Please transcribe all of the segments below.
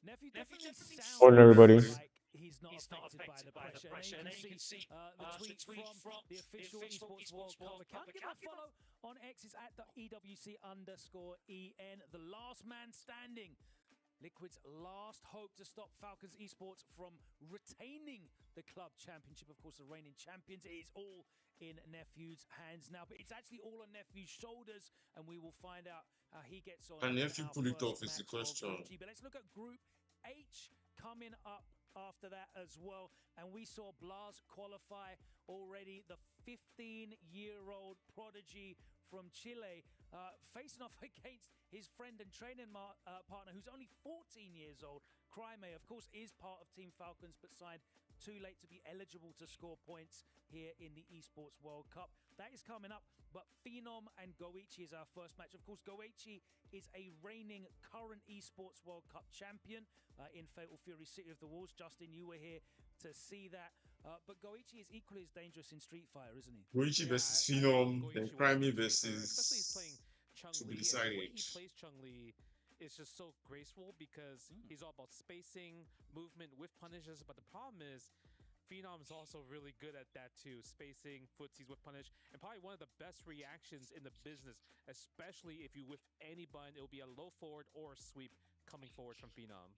Nephew definitely Morning, everybody. sounds like he's not affected by the pressure. And then you can see the tweet from the official Esports World Cup account. Give it a follow on X. It's at the EWC_EN. The last man standing. Liquid's last hope to stop Falcons Esports from retaining the club championship. Of course, the reigning champions. It is all in Nephew's hands now, but it's actually all on Nephew's shoulders, and we will find out how he gets on And in if you our pull it first off, is the match of question. Group G. But let's look at Group H coming up after that as well. And we saw Blas qualify already, the 15-year-old prodigy from Chile, facing off against his friend and training partner, who's only 14 years old. Cryme, of course, is part of Team Falcons, but signed too late to be eligible to score points here in the Esports World Cup. That is coming up, but Phenom and Goichi is our first match. Of course, Goichi is a reigning current Esports World Cup champion in Fatal Fury City of the Wolves. Justin, you were here to see that. But Goichi is equally as dangerous in Street Fighter, isn't he? Goichi versus I think Phenom, then Goichi will Crimey win Street Fighter, especially he's playing versus Chung to be Li, and the way decided. he plays Chung Li is just so graceful because he's all about spacing, movement with punishes. But the problem is, Phenom is also really good at that too, spacing, footsies with punish, and probably one of the best reactions in the business, especially if you whiff any button, it'll be a low forward or a sweep coming forward from Phenom.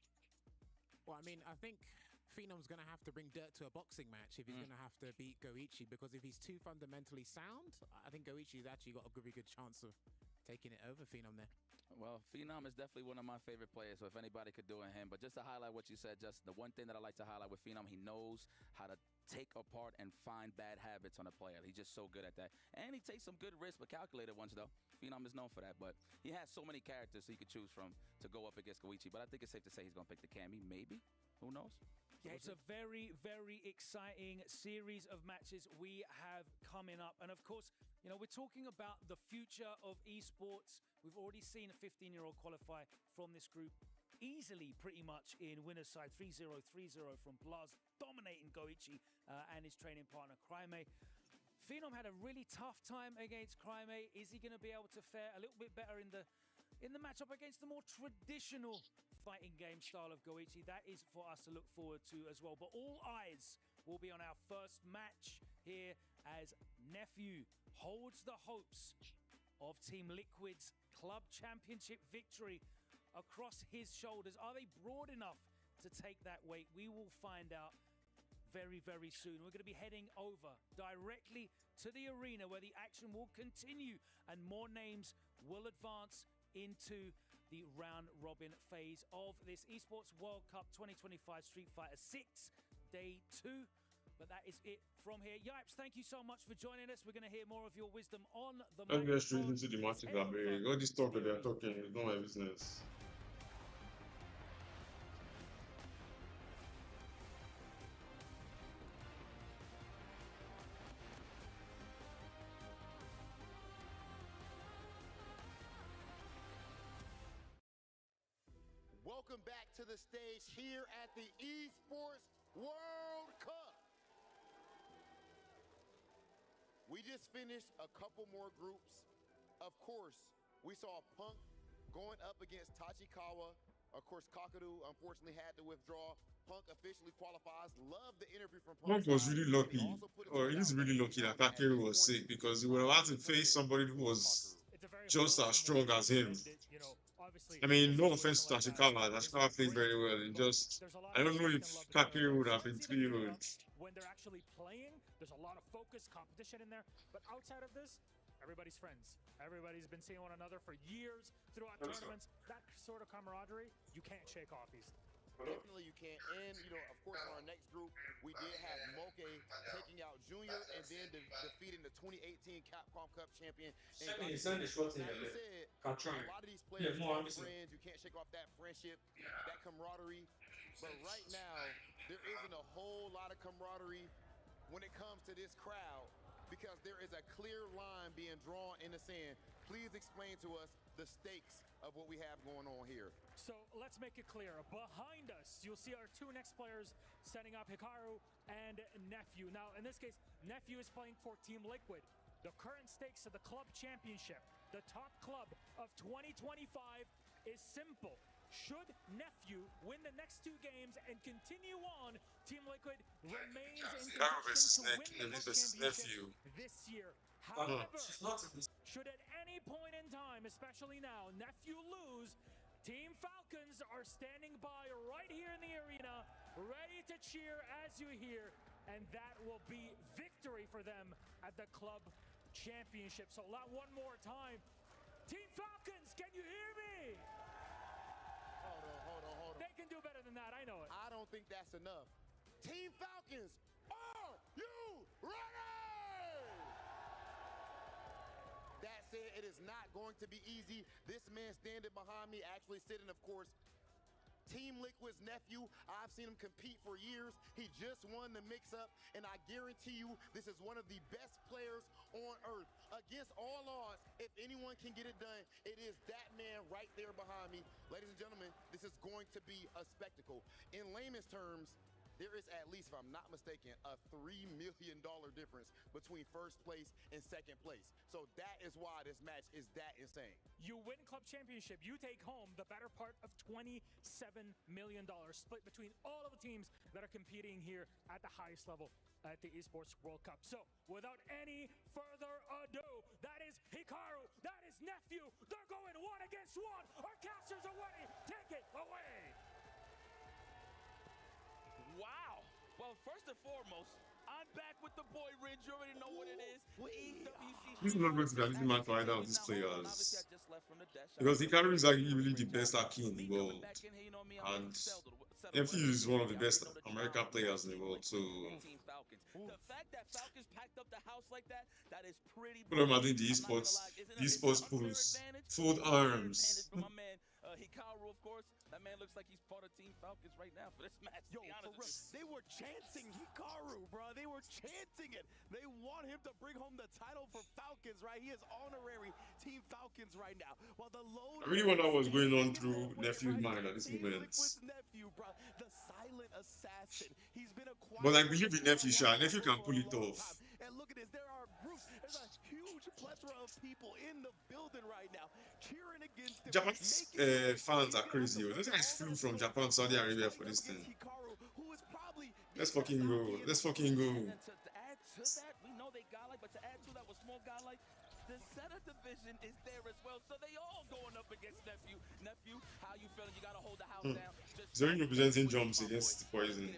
Well, I mean, I think Phenom's going to have to bring dirt to a boxing match if he's going to have to beat Goichi, because if he's too fundamentally sound, I think Goichi's actually got a very good chance of taking it over Phenom there. Well, Phenom is definitely one of my favorite players, so if anybody could do it, him. But just to highlight what you said, Justin, the one thing that I like to highlight with Phenom, he knows how to take apart and find bad habits on a player. He's just so good at that. And he takes some good risks, but calculated ones, though. Phenom is known for that, but he has so many characters he could choose from to go up against Goichi. But I think it's safe to say he's going to pick the Cammy, maybe. Who knows? Yeah, it's a very, very exciting series of matches we have coming up. And of course, you know, we're talking about the future of esports. We've already seen a 15-year-old qualify from this group easily, pretty much, in winner's side 3-0, 3-0 from Blas, dominating Goichi and his training partner, Cryme. Phenom had a really tough time against Cryme. Is he going to be able to fare a little bit better in the matchup against the more traditional fighting game style of Goichi? That is for us to look forward to as well. But all eyes will be on our first match here as Nephew holds the hopes of Team Liquid's club championship victory across his shoulders. Are they broad enough to take that weight? We will find out very, very soon. We're going to be heading over directly to the arena where the action will continue and more names will advance into the round robin phase of this Esports World Cup 2025 Street Fighter 6 Day 2. But that is it from here. Yipes, thank you so much for joining us. We're going to hear more of your wisdom on the Let's get straight microphone. into the Let's matches, head Gabriel. over All this talk to that the they're arena. talking is not my business. Welcome back to the stage here at the Esports World Cup. We just finished a couple more groups. Of course, we saw Punk going up against Tachikawa. Of course, Kakadu unfortunately had to withdraw. Punk officially qualifies. Love the interview from Punk. Monk was really lucky, or he's really lucky that Kakeru was sick, because he would have had to face somebody who was just as strong as him. I mean, no offense to Tachikawa. Tachikawa played very well. It just, I don't know if Kakeru would have been 3-0. When they're actually playing, there's a lot of focus, competition in there. But outside of this, everybody's friends. Everybody's been seeing one another for years throughout tournaments. That sort of camaraderie, you can't shake off easily. Definitely you can't. And, you know, of course, in our next group, we did have Moke taking out Junior and then defeating the 2018 Capcom Cup champion. And like you said, a lot of these players are friends. You can't shake off that friendship, that camaraderie. But right now, there isn't a whole lot of camaraderie when it comes to this crowd, because there is a clear line being drawn in the sand. Please explain to us the stakes of what we have going on here. So let's make it clear. Behind us, you'll see our two next players setting up, Hikaru and Nephew. Now, in this case, Nephew is playing for Team Liquid. The current stakes of the club championship, the top club of 2025, is simple. Should Nephew win the next 2 games and continue on, Team Liquid remains in contention to win the club championship this year. However, should at any point in time, especially now, Nephew lose, Team Falcons are standing by right here in the arena, ready to cheer as you hear, and that will be victory for them at the club championship. So one more time. Team Falcons, can you hear me? Hold on. They can do better than that, I know it. I don't think that's enough. Team Falcons, are you ready? That's it. It is not going to be easy. This man standing behind me, actually sitting, of course, Team Liquid's nephew. I've seen him compete for years. He just won the mix-up, and I guarantee you this is one of the best players on earth. Against all odds, if anyone can get it done, it is that man right there behind me. Ladies and gentlemen, this is going to be a spectacle. In layman's terms, there is at least, if I'm not mistaken, a $3 million difference between first place and second place. So that is why this match is that insane. You win club championship, you take home the better part of $27 million, split between all of the teams that are competing here at the highest level at the Esports World Cup. So without any further ado, that is Hikaru, that is Nephew. They're going 1 against 1. Our casters are ready. Take it away. Wow. Well, first and foremost, I'm back with the boy Ridge. You already know what it is. EWC. This is not going to be an easy match for either of these players. Because Hikaru is arguably the best Aki in the world. And Nephew is one of the best American players in the world, so the fact that Falcons packed up the house like that, that is pretty. Put him out in the esports pools, fold arms. For my man Hikaru, of course. That man looks like he's part of Team Falcons right now for this match. Yo, they were chanting Hikaru, bro. They were chanting it. They want him to bring home the title for Falcons, right? He is honorary Team Falcons right now. While the load. I really wonder what's going on through Nephew's mind at this moment. Nephew, bro, the silent assassin. He's been a but I believe in Nephew, Sha. Nephew can pull it off. And look at this. There are groups. There's a huge plethora of people in the building right now cheering against him. Japanese fans are crazy. Those guys flew from Japan, Saudi Arabia for this thing. Let's fucking go. Let's fucking go. To add to that, we know they got like, but to add to that with small guy like, the center division is there as well, so they all going up against Nephew. Nephew, how you feeling? You gotta hold the house down. Zering representing jumps against Poison.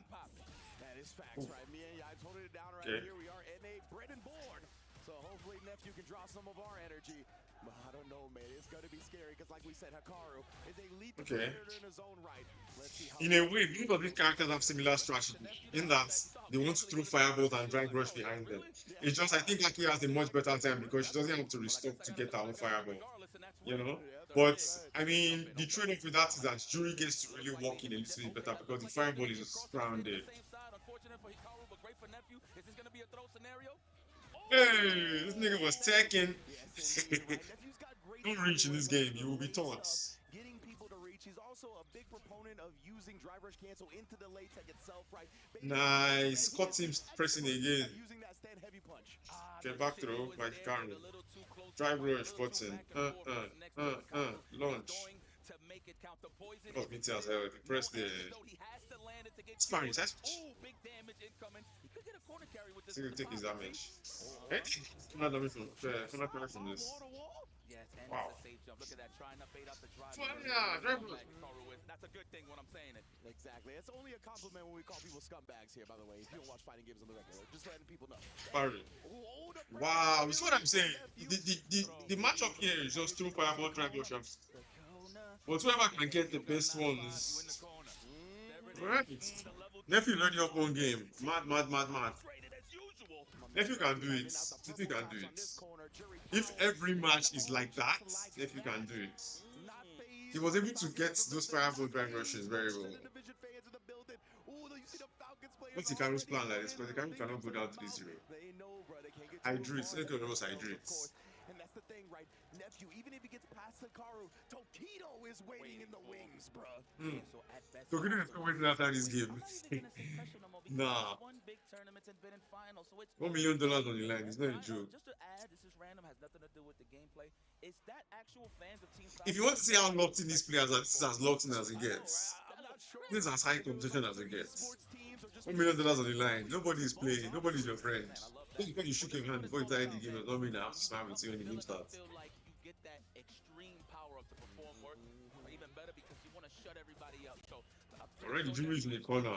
That is facts, right? Me and I told it down right here. We are NA bred and born, so hopefully Nephew can draw some of our energy. But I don't know, man. It's gonna be scary because, like we said, Hikaru is a lethal competitor in his own right. Let's see how. In a way, both of these characters have similar strategy in that they want to throw fireballs and drag rush behind them. It's just I think Aki has a much better time because she doesn't have to restock to get her own fireball. You know? But I mean, the trade-off with that is that Jury gets to really walk in a little bit better because the fireball is surrounded. Hey, this nigga was taking. Don't reach in this game, you will be taught. Getting people to reach. He's also a big proponent of using drive rush cancel into the late tech itself, right? Nice. Caught him pressing again. Using that stand heavy punch. Okay, back throw by Hikaru. Drive rush button. Launch. Oh, me too, as hell. Press the sparring. That's see you take his damage. Hey, come damage from this. Wow. That's a good thing when I'm saying it. Exactly. It's only a compliment when we call people scumbags here, by the way. If you don't watch fighting games on the regular, just letting people know. Sparring. Wow, you see what I'm saying? The matchup here is just two fireball triangles. But whoever can get the best ones. Right. Nephew learn your own game. Mad. Nephew can do it. Nephew can do it. If every match is like that, Nephew can do it. He was able to get those fireball drive rushes very well. What's Hikaru's plan like this? Because Hikaru cannot go down 3-0. Hydrate. Hydrate. And that's the thing, right? Nephew, even if he gets past Hikaru, Tokido is waiting in the wings, bro. Hmm. So at best, So good is waiting after this game. I'm not even gonna say pressure no more because Nah. he's won big tournaments and been in finals, so it's $1 million on the line. It's not a joke. Just to add, this is random, has nothing to do with the gameplay. It's that actual fans of Team If you want to see how locked in these players are, this is as locked in as it gets. I'm not sure. This is as high competition as it gets. Sports teams are just $1 million on the line. Nobody's playing. Nobody's your friend. Just because you shook him hand before you started the game does not mean I have to smile with you when the game starts. Feel like you get that extreme power up to perform work, or even better because you want to shut everybody up. So Already Jimmy's in the corner.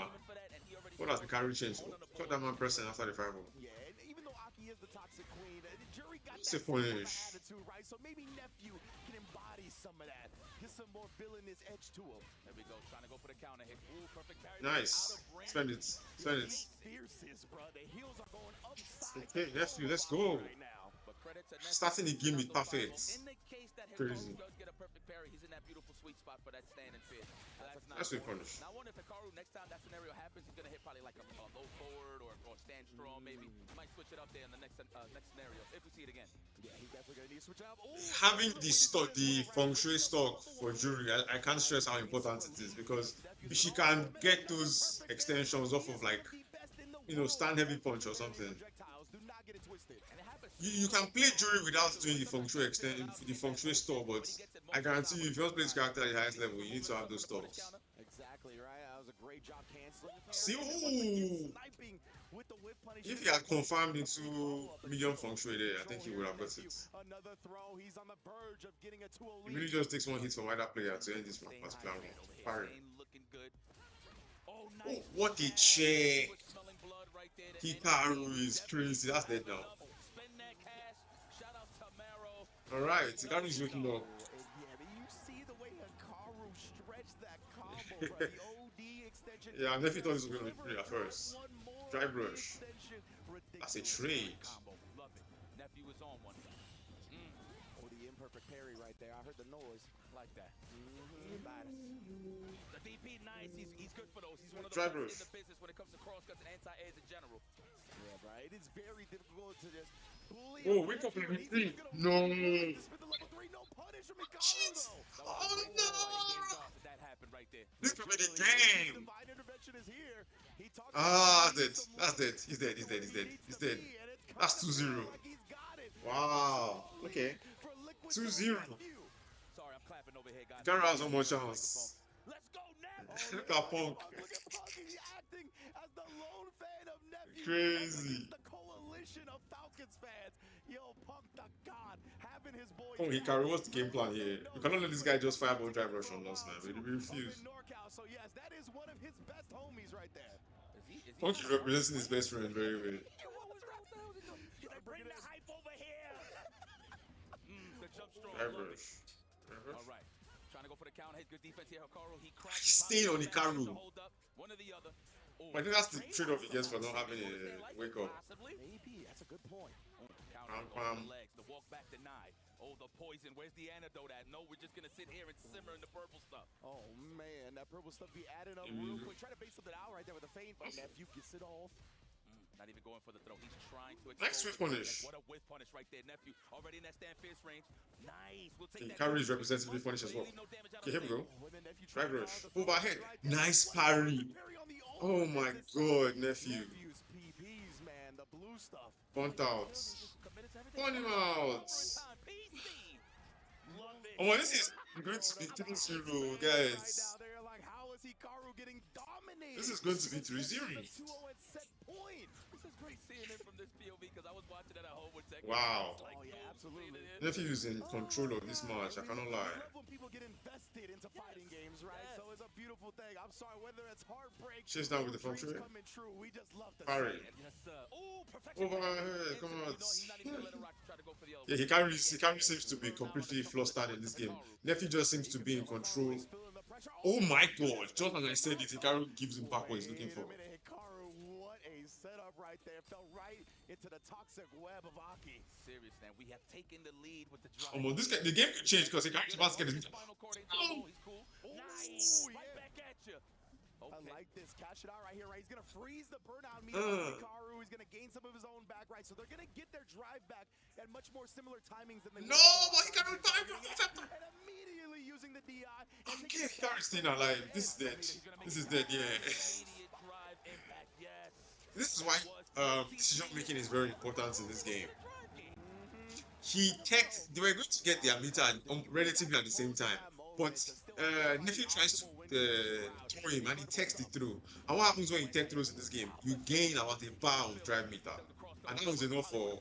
What has the carry changed? Cut that man pressing after the 5-0. Yeah, and even though Aki is the toxic queen, Jury got It's that a punish. attitude, right? So maybe Nephew can embody some of that. Get some more villainous edge to him. There we go, trying to go for the counter hit. Ooh, perfect parry. Nice. Spend it. Spend it. Fiercest, bro. The heels are going upside. Okay, nephew, let's go. Right now. But credit to Nephew. Starting the game with perfect. In the case that Crazy. Hikaru does get a perfect parry, he's in that beautiful sweet spot for that stand and fit. That's a punish. Now I wonder if Hikaru, next time that scenario happens, he's gonna hit probably like a low forward or stand strong maybe. Might switch it up there in the next scenario if we see it again. Yeah, he's definitely gonna need to switch up. Ooh, Having the feng shui stock for Jury, I can't stress how important it is because she can get those extensions off of like, you know, stand heavy punch or something. You can play Jury without doing the feng shui the feng shui stock, but I guarantee you if you want to play this character at the highest level, you need to have those stocks. Exactly right. That was a great job canceling. See, ooh. If he had confirmed into medium feng shui there, I think he would have got it. Another throw. He's on the verge of getting a 2-0 It really just takes one hit from either player to end this particular round. Parry. Oh, what a check! Hikaru is crazy. That's dead now. Alright, Hikaru is waking up. Yeah, but you see the way Hikaru stretched that combo, bro. The OD extension. Yeah, I never thought this was going to be free at first. Drive rush. That's a trade. Love it. Nephew was on one. Oh, the imperfect parry right there. I heard the noise. Like that. The DP, nice. He's good for those. He's one of the Drive best rush. in the business when it comes to crosscuts and anti-airs in general. Yeah, bro. It is very difficult to just bully. Oh, wake up level 3. No. No punish from Hikaru, though. Oh no. That happened right there. This could be the game. Divine intervention is here. He talks Ah, that's dead. That's dead. He's dead. He's dead. He's dead. He's dead. That's 2-0. Wow. Okay. 2-0. Sorry, I'm clapping over here, guys. Hikaru has no more chance. Let's go, Nep. Look at Punk. Look at Punk. He's acting as the lone fan of Nephew. Crazy. The coalition of Falcons fans. Yo, Punk the God, having his boys. Oh, Hikaru, what's the game plan here? You cannot let this guy just fireball drive rush on us, man. We refuse. So yes, that is one of his best homies right there. Punk is representing his best friend very well. Bring the hype over here. The jump strong. Drive rush. All right. Trying to go for the count. Hit good defense here. Hikaru. He He's staying on Hikaru. One or the other. I think that's the trade-off he gets for not having a wake up. Maybe that's a good point. Legs. The walk back denied. Oh, the poison. Where's the antidote at? No, we're just gonna sit here and simmer in the purple stuff. Oh man, that purple stuff be added up real quick. Try to base something out right there with a feint. Nephew gets it off. Not even going for the throw. He's trying to. Nice whiff punish. What a whiff punish right there, Nephew. Already in that stand fierce range. Nice. We'll take that. Hikaru is representatively punish as well. Okay, here we go. When the nephew Drive tries rush. to throw Overhead. right there, Nice parry. parry on the Oh my god, nephew. Nephew's PBs, man, the blue stuff. Bunt out. Punt him out. Oh, this is going to be 3-0, guys. Now they're like, how is Hikaru getting dominated? This is going to be 3-0. 2-0 at set point. This is great seeing it from this POV because I was watching it at home with Tech. Wow. Oh yeah, absolutely. Nephew is in control of this match, I cannot lie. I love when people get invested into fighting games, right? So it's a beautiful thing. I'm sorry, whether it's heartbreak, Chase down with the dreams function. coming true, we just love to Parry. see it. Yes, sir. Oh, perfection. Overhead, come on. He's not even gonna let it rock. Try to go for the other Yeah, Hikaru seems to be completely flustered in this game. Nephew just seems to be in control. He's feeling the pressure. Oh my god, just as I said it, Hikaru gives him back what he's looking Wait for. a minute, Hikaru, what a setup right there. Fell right into the toxic web of Aki. Serious, man. We have taken the lead with the drive. Oh man, the game could change because Hikaru's about to get his... Spinal cord into a hole. He's cool. Nice. Right back at you. I like this. Cash it out right here, right? He's going to freeze the burnout. Meanwhile, Hikaru is going to gain some of his own back, right? So they're going to get their drive back at much more similar timings than the No, but he cannot die. and immediately using the DI. Okay, Hikaru's staying alive. This is dead. This is dead, yeah. This is why decision making is very important in this game. They were going to get their meter relatively at the same time, but Nephew tries to throw him and he takes it through. And what happens when you take throws in this game? You gain about a bar of drive meter, and that was enough for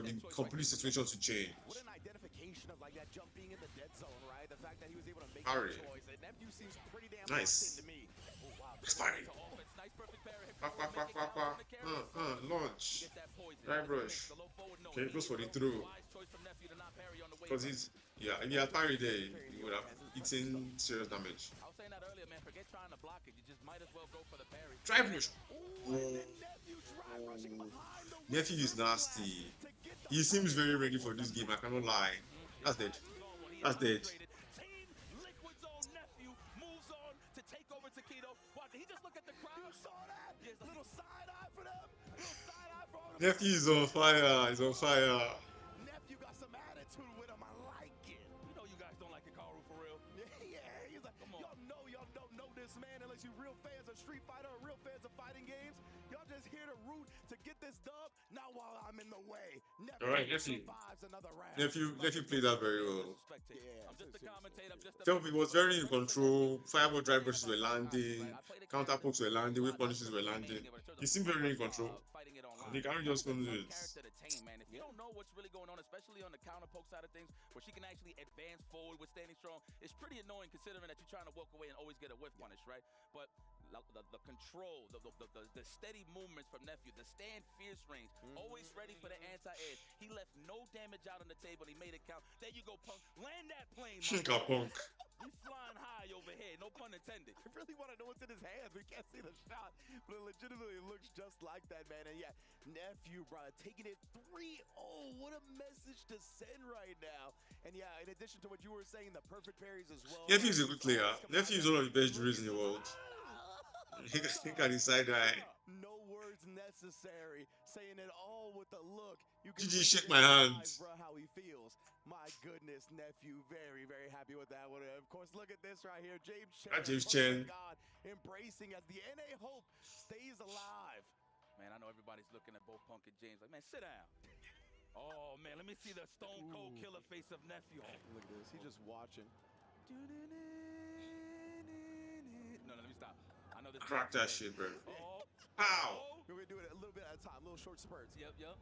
the complete situation to change. What an identification of like that jump being in the dead zone, right? The fact that he was able to make Harry. that choice. And Nephew seems pretty damn Nice. locked into me. It's fine. Launch. Drive rush. Okay, he goes for the throw. Because he's, yeah, if he had parried there, he would have eaten serious damage. I was saying that earlier, man. Forget trying to block it. You just might as well go for the parry. Drive rush. Nephew is nasty. He seems very ready for this game, I cannot lie. That's dead. That's dead. Team Liquid Zone Nephew moves on to take over Taquito. Watch, he just looked at the crowd. You saw that? Yes, a little side eye for them. Little side eye for them. Nephew is on fire. He's on fire. Nephew got some attitude with him. I like it. You know you guys don't like Hikaru for real. Yeah, he's like, y'all don't know this man unless you real fans of Street Fighter or real fans of fighting games. Y'all just here to root to get this dub. Not while I'm in the way. All right, Nephew. Survives another round. Nephew played that very well. Yeah, I'm just a commentator. I'm just a Tell me, he was very in control. Fireball drive rushes were landing. Counter pokes were landing. Whip punishes were landing. He seemed very in control. They can't just come to it. Man, if you don't know what's really going on, especially on the counter poke side of things, where she can actually advance forward with standing strong, it's pretty annoying considering that you're trying to walk away and always get a whiff punish, right? But the control, the steady movements from Nephew, the stand fierce range, always ready for the anti-edge. He left no damage out on the table. He made it count. There you go, Punk. Land that plane, my Punk. He's flying high over here. No pun intended. I really want to know what's in his hands. We can't see the shot, but it legitimately looks just like that, man. And yeah, Nephew, bro, taking it 3-0. What a message to send right now. And yeah, in addition to what you were saying, the perfect parries as well. Nephew's a good player. Nephew is one of the best jurors in the world. He can decide eye. No words necessary. Saying it all with a look. You can GG, shake my hand. bro, how he feels. My goodness, Nephew, very, very happy with that one. Of course, look at this right here. James Chen. James Chen. God, embracing as the NA Hope stays alive. Man, I know everybody's looking at both Punk and James like, man, sit down. Oh, man, let me see the stone cold killer face of Nephew. Look at this. He's just watching. No, let me stop. I know this. Crack that shit, bro. Oh, Pow! We're going to do it a little bit at a time, little short spurts. Yep. Oh,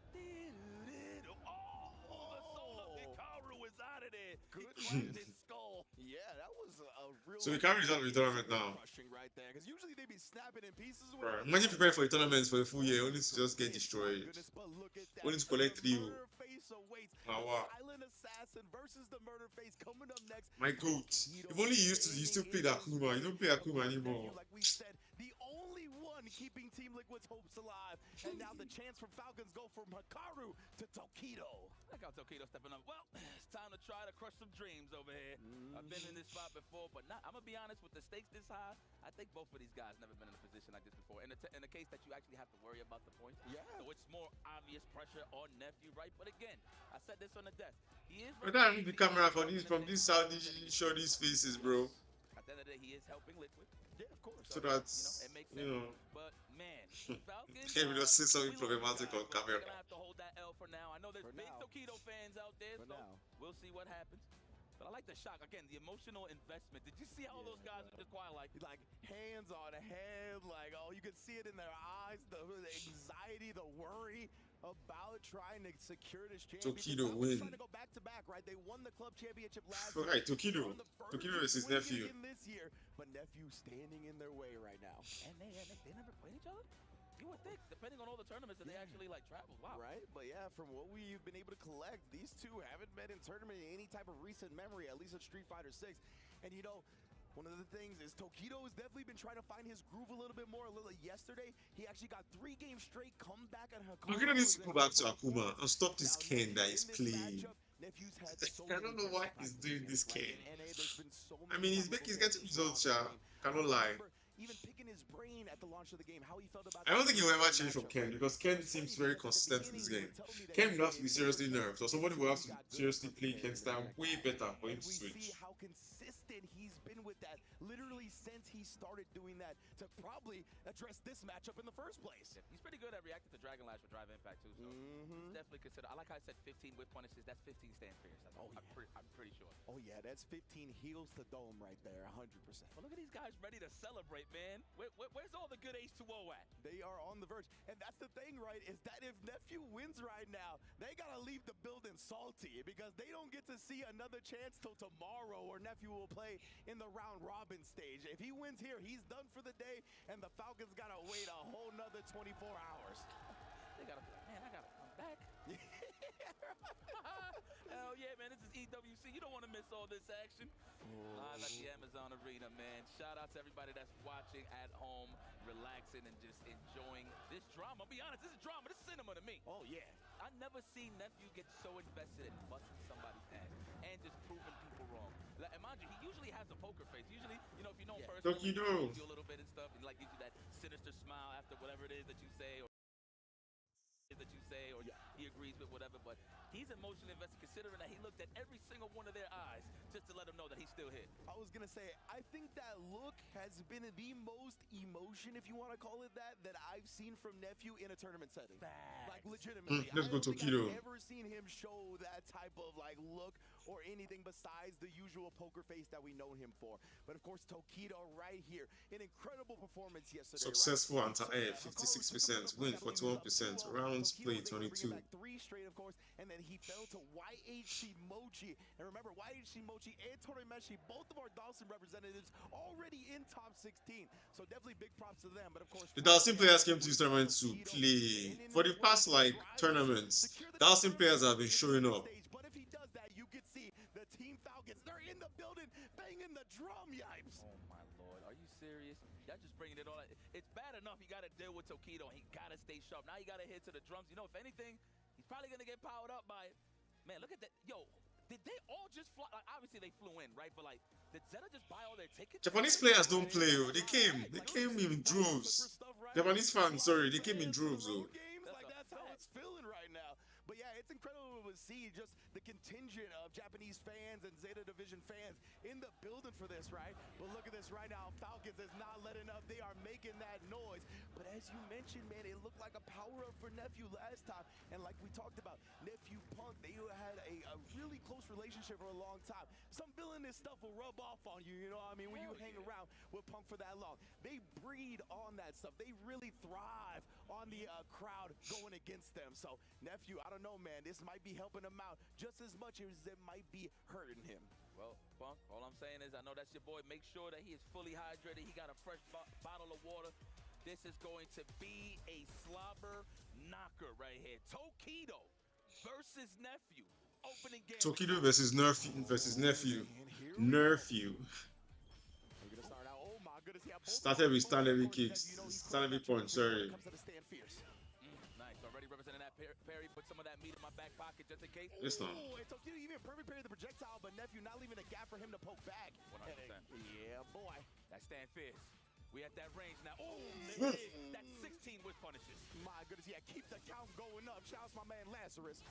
the soul of Hikaru is out of there. Good He cracked his skull. Yeah, that was a real. So Hikaru's out of the tournament now. Crushing right there, because usually they be snapping in pieces. Bro, imagine preparing for the tournaments for a full year, only to just get destroyed. Goodness, but look at that. Only to collect 3. Murder face awaits. Oh, The wow. Silent assassin versus the murder face coming up next. My goat. If only you still played Akuma. You don't play Akuma anymore. Like we said, the only one keeping Team Liquid's hopes alive. And now the chance from Falcons go from Hikaru to Tokido. Look how Tokido stepping up. Well, it's time to try to crush some dreams over here. I've been in this spot before, but I'm going to be honest, with the stakes this high, I think both of these guys never been in a position like this before. In the case that you actually have to worry about the points. Yeah. So it's more obvious pressure on Nephew, right? But again, I said this on the desk. He is... But I need the camera from these Saudi show these faces, bro. At the end of the day, he is helping Liquid. Yeah, of course. So that's, it makes sense. But man, Falcons. Can't we just say something problematic on camera? We're gonna have to hold that L for now. I know there's big Tokido fans out there, so we'll see what happens. But I like the shock again, the emotional investment. Did you see how all those guys are just quiet, like hands on head, like you can see it in their eyes, the anxiety, the worry about trying to secure this championship. Tokido win. Trying to go back to back, right? They won the club championship last Right, year. Tokido is his nephew. This year, but nephew standing in their way right now. And they never played each other? You would think, depending on all the tournaments that they actually traveled. Wow. Right, but yeah, from what we've been able to collect, these two haven't met in tournament in any type of recent memory, at least at Street Fighter 6. And you know, one of the things is Tokido has definitely been trying to find his groove a little bit more. Yesterday, he actually got 3 games straight, come back on Hikaru. Tokido needs to go back to Akuma and stop this Ken that is playing. I don't know why he's doing this Ken. I mean, he's getting results, cannot lie. Even picking racking his brain at the launch of the game, how he felt about. I don't think he'll ever change from Ken because Ken seems very consistent in this game. Ken will have to be seriously nerved, or somebody will have to seriously play Ken's style way better for him to switch. See how consistent he's been with that, literally since he started doing that to probably address this matchup in the first place. He's pretty good at reacting to Dragon Lash with Drive Impact too, so he's definitely consider. I like how I said 15 whip punishes. That's 15 stand fierce. I'm pretty sure. Oh yeah, that's 15 heels to dome right there, 100%. Well, look at these guys ready to celebrate, man. Where's all the good H2O at? They are on the verge, and that's the thing, right? Is that if Nephew wins right now, they gotta leave the building salty because they don't get to see another chance till tomorrow, or Nephew will play in the round robin stage. If he wins here, he's done for the day, and the Falcons gotta wait a whole nother 24 hours. They gotta, man, I gotta come back. Hell yeah, man, this is EWC. You don't want to miss all this action. Live at the Amazon Arena, man. Shout out to everybody that's watching at home, relaxing and just enjoying this drama. I'll be honest, this is drama. This is cinema to me. Oh, yeah. I never seen Nephew get so invested in busting somebody's head and just proving people wrong. Like, and mind you, he usually has a poker face. Usually, you know, if you know him personally, he tells you a little bit and stuff, and like gives you that sinister smile after whatever it is that you say, or he agrees with whatever, but he's emotionally invested considering that he looked at every single one of their eyes just to let them know that he's still hit. I was gonna say, I think that look has been the most emotion, if you want to call it that I've seen from Nephew in a tournament setting. Like legitimately. Let's go Tokido. I've never seen him show that type of like look or anything besides the usual poker face that we know him for. But of course, Tokido right here, an incredible performance yesterday. Successful anti-air, 56%, win 41%, rounds played 22. 3 straight, of course, and then he fell to YHC Mochi. And remember, YHC Mochi and Torimeshi, both of our Dawson representatives, already in top 16. So definitely big props to them. But of course, the Dawson players came to this tournament to play. For the past like tournaments, Dawson players have been showing up. But if he does that, you could see the Team Falcons. They're in the building, banging the drum, yipes. Oh my lord, are you serious? Y'all just bringing it all out. It's bad enough he got to deal with Tokido. He got to stay sharp. Now he got to hit to the drums. You know, if anything, he's probably going to get powered up by it. Man, look at that. Yo, did they all just fly? Like, obviously, they flew in, right? But, like, did Zeta just buy all their tickets? Japanese players don't play. They came in droves. Japanese fans, sorry, they came in droves. Like, that's how it's feeling right now. But yeah, it's incredible to see just the contingent of Japanese fans and Zeta Division fans in the building for this, right? But look at this right now. Falcons is not letting up. They are making that noise. But as you mentioned, man, it looked like a power-up for Nephew last time. And like we talked about, Nephew Punk, they had a really close relationship for a long time. Some villainous stuff will rub off on you, you know what I mean, when you hang around with Punk for that long. They breed on that stuff. They really thrive on the crowd going against them. So, Nephew, I don't know, man. This might be helping him out just as much as it might be hurting him. Well, Punk, all I'm saying is I know that's your boy. Make sure that he is fully hydrated. He got a fresh bottle of water. This is going to be a slobber knocker right here. Tokido versus Nephew. Opening game. Tokido versus Nephew. Nephew. Started with stand heavy kicks. Stand heavy punch, sorry. Nice, already representing that parry. Put some of that meat in my back pocket just in case. It's not. And Tokido even perfect parry the projectile, but Nephew not leaving a gap for him to poke back. 100%. Yeah, boy. That stand fierce. We at that range now. Oh, that's 16 with punishes. My goodness, yeah, keep the count going up. Shouts my man Lazarus.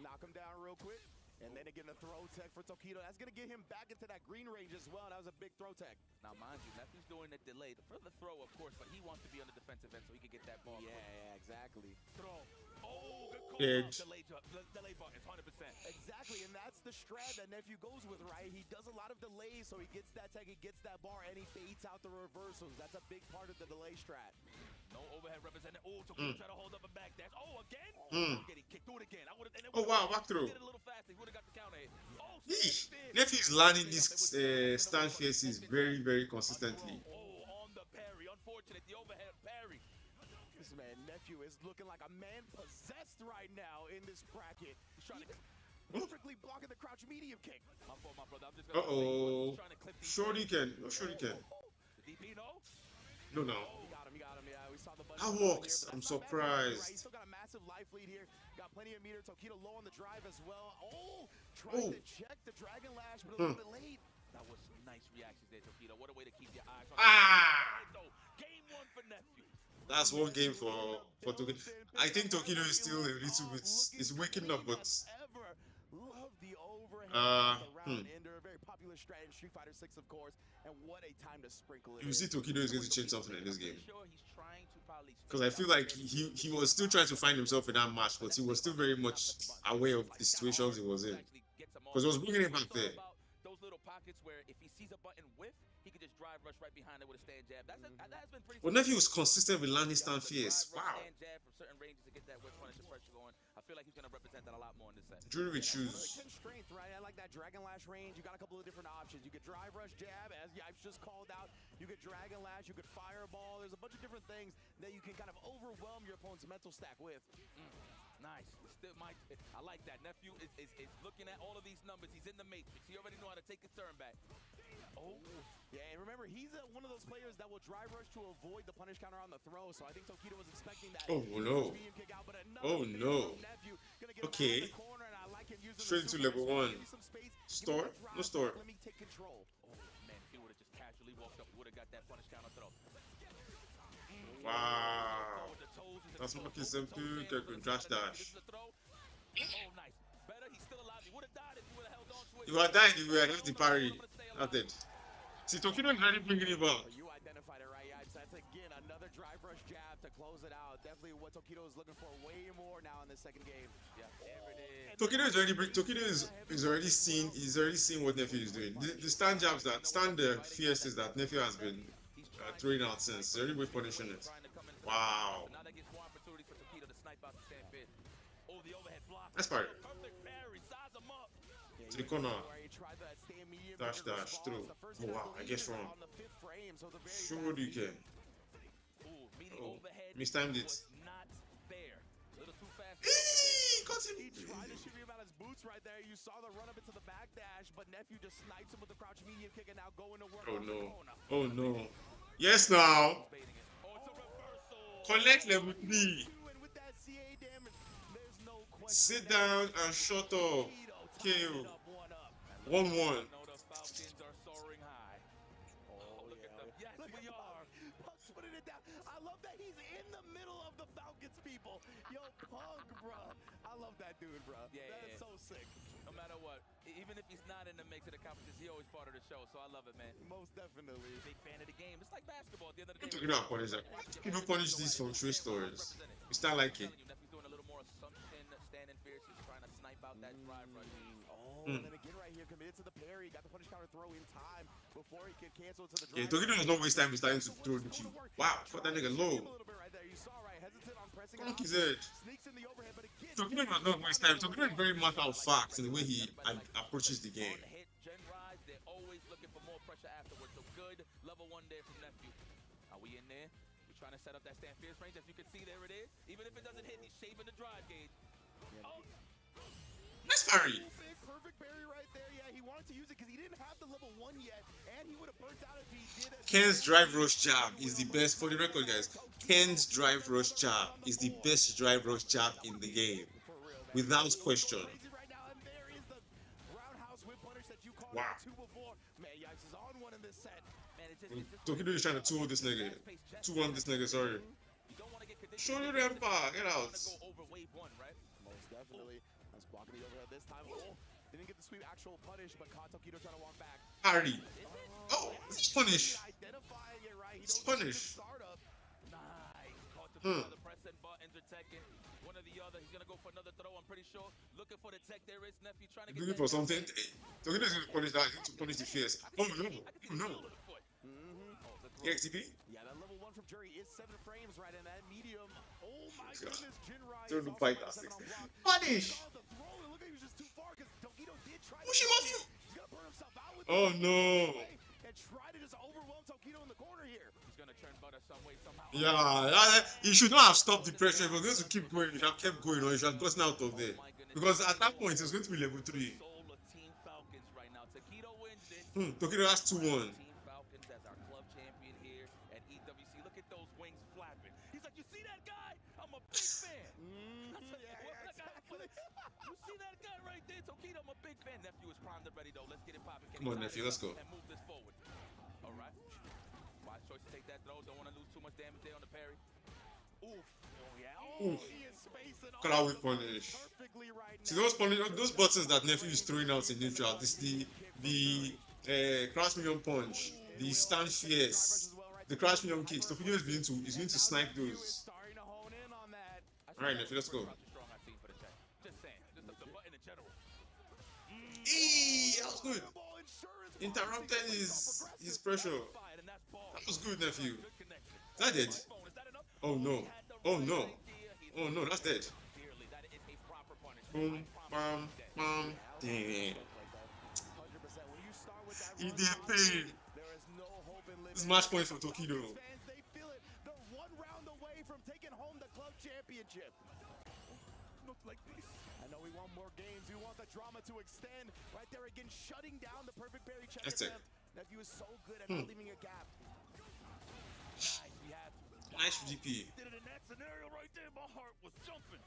Knock him down real quick. And then again, the throw tech for Tokido. That's going to get him back into that green range as well. That was a big throw tech. Now, mind you, Nephew's doing the delay. The further throw, of course, but he wants to be on the defensive end so he can get that ball. Yeah, exactly. Throw. Oh, good call. Delay buttons, 100%. Exactly, and that's the strat that Nephew goes with, right? He does a lot of delays, so he gets that tech, he gets that bar, and he baits out the reversals. That's a big part of the delay strat. No overhead represented. Oh, Tokido try to hold up a back dash. Oh, again? Getting kicked. Do it again. Oh, wow, back through. Did it a little faster. He would have got the counter hit. Oh, Nephew's landing these stand faces very, very consistently. Oh, on the parry. Unfortunate. The overhead parry. This man, Nephew, is looking like a man possessed right now in this bracket. He's trying to perfectly blocking the crouch medium kick. My fault, my brother. I'm just gonna trying to clip these. Shorty can. Shorty can. The DP, no? No. He got him. Yeah, we saw the button. That works. I'm surprised. He's still got a massive life lead here. Got plenty of meter. Tokido low on the drive as well. Trying to check the Dragon Lash, but a little bit late. That was nice reactions there, Tokido. What a way to keep your eyes on That's one game for Tokido. I think Tokido is still a little bit is waking up, but Love the overhead uh, the hmm. round ender, a very popular strat in Street Fighter 6, of course, and what a time to sprinkle it You in. see Tokido is going to change something in this game. Sure, he's trying to probably Because I feel like he was still trying to find himself in that match, but he was still very much aware of the situations he was in. Because he was bringing it back there. Those little pockets where if he sees a button whiff, he could just drive rush right behind it with a stand jab. That's been pretty. But Nephew was consistent with landing stand fierce. Wow. Stand jab from certain ranges to get that whiff punish and pressure going. I feel like he's gonna represent that a lot more in this set. Jury with shoes. Constraint, right? I like that Dragon Lash range. You got a couple of different options. You could drive rush jab, as Yipes just called out. You could Dragon Lash. You could Fireball. There's a bunch of different things that you can kind of overwhelm your opponent's mental stack with. Nice. Still, I like that. Nephew is looking at all of these numbers. He's in the matrix. He already know how to take his turn back. Oh, yeah, and remember, he's one of those players that will drive rush to avoid the punish counter on the throw, so I think Tokido was expecting that. Oh, no. Oh, no. Okay. Straight into level 1. Store? No store. Let me take control. Oh, man, he would have just casually walked up, would have got that punish counter throw. Wow. That's fucking simple. Get good dash dash. Oh, nice. Better, he's still alive. He would have died if he would have held on to it. You are dying, you were against the parry. That's it. See, Tokido is really bringing it back. You identified it right, Yipes. That's again another drive rush jab to close it out. Definitely what Tokido is looking for way more now in the second game. Yeah, there it is. Tokido is already seeing what Nephew is doing. The stand jabs that stand the fierces that Nephew has been throwing out since. He's already been punishing it. Wow. Now that gives more opportunity for Tokido to snipe out the stand fit. Oh, the overhead block. That's parry. Perfect parry. Size him up. To the corner. Dash dash through. Oh wow, I guess wrong. Sure you can. Oh, mistimed it. Not there. A little too fast. Got him. He tried to shoot him out his boots right there. You saw the run up into the back dash, but Nephew just snipes him with the crouch medium kick and now going to work. Oh no. Oh no. Yes now. Collect level 3. Sit down and shut up. Kill. 1-1. I love that he's in the middle of the Falcons, people. Yo, Punk, bro. I love that dude, bro. Yeah, that is so sick. No matter what, even if he's not in the mix of the competition, he's always part of the show. So I love it, man. Most definitely. Big fan of the game. It's like basketball at the end of the game. Tokido and punish that. Tokido punish these from true stories. We start like it. Nephew's doing a little more assumption, standing fierce. He's trying to snipe out that drive rush. And then again right here, committed to the parry, got the punish counter throw in time before he could cancel it to the drive. Yeah, Tokido does not waste time. He's starting to throw the key. Wow, cut that nigga low. Fuck his head. Tokido does not waste time. Tokido is very matter of fact in the way he approaches the game. Gen rise, they're always looking for more pressure afterwards. So good level 1 there from Nephew. Are we in there? We're trying to set up that stand fierce range. As you can see, there it is. Even if it doesn't hit, he's shaving the drive gauge. Oh. Nice parry. Perfect parry right there. Yeah, he wanted to use it because he didn't have the level 1 yet, and he would have burnt out if he did it. Ken's drive rush jab is the best for the record, guys. Ken's drive rush jab is the best drive rush jab in the game, without question. Wow. Tokido is trying to 2-0 this nigga. 2-1 this nigga, sorry. Show you the empire, get out. Most definitely. That's blocking the overhead this time. Oh, didn't get the sweep actual punish, but caught Tokido trying to walk back. Parry. Oh, it's punish. Identifying it right. It's punish. Nice. Caught the press and buttons are teching. One or the other. He's going to go for another throw, I'm pretty sure. Looking for the tech there is. Nephew trying to get looking for something. Tokido is going to punish that. He's going to punish the face. Oh no. Oh no. XTP? Yeah, that level 1 from Jury is 7 frames right in that medium. Oh my goodness, Jin Rai. Throw the fight that 6. Punish! Push him off you! Oh no! And try to just overwhelm Tokido in the corner here. He's gonna turn butter some way somehow. Yeah, he should not have stopped the pressure. If he was going to keep going, he should have kept going, or he should have gotten out of there. Because at that point, it's going to be level 3. Tokido has 2-1. Big fan. You see that guy right there, Tokido? I'm a big fan. Nephew is primed and ready though. Let's get it popping. Come on, Nephew, let's go. And move this forward. All right. Wise choice to take that throw. Don't want to lose too much damage there on the parry. Oof. Look at how we punish. See those buttons that Nephew is throwing out in neutral. This the crash million punch, the stand fierce, the crash million kicks. Tokido is going to snipe those. All right, Nephew, let's go. Eee, that was good. Interrupted his pressure. That was good, Nephew. Is that dead? Oh no. Oh no. Oh no, that's dead. Boom, bam, bam. Damn. He did pain. This match point for Tokido. They feel it. They're one round away from taking home the club championship. I know we want more games. We want the drama to extend. Right there again, shutting down the perfect berry check. Nephew is so good at not leaving a gap. Nice GP. Did it in that scenario right there. My heart was jumping.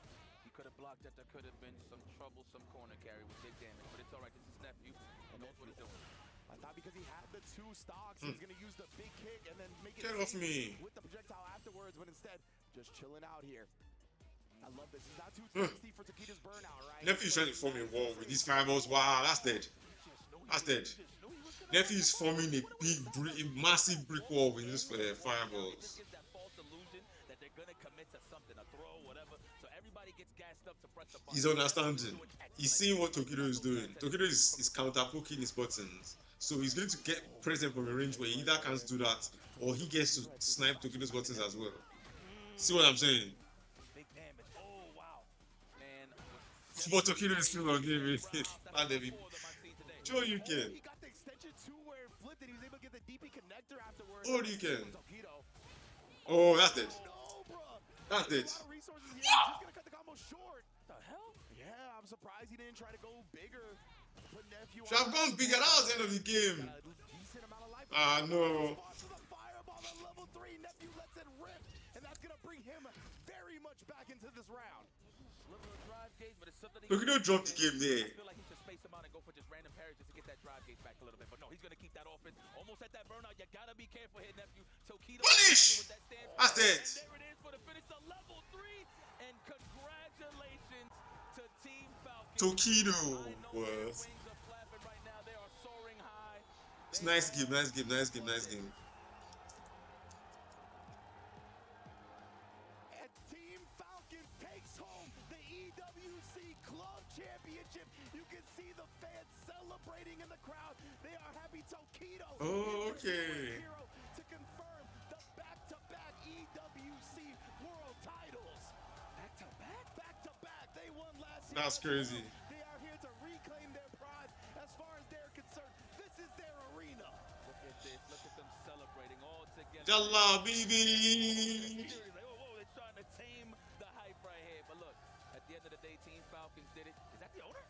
He could have blocked that. There could have been some troublesome corner carry with big damage, but it's all right. This is Nephew, and knows what he's doing. I thought because he had the two stocks, he was going to use the big kick and then make it Get off me with the projectile afterwards, but instead, just chilling out here. I love this. He's not too tasty for Tokido's burnout, right? Nephew's trying to form a wall with these fireballs. Wow, that's dead. That's dead. Nephew's forming a massive brick wall with these fireballs. He's understanding. He's seeing what Tokido is doing. Tokido is counter-poking his buttons. So he's going to get present from a range where he either can't do that or he gets to snipe Tokido's buttons as well. See what I'm saying? But Tokido is still on game. Sure you can. Oh, you can. Oh, that's it. That's it. Yeah, I'm surprised he didn't try to go bigger. Should have gone bigger. That was the end of the game. Ah, no. Tokido dropped the game there. Punish! That's it. Tokido was. It's nice game, nice game, nice game, nice game. And Team Falcons takes home the EWC Club Championship. You can see the fans celebrating in the crowd. They are happy. Tokido. Oh, okay. To confirm the back-to-back EWC World Titles. Back-to-back? Back-to-back. They won last year. That's crazy. They are here to reclaim their pride. As far as they're concerned, this is their arena. Look at this. Look at them celebrating all together. Jalla, baby. They're trying to tame the hype right here. But look, at the end of the day, Team Falcons did it. Is that the owner?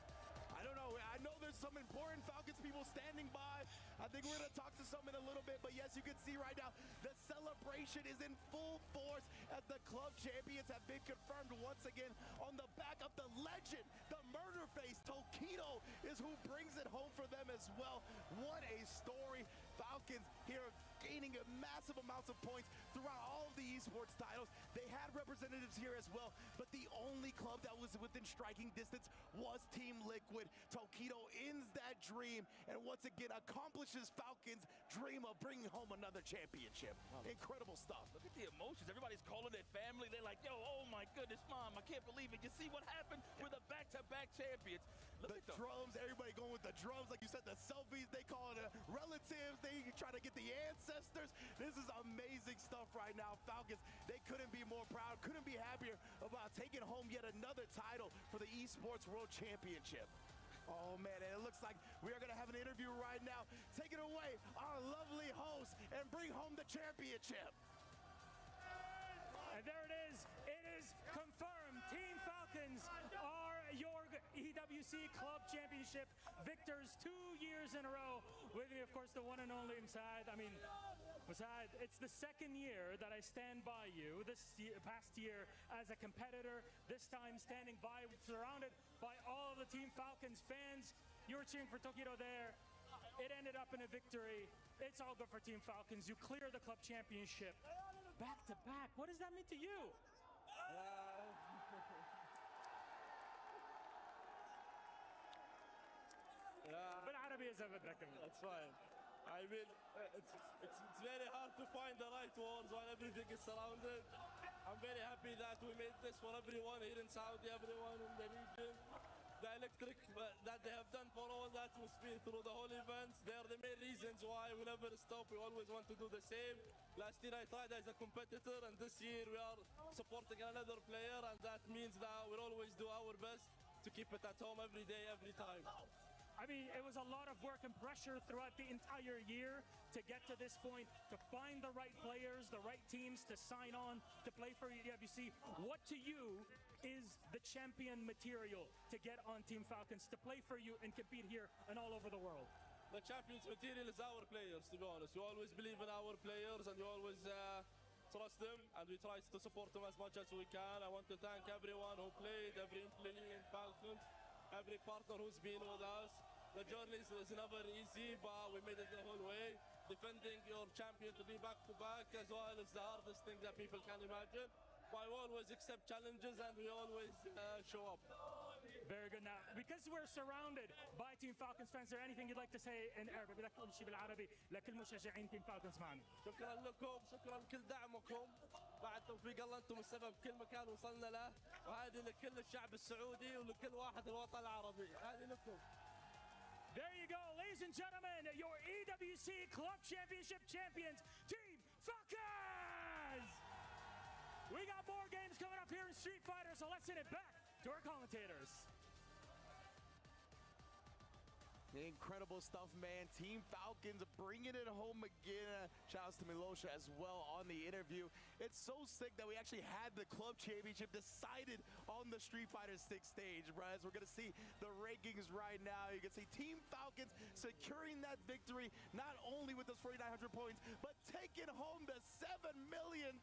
I don't know. I know there's some important Falcons people standing by. I think we're going to talk to some in a little bit. But yes, you can see right now, the celebration is in full force as the club champions have been confirmed once again on the back of the legend, the murder face. Tokido is who brings it home for them as well. What a story. Falcons here gaining massive amounts of points throughout all of the esports titles. They had representatives here as well, but the only club that was within striking distance was Team Liquid. Tokido ends that dream and once again accomplishes Falcons' dream of bringing home another championship. Incredible stuff. Look at the emotions. Everybody's calling their family. They're like, yo, oh my goodness, Mom, I can't believe it. You see what happened? We're the back-to-back champions. Look at the drums, everybody going with the drums. Like you said, the selfies, they call it relatives. They try to get the ancestors. This is amazing stuff right now. Falcons, they couldn't be more proud, couldn't be happier about taking home yet another title for the Esports World Championship. Oh man, and it looks like we are going to have an interview right now. Take it away, our lovely host, and bring home the championship. And there it is. It is confirmed. Team Falcons are your EWC Club Championship victors 2 years in a row. With you, of course, the one and only Masad. I mean, Masad, it's the second year that I stand by you. This past year as a competitor, this time standing by, surrounded by all the Team Falcons fans. You were cheering for Tokido there. It ended up in a victory. It's all good for Team Falcons. You clear the club championship back to back. What does that mean to you? But Arabi is a bit better. That's fine. I mean, it's very hard to find the right words when everything is surrounded. I'm very happy that we made this for everyone here in Saudi, everyone in the region. The electric that they have done for all that was through the whole events. They are the main reasons why we never stop. We always want to do the same. Last year I tried as a competitor, and this year we are supporting another player, and that means that we'll always do our best to keep it at home every day, every time. I mean, it was a lot of work and pressure throughout the entire year to get to this point, to find the right players, the right teams to sign on to play for EWC. What to you is the champion material to get on Team Falcons, to play for you and compete here and all over the world? The champions material is our players, to be honest. We always believe in our players, and we always trust them, and we try to support them as much as we can. I want to thank everyone who played, every employee in Falcons, every partner who's been with us. The journey is never easy, but we made it the whole way. Defending your champion to be back-to-back as well is the hardest thing that people can imagine. But we always accept challenges, and we always show up. Very good. Now, because we're surrounded by Team Falcons fans, is there anything you'd like to say in Arabic? بدك تقول شيء بالعربي لكل مشجعين Team Falcons معنا. شكرا لكم، شكرا لكل دعمكم. بعد توفيق الله انتم السبب كل مكان وصلنا له، وهذه لكل الشعب السعودي ولكل واحد الوطن العربي. هذه لكم. There you go, ladies and gentlemen, your EWC Club Championship champions, Team Falcons! We got more games coming up here in Street Fighter, so let's send it back to our commentators. Incredible stuff, man. Team Falcons bringing it home again. Shout out to Milosha as well on the interview. It's so sick that we actually had the club championship decided on the Street Fighter 6 stage, bro. As we're going to see the rankings right now. You can see Team Falcons securing that victory, not only with those 4,900 points, but taking home the $7 million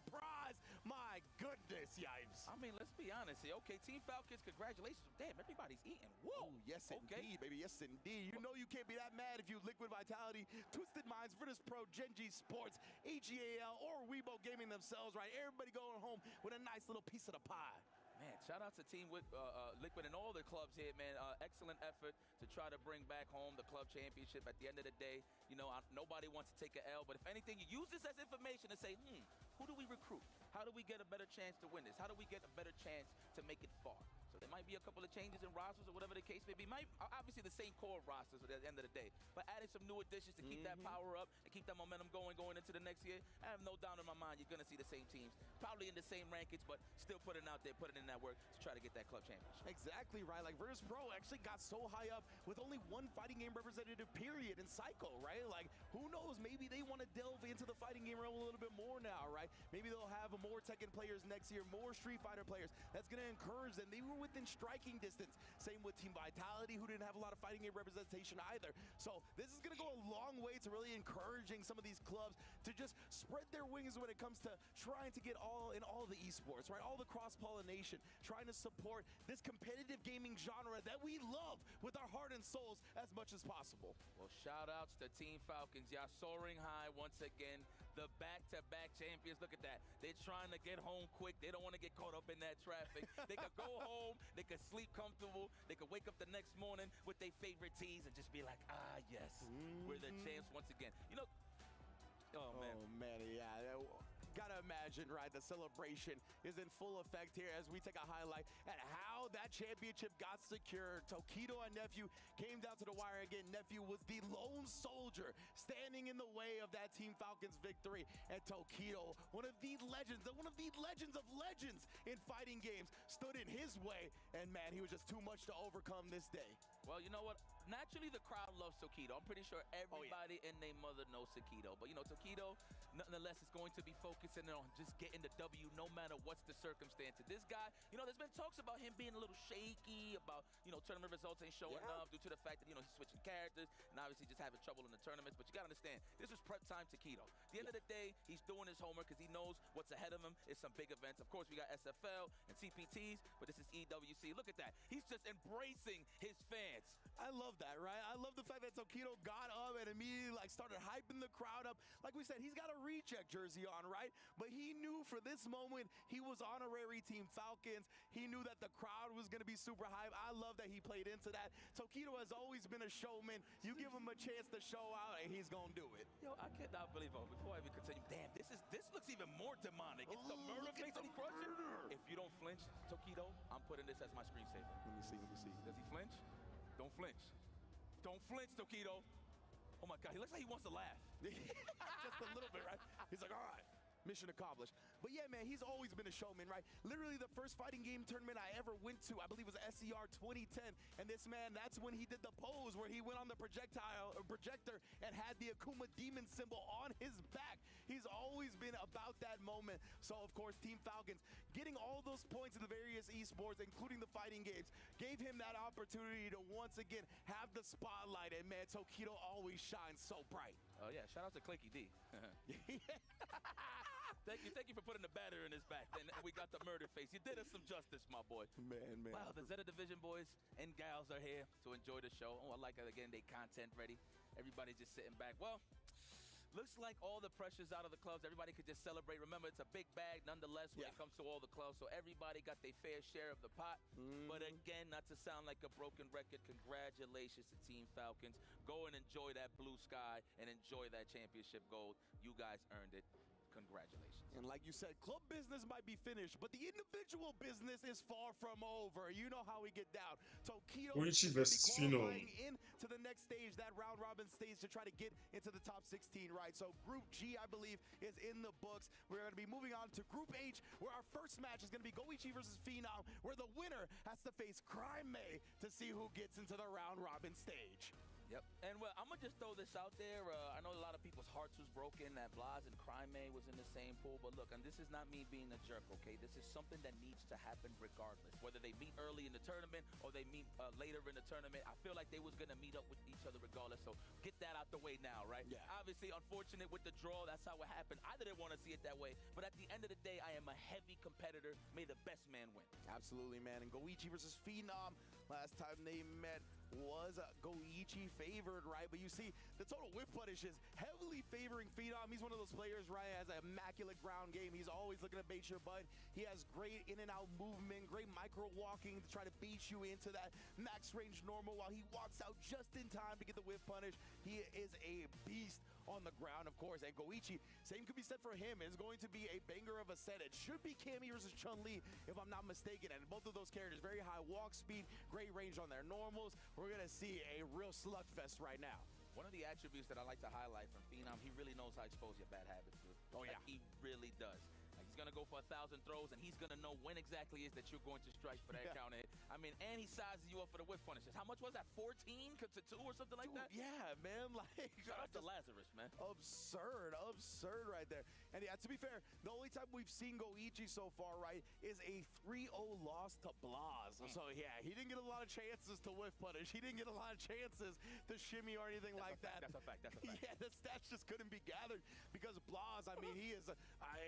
prize. My goodness, yipes. I mean, let's be honest here. Okay, Team Falcons, congratulations. Damn, everybody's eating. Whoa. Ooh, yes, indeed, baby. Yes, indeed. You know you can't be that mad if you Liquid Vitality, Twisted Minds, Virtus Pro, Genji Sports, AGAL, or Weibo Gaming themselves, right? Everybody going home with a nice little piece of the pie. Man, shout out to Team Liquid and all the clubs here, man. Excellent effort to try to bring back home the club championship. At the end of the day, you know, nobody wants to take an L, but if anything, you use this as information to say, who do we recruit? How do we get a better chance to win this? How do we get a better chance to make it far? So there might be a couple of changes in rosters or whatever the case may be. Obviously the same core rosters at the end of the day, but adding some new additions to keep that power up and keep that momentum going into the next year. I have no doubt in my mind you're going to see the same teams, probably in the same rankings, but still putting out there, putting in that work to try to get that club championship. Exactly right. Like Virtus Pro actually got so high up with only one fighting game representative period in Psycho, right? Like who knows? Maybe they want to delve into the fighting game realm a little bit more now, right? Maybe they'll have more Tekken players next year, more Street Fighter players. That's going to encourage them. They were within striking distance. Same with Team Vitality, who didn't have a lot of fighting game representation either. So this is going to go a long way to really encouraging some of these clubs to just spread their wings when it comes to trying to get all the esports, right? All the cross-pollination, trying to support this competitive gaming genre that we love with our heart and souls as much as possible. Well, shout outs to Team Falcons. Y'all soaring high once again. The back-to-back champions. Look at that. They're trying to get home quick. They don't want to get caught up in that traffic. They could go home. They could sleep comfortable. They could wake up the next morning with their favorite teas and just be like, yes, we're the champs once again. You know, oh man, yeah. Gotta imagine, right? The celebration is in full effect here as we take a highlight at how that championship got secured. Tokido and Nephew came down to the wire again. Nephew was the lone soldier standing in the way of that Team Falcons victory. And Tokido, one of the legends of legends in fighting games, stood in his way. And man, he was just too much to overcome this day. Well, you know what? Naturally, the crowd loves Tokido. I'm pretty sure everybody and their mother knows Tokido. But, you know, Tokido nonetheless is going to be focusing on just getting the W no matter what's the circumstances. This guy, there's been talks about him being a little shaky, about, tournament results ain't showing up due to the fact that, he's switching characters and obviously just having trouble in the tournaments. But you got to understand, this is prep time Taquito. At the end of the day, he's doing his homework because he knows what's ahead of him is some big events. Of course, we got SFL and CPTs, but this is EWC. Look at that. He's just embracing his fans. I love that, right? I love the fact that Taquito got up and immediately started hyping the crowd up. Like we said, he's got a recheck jersey on, right? But he knew for this moment he was honorary Team Falcons. He knew that the crowd was going to be super hype. I love that he played into that. Taquito has always been a showman. You give him a chance to show out, and he's going to do it. Yo, I cannot believe it. Before I even continue, damn, this looks even more demonic. It's the murder face that he crushes. If you don't flinch, Taquito, I'm putting this as my screensaver. Let me see. Does he flinch? Don't flinch. Don't flinch, Taquito. Oh my God, he looks like he wants to laugh. Just a little bit, right? He's like, all right, mission accomplished. But yeah, man, he's always been a showman, right? Literally the first fighting game tournament I ever went to, I believe was SCR 2010. And this man, that's when he did the pose where he went on the projector and had the Akuma Demon symbol on his back. He's always been about that moment. So of course, Team Falcons getting all those points in the various esports, including the fighting games, gave him that opportunity to once again have the spotlight. And man, Taquito always shines so bright. Oh yeah, shout out to Clinky D. Thank you for putting the batter in his back. And we got the murder face. You did us some justice, my boy. Man. Wow, the Zeta Division boys and gals are here to enjoy the show. Oh, I like it. Again, they content ready. Everybody's just sitting back. Well, looks like all the pressure's out of the clubs. Everybody could just celebrate. Remember, it's a big bag nonetheless when it comes to all the clubs. So everybody got their fair share of the pot. But again, not to sound like a broken record, congratulations to Team Falcons. Go and enjoy that blue sky and enjoy that championship gold. You guys earned it. Congratulations. And like you said, club business might be finished, but the individual business is far from over. You know how we get down. Taquito Oichi will be versus Phenom. qualifying into the next stage, that round robin stage, to try to get into the top 16, right? So Group G, I believe, is in the books. We're going to be moving on to Group H, where our first match is going to be Goichi versus Phenom, where the winner has to face Crime May to see who gets into the round robin stage. Yep. And well, I'm going to just throw this out there. I know a lot of people's hearts was broken that Blas and Crime May was in the same pool. But look, and this is not me being a jerk, okay? This is something that needs to happen regardless. Whether they meet early in the tournament or they meet later in the tournament, I feel like they was going to meet up with each other regardless. So get that out the way now, right? Yeah. Obviously, unfortunate with the draw. That's how it happened. I didn't want to see it that way. But at the end of the day, I am a heavy competitor. May the best man win. Absolutely, man. And Goichi versus Phenom, last time they met was Goichi favored, right? But you see, the total whip punish is heavily favoring Phenom. He's one of those players, right, has an immaculate ground game. He's always looking to bait your butt. He has great in and out movement, great micro walking to try to bait you into that max range normal while he walks out just in time to get the whip punish. He is a beast on the ground, of course. And Goichi, same could be said for him, is going to be a banger of a set. It should be Cammy versus Chun-Li, if I'm not mistaken. And both of those characters, very high walk speed, great range on their normals. We're going to see a real slugfest right now. One of the attributes that I like to highlight from Phenom, he really knows how to expose your bad habits, dude. Oh, yeah. Like, he really does. Like, he's going to go for 1,000 throws, and he's going to know when exactly is that you're going to strike for that counter hit. I mean, and he sizes you up for the whip punishes. How much was that? 14 to 2 or something like that? Yeah, man. Like, shout out to Lazarus, man. Absurd right there. And yeah, to be fair, the only time we've seen Goichi so far, right, is a 3-0 loss to Blas. So yeah, he didn't get a lot of chances to whip punish. He didn't get a lot of chances to shimmy or anything like that. That's a fact. Yeah, the stats just couldn't be gathered because Blas, I mean, he is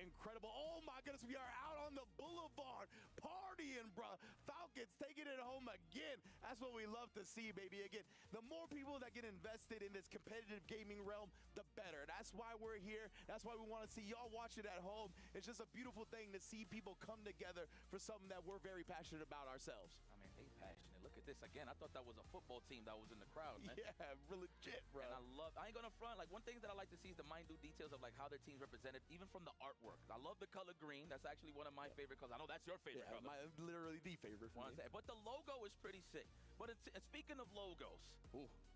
incredible. Oh my goodness, we are out on the boulevard partying, bro. Falcons taking it home again. That's what we love to see, baby. Again, the more people that get invested in this competitive gaming realm, the better. That's why we're here. That's why we want to see y'all watch it at home. It's just a beautiful thing to see people come together for something that we're very passionate about ourselves. I mean, they passionate. Look at this. Again, I thought that was a football team that was in the crowd, man. Yeah, real legit, bro. And I ain't gonna front. Like, one thing that I like to see is the minute details of like how their team's represented, even from the artwork. I love the color green. That's actually one of my favorite colors. I know that's your favorite color. Literally the favorite for me. But the logo is pretty sick. But speaking of logos,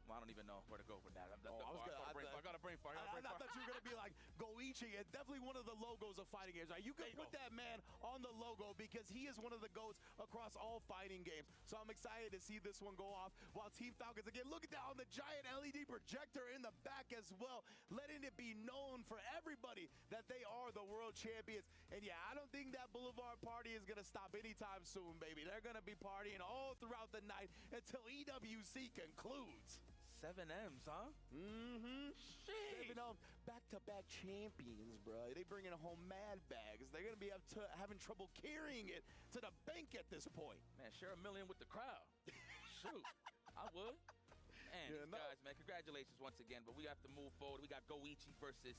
I don't even know where to go with that. I got a brain fart. I thought you were going to be like Goichi. It's definitely one of the logos of fighting games. Right? You can put that man on the logo because he is one of the GOATs across all fighting games. So I'm excited to see this one go off. While Team Falcons, again, look at that on the giant LED projector in the back as well, letting it be known for everybody that they are the world champions. And yeah, I don't think that Boulevard party is going to stop anytime soon, baby. They're going to be partying all throughout the night until EWC concludes. 7 M's, huh? Mm-hmm. 7 M's. Back-to-back champions, bro. They bringing home mad bags. They're going to be having trouble carrying it to the bank at this point. Man, share $1 million with the crowd. Shoot, I would. Man, these guys, man, congratulations once again. But we have to move forward. We got Goichi versus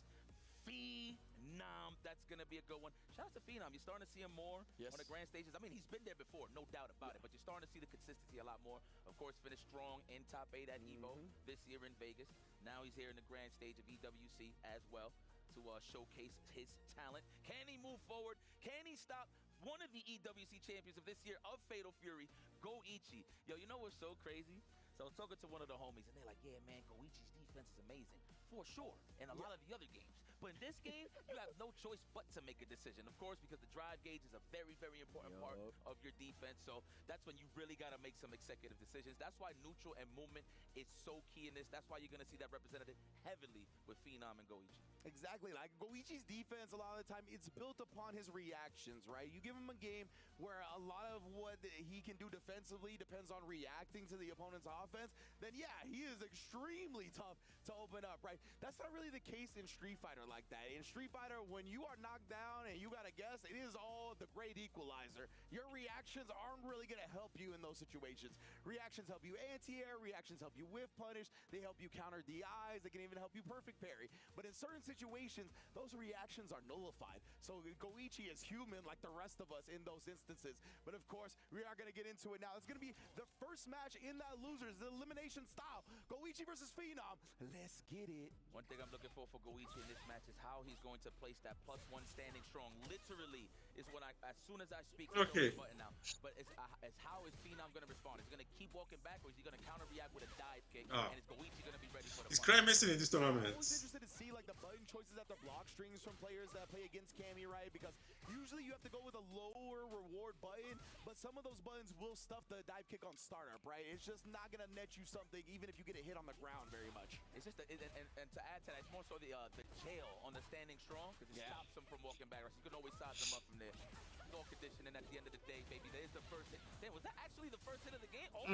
Phenom. That's going to be a good one. Shout out to Phenom. You're starting to see him more on the grand stages. I mean, he's been there before, no doubt about it. But you're starting to see the consistency a lot more. Of course, finished strong in top 8 at EVO this year in Vegas. Now he's here in the grand stage of EWC as well to showcase his talent. Can he move forward? Can he stop one of the EWC champions of this year of Fatal Fury, Goichi? Yo, you know what's so crazy? So I was talking to one of the homies, and they're like, yeah, man, Goichi's defense is amazing. For sure, in a lot of the other games. But in this game, you have no choice but to make a decision. Of course, because the drive gauge is a very, very important part of your defense. So that's when you really got to make some executive decisions. That's why neutral and movement is so key in this. That's why you're going to see that represented heavily with Phenom and Goichi. Exactly. Like Goichi's defense, a lot of the time, it's built upon his reactions, right? You give him a game where a lot of what he can do defensively depends on reacting to the opponent's offense, then yeah, he is extremely tough to open up, right? That's not really the case in Street Fighter like that. In Street Fighter, when you are knocked down and you got to guess, it is all the great equalizer. Your reactions aren't really going to help you in those situations. Reactions help you anti-air, reactions help you whiff punish, they help you counter DIs, they can even help you perfect parry. But in certain situations, those reactions are nullified. So Goichi is human like the rest of us in those instances. But of course, we are going to get into it now. It's going to be the first match in that losers, the elimination style. Goichi versus Phenom. Let's get it. One thing I'm looking for Goichi in this match is how he's going to place that +1 standing strong. Literally is what as soon as I speak, okay. Button out. But it's how is Phenom going to respond? Is he going to keep walking back, or is he going to counter react with a dive kick? And is Goichi going to be ready for the Is crime missing in this tournament? I'm always interested to see like the button choices after block strings from players that play against Cammy, right? Because usually you have to go with a lower reward button, but some of those buttons will stuff the dive kick on startup, right? It's just not going to net you something even if you get a hit on the ground very much. It's just, and to add to that, it's more so the jail on the standing strong, because it stops him from walking back. So you can always size him up from there. All conditioning at the end of the day, baby. There's the first hit. Damn, was that actually the first hit of the game? Oh,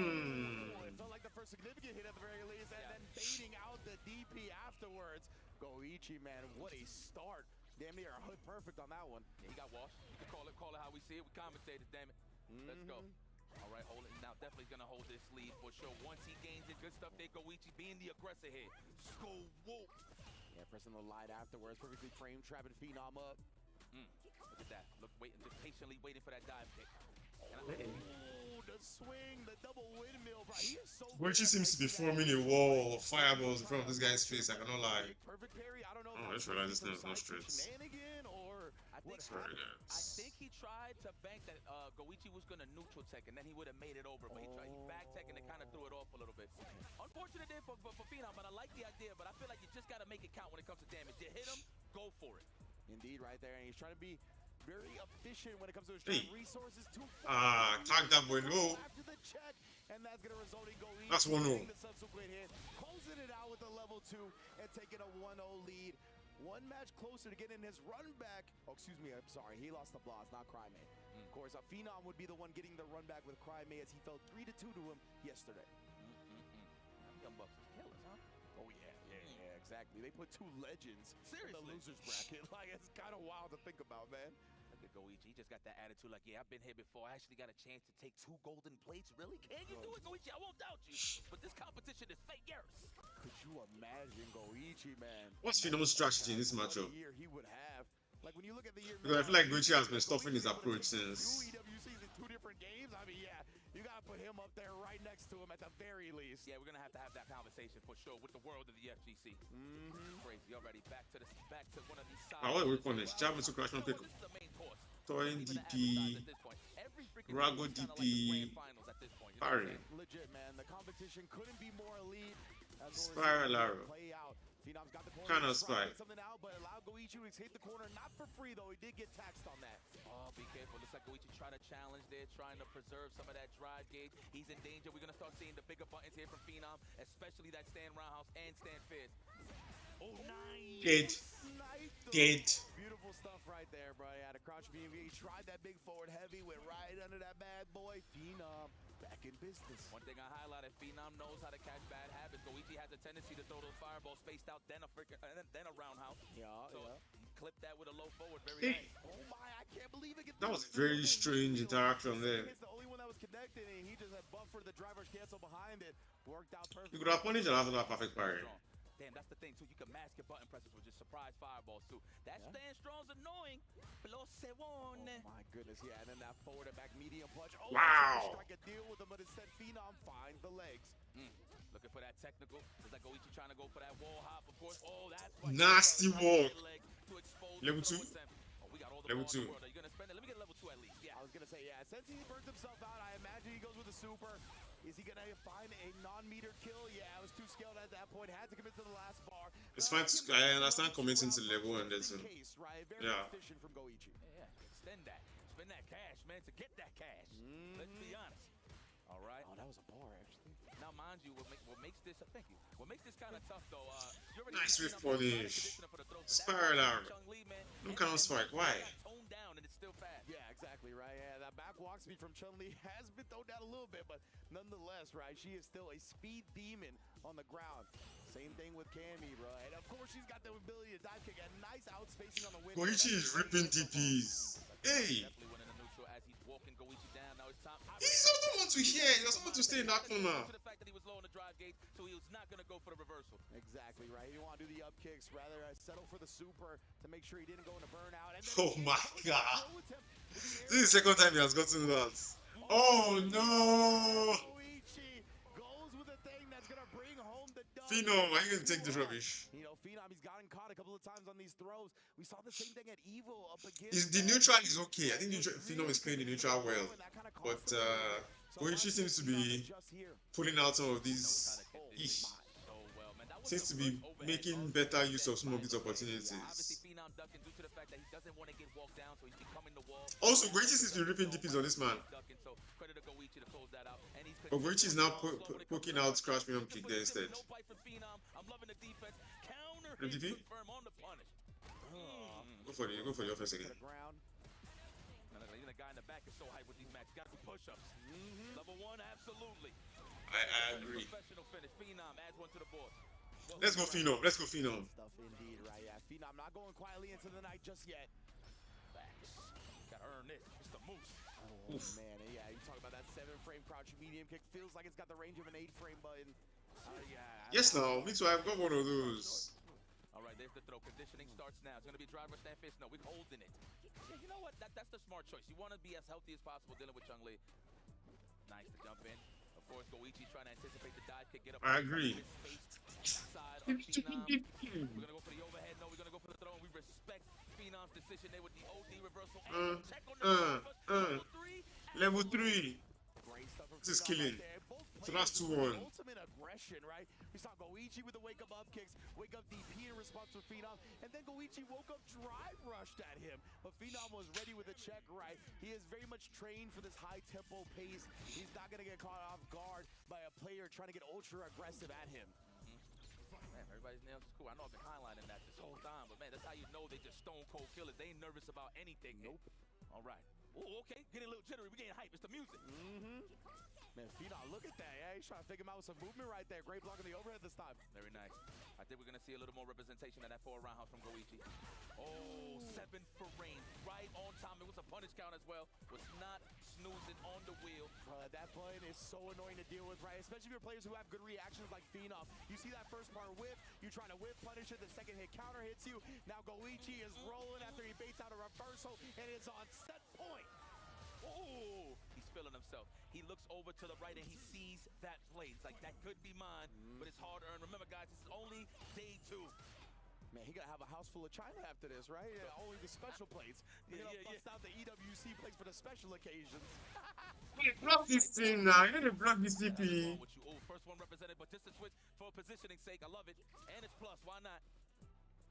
it felt like the first significant hit at the very least, and then baiting out the DP afterwards. Goichi, man, what a start. Damn near perfect on that one. Yeah, he got washed. You can call it how we see it. We commentated, damn it. Let's go. All right, hold it. Now definitely going to hold this lead for sure. Once he gains it, good stuff there. Goichi being the aggressor here. Whoa. Yeah, pressing the light afterwards. Perfectly framed, trapping Phenom up. Look at that. Look, just patiently waiting for that dive kick. The swing, the double windmill, bro. He is so Goichi seems to be forming a wall of fireballs in front of this guy's face. I cannot lie. Perfect parry. I don't know. Oh, I just realized this name is not straight. I think he tried to bank that Goichi was going to neutral tech, and then he would have made it over. But he back tech and it kind of threw it off a little bit. Unfortunate there for Phenom, but I like the idea. But I feel like you just got to make it count when it comes to damage. You hit him, go for it. Indeed, right there. And he's trying to be very efficient when it comes to his resources. Tag that boy, no. After the check, and that's going to result in Goichi that's 1-0. The subsequent hit, closing it out with a level 2 and taking a 1-0 lead. One match closer to getting his run back. Oh, excuse me, I'm sorry. He lost the blast, not Crymay. Of course, Phenom would be the one getting the run back with Crymay as he fell 3-2 to him yesterday. Young Bucks is killers, huh? Oh, yeah, exactly. They put 2 legends in the losers bracket. Like, it's kind of wild to think about, man. Look at Goichi. He just got that attitude like, yeah, I've been here before. I actually got a chance to take 2 golden plates. Really? Can you do it, Goichi? I won't doubt you. But this competition is fierce. Could you imagine Goichi, man? What's Phenom's strategy in this matchup? Year he would have. Like when you look at the year, because I feel like Goichi has been stuffing his approach since. 2 EWCs in 2 different games. I mean, yeah, you gotta put him up there right next to him at the very least. Yeah, we're gonna have that conversation for sure with the world of the FGC. Crazy already. Back to one of these sides. What are we calling this? Java to crash on pick. Toyin DP, Rago DP, Parry. Legit, man. The competition couldn't be more elite. Spiral arrow. Phenom's got the corner. Kind of Trying to spike. get something out, but allowed Goichi to escape the corner. Not for free, though. He did get taxed on that. Oh, be careful. Looks like Goichi trying to challenge there, trying to preserve some of that drive gauge. He's in danger. We're going to start seeing the bigger buttons here from Phenom, especially that stand roundhouse and stand fierce. Oh, nice. Dead. Dead. Beautiful stuff right there, bro. He had a crouch beam. He tried that big forward heavy, went right under that bad boy. Phenom back in business. One thing I highlighted, Phenom knows how to catch bad habits. Goichi has a tendency to throw those fireballs spaced out, then a roundhouse. Yeah, so he clipped that with a low forward. Very Hey. nice. Oh my, I can't believe it. That was a very strange interaction there. It's the only one that was connected, and he just had buffered the driver's cancel behind it. Worked out perfectly. You could have punished it after that perfect parry. Damn, that's the thing too. You can mask your button presses with just surprise fireballs too. That stand strong's annoying. Below Oh my goodness, yeah, and then that forward and back medium punch. Oh, Wow. Strike a deal with him, but instead Phenom finds the legs. Looking for that technical. It's like Goichi trying to go for that wall hop, of course. Oh, that's what Nasty walk. Level Level 2. Oh, we got all the Level ball in the 2. world. Are you gonna spend it? Let me get level 2 at least. Yeah. I was gonna say, yeah, since he burnt himself out, I imagine he goes with a super. Is he gonna find a non-meter kill? Yeah, I was too scaled at that point. Had to commit to the last bar. It's fine. I understand committing to level and then some. Case, right? Very Yeah. efficient from Goichi. Yeah. Extend that. Spend that cash, man, to get that cash. Let's be honest. All right. Oh, that was a bar, actually. Now, mind you, what makes this, thank you. What makes this kind of tough, though, you already Nice see whiff Phenom got punish. conditioner for the throw, but Spiral that arm. Chun-Li, man, No and kind of that spike. got Why? toned down, and it's still fast. Yeah, exactly, right? Yeah, that back walk speed from Chun-Li has been toned down a little bit, but nonetheless, right, she is still a speed demon on the ground. Same thing with Cammy, bro. And of course, she's got the ability to dive kick. A nice outspacing on the win. Goichi is ripping DPs. Hey. Definitely winning the neutral as he's walking Goichi down. Now it's time. He doesn't want to hear. He doesn't want to stay in that corner. To the fact that he was low on the drive gate, so he was not going to go for the reversal. Exactly, right? He didn't want to do the up kicks, rather settle for the super to make sure he didn't go into burnout. And then Oh my God. throw attempt in the air. This is the second time he has gotten that. Oh no. Goichi goes with a thing that's gonna bring home the dub. Phenom, are you going to take this rubbish? You know, Phenom, he's gotten caught a couple of times on these throws. We saw the same thing at Evo up against. Is the neutral is okay. I think Phenom is playing the neutral well. But Goichi seems to be pulling out some of these. Eesh. Seems to be making better use of some of these opportunities. Phenom ducking due to the fact that he doesn't want to get walked down, so he's becoming the wall. Also, Goichi seems to be ripping DPs on this man. Ducking, so credit to Goichi to close that out. And he's But Goichi is now poking out Crash Phenom kick there instead. No bite from Phenom. I'm loving the defense. Counter MVP? hit confirm on the punish. Go for the offense again. Even the guy in the back is so hyped with these matches. Got to push-ups. Level 1, absolutely. I agree. Professional finish. Phenom adds one to the board. Let's go Phenom. Let's go Phenom. Stuff indeed, right? Yeah, Phenom not going quietly into the night just yet. Facts. Gotta earn this. It's the moose. Oh, man, yeah, you talk about that 7-frame crouch medium kick. Feels like it's got the range of an 8-frame button. Yeah. Yes, now. Me too. I've got one of those. All right, there's the throw. Conditioning starts now. It's going to be driver stand fist. No, we're holding it. Yeah, you know what? That's the smart choice. You want to be as healthy as possible dealing with Chun-Li. Nice to jump in. Of course, Goichi trying to anticipate the dive kick. Get up. I agree. Side of Phenom. We're going to go for the overhead. No, we're going to go for the throw. We respect Phenom's decision there with the OD reversal. And check on the Level 3. Great stuff from This is Phenom killing. right there. Both So that's players 2-1. Ultimate aggression, right? We saw Goichi with the wake up kicks, wake up DP in response to Phenom, and then Goichi woke up drive rushed at him. But Phenom was ready with a check, right? He is very much trained for this high tempo pace. He's not gonna get caught off guard by a player trying to get ultra aggressive at him. Man, everybody's nails is cool. I know I've been highlighting that this whole time, but man, that's how you know they just stone cold killers. They ain't nervous about anything. Nope. All right. Oh, okay. Getting a little jittery. We getting hype. It's the music. Man, Phenom, look at that. Yeah, he's trying to figure him out with some movement right there. Great block on the overhead this time. Very nice. I think we're going to see a little more representation of that forward roundhouse from Goichi. Oh, 7 for rain. Right on time. It was a punish count as well. Was not snoozing on the wheel. That point is so annoying to deal with, right? Especially if you're players who have good reactions like Phenom. You see that first part whip, you're trying to whip punish it, the second hit counter hits you. Now Goichi is rolling after he baits out a reversal, and it's on set point. Oh, he's feeling himself. He looks over to the right and he sees that play. It's like, that could be mine, but it's hard earned. Remember, guys, this is only day 2. Man, he gonna have a house full of China after this, right? Yeah, only the special plates. He's gonna bust out the EWC plates for the special occasions. Block this team now. You need to block this CP. First one represented, but just a switch for positioning sake. I love it. And it's plus. Why not?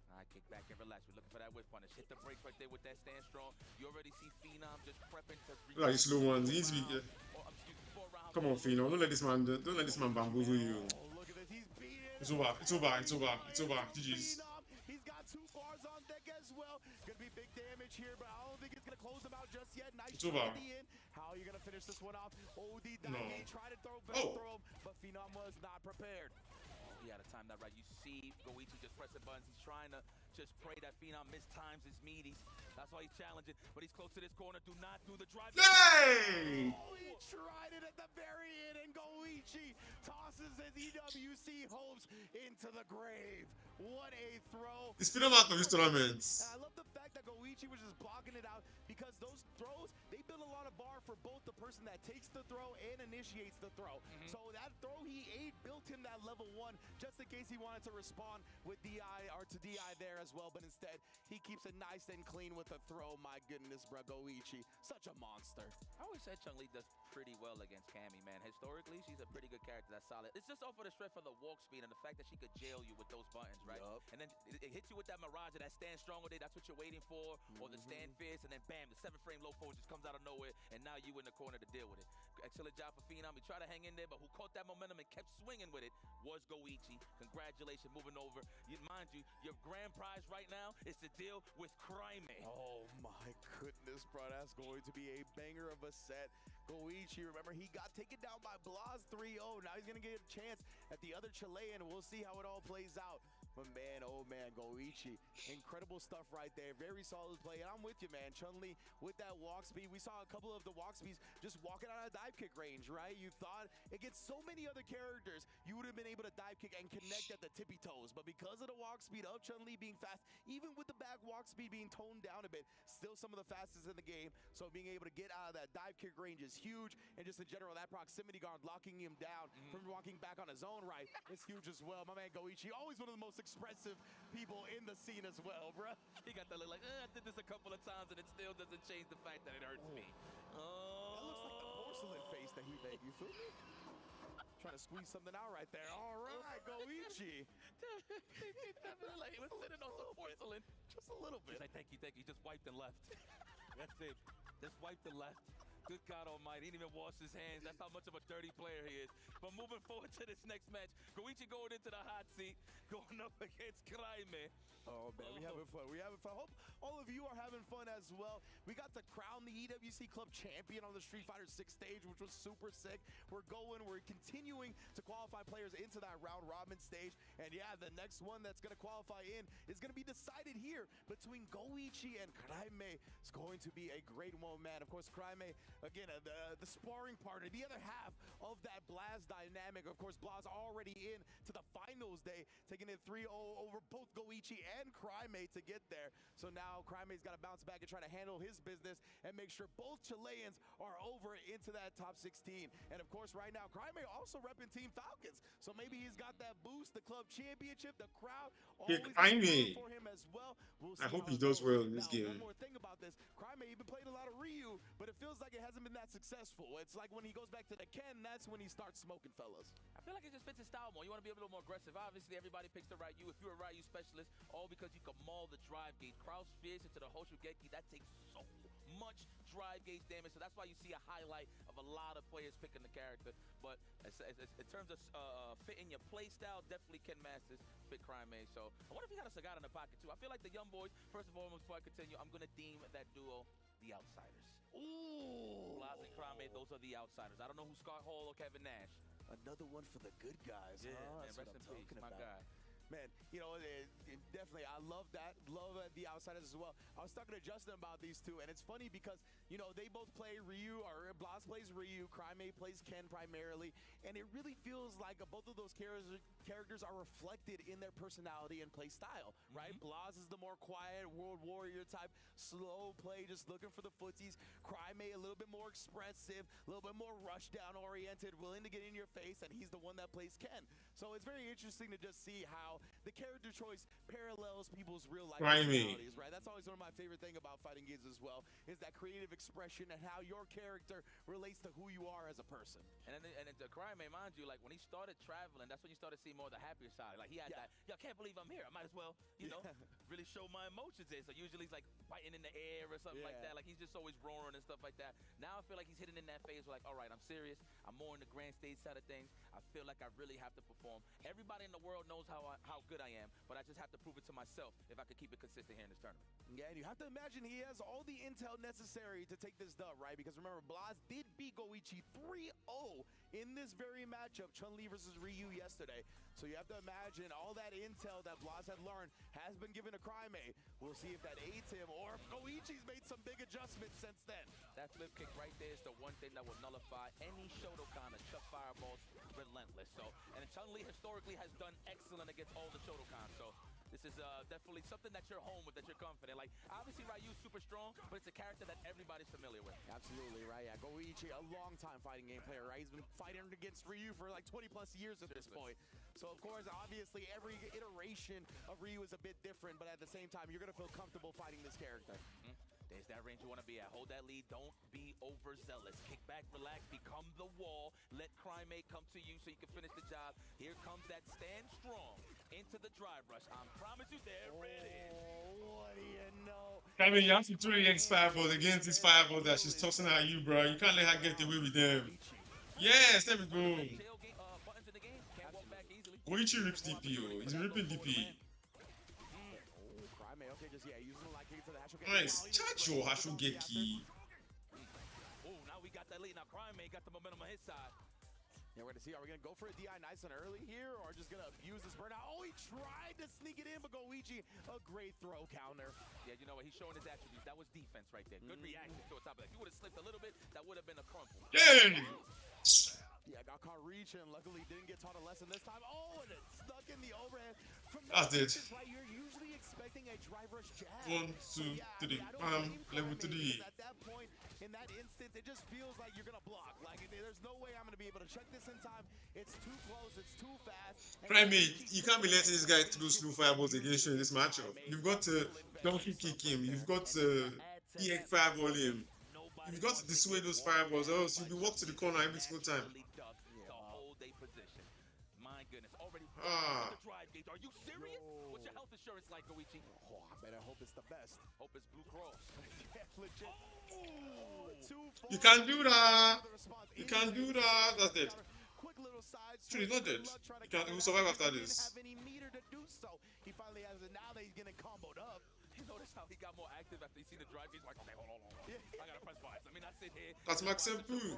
All right, kick back and relax. We're looking for that whip punish. Hit the brakes right there with that stand strong. You already see Phenom just prepping to like slow ones. He needs to be. Come on, Phenom. Don't let this man. Don't let this man bamboozle you. Look at this. He's beating. It's over. It's over. It's over. It's over. GG's. He's got 2 bars on deck as well. Gonna be big damage here, but I don't think it's gonna close him out just yet. Nice it's over. At the end. How are you gonna finish this one off? OD Dage tried to throw but Phenom was not prepared. He had to time that right. You see Goichi just pressing buttons. He's trying to just pray that Phenom mistimes his meaties. That's why he's challenging. But he's close to this corner. Do not do the drive. Hey! Oh, he tried it at the very end, and Goichi tosses his EWC hopes into the grave. What a throw. It's Phenom out of this tournament. I love the fact that Goichi was just blocking it out because those throws, they build a lot of bar for both the person that takes the throw and initiates the throw. So that throw he ate built him that level 1 just in case he wanted to respond with DI or to DI there as well. But instead, he keeps it nice and clean with the throw. My goodness, bro, Goichi, such a monster. I always said Chun-Li does pretty well against Cammy, man. Historically, she's a pretty good character. That's solid. It's just off of the strength of the walk speed and the fact that she could jail you with those buttons, right? And then it hits you with that Mirage, that stand strong with it. That's what you're waiting for. Or the stand fierce, and then bam, the 7-frame low forward just comes out of nowhere, and now you in the corner to deal with it. Excellent job for Phenom. He tried to hang in there, but who caught that momentum and kept swinging with it was Goichi. Congratulations, moving over. Mind you, your grand prize right now is to deal with Crime. Oh my goodness, bro. That's going to be a banger of a set. Goichi, remember, he got taken down by Blas 3-0. Now he's going to get a chance at the other Chilean. We'll see how it all plays out. But man, oh man, Goichi, incredible stuff right there. Very solid play, and I'm with you, man. Chun-Li with that walk speed. We saw a couple of the walk speeds just walking out of dive kick range, right? You thought against so many other characters, you would have been able to dive kick and connect at the tippy toes. But because of the walk speed of Chun-Li being fast, even with the back walk speed being toned down a bit, still some of the fastest in the game. So being able to get out of that dive kick range is huge. And just in general, that proximity guard locking him down from walking back on his own right is huge as well. My man Goichi, always one of the most expressive people in the scene as well, bruh. He got that look like, I did this a couple of times and it still doesn't change the fact that it hurts me. That looks like the porcelain face that he made, you feel me? Trying to squeeze something out right there. All right, Goichi. Definitely like he was sitting on some porcelain. Just a little bit. He's like, thank you. He just wiped and left. That's it. Just wiped and left. Good God Almighty, he didn't even wash his hands. That's how much of a dirty player he is. But moving forward to this next match, Goichi going into the hot seat, going up against Crime. Oh, man, we having fun. We having fun. Hope all of you are having fun as well. We got to crown the EWC Club champion on the Street Fighter 6 stage, which was super sick. We're continuing to qualify players into that round robin stage. And yeah, the next one that's going to qualify in is going to be decided here between Goichi and Crime. It's going to be a great one, man. Of course, Crime, again, the sparring partner, the other half of that Blas dynamic. Of course, Blas already in to the finals day, taking it 3-0 over both Goichi and Crime to get there. So now Crime's got to bounce back and try to handle his business and make sure both Chileans are over into that top 16. And of course, right now, Crime also repping Team Falcons. So maybe he's got that boost, the club championship, the crowd always for him as well. I hope he does well in this game. One more thing about this, Crime even played a lot of Ryu, but it feels like it hasn't been that successful. It's like when he goes back to the Ken, that's when he starts smoking, fellas. I feel like it just fits his style more. You want to be a little more aggressive. Obviously, everybody picks the Ryu. If you're a Ryu specialist, all because you can maul the drive gauge. Crouch fierce into the Hoshugeki, that takes so much drive gauge damage. So that's why you see a highlight of a lot of players picking the character. But in terms of fitting your play style, definitely Ken Masters fit Crime. So I wonder if he got a cigar in the pocket too. I feel like the young boys, first of all, before I continue, I'm going to deem that duo the outsiders. Ooh. Blas and Crime, those are the outsiders. I don't know who Scott Hall or Kevin Nash. Another one for the good guys. Yeah, huh? man, rest in peace, my guy. Man, you know, definitely, I love that. Love the outsiders as well. I was talking to Justin about these two, and it's funny because, you know, they both play Ryu, or Blas plays Ryu, Crime plays Ken primarily, and it really feels like both of those characters are reflected in their personality and play style, right? Blas is the more quiet, world warrior type, slow play, just looking for the footsies. Crime a little bit more expressive, a little bit more rushdown oriented, willing to get in your face, and he's the one that plays Ken. So it's very interesting to just see how the character choice parallels people's real life Grimy. personalities, right? That's always one of my favorite things about fighting games as well, is that creative expression and how your character relates to who you are as a person. And the crime, mind you, like when he started traveling, that's when you started seeing more of the happier side. Like he had that, I can't believe I'm here. I might as well, you know, really show my emotions there. So usually he's like fighting in the air or something like that. Like he's just always roaring and stuff like that. Now I feel like he's hitting in that phase where like, all right, I'm serious. I'm more in the grand stage side of things. I feel like I really have to perform. Everybody in the world knows how good I am, but I just have to prove it to myself if I could keep it consistent here in this tournament. Yeah, and you have to imagine he has all the intel necessary to take this dub, right? Because remember, Blas did beat Goichi 3-0 in this very matchup, Chun-Li versus Ryu yesterday. So you have to imagine all that intel that Blas had learned has been given to Crime. We'll see if that aids him or if Goichi's made some big adjustments since then. That flip kick right there is the one thing that will nullify any Shotokan. Chuck fireballs, relentless. So, and Chun-Li historically has done excellent against all the Shotokan. So this is definitely something that you're home with, that you're confident. Like, obviously Ryu's super strong, but it's a character that everybody's familiar with. Absolutely, right? Yeah, Goichi, a long-time fighting game player, right? He's been fighting against Ryu for like 20-plus years at this point. So, of course, obviously, every iteration of Ryu is a bit different, but at the same time, you're going to feel comfortable fighting this character. There's that range you want to be at. Hold that lead. Don't be overzealous. Kick back, relax, become the wall. Let Crime come to you so you can finish the job. Here comes that stand strong into the drive rush. I promise you, there it is. What do you know? I mean, you have to throw against fireball against this fireball that she's tossing at you, bro. You can't let her get away with them. Yes, there we go. Goichi rips DP, he's ripping DP. Nice. Charge your Hashogeki. Oh, now we got that lead. Now Crime got the momentum on his side. Yeah, we're going to see. Are we going to go for a DI nice and early here, or just going to abuse this burnout? Oh, he tried to sneak it in, but Goichi, a great throw counter. Yeah, you know what? He's showing his attributes. That was defense right there. Good reaction to a top of that. If you would have slipped a little bit, that would have been a crumple. Yeah. Yeah, got caught reaching. Luckily, didn't get taught a lesson this time. Oh, and it stuck in the overhead. From that's it. Right, you're usually expecting a drive rush jab. 1, 2, 3. Level 3. At that point, in that instance, it just feels like you're gonna block. Like there's no way I'm gonna be able to check this in time. It's too close. It's too fast. Primate, you can't be letting this guy through slow fireballs against you in this matchup. You've got to donkey kick him. You've got to EX fireball him. You've got to dissuade those fireballs, or else you'll be walked to the corner every single time. The drive gate. Are you serious? What's your health insurance like, Goichi? Oh, I better hope it's the best. Hope it's Blue Cross. Yeah, legit. Oh, you can't do that. You can't do that. That's it. Quick little side. Actually, not dead. He will survive after this. Have any meter to do so. He finally has it. Now that he's getting comboed up. You notice how he got more active after he seen the drive gate? Like, okay, hold on. I gotta press buys. I mean, I sit here. That's Max Sempu.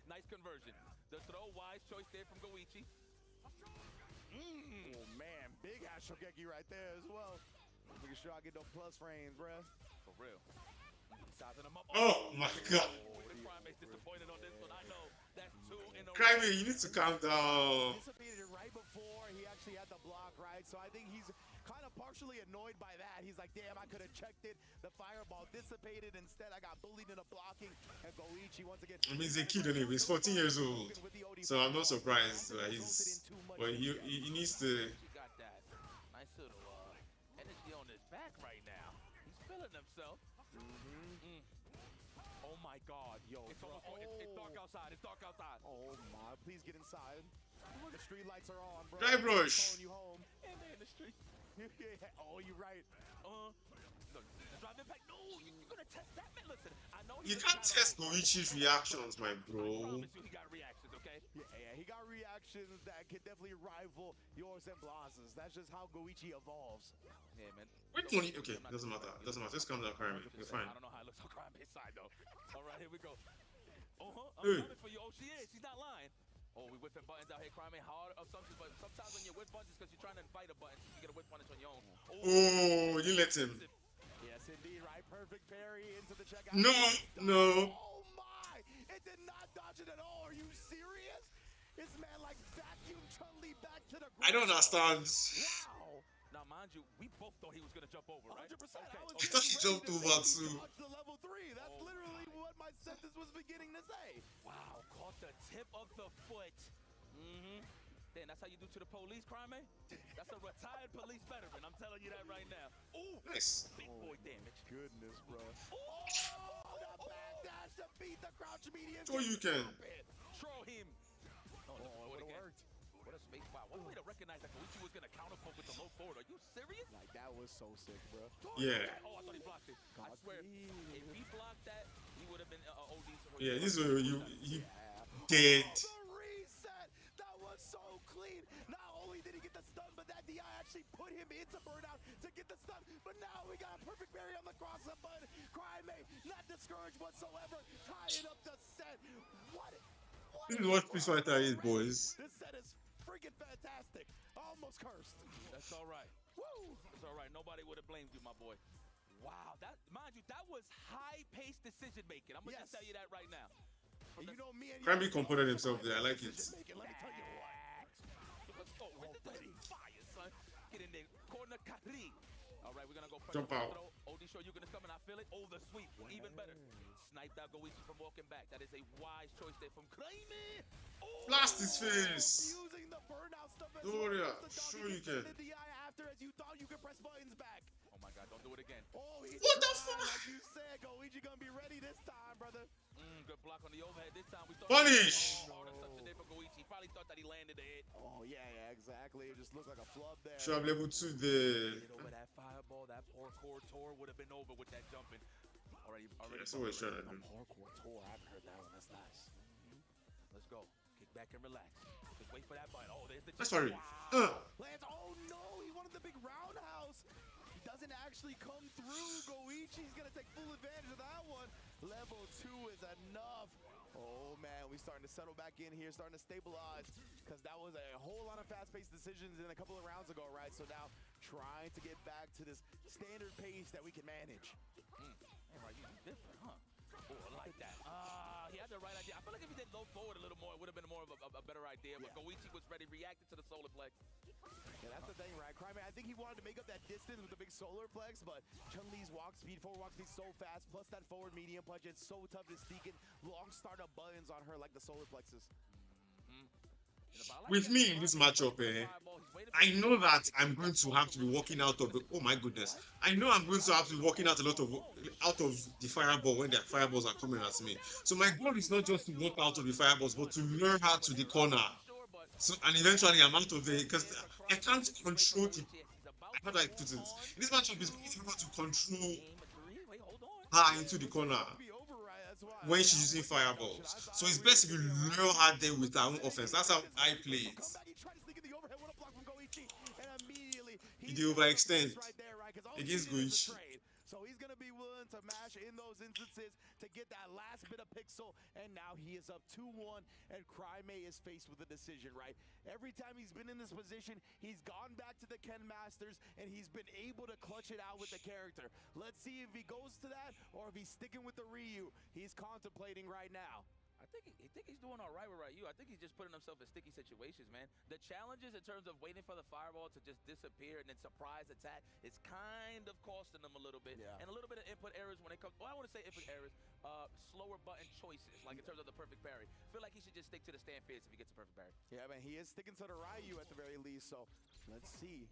Nice conversion. The throw, wise choice there from Goichi. Oh man, big Hashogeki right there as well. Making sure I get no plus frames, bruh. For real. Sizing him up. Oh my god. Primate's disappointed on this one. I know. That's 2 in a row. Crimey, you need to calm down. Dissipated it right before he actually had the block, right? So I think he's kind of partially annoyed by that. He's like, damn, I could have checked it. The fireball dissipated. Instead, I got bullied into blocking. And Goichi once again. I mean, he's a kid anyway. He's 14 years old. So I'm not surprised. But he needs to. He got that nice little energy on his back right now. He's feeling himself. Oh my god, yo. It's dark outside. It's dark outside. Oh my, please get inside. The street lights are on, bro. Drive rush. You home. And they're in the street. Oh, you're right. Look, the drive impact. No, you're gonna test that, man. Listen, I know you can't test Goichi's reactions, my bro. I promise you, he got reactions, okay? Yeah, he got reactions that can definitely rival yours and Blas's. That's just how Goichi evolves. Yeah, man. Wait, okay, doesn't matter. Doesn't matter. Just calm down, Crime. You're fine. I don't know how it looks on Crime's side though. All right, here we go. I'm hey. coming for you. Oh, she is. She's not lying. Oh, we whipping buttons out here, Crime. Hard assumptions, but sometimes when you whip buttons, because you're trying to invite a button, you get a whip punish on your own. Oh, you let him. Yes, indeed, right? Perfect parry into the checkout. No. Oh my! It did not dodge it at all. Are you serious? This man like vacuum Chun-Li back to the ground. I don't understand. Wow. Now, mind you, we both thought he was gonna jump over, right? 100%. I thought he jumped over too. To level 3. That's literally what my sentence was beginning to say. Wow, caught the tip of the foot. Damn, that's how you do to the police, crime, eh? That's a retired police veteran. I'm telling you that right now. Ooh, Nice. big boy damage. Goodness, bro. Ooh, The backdash to beat the crouch medium. So you can. throw him. Oh, it would have worked. What a space spot. What a way to recognize that Koichi was going to counter poke with the low forward. Are you serious? Like, that was so sick, bro. Yeah. Oh, I thought he blocked it. I swear, if he blocked that, he would have been OD. Yeah, this is where you dead. The reset. That was so clean. Not only did he get the stun, but that DI actually put him into burnout to get the stun. But now we got a perfect parry on the cross-up button. Crime not discouraged whatsoever. Tying up the set. What? This is what Street Fighter is, boys. This set is freaking fantastic. Almost cursed. That's all right. Woo! It's all right. Nobody would have blamed you, my boy. Wow, that, mind you, that was high-paced decision-making. I'm going to just tell you that right now. And you know me and Cranby component himself there. I like it. Let me tell you what. Let's go. Fire, son. Get in there. Corner Kari. All right, we're going to go. Jump out. OD show you're going to come and I feel it. Oh, the sweep. Even better. Sniped out Goichi from walking back. That is a wise choice there from Kramer. Oh! Blast his face. Using the burnout stuff as Doria, well. sure you can. The DI after as you thought you could press buttons back. Oh my God, don't do it again. Oh, he's What the trying, fuck? like you said, Goichi gonna be ready this time, brother. Good block on the overhead. This time we thought. Punish! Oh, the touch there for Goichi. Probably thought that he landed the hit. Oh yeah, exactly. It just looked like a flub there. Should have level 2 there. Get over that fireball. That poor core tour would have been over with that jumping. Already. That's what we're trying to do. Hardcore tour. I haven't heard that one. That's nice. Let's go. Kick back and relax. Just wait for that button. Oh, there's the. That's sorry. Lance, oh no, he wanted the big roundhouse. He doesn't actually come through. Goichi's gonna take full advantage of that one. Level 2 is enough. Oh man, we starting to settle back in here, starting to stabilize. Because that was a whole lot of fast-paced decisions in a couple of rounds ago, right? So now trying to get back to this standard pace that we can manage. All right, you different, huh? Oh, I like that. He had the right idea. I feel like if he did low forward a little more, it would have been more of a better idea. But Goichi was ready, reacted to the solar plex. Yeah, that's the thing, right? Crime, I think he wanted to make up that distance with the big solar plex, but Chun-Li's walk speed, forward walk speed so fast, plus that forward medium punch, it's so tough to sneak in long startup buttons on her like the solar plexes. With me in this matchup, I know that I'm going to have to be walking out of the. Oh my goodness! I know I'm going to have to be walking out a lot of the fireball when the fireballs are coming at me. So my goal is not just to walk out of the fireballs, but to lure her to the corner. So and eventually I'm out of the because I can't control it. How do I put it? In this matchup, it's difficult to control her into the corner when she's using fireballs. So it's best if you lure her there with her own offense. That's how I play it. He did overextend against Goichi. So he's going to be willing to mash in those instances to get that last bit of pixel. And now he is up 2-1 and Crime is faced with a decision, right? Every time he's been in this position, he's gone back to the Ken Masters and he's been able to clutch it out with the character. Let's see if he goes to that or if he's sticking with the Ryu he's contemplating right now. I think he's doing all right with Ryu. I think he's just putting himself in sticky situations, man. The challenges in terms of waiting for the fireball to just disappear and then surprise attack is kind of costing him a little bit. Yeah. And a little bit of input errors when it comes, well, I want to say input errors, slower button choices, like in terms of the perfect parry. I feel like he should just stick to the stand fierce if he gets a perfect parry. Yeah, man, he is sticking to the Ryu at the very least, so let's see.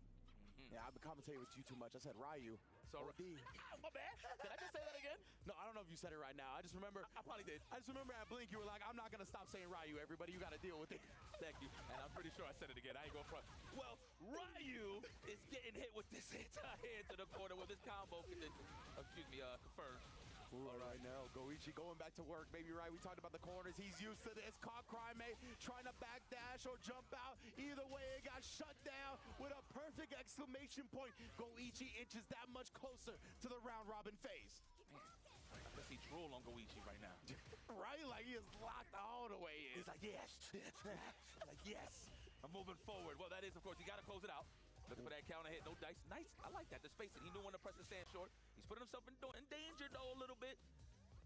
Yeah, I've been commentating with you too much. I said Ryu. So, my bad. Did I just say that again? No, I don't know if you said it right now. I just remember. I probably did. I just remember at Blink, you were like, I'm not going to stop saying Ryu, everybody. You got to deal with it. Thank you. And I'm pretty sure I said it again. I ain't going front. Well, Ryu is getting hit with this anti-hand to the corner with his combo. Confirmed. All right, now Goichi going back to work. Maybe right. We talked about the corners. He's used to this. Caught Crime trying to backdash or jump out. Either way, it got shut down with a perfect exclamation point. Goichi inches that much closer to the round robin phase. Man, I can see drool on Goichi right now. Right? Like he is locked all the way in. He's like, yes. Like, yes. I'm moving forward. Well, that is, of course, you got to close it out. Looking for that counter hit. No dice. Nice. I like that. The spacing. He knew when to press the stand short. He's putting himself in danger, though, a little bit.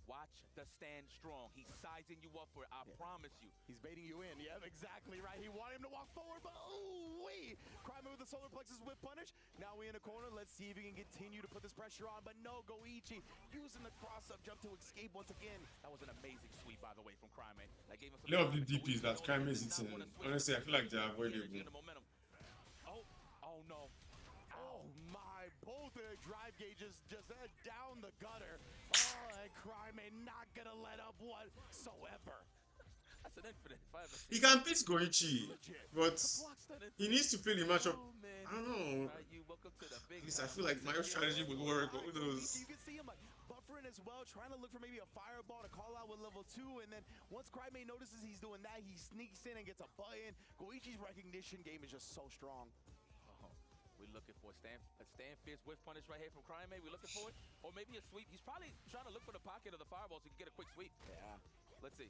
Watch the stand strong. He's sizing you up for it, I promise you. He's baiting you in. Yeah, exactly right. He wanted him to walk forward, but ooh-wee! Crime with the solar plexus whip punish. Now we in a corner. Let's see if he can continue to put this pressure on, but no, Goichi using the cross-up jump to escape once again. That was an amazing sweep, by the way, from Crime. That gave him some A lot of the DPs that Crime is hitting. Honestly, I feel like they're avoidable. Oh no. Oh my, both drive gauges just down the gutter. Oh, and Crime not gonna let up whatsoever. That's an infinite. He can beat Goichi, but he needs to play the matchup. I don't know. At least I feel like my strategy would work. Who knows? You can see him like buffering as well, trying to look for maybe a fireball to call out with level 2, and then once Crime notices he's doing that, he sneaks in and gets a buy-in. Goichi's recognition game is just so strong. We're looking for a stand fierce whiff punish right here from Crime. We're looking for it. Or maybe a sweep. He's probably trying to look for the pocket of the fireball so he can get a quick sweep. Yeah. Let's see.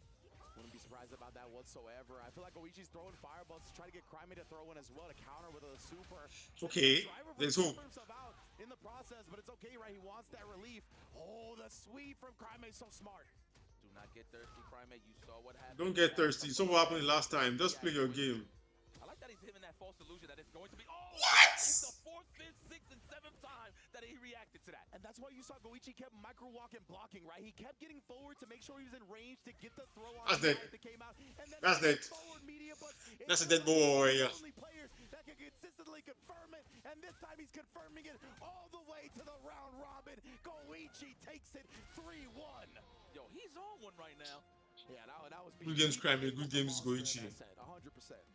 Wouldn't be surprised about that whatsoever. I feel like Goichi's throwing fireballs to try to get Crime to throw in as well to counter with a super. Okay, there's hope. Out in the process, but it's okay, right? He wants that relief. Oh, the sweep from Crime is so smart. Do not get thirsty, Crime. You saw what happened. Don't get thirsty. So what happened last time? Just play your game. I like that he's giving that false illusion that it's going to be. Oh, what? It's the 4th, 5th, 6th, and 7th time that he reacted to that. And that's why you saw Goichi kept micro walking, blocking, right? He kept getting forward to make sure he was in range to get the throw on. That's dead. That came out. And then that's dead. That's a dead boy. Only players that can consistently confirm it, and this time he's confirming it all the way to the round robin. Goichi takes it 3-1. Yo, he's on one right now. Yeah, that was good games, Crime. Good games, Goichi. 100%.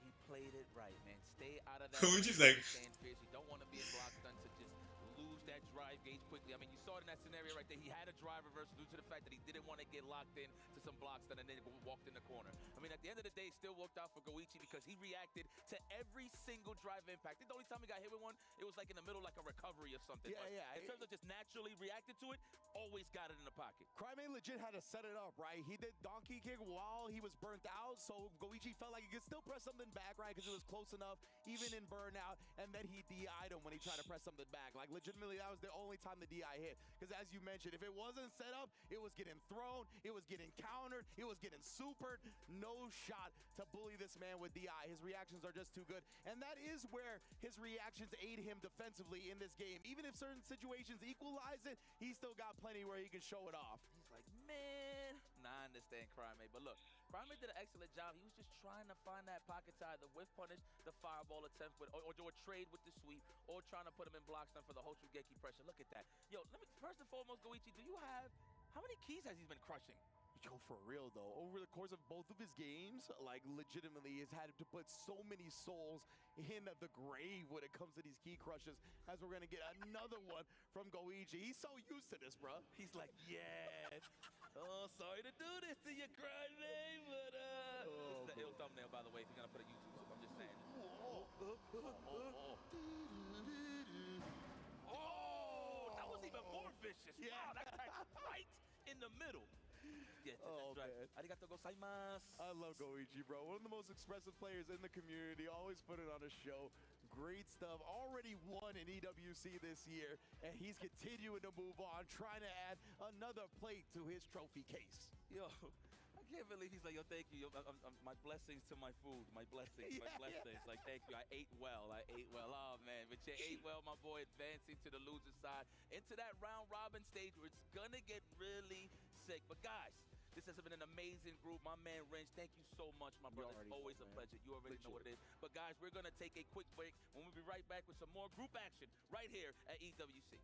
He played it right, man. Stay out of that. Goichi's like. You don't want to be a block stun to just lose that drive gauge quickly. I mean, you saw it in that scenario right there. He had a drive reversal due to the fact that he didn't want to get locked in to some block stun and then walked in the corner. I mean, at the end of the day, it still worked out for Goichi because he reacted to every single drive impact. I think the only time he got hit with one, it was like in the middle, like a recovery or something. Yeah, but yeah. in terms of just naturally reacted to it, always got it in the pocket. Crime legit had to set it up, right? He did donkey kick while he was burnt out, so Goichi felt like he could still press something back, right? Because it was close enough, even in burnout, and then he DI'd him when he tried to press something back. Like, legitimately, that was the only time the DI hit. Because as you mentioned, if it wasn't set up, it was getting thrown, it was getting countered, it was getting supered. No shot to bully this man with DI. His reactions are just too good. And that is where his reactions aid him defensively in this game. Even if certain situations equalize it, he's still got plenty where he can show it off. He's like, man, I understand Crime. But look, Crime did an excellent job. He was just trying to find that pocket side, the whiff punish, the fireball attempt, with, or trade with the sweep, or trying to put him in block stun for the whole Shugeki pressure. Look at that. Yo, first and foremost, Goichi, how many keys has he been crushing? Yo, for real though, over the course of both of his games, like legitimately has had to put so many souls in the grave when it comes to these key crushes, as we're gonna get another one from Goichi. He's so used to this, bro. He's like, yeah. Oh, sorry to do this to you, Crime, but this is an ill thumbnail, by the way, if you're gonna put a YouTube clip. I'm just saying. Oh, that was even more vicious. Yeah, wow, that cracked right in the middle. Yeah, that's right. Arigatou gozaimasu. I love Goichi, bro. One of the most expressive players in the community. Always put it on a show. Great stuff. Already won in EWC this year, and he's continuing to move on, trying to add another plate to his trophy case. Yo, I can't believe he's like, yo, thank you. Yo, my blessings to my food. My blessings, my blessings. Like, thank you. I ate well. Oh, man. But you ate well, my boy, advancing to the loser side. Into that round robin stage where it's going to get really sick. But, guys, this has been an amazing group. My man, Wrench, thank you so much, my brother. It's always a pleasure. You already know what it is. But, guys, we're going to take a quick break. When we'll be right back with some more group action right here at EWC.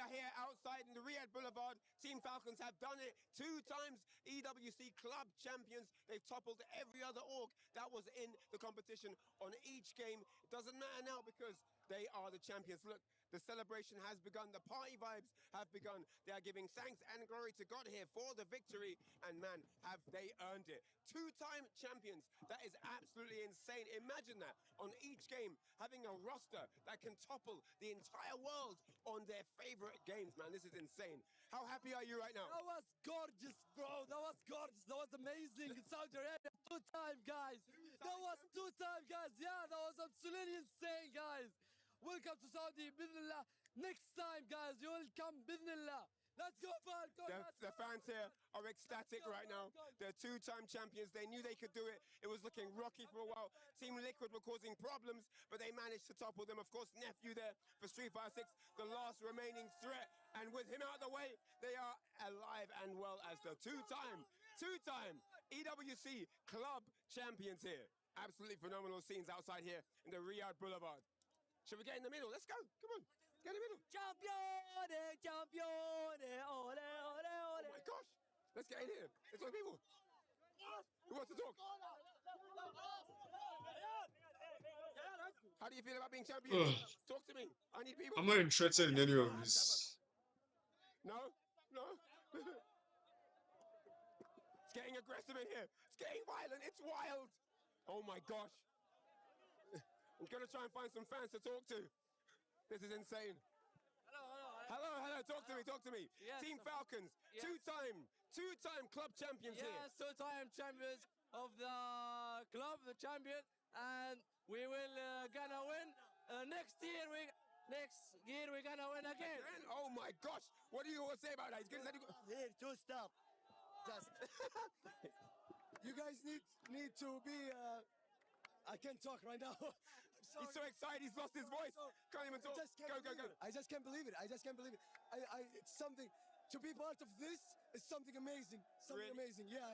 are here outside in the Riyadh Boulevard. Team Falcons have done it 2 times. EWC club champions. They've toppled every other org that was in the competition on each game. It doesn't matter now because they are the champions. Look, the celebration has begun. The party vibes have begun. They are giving thanks and glory to God here for the victory. And man, have they earned it. 2-time champions. That is absolutely insane. Imagine that on each game, having a roster that can topple the entire world on their favorite games, man. This is insane. How happy are you right now? That was gorgeous, bro. That was gorgeous. That was amazing. Saudi Arabia, 2-time, guys. That was 2-time, guys. Yeah, that was absolutely insane, guys. Welcome to Saudi, Bismillah. Next time, guys, you will come, Bismillah. Let's go, Falcons. The fans here are ecstatic right now. They're 2-time champions. They knew they could do it. It was looking rocky for a while. Team Liquid were causing problems, but they managed to topple them. Of course, Nephew there for Street Fighter 6, the last remaining threat. And with him out of the way, they are alive and well as the 2-time EWC club champions here. Absolutely phenomenal scenes outside here in the Riyadh Boulevard. Should we get in the middle? Let's go. Come on. Get in the middle. Champione, champione, ole, ole, ole. Oh my gosh. Let's get in here. Let's go, people. Who wants to talk? How do you feel about being champion? Talk to me. I need people. I'm not interested in any of this. No? No? It's getting aggressive in here. It's getting violent. It's wild. Oh my gosh. I'm going to try and find some fans to talk to. This is insane. Hello. Talk to me. Yes, Team Falcons, yes. two-time club champions here. Yes, 2-time champions of the club, the champion, and we will gonna win. Next year we're gonna win again. Oh my gosh! What do you want to say about that? He's gonna say. Here, to stop. Just you guys need to be. I can't talk right now. He's so excited, he's lost his voice. Can't even talk. Go. I just can't believe it. It's something. To be part of this is something amazing. Amazing. Yeah.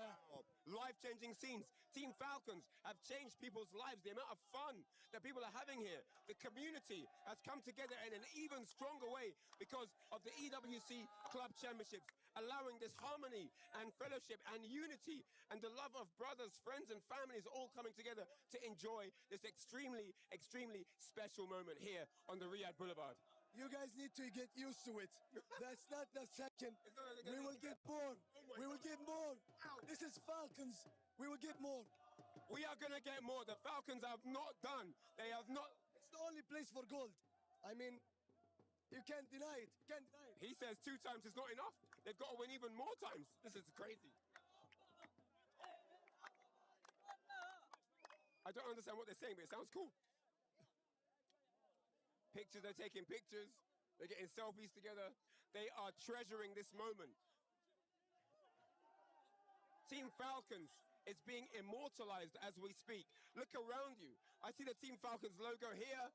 Life-changing scenes. Team Falcons have changed people's lives. The amount of fun that people are having here. The community has come together in an even stronger way because of the EWC Club Championships, allowing this harmony and fellowship and unity and the love of brothers, friends, and families all coming together to enjoy this extremely, extremely special moment here on the Riyadh Boulevard. You guys need to get used to it. That's not the second. We will get more. We will get more. This is Falcons. We will get more. We are going to get more. The Falcons have not done. They have not. It's the only place for gold. I mean, you can't deny it. He says 2 times is not enough. They've got to win even more times. This is crazy. I don't understand what they're saying, but it sounds cool. Pictures, they're taking pictures. They're getting selfies together. They are treasuring this moment. Team Falcons is being immortalized as we speak. Look around you. I see the Team Falcons logo here,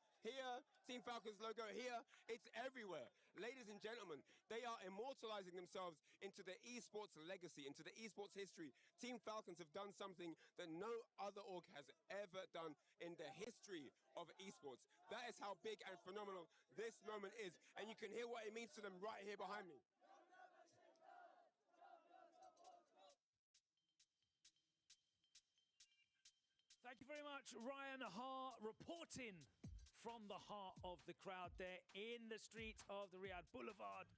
Team Falcons logo here. It's everywhere. Ladies and gentlemen, they are immortalizing themselves into the esports legacy, into the esports history. Team Falcons have done something that no other org has ever done in the history of esports. That is how big and phenomenal this moment is. And you can hear what it means to them right here behind me. Thank you very much, Ryan Haar, reporting from the heart of the crowd there in the streets of the Riyadh Boulevard.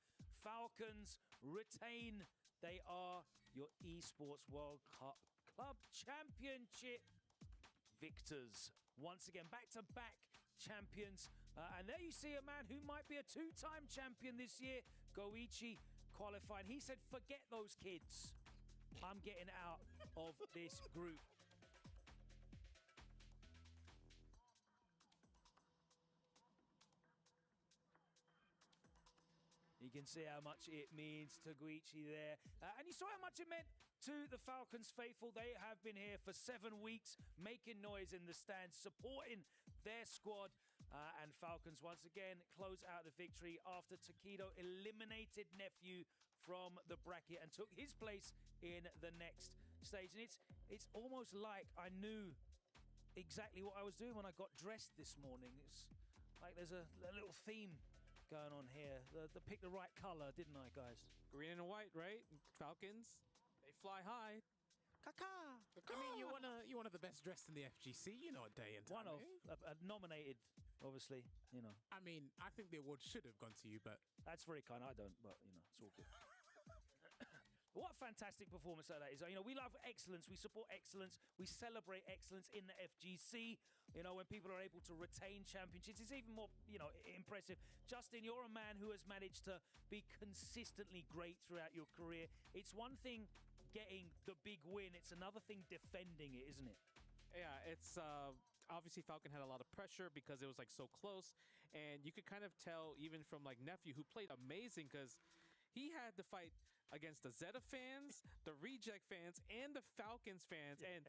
Falcons retain. They are your Esports World Cup Club Championship victors. Once again, back-to-back champions. And there you see a man who might be a 2-time champion this year. Goichi qualified. He said, forget those kids. I'm getting out of this group. You can see how much it means to Goichi there. And you saw how much it meant to the Falcons faithful. They have been here for 7 weeks, making noise in the stands, supporting their squad. And Falcons once again close out the victory after Takedo eliminated Nephew from the bracket and took his place in the next stage. And it's almost like I knew exactly what I was doing when I got dressed this morning. It's like there's a little theme going on here. The pick the right color, didn't I, guys? Green and white, right? Falcons, they fly high. Kaka. I mean, you're one of the best dressed in the FGC. You know what day and time. One of nominated, obviously. You know. I mean, I think the award should have gone to you, but that's very kind. I don't, but you know, it's all good. What a fantastic performance that is. You know, we love excellence. We support excellence. We celebrate excellence in the FGC. You know, when people are able to retain championships, it's even more, you know, impressive. Justin, you're a man who has managed to be consistently great throughout your career. It's one thing getting the big win. It's another thing defending it, isn't it? Yeah, it's obviously Falcon had a lot of pressure because it was like so close. And you could kind of tell even from like Nephew, who played amazing because he had to fight against the Zeta fans, the Reject fans, and the Falcons fans. And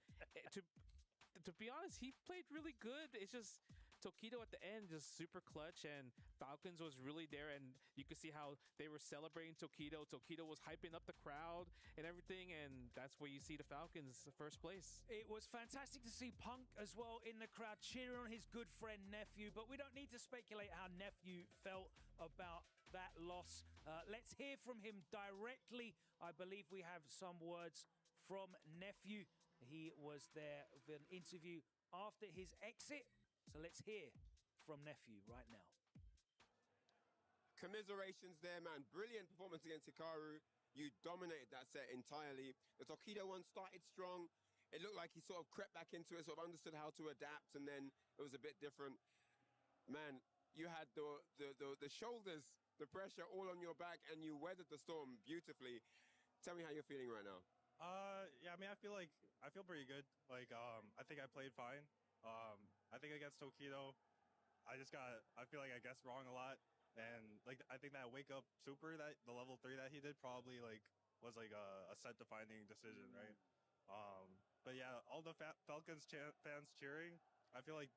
to be honest, he played really good. It's just Tokido at the end, just super clutch, and Falcons was really there. And you could see how they were celebrating Tokido. Tokido was hyping up the crowd and everything, and that's where you see the Falcons first place. It was fantastic to see Punk as well in the crowd cheering on his good friend Nephew, but we don't need to speculate how Nephew felt about that loss. Let's hear from him directly. I believe we have some words from Nephew. He was there with an interview after his exit. So let's hear from Nephew right now. Commiserations there, man. Brilliant performance against Hikaru. You dominated that set entirely. The Tokido one started strong. It looked like he sort of crept back into it, sort of understood how to adapt, and then it was a bit different. Man, you had the shoulders, the pressure all on your back, and you weathered the storm beautifully. Tell me how you're feeling right now. Yeah, I mean, I feel pretty good. Like, I think I played fine. I think against Tokido, I feel like I guessed wrong a lot. And like, I think that wake up super, that the level 3 that he did probably like was like a set defining decision, right? But yeah, all the Falcons fans cheering, I feel like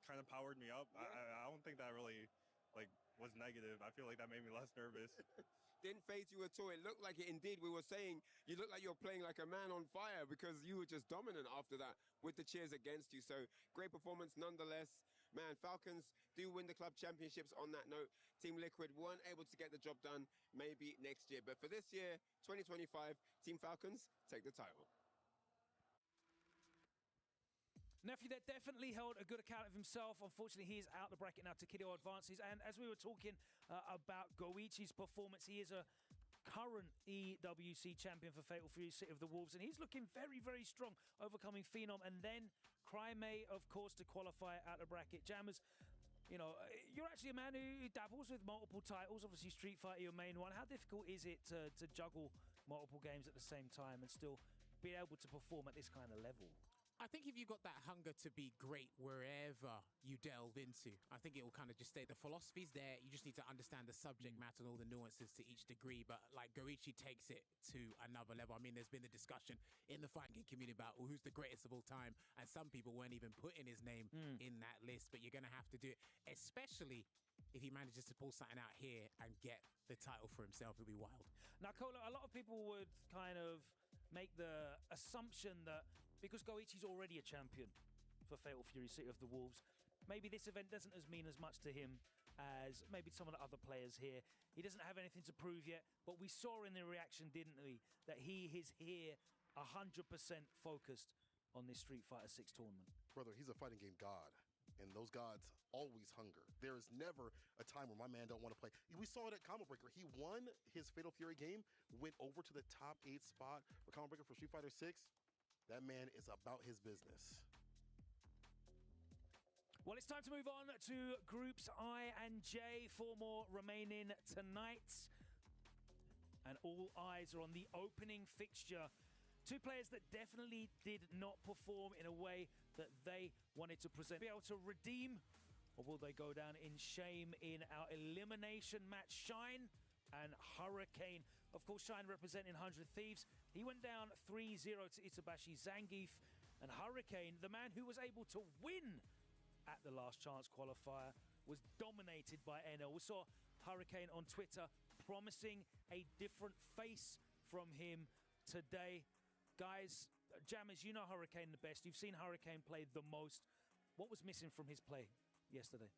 kind of powered me up. I don't think that really like was negative. I feel like that made me less nervous. Didn't phase you at all. It looked like it indeed. We were saying you looked like you're playing like a man on fire because you were just dominant after that with the cheers against you. So great performance nonetheless. Man, Falcons do win the club championships on that note. Team Liquid weren't able to get the job done maybe next year. But for this year, 2025, Team Falcons take the title. Nephew that definitely held a good account of himself. Unfortunately, he is out the bracket now. Tokido advances. And as we were talking about Goichi's performance, he is a current EWC champion for Fatal Fury City of the Wolves. And he's looking very, very strong, overcoming Phenom. And then Crimea, of course, to qualify out the bracket. Jammers, you know, you're actually a man who dabbles with multiple titles. Obviously, Street Fighter, your main one. How difficult is it to juggle multiple games at the same time and still be able to perform at this kind of level? I think if you've got that hunger to be great wherever you delve into, I think it will kind of just stay. The philosophy's there. You just need to understand the subject matter and all the nuances to each degree. But like Goichi takes it to another level. I mean, there's been the discussion in the fighting game community about who's the greatest of all time. And some people weren't even putting his name in that list. But you're going to have to do it, especially if he manages to pull something out here and get the title for himself. It'll be wild. Now, Kola, a lot of people would kind of make the assumption that because Goichi's already a champion for Fatal Fury City of the Wolves, maybe this event doesn't mean as much to him as maybe some of the other players here. He doesn't have anything to prove yet, but we saw in the reaction, didn't we, that he is here 100% focused on this Street Fighter 6 tournament. Brother, he's a fighting game god, and those gods always hunger. There is never a time where my man don't want to play. We saw it at Combo Breaker. He won his Fatal Fury game, went over to the top 8 spot for Combo Breaker for Street Fighter 6. That man is about his business. Well, it's time to move on to Groups I and J. 4 more remaining tonight. And all eyes are on the opening fixture. 2 players that definitely did not perform in a way that they wanted to present. Be able to redeem, or will they go down in shame in our elimination match? Shine and Hurricane. Of course, Shine representing 100 Thieves. He went down 3-0 to Itabashi Zangief. And Hurricane, the man who was able to win at the last chance qualifier, was dominated by NL. We saw Hurricane on Twitter promising a different face from him today. Guys, Jammers, you know Hurricane the best. You've seen Hurricane play the most. What was missing from his play yesterday?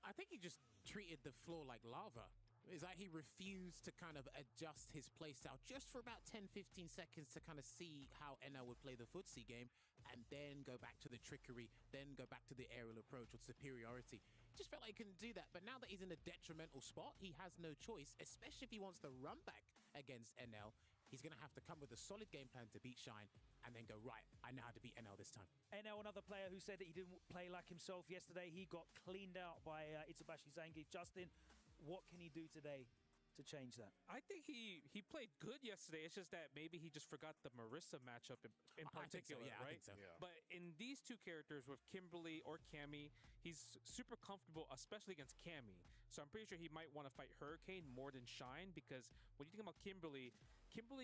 I think he just treated the floor like lava. It's like he refused to kind of adjust his playstyle just for about 10, 15 seconds to kind of see how NL would play the footsie game and then go back to the trickery, then go back to the aerial approach or superiority. Just felt like he couldn't do that. But now that he's in a detrimental spot, he has no choice, especially if he wants to run back against NL. He's going to have to come with a solid game plan to beat Shine and then go, right, I know how to beat NL this time. NL, another player who said that he didn't play like himself yesterday. He got cleaned out by Itsubashi Zangief. Justin, what can he do today to change that? I think he played good yesterday. It's just that maybe he just forgot the Marissa matchup in particular, right? I think so. Yeah. But in these two characters with Kimberly or Cammy, he's super comfortable, especially against Cammy. So I'm pretty sure he might want to fight Hurricane more than Shine, because when you think about Kimberly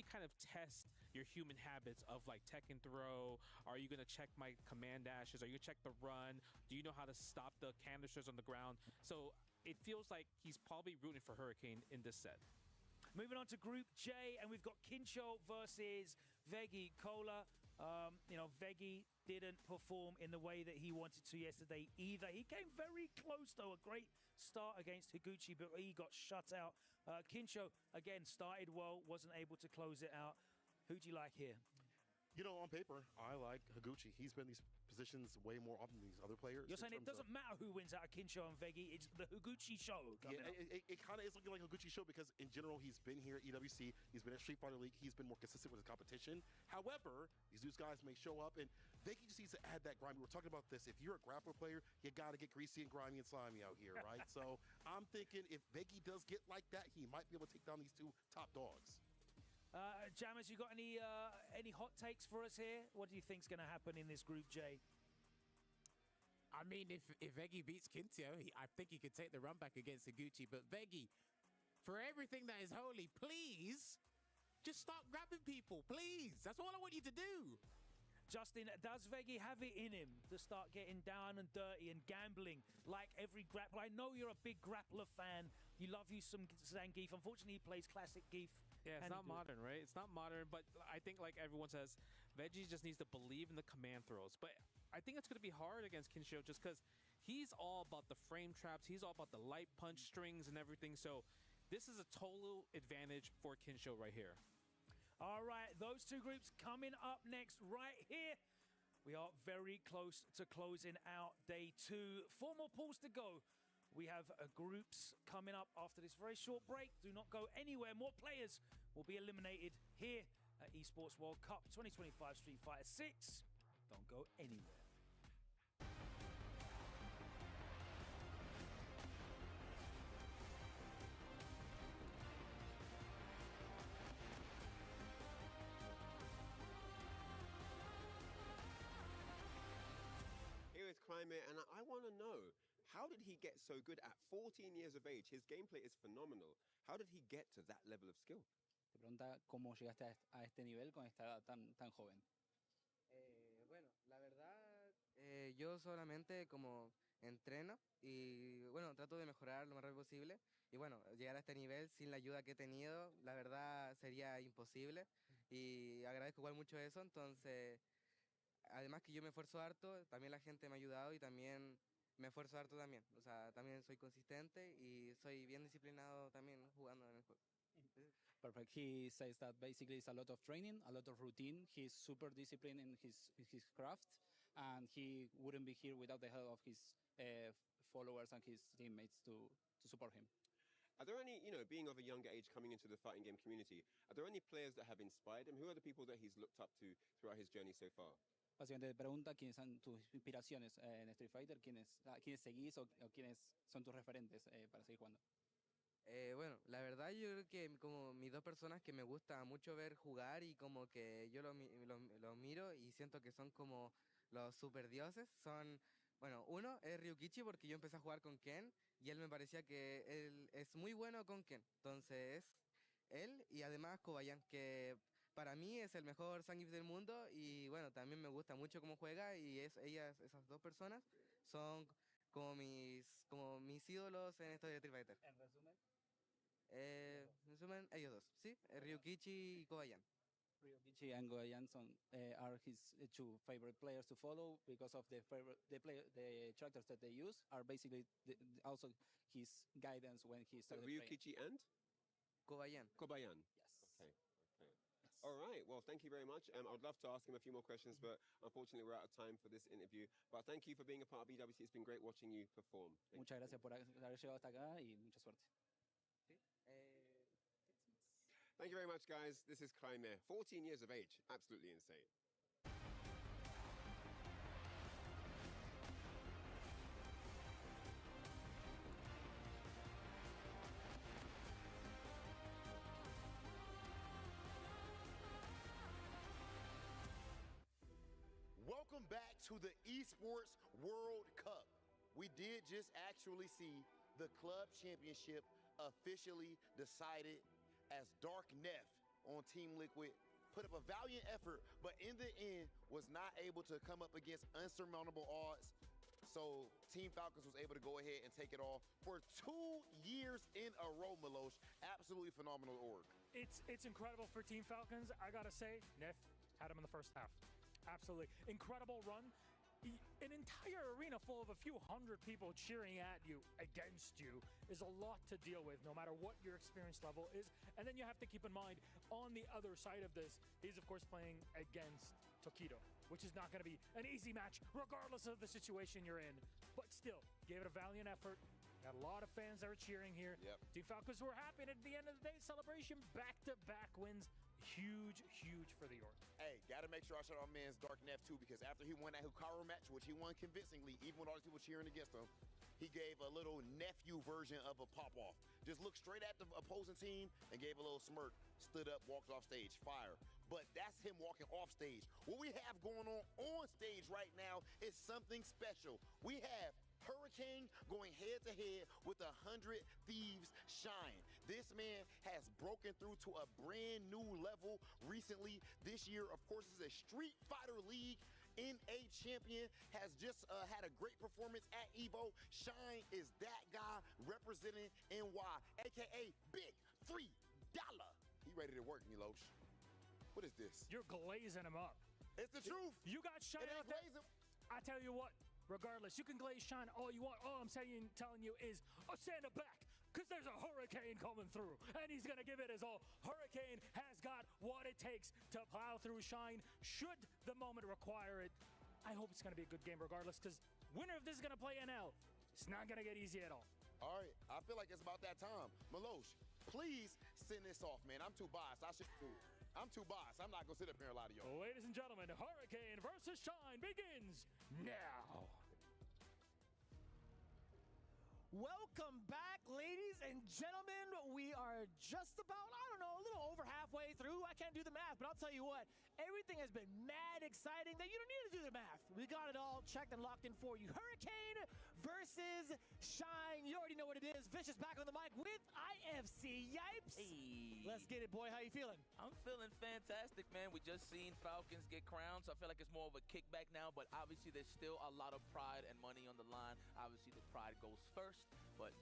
kind of tests your human habits of like tech and throw. Are you going to check my command dashes? Are you going to check the run? Do you know how to stop the canisters on the ground? So it feels like he's probably rooting for Hurricane in this set. Moving on to Group J, and we've got Kincho versus Veggie. Cola, Veggie didn't perform in the way that he wanted to yesterday either. He came very close, though. A great start against Higuchi, but he got shut out. Kincho, again, started well, wasn't able to close it out. Who do you like here? You know, on paper, I like Higuchi. He's been in these positions way more often than these other players. You're saying it doesn't matter who wins out of Kincho and Veggie, it's the Higuchi show. It kind of is looking like a Higuchi show because, in general, he's been here at EWC. He's been at Street Fighter League. He's been more consistent with his competition. However, these guys may show up, and Veggie just needs to add that grime. We were talking about this. If you're a grappler player, you got to get greasy and grimy and slimy out here, right? So I'm thinking if Veggie does get like that, he might be able to take down these two top dogs. Jammers, you got any hot takes for us here? What do you think's going to happen in this Group J? I mean, if Veggie beats Kintio, I think he could take the run back against Higuchi. But Veggie, for everything that is holy, please, just start grabbing people, please. That's all I want you to do. Justin, does Veggie have it in him to start getting down and dirty and gambling like every grappler? I know you're a big grappler fan. You love you some Zangief. Unfortunately, he plays classic Geef. Yeah, it's not modern, right? It's not modern, but I think like everyone says, Veggie just needs to believe in the command throws. But I think it's going to be hard against Kincho just because he's all about the frame traps. He's all about the light punch strings and everything. So this is a total advantage for Kincho right here. All right, those two groups coming up next right here. We are very close to closing out day 2. 4 more pools to go. We have groups coming up after this very short break. Do not go anywhere. More players will be eliminated here at Esports World Cup 2025 Street Fighter 6. Don't go anywhere. Here is Climate, and I want to know, how did he get so good at 14 years of age? His gameplay is phenomenal. How did he get to that level of skill? Te pregunta cómo llegaste a este nivel con esta edad tan joven. Bueno, la verdad, yo solamente como entreno y bueno, trato de mejorar lo más rápido posible. Y bueno, llegar a este nivel sin la ayuda que he tenido, la verdad sería imposible. Y agradezco igual mucho eso. Entonces, además que yo me esfuerzo harto, también la gente me ha ayudado y también me esfuerzo harto también. O sea, también soy consistente y soy bien disciplinado también jugando en el juego. Perfect. He says that basically it's a lot of training, a lot of routine. He's super disciplined in his craft, and he wouldn't be here without the help of his followers and his teammates to support him. Are there any, being of a younger age coming into the fighting game community, are there any players that have inspired him? Who are the people that he's looked up to throughout his journey so far? Básicamente te pregunta quiénes son tus inspiraciones en Street Fighter, quiénes seguís o quiénes son tus referentes para seguir jugando. Bueno, la verdad yo creo que como mis dos personas que me gusta mucho ver jugar y como que yo los miro y siento que son como los super dioses, son, bueno, uno es Ryukichi porque yo empecé a jugar con Ken y él me parecía que él es muy bueno con Ken, entonces él y además Kobayan, que para mí es el mejor Zangief del mundo y bueno, también me gusta mucho cómo juega y esas dos personas son como mis ídolos en esto de Street Fighter. En resumen. En resumen, ellos dos, ¿sí? Ryukichi y Kobayan. Ryokichi and Goa Jansson are his two favorite players to follow because of the characters that they use are basically also his guidance when he started playing. Ryukichi and? Kobayan. Kobayan. Yes. Okay. All right. Well, thank you very much. I would love to ask him a few more questions, but unfortunately we're out of time for this interview. But thank you for being a part of EWC. It's been great watching you perform. Muchas gracias por haber llegado hasta acá y mucha suerte. Thank you very much, guys. This is Jaime, 14 years of age. Absolutely insane. Welcome back to the Esports World Cup. We did just actually see the club championship officially decided as Dark Neff on Team Liquid put up a valiant effort, but in the end was not able to come up against unsurmountable odds. So Team Falcons was able to go ahead and take it all for 2 years in a row, Milosh. Absolutely phenomenal org. It's incredible for Team Falcons. I gotta say, Neff had him in the first half. Absolutely incredible run. An entire arena full of a few hundred people cheering at you, against you, is a lot to deal with, no matter what your experience level is. And then you have to keep in mind, on the other side of this, he's of course playing against Tokido, which is not going to be an easy match, regardless of the situation you're in. But still, gave it a valiant effort. Got a lot of fans that are cheering here. Yep. Team Falcons were happy, and at the end of the day, celebration, back-to-back wins. Huge for the org. Hey, gotta make sure I shout out my man's Dark Neff too, because after he won that Hikaru match, which he won convincingly, even with all these people cheering against him, he gave a little nephew version of a pop-off. Just looked straight at the opposing team and gave a little smirk, stood up, walked off stage, fire. But that's him walking off stage. What we have going on stage right now is something special. We have Hurricane going head-to-head with 100 Thieves Shine. This man has broken through to a brand new level recently. This year, of course, is a Street Fighter League NA champion, has just had a great performance at EVO. Shine is that guy representing NY, aka Big $3. He ready to work, Milosh. What is this? You're glazing him up. It's the truth. You got Shine out there. I tell you what, regardless, you can glaze Shine all you want. All I'm telling you is, stand up back, because there's a Hurricane coming through, and he's going to give it his all. Hurricane has got what it takes to plow through Shine, should the moment require it. I hope it's going to be a good game regardless, because winner of this is going to play NL. It's not going to get easy at all. All right, I feel like it's about that time. Milosh, please send this off, man. I'm too biased. I'm too biased. I'm not going to sit up here and lie to you. Ladies and gentlemen, Hurricane versus Shine begins now. Welcome back, ladies and gentlemen. We are just about, I don't know, a little over halfway through. I can't do the math, but I'll tell you what, everything has been mad exciting that you don't need to do the math. We got it all checked and locked in for you. Hurricane versus Shine. You already know what it is. Vicious back on the mic with IFC. Yipes. Hey. Let's get it, boy. How you feeling? I'm feeling fantastic, man. We just seen Falcons get crowned, so I feel like it's more of a kickback now, but obviously there's still a lot of pride and money on the line. Obviously the pride goes first, but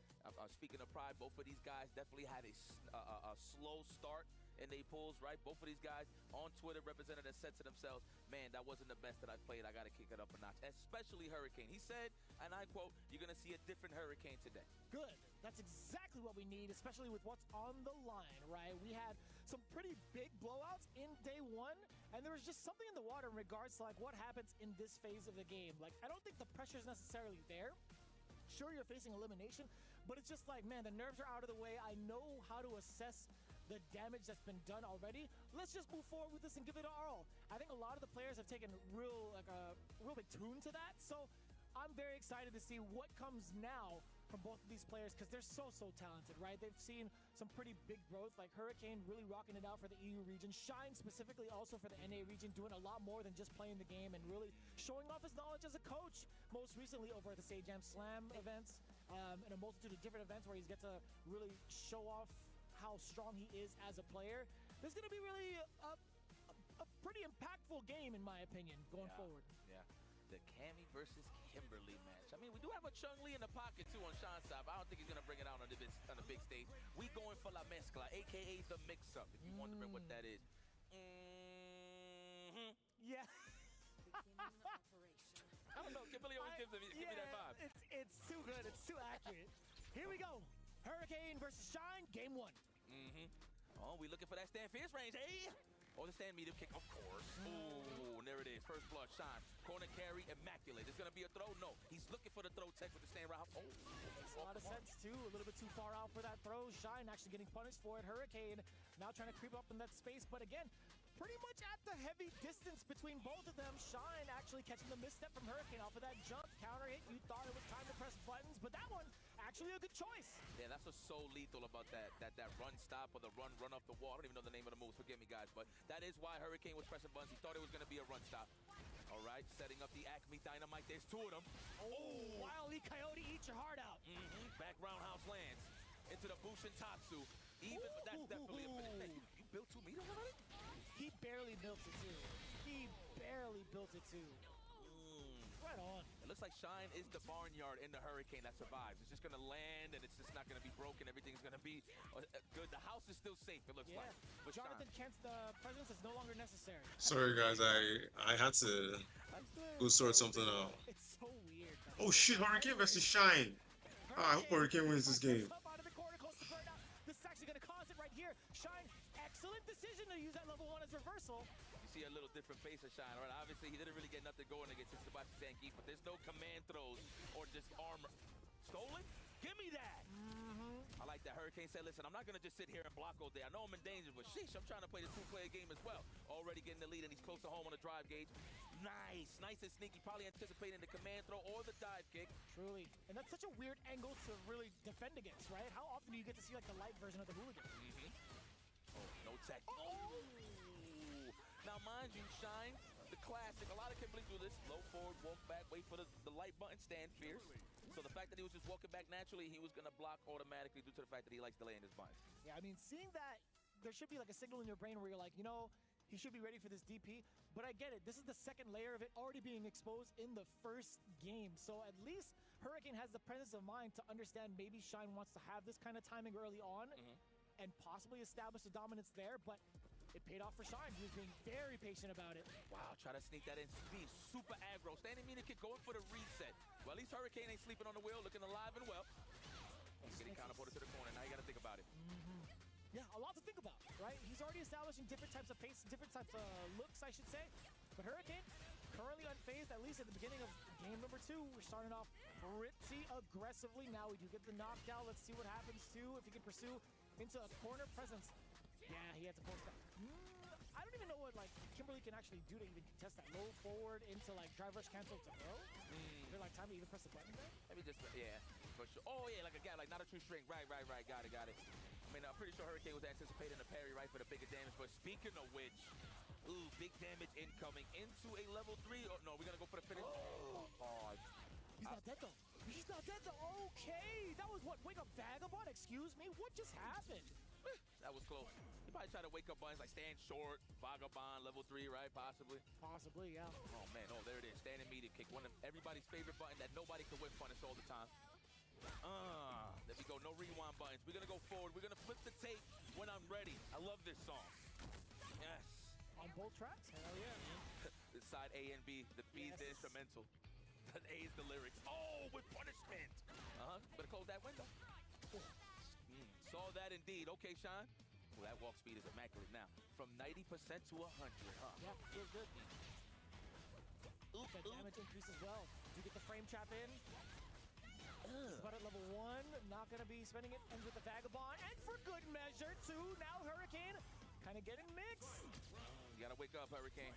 speaking of pride, both of these guys definitely had a slow start in their pools, right? Both of these guys on Twitter represented and said to themselves, man, that wasn't the best that I played. I got to kick it up a notch, especially Hurricane. He said, and I quote, you're going to see a different Hurricane today. Good. That's exactly what we need, especially with what's on the line, right? We had some pretty big blowouts in day one, and there was just something in the water in regards to like what happens in this phase of the game. Like, I don't think the pressure's necessarily there. Sure, you're facing elimination, but it's just like, man, the nerves are out of the way. I know how to assess the damage that's been done already. Let's just move forward with this and give it our all. I think a lot of the players have taken a real big tune to that. So I'm very excited to see what comes now from both of these players, because they're so talented, right? They've seen some pretty big growth, like Hurricane really rocking it out for the EU region, Shine specifically also for the NA region, doing a lot more than just playing the game and really showing off his knowledge as a coach, most recently over at the Sage Jam Slam events, and a multitude of different events where he's get to really show off how strong he is as a player. There's going to be really a pretty impactful game, in my opinion, going forward. Yeah. The Cammy versus Kimberly match. I mean, we do have a Chung-Li in the pocket, too, on Sean's side, but I don't think he's going to bring it out on the big stage. We going for La Mezcla, a.k.a. the mix-up, if you're wondering what that is. I don't know. Kimberly always gives me that vibe. It's too good. It's too accurate. Here we go. Hurricane versus Shine, game 1. Oh, we looking for that stand fierce range, eh? Or the stand medium kick, of course. Ooh, and there it is. First blood, Shine. Corner carry, immaculate. It's going to be a throw? No. He's looking for the throw tech with the stand route. Oh, makes a lot of sense, too. A little bit too far out for that throw. Shine actually getting punished for it. Hurricane now trying to creep up in that space. But again, pretty much at the heavy distance between both of them. Shine actually catching the misstep from Hurricane off of that jump. Counter hit. You thought it was time to press buttons, but that one actually a good choice. Yeah, that's what's so lethal about that run stop or the run off the wall. I don't even know the name of the moves. Forgive me, guys, but that is why Hurricane was pressing buttons. He thought it was going to be a run stop. All right, setting up the Acme Dynamite. There's 2 of them. Oh, Wily Coyote, eat your heart out. Back roundhouse lands into the Bushin Tatsu. Even, but that's definitely a finish. Man, you built 2 meters already? He barely built it too. He barely built it too. Right on. It looks like Shine is the barnyard in the Hurricane that survives. It's just going to land, and it's just not going to be broken. Everything's going to be good. The house is still safe, it looks like. But Jonathan Kent's presence is no longer necessary. Sorry, guys. I had to go sort something out. It's so weird. Oh, shit. Hurricane versus Shine. I hope Hurricane wins this game. This is actually going to cause it right here. Shine, excellent decision to use that level 1 as reversal. See a little different face of Shine, right? Obviously, he didn't really get nothing going against Tsubashi Zangief, but there's no command throws or just armor. Stolen? Give me that! I like that. Hurricane said, listen, I'm not going to just sit here and block all day. I know I'm in danger, but sheesh, I'm trying to play the 2-player game as well. Already getting the lead, and he's close to home on the drive gauge. Nice. Nice and sneaky. Probably anticipating the command throw or the dive kick. Truly. And that's such a weird angle to really defend against, right? How often do you get to see like the light version of the hooligan? Oh, no tech. Oh! Now, mind you, Shine, the classic, a lot of Kimberly do this. Low forward, walk back, wait for the light button, stand fierce. So the fact that he was just walking back naturally, he was going to block automatically due to the fact that he likes delaying his buttons. Yeah, I mean, seeing that, there should be like a signal in your brain where you're like, you know, he should be ready for this DP. But I get it. This is the second layer of it already being exposed in the first game. So at least Hurricane has the presence of mind to understand maybe Shine wants to have this kind of timing early on and possibly establish the dominance there. But it paid off for Shine. He was being very patient about it. Wow, try to sneak that in. Speed, super aggro. Standing meter kick, going for the reset. Well, at least Hurricane ain't sleeping on the wheel, looking alive and well. Getting counterported to the corner. Now you got to think about it. Yeah, a lot to think about, right? He's already establishing different types of pace, different types of looks, I should say. But Hurricane, currently unfazed, at least at the beginning of game number 2. We're starting off pretty aggressively. Now we do get the knockdown. Let's see what happens, too, if he can pursue into a corner presence. Yeah, he had to force that. I don't even know what, like, Kimberly can actually do to even contest that low forward into, like, drive rush cancel to throw. Is there, like, time to even press the button there? Maybe just, yeah, for sure. Oh, yeah, like a guy, like not a true string. Right. Got it. I mean, I'm pretty sure Hurricane was anticipating a parry, right, for the bigger damage. But speaking of which, ooh, big damage incoming into a level 3. Oh, no, we're going to go for the finish. Oh, he's not dead, though. He's not dead, though. Okay. That was what? Wake up Vagabond? Excuse me? What just happened? That was close. He probably tried to wake up buttons like stand short, Vagabond, level 3, right? Possibly. Possibly, yeah. Oh, man. Oh, there it is. Standing media kick. One of everybody's favorite button that nobody can whip punish all the time. There we go. No rewind buttons. We're going to go forward. We're going to flip the tape when I'm ready. I love this song. Yes. On both tracks? Hell yeah. The side A and B. The B is the instrumental. The A is the lyrics. Oh, with punishment. Better close that window. Saw that indeed. Okay, Shine. Well, that walk speed is immaculate now. From 90% to 100, huh? Yeah, feels good. That damage increase as well. Do you get the frame trap in? But at level 1, not going to be spending it. Ends with the Vagabond. And for good measure, too. Now Hurricane kind of getting mixed. You got to wake up, Hurricane.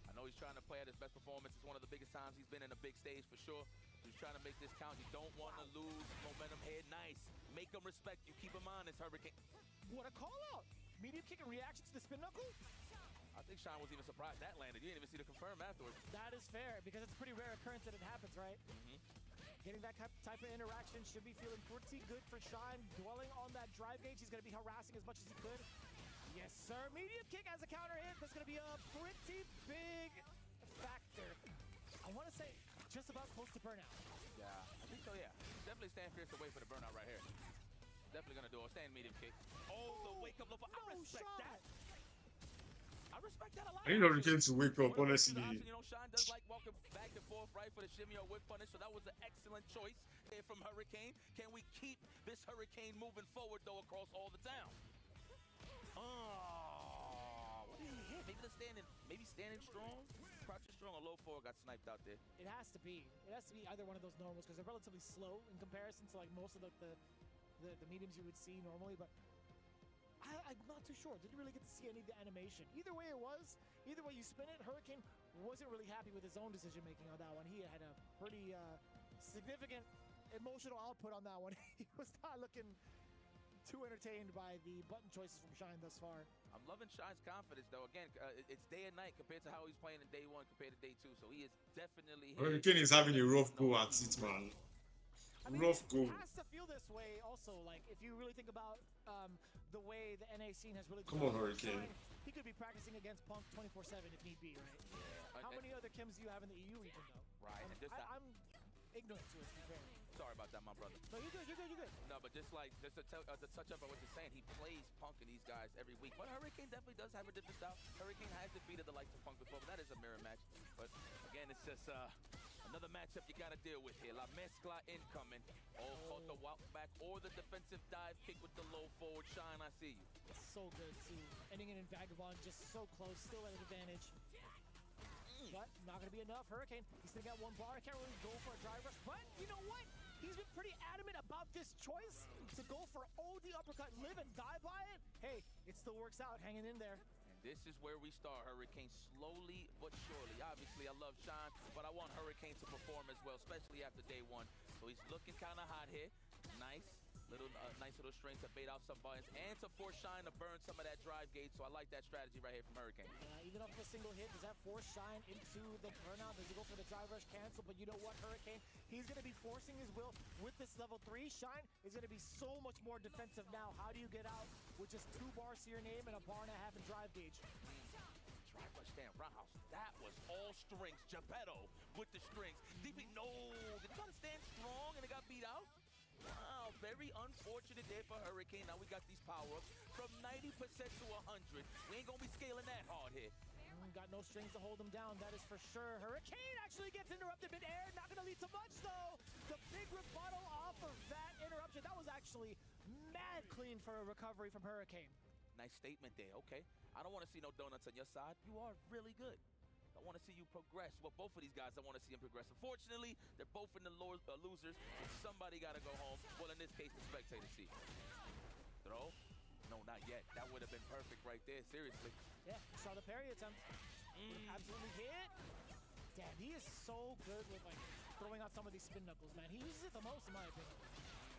I know he's trying to play at his best performance. It's one of the biggest times he's been in a big stage for sure. He's trying to make this count. You don't want to lose momentum here. Nice. Make him respect you. Keep him honest, Hurricane. What a call out. Medium kick and reaction to the spin knuckle. I think Shine was even surprised that landed. You didn't even see the confirm afterwards. That is fair because it's a pretty rare occurrence that it happens, right? Getting that type of interaction should be feeling pretty good for Shine. Dwelling on that drive gauge, he's going to be harassing as much as he could. Yes, sir. Medium kick as a counter hit. That's going to be a pretty big factor. I want to say just about close to burnout. Yeah, I think so, yeah. Definitely stand fierce away for the burnout right here. Definitely going to do a stand medium kick. Oh, the wake up level. I respect that. I respect that a lot. I need Hurricane to wake up, honestly. You know, Shine does like walking back and forth, right, for the shimmy or whip punish, so that was an excellent choice there from Hurricane. Can we keep this Hurricane moving forward, though, across all the town? Oh, what did he hit? Maybe standing strong? Crouching strong or low forward got sniped out there. It has to be. It has to be either one of those normals because they're relatively slow in comparison to like most of the mediums you would see normally, but I'm not too sure. Didn't really get to see any of the animation. Either way it was, either way you spin it, Hurricane wasn't really happy with his own decision making on that one. He had a pretty significant emotional output on that one. He was not looking too entertained by the button choices from Shine thus far. I'm loving Shine's confidence, though. Again, it's day and night compared to how he's playing in day one compared to day two. So he is definitely. Hurricane is having a rough go at it, man. I mean, Rough go. It has to feel this way also. Like, if you really think about the way the NA scene has really Come on, Hurricane. He could be practicing against Punk 24/7 if need be, right? Yeah. How many other Kims do you have in the EU region, though? Right. And just I'm ignorant to it, to be fair. Sorry about that, my brother. No, you're good, you're good, you're good. No, but just to touch up on what you're saying, he plays Punk and these guys every week. But Hurricane definitely does have a different style. Hurricane has defeated the likes of Punk before, but that is a mirror match. But again, it's just another matchup you got to deal with here. La Mezcla incoming. All caught the walk back or the defensive dive kick with the low forward. Shine, I see you. So good, too. Ending it in Vagabond, just so close, still at an advantage. But not going to be enough. Hurricane, he's still got one bar. Can't really go for a drive rush. But you know what? He's been pretty adamant about this choice to go for OD uppercut, live and die by it. Hey, it still works out, hanging in there. And this is where we start Hurricane slowly but surely. Obviously, I love Shine, but I want Hurricane to perform as well, especially after day one. So he's looking kind of hot here. Nice little string to bait out some buttons and to force Shine to burn some of that drive gauge. So I like that strategy right here from Hurricane. Even off a single hit, does that force Shine into the burnout? Does he go for the drive rush cancel? But you know what, Hurricane? He's going to be forcing his will with this level 3. Shine is going to be so much more defensive now. How do you get out with just 2 bars to your name and a bar and a half in drive gauge? Drive rush down, Roundhouse. That was all strings. Geppetto with the strings. DP, no. Did he try to stand strong and it got beat out? Wow, very unfortunate there for Hurricane. Now we got these power-ups from 90% to 100. We ain't gonna be scaling that hard here. Got no strings to hold him down, that is for sure. Hurricane actually gets interrupted mid-air. Not gonna lead to much, though. The big rebuttal off of that interruption. That was actually mad clean for a recovery from Hurricane. Nice statement there, okay. I don't want to see no donuts on your side. You are really good. I want to see you progress. Well, both of these guys, I want to see them progress. Unfortunately, they're both in the losers. Somebody got to go home. Well, in this case, the spectator seat. Throw? No, not yet. That would have been perfect right there, seriously. Yeah, saw the parry attempt. Absolutely hit. Damn, he is so good with like throwing out some of these spin knuckles, man. He uses it the most, in my opinion.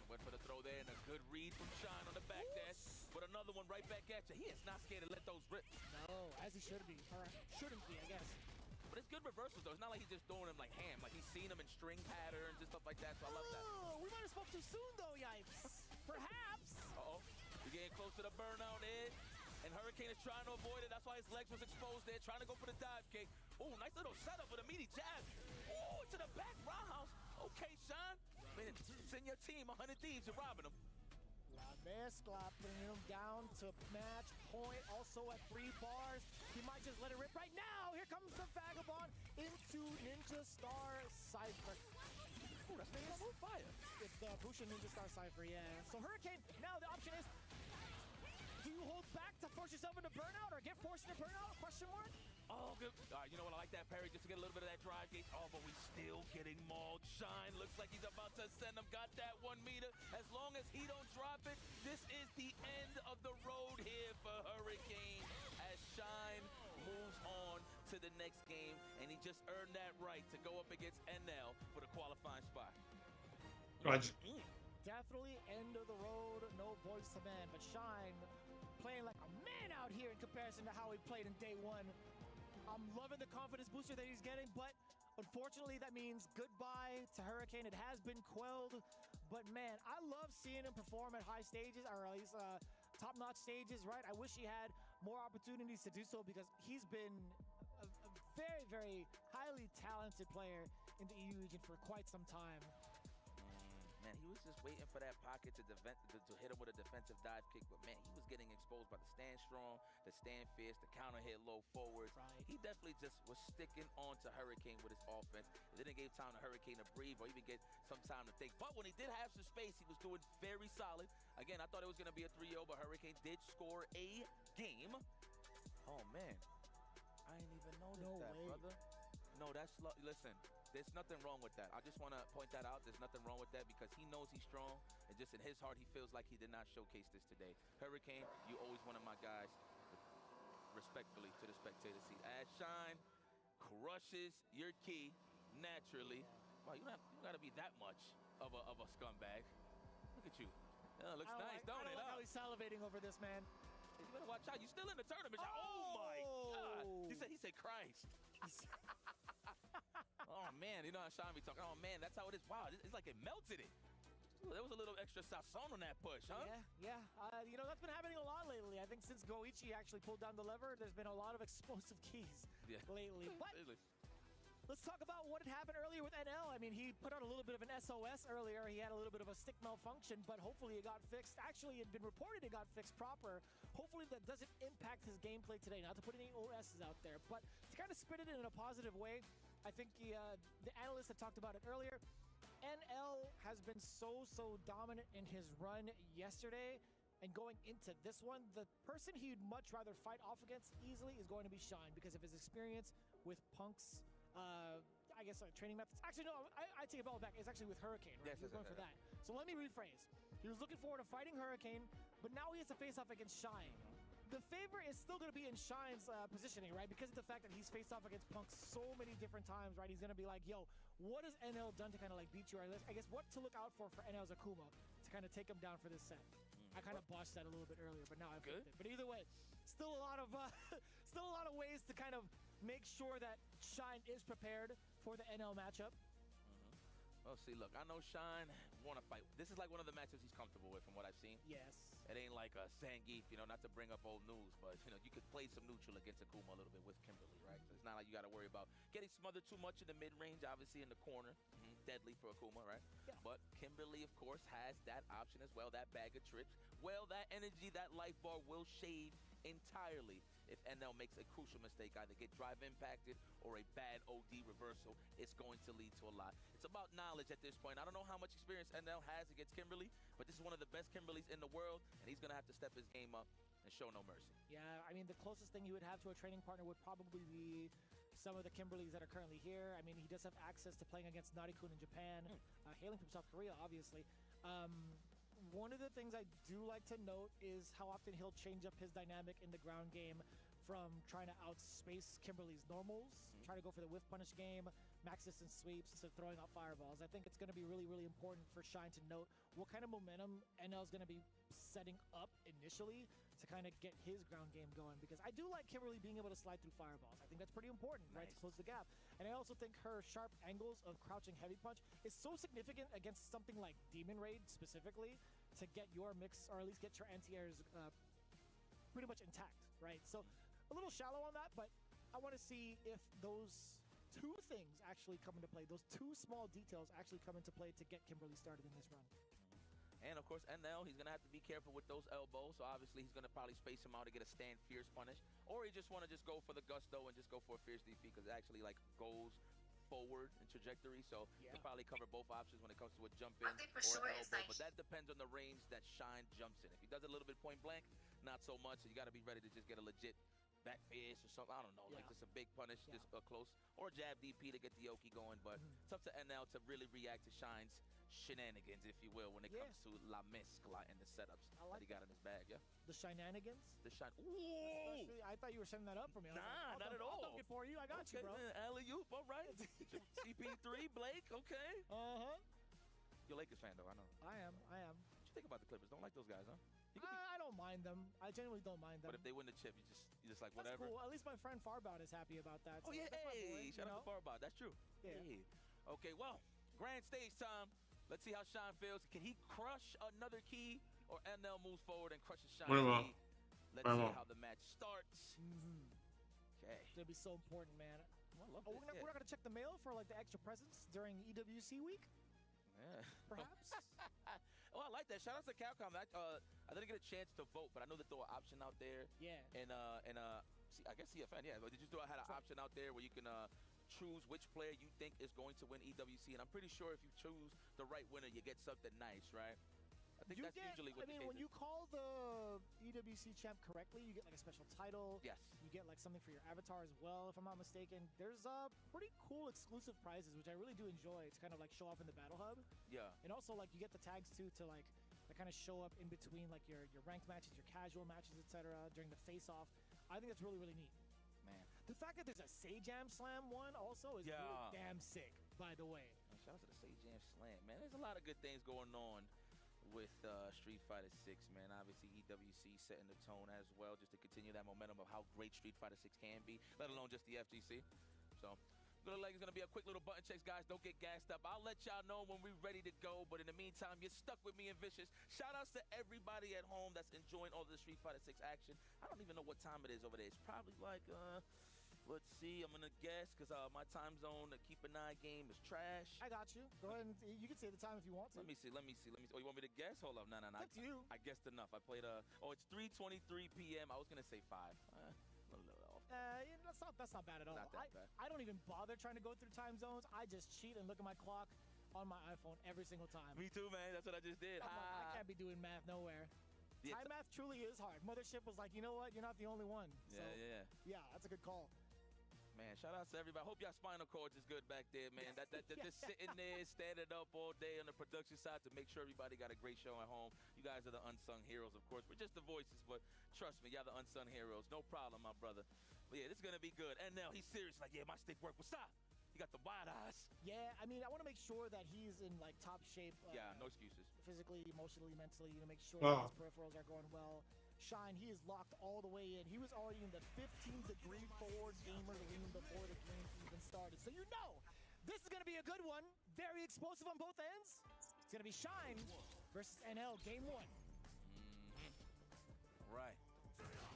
Went for the throw there and a good read from Shine on the back dash. But another one right back at you. He is not scared to let those rip. No, as he should be. Or shouldn't be, I guess. But it's good reversals, though. It's not like he's just throwing them like ham. Like he's seen them in string patterns and stuff like that, so I love that. Oh, we might have spoke too soon, though, yikes. Perhaps. Uh-oh. We're getting close to the burnout edge. And Hurricane is trying to avoid it. That's why his legs was exposed there, trying to go for the dive kick. Oh, nice little setup with a meaty jab. Oh, to the back, roundhouse. Okay, Shine. Man, send your team 100 Thieves. You're robbing them. La Mezcla bringing him down to match point. Also at 3 bars. He might just let it rip right now. Here comes the Vagabond into Ninja Star Cypher. Ooh, that's Ninja Star Fire. It's the Bushin Ninja Star Cypher, yeah. So Hurricane, now the option is, do you hold back to force yourself into burnout or get forced into burnout? Question mark? Oh, good. You know what? I like that parry just to get a little bit of that drive gate. Oh, but we still getting mauled. Shine looks like he's about to send him. Got that 1 meter. As long as he don't drop it, this is the end of the road here for Hurricane as Shine moves on to the next game, and he just earned that right to go up against NL for the qualifying spot. Definitely end of the road. No boys to man, but Shine playing like a man out here in comparison to how he played in day 1. I'm loving the confidence booster that he's getting, but unfortunately that means goodbye to Hurricane. It has been quelled, but man, I love seeing him perform at high stages, or at least top-notch stages, right? I wish he had more opportunities to do so because he's been a very, very highly talented player in the EU region for quite some time. man, he was just waiting for that pocket to hit him with a defensive dive kick. But, man, he was getting exposed by the stand strong, the stand fierce, the counter hit low forwards. Right. He definitely just was sticking on to Hurricane with his offense. It didn't give time to Hurricane to breathe or even get some time to think. But when he did have some space, he was doing very solid. Again, I thought it was going to be a 3-0, but Hurricane did score a game. Oh, man. I ain't even noticed that, brother. No, listen, there's nothing wrong with that. I just want to point that out. There's nothing wrong with that because he knows he's strong. And just in his heart, he feels like he did not showcase this today. Hurricane, you always one of my guys. Respectfully to the spectator seat. As Shine crushes your key naturally. Wow, you don't got to be that much of a scumbag. Look at you. Looks nice, don't it? I don't like how he's salivating over this, man. You better watch out. You still in the tournament. Oh my God. He said Christ. Oh, man. You know how Sean be talking. Oh, man, that's how it is. Wow, it's like it melted it. Ooh, there was a little extra sazon on that push, huh? Yeah. That's been happening a lot lately. I think since Goichi actually pulled down the lever, there's been a lot of explosive keys lately. But let's talk about what had happened earlier with NL. I mean, he put out a little bit of an SOS earlier. He had a little bit of a stick malfunction, but hopefully it got fixed. Actually, it had been reported it got fixed proper. Hopefully that doesn't impact his gameplay today. Not to put any OSs out there, but to kind of spin it in a positive way, I think the analysts had talked about it earlier. NL has been so dominant in his run yesterday, and going into this one, the person he'd much rather fight off against easily is going to be Shine because of his experience with Punk's training methods. Actually, no, I take it all back. It's actually with Hurricane, right? Yes, He was going for that. So let me rephrase. He was looking forward to fighting Hurricane, but now he has to face off against Shine. The favor is still going to be in Shine's positioning, right? Because of the fact that he's faced off against Punk so many different times, right? He's going to be like, yo, what has NL done to kind of like beat you? I guess what to look out for NL's Akuma to kind of take him down for this set. I kind of botched that a little bit earlier, but now I've fixed it. But either way, still a lot of ways to kind of make sure that Shine is prepared for the NL matchup. Well, see, look, I know Shine want to fight. This is like one of the matchups he's comfortable with from what I've seen. Yes. It ain't like a Zangief, not to bring up old news, but, you could play some neutral against Akuma a little bit with Kimberly, right? So it's not like you got to worry about getting smothered too much in the mid-range, obviously in the corner. Deadly for Akuma, right? Yeah. But Kimberly, of course, has that option as well, that bag of tricks. Well, that energy, that life bar will shade entirely if NL makes a crucial mistake, either get drive impacted or a bad OD reversal. It's going to lead to a lot. It's about knowledge at this point. I don't know how much experience NL has against Kimberly, but this is one of the best Kimberlys in the world, and he's going to have to step his game up and show no mercy. Yeah, I mean, the closest thing you would have to a training partner would probably be some of the Kimberlys that are currently here. I mean, he does have access to playing against Narikun in Japan, hailing from South Korea, obviously. One of the things I do like to note is how often he'll change up his dynamic in the ground game from trying to outspace Kimberly's normals, try to go for the whiff punish game, max distance sweeps, to throwing out fireballs. I think it's going to be really, really important for Shine to note what kind of momentum NL is going to be setting up initially to kind of get his ground game going, because I do like Kimberly being able to slide through fireballs. I think that's pretty important, right, to close the gap. And I also think her sharp angles of crouching heavy punch is so significant against something like Demon Raid specifically to get your mix, or at least get your anti-airs pretty much intact, right? So a little shallow on that, but I want to see if those two things actually come into play. Those two small details actually come into play to get Kimberly started in this run. And, of course, NL, he's going to have to be careful with those elbows. So, obviously, he's going to probably space him out to get a stand fierce punish. Or he just want to just go for the gusto and just go for a fierce DP because it actually, goes forward in trajectory. So, he'll probably cover both options when it comes to a jump in or an elbow. But that depends on the range that Shine jumps in. If he does it a little bit point blank, not so much. So, you got to be ready to just get a legit back fist or something. I don't know, like just a big punish, just close. Or jab DP to get the Oki going. But it's up to NL to really react to Shine's shenanigans, if you will, when it comes to La Mezcla and the setups that he got in his bag, The shenanigans? The shine. Ooh! I thought you were setting that up for me. Nah, not at all. I'll dunk it for you. I got you, bro. Alley-oop, all right. CP3, Blake, okay. You're a Lakers fan, though, I know. I am. What you think about the Clippers? Don't like those guys, huh? I don't mind them. I genuinely don't mind them. But if they win the chip, you just like, whatever. That's cool. At least my friend Farbod is happy about that. Oh, so yeah, hey, shout out to Farbod. Farbod. That's true. Yeah. Hey. Okay, well, grand stage time. Let's see how Shine feels. Can he crush another key, or NL moves forward and crushes Shine's key? Let's see how the match starts. Okay. It's going to be so important, man. I love we're not going to check the mail for, the extra presents during EWC week? Yeah. Perhaps? like that. Shout out to Capcom. I didn't get a chance to vote, but I know they throw an option out there. Yeah. And I guess CFN, yeah. But did you throw had an option out there where you can choose which player you think is going to win EWC? And I'm pretty sure if you choose the right winner, you get something nice, right? I think that's usually what I mean, when you call the EWC champ correctly, you get like a special title. Yes. You get like something for your avatar as well, if I'm not mistaken. There's pretty cool exclusive prizes, which I really do enjoy. It's kind of like show off in the battle hub. Yeah. And also like you get the tags too to like kind of show up in between like your ranked matches, your casual matches, etc. during the face-off. I think that's really, really neat. Man. The fact that there's a Sajam Slam one also is really damn sick, by the way. Shout out to the Sajam Slam, man. There's a lot of good things going on with Street Fighter 6, man. Obviously, EWC setting the tone as well, just to continue that momentum of how great Street Fighter 6 can be, let alone just the FGC. So, little leg is going to be a quick little button checks, guys. Don't get gassed up. I'll let y'all know when we're ready to go, but in the meantime, you're stuck with me and Vicious. Shout outs to everybody at home that's enjoying all the Street Fighter 6 action. I don't even know what time it is over there. It's probably like, let's see, I'm going to guess, because my time zone, the Keep an Eye game is trash. I got you. Go ahead and you can say the time if you want to. Let me see. Oh, you want me to guess? Hold up. No. That's you. I guessed enough. I played, it's 3:23 p.m. I was going to say 5. A little off. Yeah, that's not bad at all. Not that bad. I don't even bother trying to go through time zones. I just cheat and look at my clock on my iPhone every single time. Me too, man. That's what I just did. I can't be doing math nowhere. Yeah, time math truly is hard. Mothership was like, you know what? You're not the only one. So, yeah. Yeah, that's a good call. Man, shout out to everybody. Hope y'all spinal cords is good back there, man. Just sitting there, standing up all day on the production side to make sure everybody got a great show at home. You guys are the unsung heroes, of course. We're just the voices, but trust me, y'all the unsung heroes. No problem, my brother. But yeah, this is gonna be good. And now he's serious, like, yeah, my stick work. What's up? You got the wide eyes. Yeah, I mean, I want to make sure that he's in like top shape. Yeah, no excuses. Physically, emotionally, mentally, make sure that his peripherals are going well. Shine, he is locked all the way in. He was already in the 15-degree forward gamer lean before the game even started. So you know, this is going to be a good one. Very explosive on both ends. It's going to be Shine versus NL game 1. Right.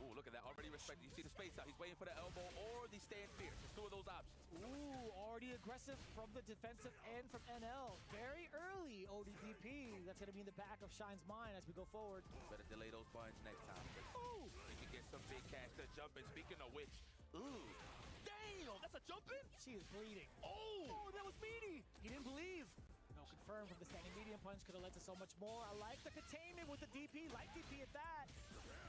Ooh, look at that. Already respected. You see the space out. He's waiting for the elbow or the stand fierce. There's two of those options. Ooh, already aggressive from the defensive end from NL. Very early ODDP. That's going to be in the back of Shine's mind as we go forward. Better delay those buttons next time. Ooh. You can get some big cash to jump in. Speaking of which, ooh. Damn, that's a jump in? She is bleeding. Oh, that was meaty. He didn't believe. No, confirmed from the standing medium punch. Could have led to so much more. I like the containment with the DP. Like DP at that.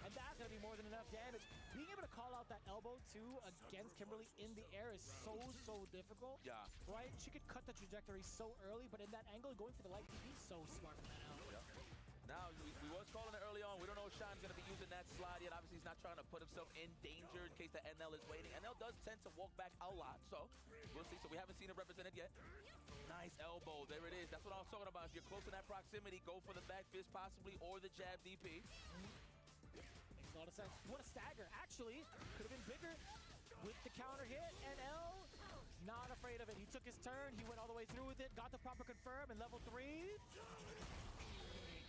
And that's going to be more than enough damage. Being able to call out that elbow, too, against Kimberly in the air is so difficult. Yeah. Right? She could cut the trajectory so early, but in that angle, going for the light DP, so smart from that out. Yeah. Now, we was calling it early on. We don't know if Shine's going to be using that slide yet. Obviously, he's not trying to put himself in danger in case the NL is waiting. NL does tend to walk back a lot, so we'll see. So we haven't seen it represented yet. Nice elbow. There it is. That's what I was talking about. If you're close in that proximity, go for the back fist possibly or the jab DP. Makes a lot of sense. What a stagger. Actually, could have been bigger with the counter hit. NL, not afraid of it. He took his turn. He went all the way through with it. Got the proper confirm in level 3.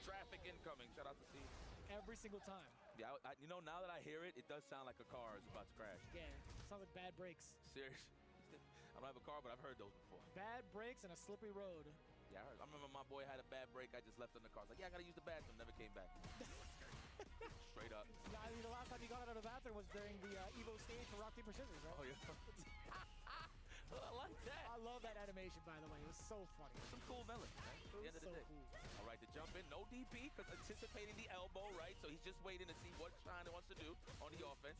Traffic incoming. Shout out to Steve. Every single time. Yeah, you know, now that I hear it, it does sound like a car is about to crash. Yeah, sounds like bad brakes. Serious. I don't have a car, but I've heard those before. Bad brakes and a slippery road. Yeah, I remember my boy had a bad break. I just left in the car. I was like, yeah, I gotta use the bathroom. Never came back. Straight up. Yeah, I mean, the last time he got out of the bathroom was during the Evo stage for Rock, Paper, Scissors, right? Oh, yeah. I like that. I love that animation, by the way. It was so funny. Some cool melody, man. At the end of the day. Cool. All right, the jump in. No DP, because anticipating the elbow, right? So he's just waiting to see what Shine wants to do on the offense.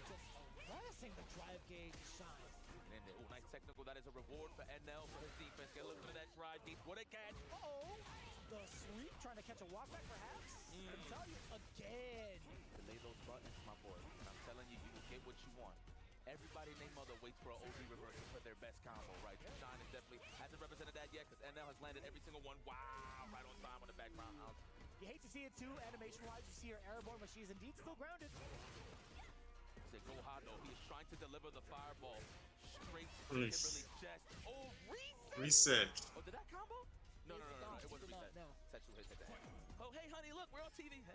Just harassing the drive gauge Shine. And then, nice technical. That is a reward for NL for his defense. Get a little bit of that drive deep. What a catch. Uh-oh. The sweep, trying to catch a walk back, perhaps? I can tell you again. Delay those buttons, my boy. And I'm telling you, you will get what you want. Everybody named Mother waits for an OD reverse for their best combo, right? Shine is definitely hasn't represented that yet because NL has landed every single one. Wow, right on time on the background house. You hate to see it too, animation-wise. You see her airborne, but she's indeed still grounded. Say go hard though. He is trying to deliver the fireball straight to Kimberly's chest. Oh, reset! Oh, did that combo? No. It wasn't reset. No. Sexual hit the head. Oh, hey, honey, look, we're on TV.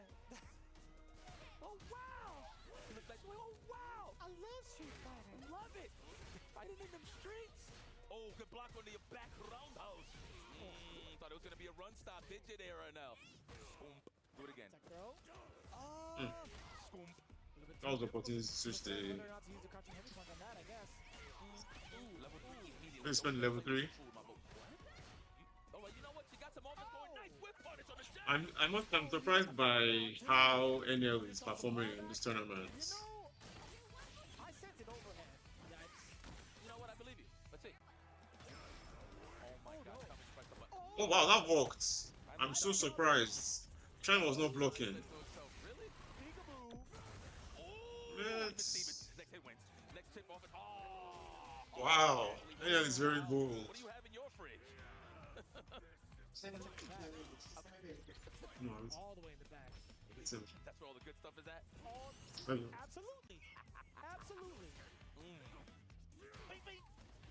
Oh, wow! He looks like, oh, wow! I love Street Fighter. Love it! Fighting in them streets! Oh, good block on the back roundhouse. thought it was going to be a run stop, did you there, Arnell? Do it again. That was the opportunity to switch the. Let's spend level 3. I'm surprised by how NL is performing in this tournament. I sent it overhead. You know what? I believe you. Let's see. Oh my God. Oh wow, that worked. I'm so surprised. Shine was not blocking. Let's... Wow, NL is very bold. What do you have in your fridge? No, all the way in the back. It's him. That's where all the good stuff is at? Absolutely. Absolutely.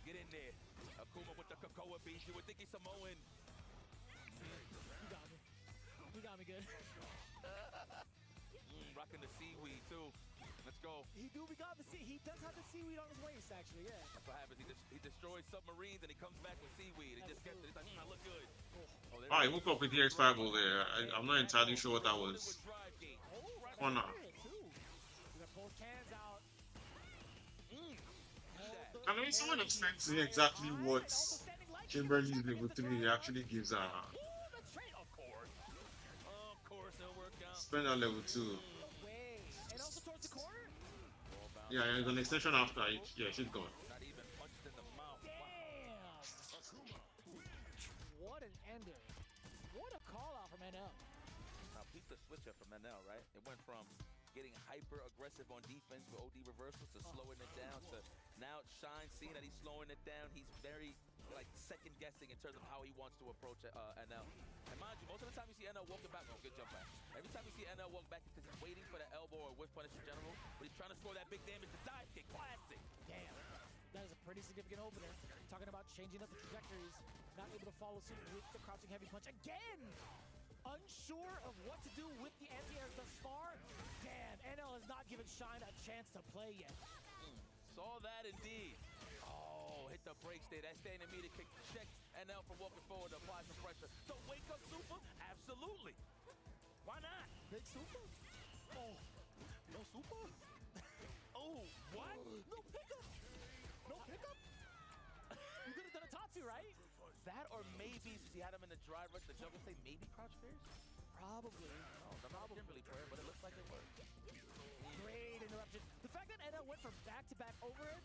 Get in there. Akuma with the cocoa beans. You would think he's Samoan. You got me. You got me good. Rocking the seaweed, too. Let's go. He got the sea. He does have the seaweed on his waist, actually, yeah. That's what happens. He destroys submarines and he comes back with seaweed. He just gets it. He's like, I look good. Oh, he woke up with the X5 over there. I'm not entirely sure what that was. Corner. I mean, someone expects to hear exactly what Kimberly's level 3 actually gives her. Spend on level 2. And also towards the corner? Yeah, there's an extension after. Yeah, she's gone. Not even punched in the mouth. Damn! What an ender. What a call out from NL. Now, peep the switch up from NL, right? It went from getting hyper aggressive on defense with OD reversals to slowing it down to now Shine seeing that he's slowing it down. He's very second guessing in terms of how he wants to approach NL. And mind you, most of the time you see NL walking back, good jump back. Every time you see NL walk back, because he's waiting for the elbow or whiff punish in general, but he's trying to score that big damage to dive kick. Classic. Damn. That is a pretty significant opener. Talking about changing up the trajectories, not able to follow suit with the crouching heavy punch again. Unsure of what to do with the anti-air thus far. Damn, NL has not given Shine a chance to play yet. Saw that indeed. Oh, hit the brakes there. That standing meter kick checked NL from walking forward to apply some pressure. So wake up, Super? Absolutely. Why not? Big Super? Oh, no Super? Oh, what? No pickup. No pickup? You could have done a Tatsu, right? That or maybe, since he had him in the drive rush, the juggle say maybe crouch fierce? Probably. Oh, the mouth didn't really play, but it looks like it worked. Great interruption. The fact that NL went from back-to-back over it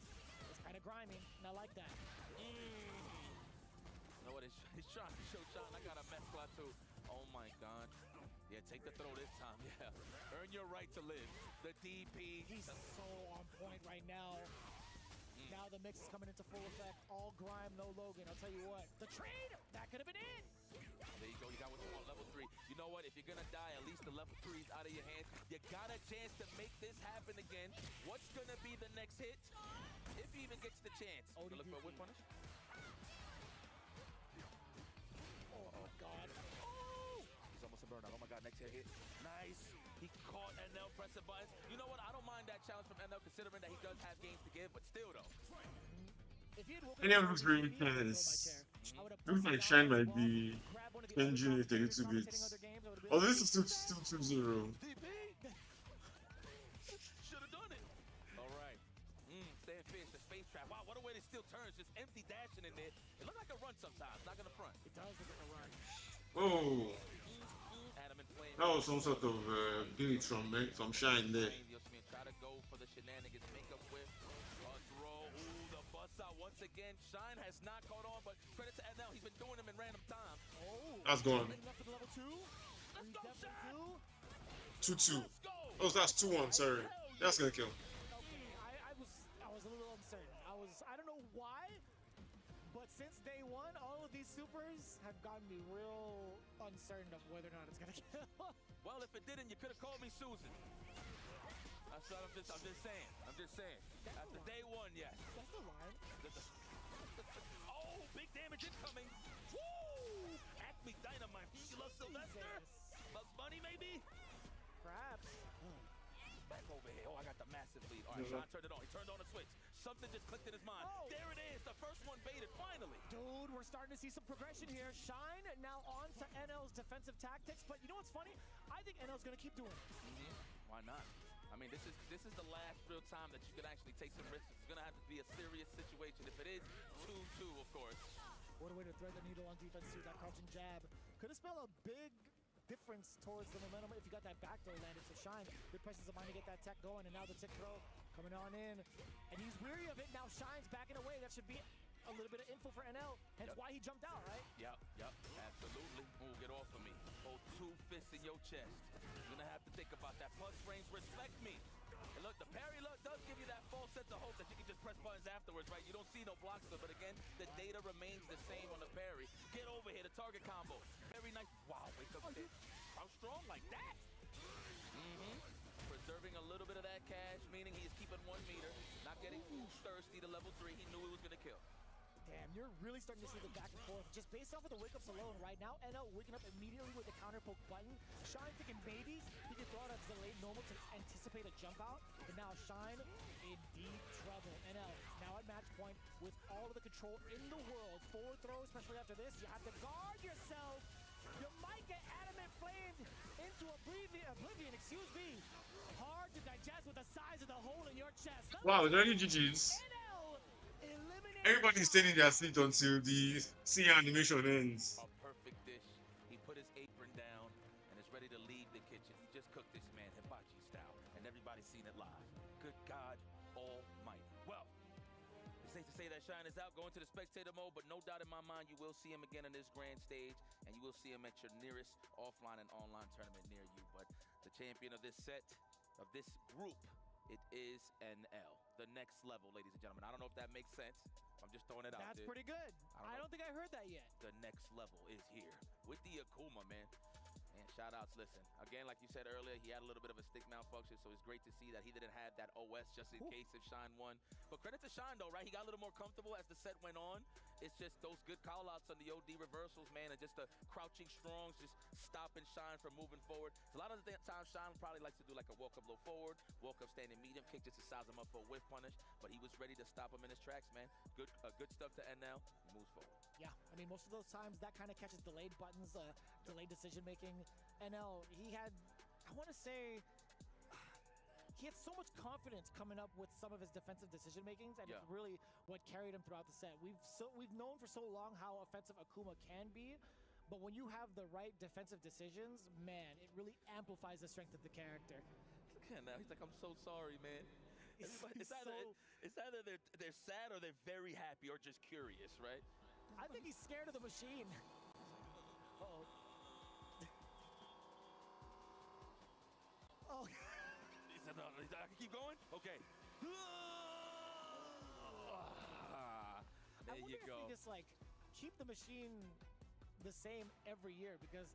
is kind of grimy, and I like that. You know what? He's trying to show Sean I got a mess clock too. Oh my God. Yeah, take the throw this time. Yeah. Earn your right to live. The DP. He's so on point right now. Now the mix is coming into full effect. All grime, no Logan. I'll tell you what. The trade, that could have been it. There you go. You got what you want, level 3. You know what? If you're going to die, at least the level 3's out of your hands. You got a chance to make this happen again. What's going to be the next hit? If he even gets the chance. Oh, look for a whip punish. Oh, my God. Oh! He's almost a burnout. Oh, my God. Next hit. Nice. He caught NL pressing buttons. You know what? I don't mind that challenge from NL, considering that he does have games to give, but still, though. NL looks really tense. Looks like Shine might be changing it a little bit. Oh, this is still 2-0. Should have done it. All right. Stand fish, the space trap. Wow, what a way to still turns. Just empty dashing in there. It looked like a run sometimes, not gonna front. It does look like a run. Oh. That was some sort of glitch from Shine there. Try to go for the shenanigans, make up with a throw. Ooh, the bust out once again. Shine has not caught on, but credit to NL. He's been doing them in random time. Oh, that's gone. Level 2. Let's go, Shine. 2-2. Oh, that's 2-1. Sorry, that's gonna kill. Okay, I was a little uncertain. I don't know why, but since day one, all of these supers have gotten me real uncertain of whether or not it's gonna kill. Well, if it didn't, you could have called me Susan. That's what I'm just saying. That's after day one, yes. That's the line. Oh, big damage incoming. Woo! Acme Dynamite. You love Sylvester? Loves money, maybe? Perhaps. Back over here. Oh, I got the massive lead. All right, Sean turned it on. He turned on the switch. Something just clicked in his mind. Oh. There it is. The first one baited, finally. Dude, we're starting to see some progression here. Shine now on to NL's defensive tactics, but you know what's funny? I think NL's going to keep doing it. Why not? I mean, this is the last real time that you can actually take some risks. It's going to have to be a serious situation. If it is 2-2, of course. What a way to thread the needle on defense too. That crouching jab could have spelled a big difference towards the momentum if you got that backdoor landed. So Shine, good presence of mind to get that tech going, and now the tick throw coming on in. And he's weary of it. Now Shine's backing away. That should be a little bit of info for NL. Hence why he jumped out, right? Yep, absolutely. Ooh, get off of me. Hold 2 fists in your chest. You're gonna have to think about that. Plus range, respect me. And look, the parry does give you that false sense of hope that you can just press buttons afterwards, right? You don't see no blocks, but again, the data remains the same on the parry. Get over here, the target combo. Very nice. Wow, wake up there. How strong like that? Preserving a little bit of that cash, meaning he is keeping 1 meter, not getting too thirsty to level 3. He knew he was gonna kill. Damn, you're really starting to see the back and forth. Just based off of the wake-ups alone right now, NL waking up immediately with the counter poke button. Shine thinking maybe he could throw out a delayed normal to anticipate a jump out. But now Shine in deep trouble. NL now at match point with all of the control in the world. Forward throw, especially after this, you have to guard yourself. You might get adamant flamed into oblivion, excuse me. Hard to digest with the size of the hole in your chest. Wow, there are GG's. Everybody's staying in their seat until the scene animation ends. A perfect dish. He put his apron down and is ready to leave the kitchen. He just cooked this man hibachi style, and everybody's seen it live. Good God almighty. Well, it's safe to say that Shine is out, going to the spectator mode, but no doubt in my mind you will see him again on this grand stage, and you will see him at your nearest offline and online tournament near you. But the champion of this set, of this group, it is NL. The next level, ladies and gentlemen. I don't know if that makes sense. I'm just throwing it out there. That's pretty good. I don't think I heard that yet. The next level is here with the Akuma, man. And shout outs, listen. Again, like you said earlier, he had a little bit of a stick malfunction, so it's great to see that he didn't have that OS just in case if Shine won. But credit to Shine, though, right? He got a little more comfortable as the set went on. It's just those good call-outs on the OD reversals, man, and just the crouching strongs, just stopping Shine from moving forward. A lot of the times, Shine probably likes to do like a walk-up low forward, walk-up standing medium kick just to size him up for a whiff punish, but he was ready to stop him in his tracks, man. Good stuff to NL. He moves forward. Yeah, I mean, most of those times that kind of catches delayed buttons, delayed decision-making. NL, he had, I want to say, he had so much confidence coming up with some of his defensive decision makings, and it's really what carried him throughout the set. We've known for so long how offensive Akuma can be, but when you have the right defensive decisions, man, it really amplifies the strength of the character. Look at him now. He's like, I'm so sorry, man. It's either they're sad or they're very happy or just curious, right? I think he's scared of the machine. Uh-oh. Oh. He said, no, I can keep going? Okay. There you go. If we just like keep the machine the same every year, because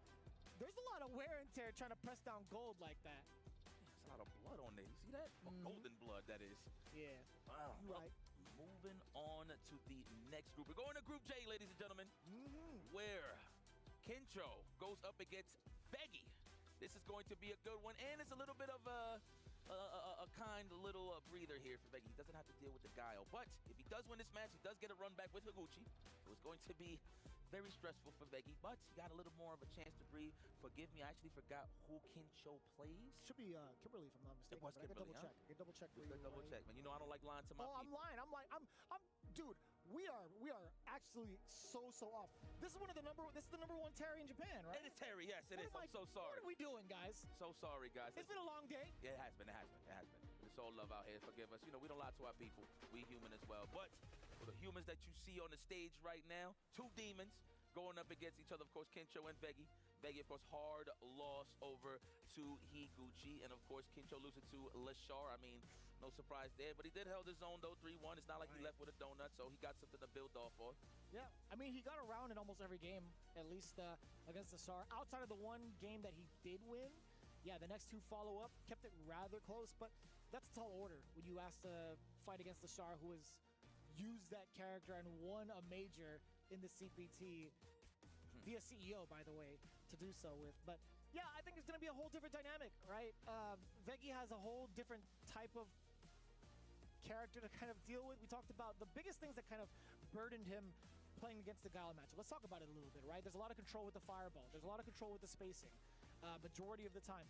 there's a lot of wear and tear trying to press down gold like that. There's a lot of blood on there. You see that? Golden blood, that is. Yeah. Wow. Right. Moving on to the next group. We're going to Group J, ladies and gentlemen, where Kincho goes up against Veggie. This is going to be a good one, and it's a little bit of a kind little breather here for Veggie. He doesn't have to deal with the guile, but if he does win this match, he does get a run back with Higuchi. It was going to be very stressful for Veggie, but he got a little more of a chance to breathe. Forgive me, I actually forgot who Kincho plays. Should be Kimberly, if I'm not mistaken. It was Kimberly, I can double check for you. Double check, man. You know I don't like lying to my people. I'm lying. Dude, we are actually so off. This is the number 1 Terry in Japan, right? It is Terry, yes, it is. I'm so sorry. What are we doing, guys? So sorry, guys. It's been a long day. Yeah, it has been. It's all love out here. Forgive us. You know, we don't lie to our people. We human as well. But for the humans that you see on the stage right now, 2 demons going up against each other. Of course, Kincho and Veggie. Veggie, of course, hard loss over to Higuchi. And, of course, Kincho losing to Lashar. I mean, no surprise there. But he did held his own, though, 3-1. It's not like he left with a donut, so he got something to build off of. Yeah, I mean, he got around in almost every game, at least against Lashar. Outside of the one game that he did win, yeah, the next 2 follow-up kept it rather close. But that's a tall order when you ask to fight against Lashar, who has used that character and won a major in the CPT via CEO, by the way, to do so with. But yeah, I think it's going to be a whole different dynamic, right? Veggie has a whole different type of character character to kind of deal with. We talked about the biggest things that kind of burdened him playing against the Guile matchup. Let's talk about it a little bit, right? There's a lot of control with the fireball. There's a lot of control with the spacing, majority of the time.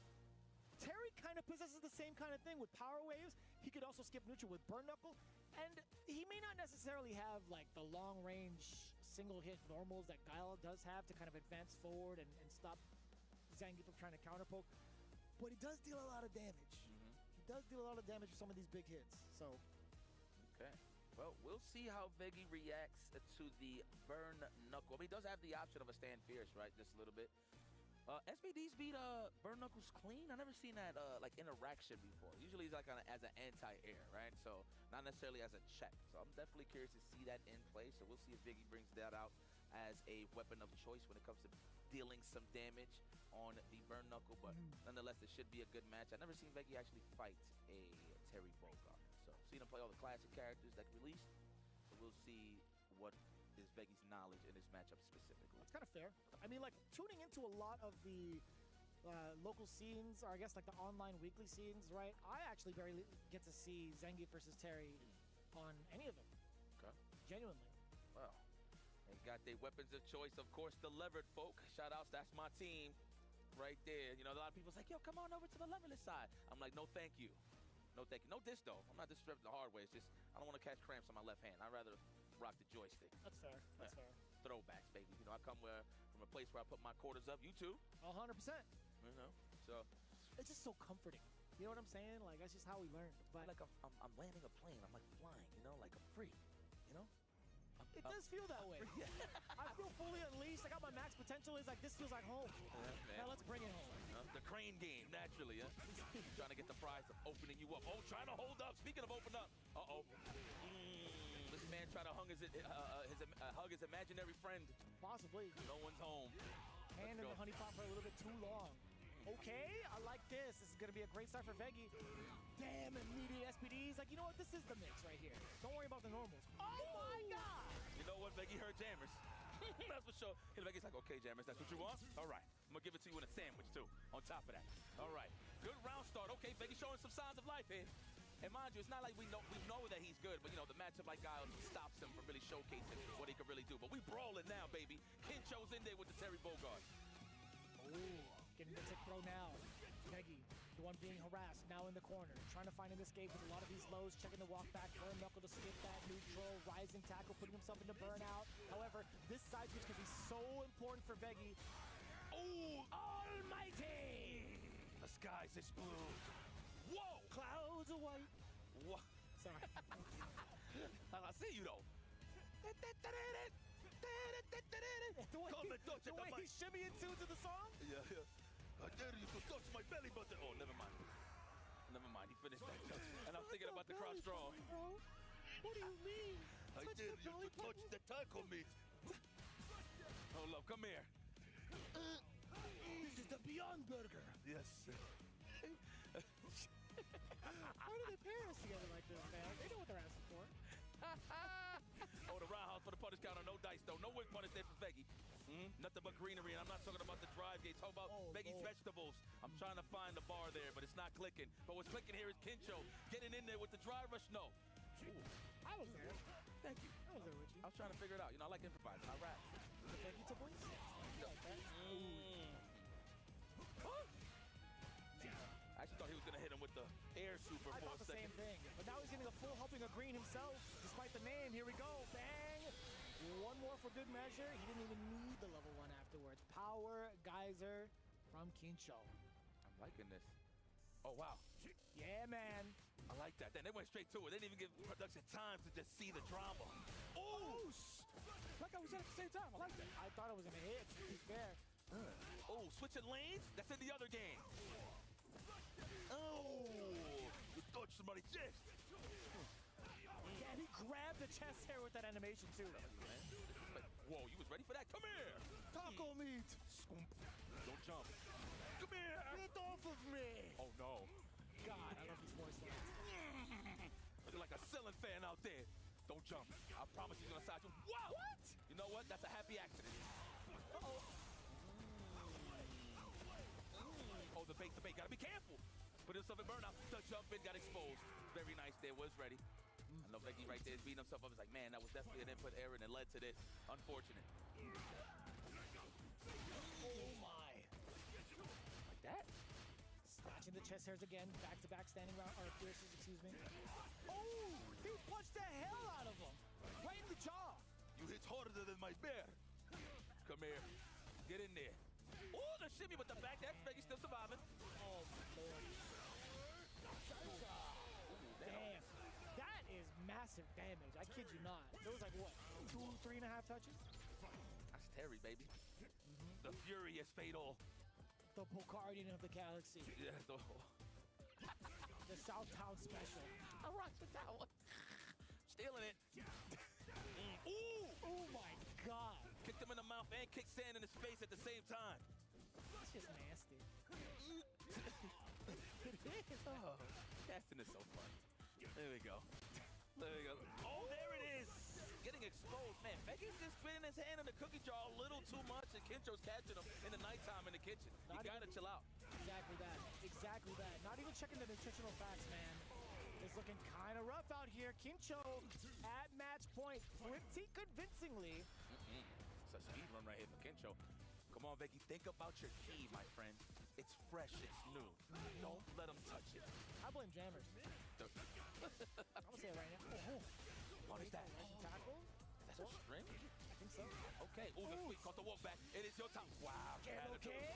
Terry kind of possesses the same kind of thing with power waves. He could also skip neutral with burn knuckle, and he may not necessarily have like the long range single hit normals that Guile does have to kind of advance forward and stop Zangief from trying to counter poke, but he does deal a lot of damage. He does deal a lot of damage with some of these big hits. So, okay. Well, we'll see how Veggie reacts to the burn knuckle. I mean, he does have the option of a stand fierce, right? Just a little bit. SBD's beat burn knuckles clean. I've never seen that like interaction before. Usually he's like as an anti-air, right? So not necessarily as a check. So I'm definitely curious to see that in play. So we'll see if Veggie brings that out as a weapon of choice when it comes to dealing some damage on the burn knuckle. But nonetheless, it should be a good match. I've never seen Veggie actually fight a Terry Bogard. So seen him play all the classic characters that released. So we'll see what is Veggie's knowledge in this matchup specifically. That's kind of fair. I mean, like, tuning into a lot of the local scenes, or I guess like the online weekly scenes, right? I actually barely get to see Zangief versus Terry on any of them. Okay. Genuinely. Well, they got their weapons of choice. Of course, the levered folk. Shout outs, that's my team right there. You know, a lot of people's like, yo, come on over to the leverless side. I'm like, no, thank you. No, thank you. No diss, though. I'm not disrespecting the hard way. It's just, I don't want to catch cramps on my left hand. I'd rather rock the joystick. That's fair. That's fair. Throwbacks, baby. You know, I come from a place where I put my quarters up. You too. 100%. You know, so it's just so comforting. You know what I'm saying? Like, that's just how we learned. But like I'm landing a plane. I'm like flying. You know, like I'm free. You know. It does feel that way. I feel fully unleashed. I got my max potential. It's like, this feels like home. Now let's bring it home. The crane game, naturally, huh? Trying to get the prize of opening you up. Oh, trying to hold up. Speaking of open up. Uh-oh. This man tried to hug his imaginary friend. Possibly. No one's home. Hand in the honey pot for a little bit too long. Okay, I like this. This is going to be a great start for Veggie. Damn, immediate SPDs. Like, you know what? This is the mix right here. Don't worry about the normals. Oh, my God. You know what? Veggie heard jammers. That's for sure. And Veggie's like, okay, jammers, that's what you want? All right. I'm going to give it to you in a sandwich, too, on top of that. All right. Good round start. Okay, Veggie showing some signs of life here. And mind you, it's not like we know that he's good, but, you know, the matchup like Guile stops him from really showcasing what he can really do. But we brawling now, baby. Kincho's in there with the Terry Bogard. Ooh, getting the tick throw now. Veggie, the one being harassed, now in the corner, trying to find an escape with a lot of these lows, checking the walk back, burn knuckle to skip that neutral, rising tackle, putting himself into burnout. However, this side switch can be so important for Veggie. Oh, almighty! The skies is blue. Whoa! Clouds are white. What? Sorry. I see you, though. The way he's shimmying to the song? Yeah. I dare you to touch my belly button. Oh, never mind. Never mind. He finished that. And I'm thinking about the cross draw. What do you mean? I dare you to touch the taco meat. Hold up. Come here. This is the Beyond Burger. Yes. How do they pair us together like this, man? They know what they're asking for. Oh, the roundhouse for the punish counter. No dice, though. No wing punish there for Veggie. Nothing but greenery, and I'm not talking about the drive gates. How about Veggie's vegetables? I'm trying to find the bar there, but it's not clicking. But what's clicking here is Kincho getting in there with the drive rush. No. I was there. Thank you. I was there with you. I was trying to figure it out. You know, I like improvising. I rap. The vegetables? You like that? I actually thought he was going to hit him with the air super I for thought a the second. same thing. But now he's getting a full helping of green himself, despite the name. Here we go. Bang! One more for good measure. He didn't even need the level 1 afterwards. Power Geyser from Kincho. I'm liking this. Oh, wow. Yeah, man. I like that. Then they went straight to it. They didn't even give production time to just see the drama. Oh! Like I was at the same time. I like that. I thought it was going to hit, to be fair. Oh, switching lanes? That's in the other game. Oh! You touched somebody's chest. Yeah, and he grabbed the chest hair with that animation, too. Whoa, you was ready for that? Come here! Taco meat! Scoop. Don't jump. Come here! Get off of me! Oh, no. God, I love these voice lines. Looking like a ceiling fan out there. Don't jump. I promise he's gonna side you. Wow! What? You know what? That's a happy accident. Uh-oh. Oh, the bait. Gotta be careful. Put himself in burnout. The jump in got exposed. Very nice there. Was ready. I know Veggie right there is beating himself up. He's like, man, that was definitely an input error and it led to this. Unfortunate. Oh my. Like that? Snatching the chest hairs again. Back-to-back standing round, or pierces, excuse me. Oh, he punched the hell out of him. Right in the jaw. You hit harder than my bear. Come here. Get in there. Oh, the shimmy with the back. That's Veggie still surviving. Oh, my Lord. Damn. That is massive damage. I kid you not. There was like, what, 2, 3.5 touches? That's Terry, baby. The Furious Fatal. The Bocardian of the galaxy. Yeah, The Southtown special. I rocked with that one. Stealing it. Ooh! Oh my God. Kicked him in the mouth and kicked sand in his face at the same time. That's just nasty. It is. Oh, casting is so fun. There we go. There we go. Oh, there it is. Getting exposed. Man, Veggie's just spinning his hand in the cookie jar a little too much, and Kincho's catching him in the nighttime in the kitchen. You gotta chill out. Exactly that. Exactly that. Not even checking the nutritional facts, man. It's looking kind of rough out here. Kincho at match point pretty convincingly. It's a speed run right here for Kincho. Come on, Veggie. Think about your key, my friend. It's fresh. It's new. Don't let him touch it. I blame jammers. I'm gonna say it right now. Oh, what is that? Tackle? That's a string? I think so. Okay. Oh, the sweet caught the walk back. It is your time. Wow. Okay.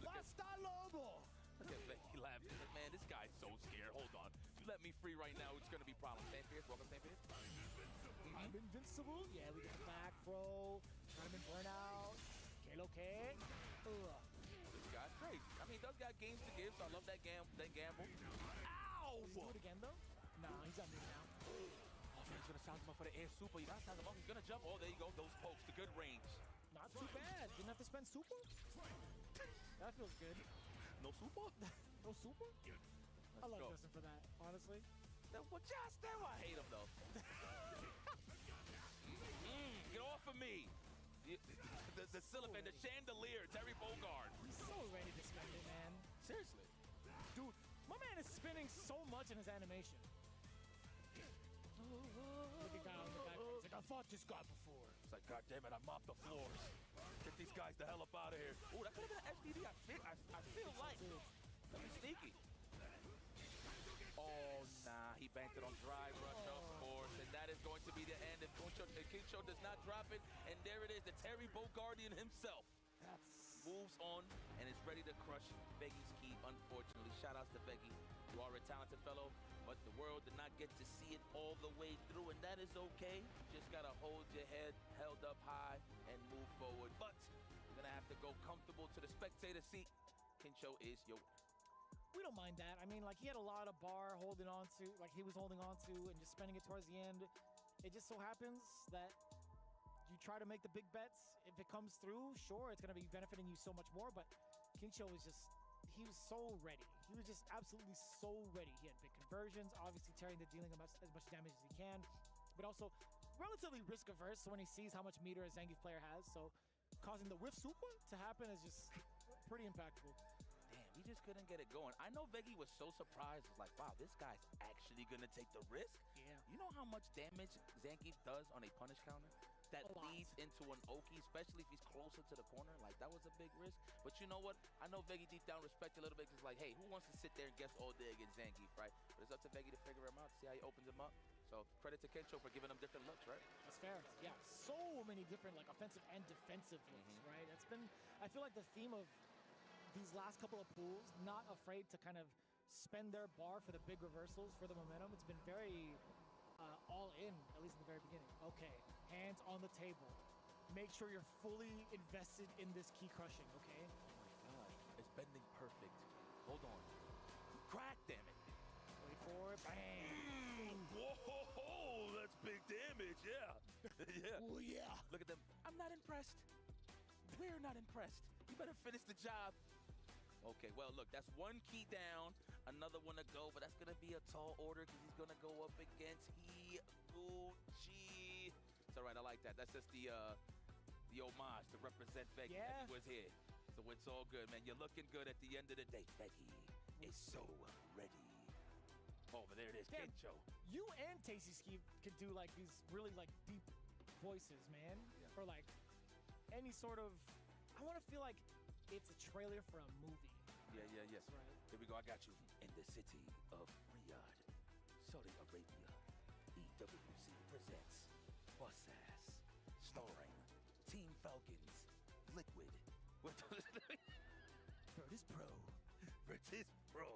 Basta Lobo. Look at Veggie laughing. He's like, man, this guy's so scared. Hold on. You let me free right now, it's gonna be problems. Sam Pierce, welcome, Sam Pierce. I'm invincible. Yeah, we got back throw. Trying to burn out. Okay. This guy's crazy. I mean, he does got games to give, so I love that gamble. Ow! Does he do it again though? No, he's on me now. Oh man, he's gonna sound him up for the air super. You gotta sound him up. He's gonna jump. Oh, there you go. Those pokes, the good range. Not too bad. Didn't have to spend super. That feels good. No super? No super? I love Justin for that, honestly. Well, just there, I hate him though. Get off of me! The silicon, the chandelier, Terry Bogard. He's so ready to spend it, man. Seriously. Dude, my man is spinning so much in his animation. Look at guy on the back. He's like, I fought this guy before. It's like, God damn it, I mopped the floors. Get these guys the hell up out of here. Oh, that could have been an STD. I feel like. That was sneaky. Oh, nah. He banked it on dry rush, of course. And that is going to be the end if Kincho does not drop it. And there it is, the Terry Bogardian himself. Moves on and is ready to crush Veggie's key, unfortunately. Shout outs to Veggie. You are a talented fellow, but the world did not get to see it all the way through, and that is okay. Just got to hold your head held up high and move forward. But you're going to have to go comfortable to the spectator seat. Kincho is your winner. We don't mind that. I mean, like, he had a lot of bar holding on to, like, he was holding on to and just spending it towards the end. It just so happens that you try to make the big bets. If it comes through, sure, it's going to be benefiting you so much more, but Kincho was just, he was so ready. He was just absolutely so ready. He had big conversions, obviously tearing the dealing as much damage as he can, but also relatively risk averse when he sees how much meter a Zangief player has, so causing the whiff super to happen is just pretty impactful. He just couldn't get it going. I know Veggie was so surprised. It's like, wow, this guy's actually going to take the risk? Yeah. You know how much damage Zangief does on a punish counter? That leads into an Oki, especially if he's closer to the corner. Like, that was a big risk. But you know what? I know Veggie deep down respect a little bit. Because, like, hey, who wants to sit there and guess all day against Zangief, right? But it's up to Veggie to figure him out, see how he opens him up. So, credit to Kincho for giving him different looks, right? That's fair. Yeah, so many different, like, offensive and defensive looks, right? That's been, I feel like the theme of these last couple of pools, not afraid to kind of spend their bar for the big reversals, for the momentum. It's been very all in, at least in the very beginning. Okay, hands on the table. Make sure you're fully invested in this key crushing, okay? Oh my God, it's bending perfect. Hold on. Crack, damn it. Wait for it, bang. Whoa, that's big damage, yeah. Yeah. Oh, yeah. Look at them. I'm not impressed. We're not impressed. You better finish the job. Okay, well, look, that's one key down, another one to go, but that's going to be a tall order because he's going to go up against Higuchi. It's all right, I like that. That's just the homage to represent Veggie that he was here. So it's all good, man. You're looking good at the end of the day. Veggie is so ready. Oh, but there it is, Damn, Kincho. you and Tasty Ski could do like these really like deep voices, man. Yeah. Or like any sort of. I want to feel like it's a trailer for a movie. Yeah, yes. Right. Here we go. I got you. In the city of Riyadh, Saudi Arabia, EWC presents Bus Ass, starring Team Falcons, Liquid, with Virtus Pro. Virtus Pro.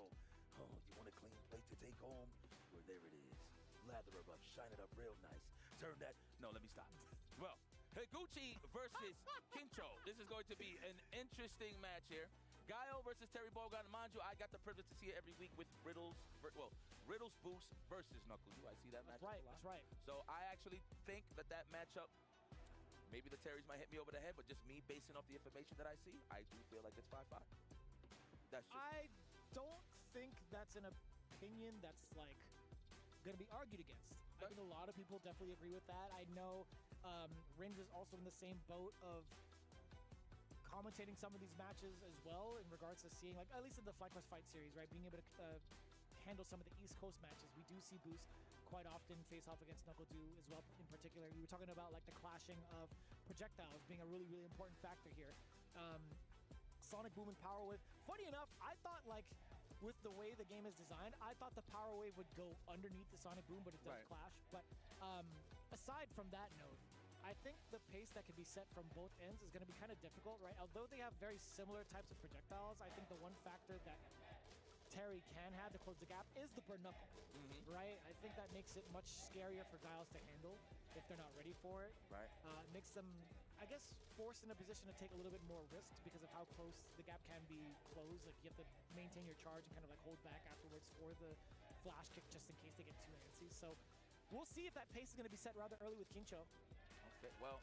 Oh, you want a clean plate to take home? Well, there it is. Lather it up, shine it up real nice. Turn that. No, let me stop. Well, Higuchi versus Kincho. This is going to be an interesting match here. Guile versus Terry Bogard. Mind you, I got the privilege to see it every week with Riddles Boost versus Knuckles. You guys see that matchup? That's right. So I actually think that matchup, maybe the Terrys might hit me over the head, but just me basing off the information that I see, I do feel like it's 5-5. That's just... I don't think that's an opinion that's like going to be argued against. I think a lot of people definitely agree with that. I know Ringe is also in the same boat of commentating some of these matches as well in regards to seeing, like, at least in the FlyQuest Fight series, right, being able to handle some of the East Coast matches. We do see Boost quite often face off against Knuckle Dew as well. In particular, you were talking about like the clashing of projectiles being a really, really important factor here. Sonic Boom and Power Wave. Funny enough, I thought like with the way the game is designed, I thought the Power Wave would go underneath the Sonic Boom, but it does clash. But aside from that note, I think the pace that can be set from both ends is going to be kind of difficult, right? Although they have very similar types of projectiles, I think the one factor that Terry can have to close the gap is the burn knuckle, right? I think that makes it much scarier for Giles to handle if they're not ready for it. Right. Makes them, I guess, forced in a position to take a little bit more risks because of how close the gap can be closed. Like, you have to maintain your charge and kind of like hold back afterwards for the flash kick just in case they get too antsy. So we'll see if that pace is going to be set rather early with Kincho. Okay, well,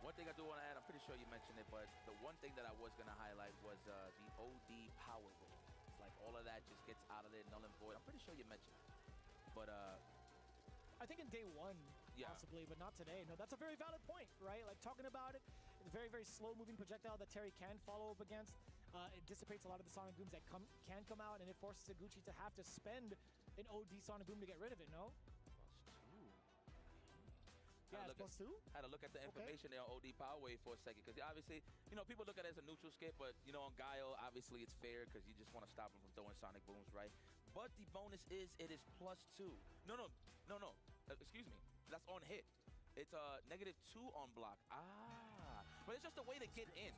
one thing I do want to add, I'm pretty sure you mentioned it, but the one thing that I was going to highlight was the OD power wave. It's like all of that just gets out of there, null and void. I'm pretty sure you mentioned it. But I think in day one, possibly, but not today. No, that's a very valid point, right? Like, talking about it, it's a very, very slow-moving projectile that Terry can follow up against. It dissipates a lot of the Sonic Booms that can come out, and it forces Higuchi to have to spend an OD Sonic Boom to get rid of it, no? Yeah, it's +2? Had to look at the information there on OD Power Wave for a second, because obviously, you know, people look at it as a neutral skip, but, you know, on Guile, obviously it's fair because you just want to stop him from throwing Sonic Booms, right? But the bonus is it is +2. No. Excuse me. That's on hit. It's -2 on block. But it's just a way to get in.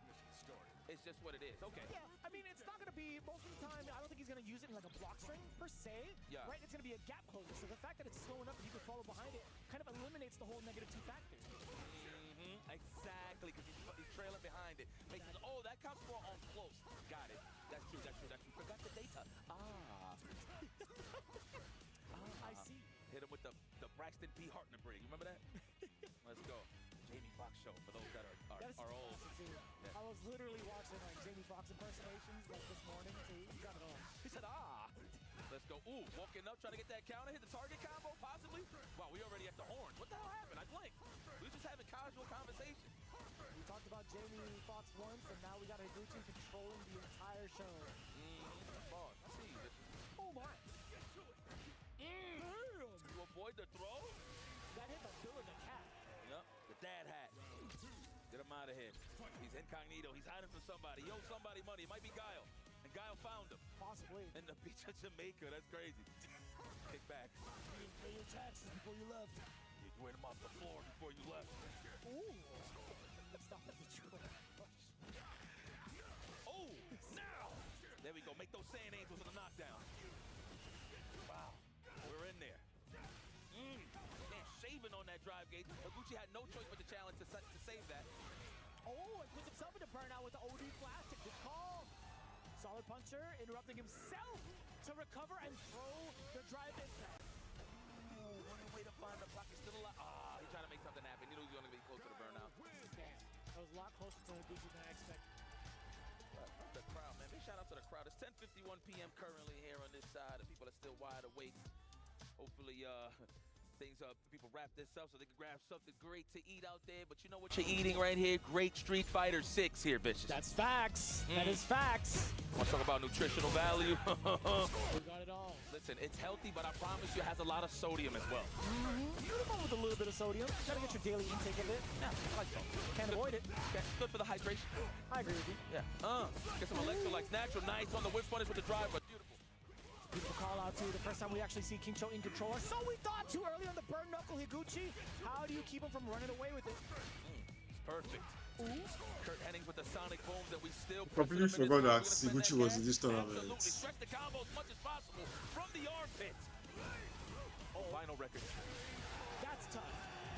It's just what it is. Okay. Yeah, I mean, it's not going to be, most of the time, I don't think he's going to use it in like a block string per se. Yeah. Right? It's going to be a gap closer. So the fact that it's slow enough that you can follow behind it kind of eliminates the whole -2 factor. Exactly, because he's trailing behind it. Makes it, oh, that counts for on close. Got it. That's true. Forgot the data. I see. Hit him with the Braxton P. Hartner break. You remember that? Let's go. Jamie Foxx show for those that are old. Yeah. I was literally watching like Jamie Foxx impersonations like this morning too. You got it all. He said, Let's go. Ooh, walking up, trying to get that counter, hit the target combo, possibly. Wow, we already at the horn. What the hell happened? I blinked. We were just having casual conversation. We talked about Jamie Foxx once, and now we got Higuchi controlling the entire show. Boss, I see you. Oh my. You avoid the throw? That hit the bill of the cat. Yep, the dad hat. Get him out of here. He's incognito. He's hiding from somebody. He owes somebody money. It might be Guile. And Guile found him. Possibly. In the beach of Jamaica. That's crazy. Kick back. You didn't pay your taxes before you left. You ran him off the floor before you left. Ooh. Stop the Detroit. Oh, now. There we go. Make those sand angels in the knockdown. Wow. We're in there. Man, shaving on that drive gate. Higuchi had no choice but to challenge to save that. Oh, and puts himself into burnout with the OD flash. Good call. Solid puncher, interrupting himself to recover and throw the drive impact. Ooh, running way to find the block. He's still alive. He's trying to make something happen. You know he's going to be close to the burnout. Damn. That was a lot closer to Higuchi than I expected. The crowd, man. Big shout out to the crowd. It's 10:51 p.m. currently here on this side. The people are still wide awake. Hopefully, things up. People wrap this up so they can grab something great to eat out there. But you know what you're eating right here? Great Street Fighter 6 here, Vicious. That's facts. That is facts. Want to talk about nutritional value? We got it all. Listen, it's healthy, but I promise you it has a lot of sodium as well. Nothing with a little bit of sodium. Gotta get your daily intake of it. Yeah, I like that. Can't avoid it. Okay, good for the hydration. I agree with you. Yeah. Get some electrolytes. Natural, nice on the whip punish with the drive, but beautiful. Beautiful call out too. The first time we actually see King Cho in control. So we thought too early on the burn knuckle Higuchi. How do you keep him from running away with it? Perfect. Kurt Hennings with the sonic boom that we still Completely forgot that Higuchi was in this tournament. Absolutely. Stretch the combo as much as possible from the armpit. Final record. That's tough.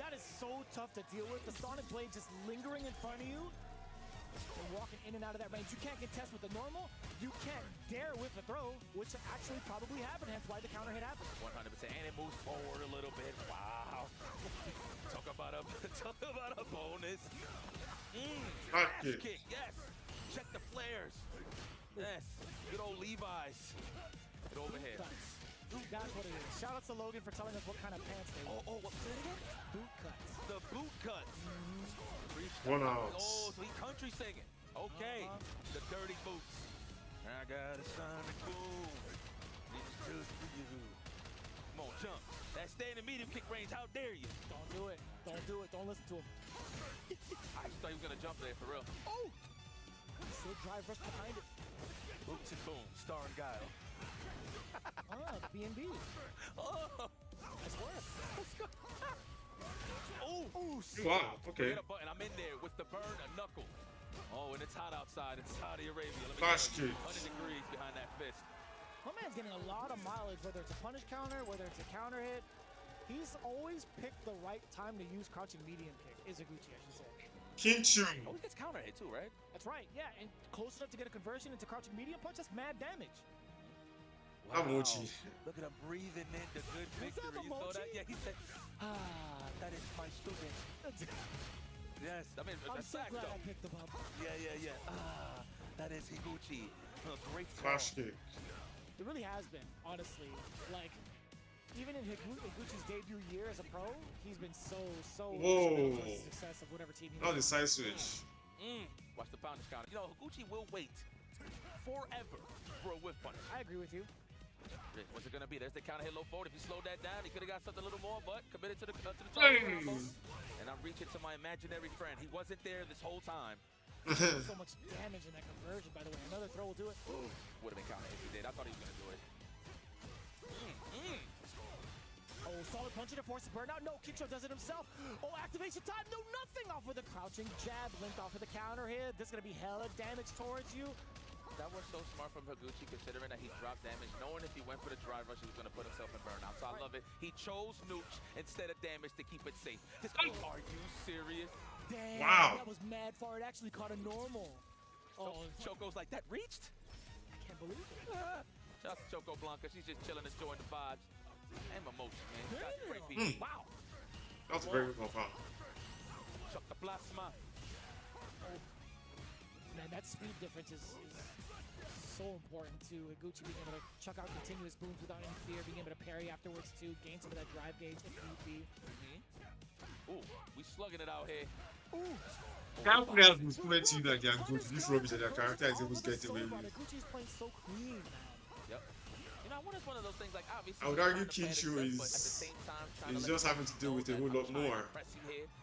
That is so tough to deal with. The sonic blade just lingering in front of you. And walking in and out of that range. You can't contest with the normal. You can't dare with the throw, which actually probably happened, hence why the counter hit happened. 100%, and it moves forward a little bit. Wow. Talk about a bonus. Kick, yes. Check the flares. Yes. Good old Levi's. Good overhead. That's what it is. Shout out to Logan for telling us what kind of pants they wear. What's that again? Boot cuts. The boot cuts. 1 ounce. Oh, so he country singing. Okay. The dirty boots. I got a sonic boom. It's just for you. Come on, jump. That standing medium kick range, how dare you? Don't do it. Don't do it. Don't listen to him. I just thought he was going to jump there for real. Oh! Still drive rush behind it. Boots and boom. Star and Guile. The B&B. Oh! Nice work. Let's go. Oh! Wow, okay. Hit a button. I'm in there with the burn, a knuckle. Oh, and it's hot outside in Saudi Arabia. Let me Flash tell you, kick. 100 degrees behind that fist. My man's getting a lot of mileage, whether it's a punish counter, whether it's a counter hit. He's always picked the right time to use crouching medium kick. Izaguchi, I should say. King Chu. Oh, he gets counter hit too, right? That's right, yeah. And close enough to get a conversion into crouching medium punch, that's mad damage. Wow. Emoji. Look at him breathing in the good victory. You saw that? Yeah, he said, that is my student. Yes, I mean, I'm that's so fact, glad though. I picked him up. Yeah. That is Higuchi. Great Flash kick. It really has been, honestly. Like, even in Higuchi's debut year as a pro, he's been so Whoa. instrumental to the success of whatever team he's Now the on. side switch. Watch the poundage counter. You know, Higuchi will wait forever for a whiff punch. I agree with you. What's it gonna be? There's the counter hit low forward. If he slowed that down, he could have got something a little more, but committed to the top combos. And I'm reaching to my imaginary friend. He wasn't there this whole time. So much damage in that conversion, by the way. Another throw will do it. Would have been counter if he did. I thought he was gonna do it. Oh, solid punch to force the burnout. No, King Cho does it himself. Oh, activation time. No, nothing off with the crouching jab. Linked off with the counter hit. This is gonna be hella damage towards you. That was so smart from Higuchi, considering that he dropped damage, knowing if he went for the drive rush, he was going to put himself in burnout. So I love it. He chose nooch instead of damage to keep it safe. Are you serious? Damn, wow. That was mad far. It actually caught a normal. Oh, Choco's like, that reached? I can't believe it. Shout out to Choco Blanca. She's just chilling, enjoying the vibes. And emotion, man. You guys are great people. Wow. That's a very good profile. Chuck the plasma. Man, that speed difference is so important to Higuchi being able to chuck out continuous booms without any fear, being able to parry afterwards too, gain some of that drive gauge if need be. Ooh, we slugging it out here. Company has been plenty that they are good to this rubbish that their character is able to get away with. Higuchi's playing so clean, man. Yep. You know, I wonder if one of those things, like, obviously, I would argue King Chu is just having to deal with a whole lot more.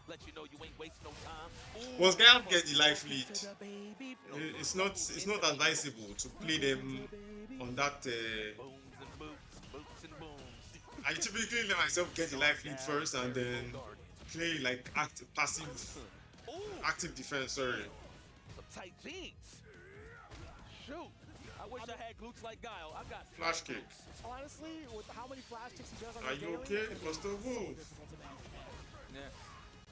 Let you know you ain't wasting no time. Once guys get the life lead, it's not advisable to play them on that. I typically let myself get the life lead first and then play like passive active defense. Sorry. Some tight jeans. Shoot. I wish I had glutes like Guile. I got flash kick. Honestly, with how many flash kicks he does on the daily, you okay? Must have moved. Yeah.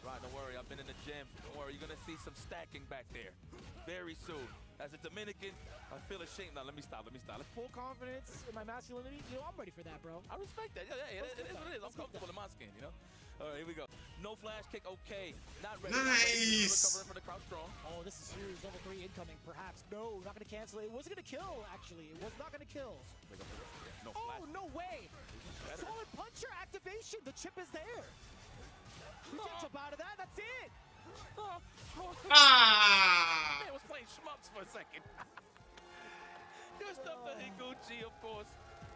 Right, don't worry. I've been in the gym. Don't worry. You're going to see some stacking back there very soon. As a Dominican, I feel ashamed. Now, let me stop. Full confidence in my masculinity. You know, I'm ready for that, bro. I respect that. Yeah, it is what it is. I'm comfortable in my skin, you know? All right, here we go. No flash kick, okay. Not ready. Nice. Recovering from the crouch strong. Oh, this is huge. Level 3 incoming, perhaps. No, not going to cancel it. It wasn't going to kill, actually. It was not going to kill. No, oh, no way. Solid puncher activation. The chip is there. He can't jump out of that. That's it. Man was playing shmups for a second. Good stuff to Higuchi, of course.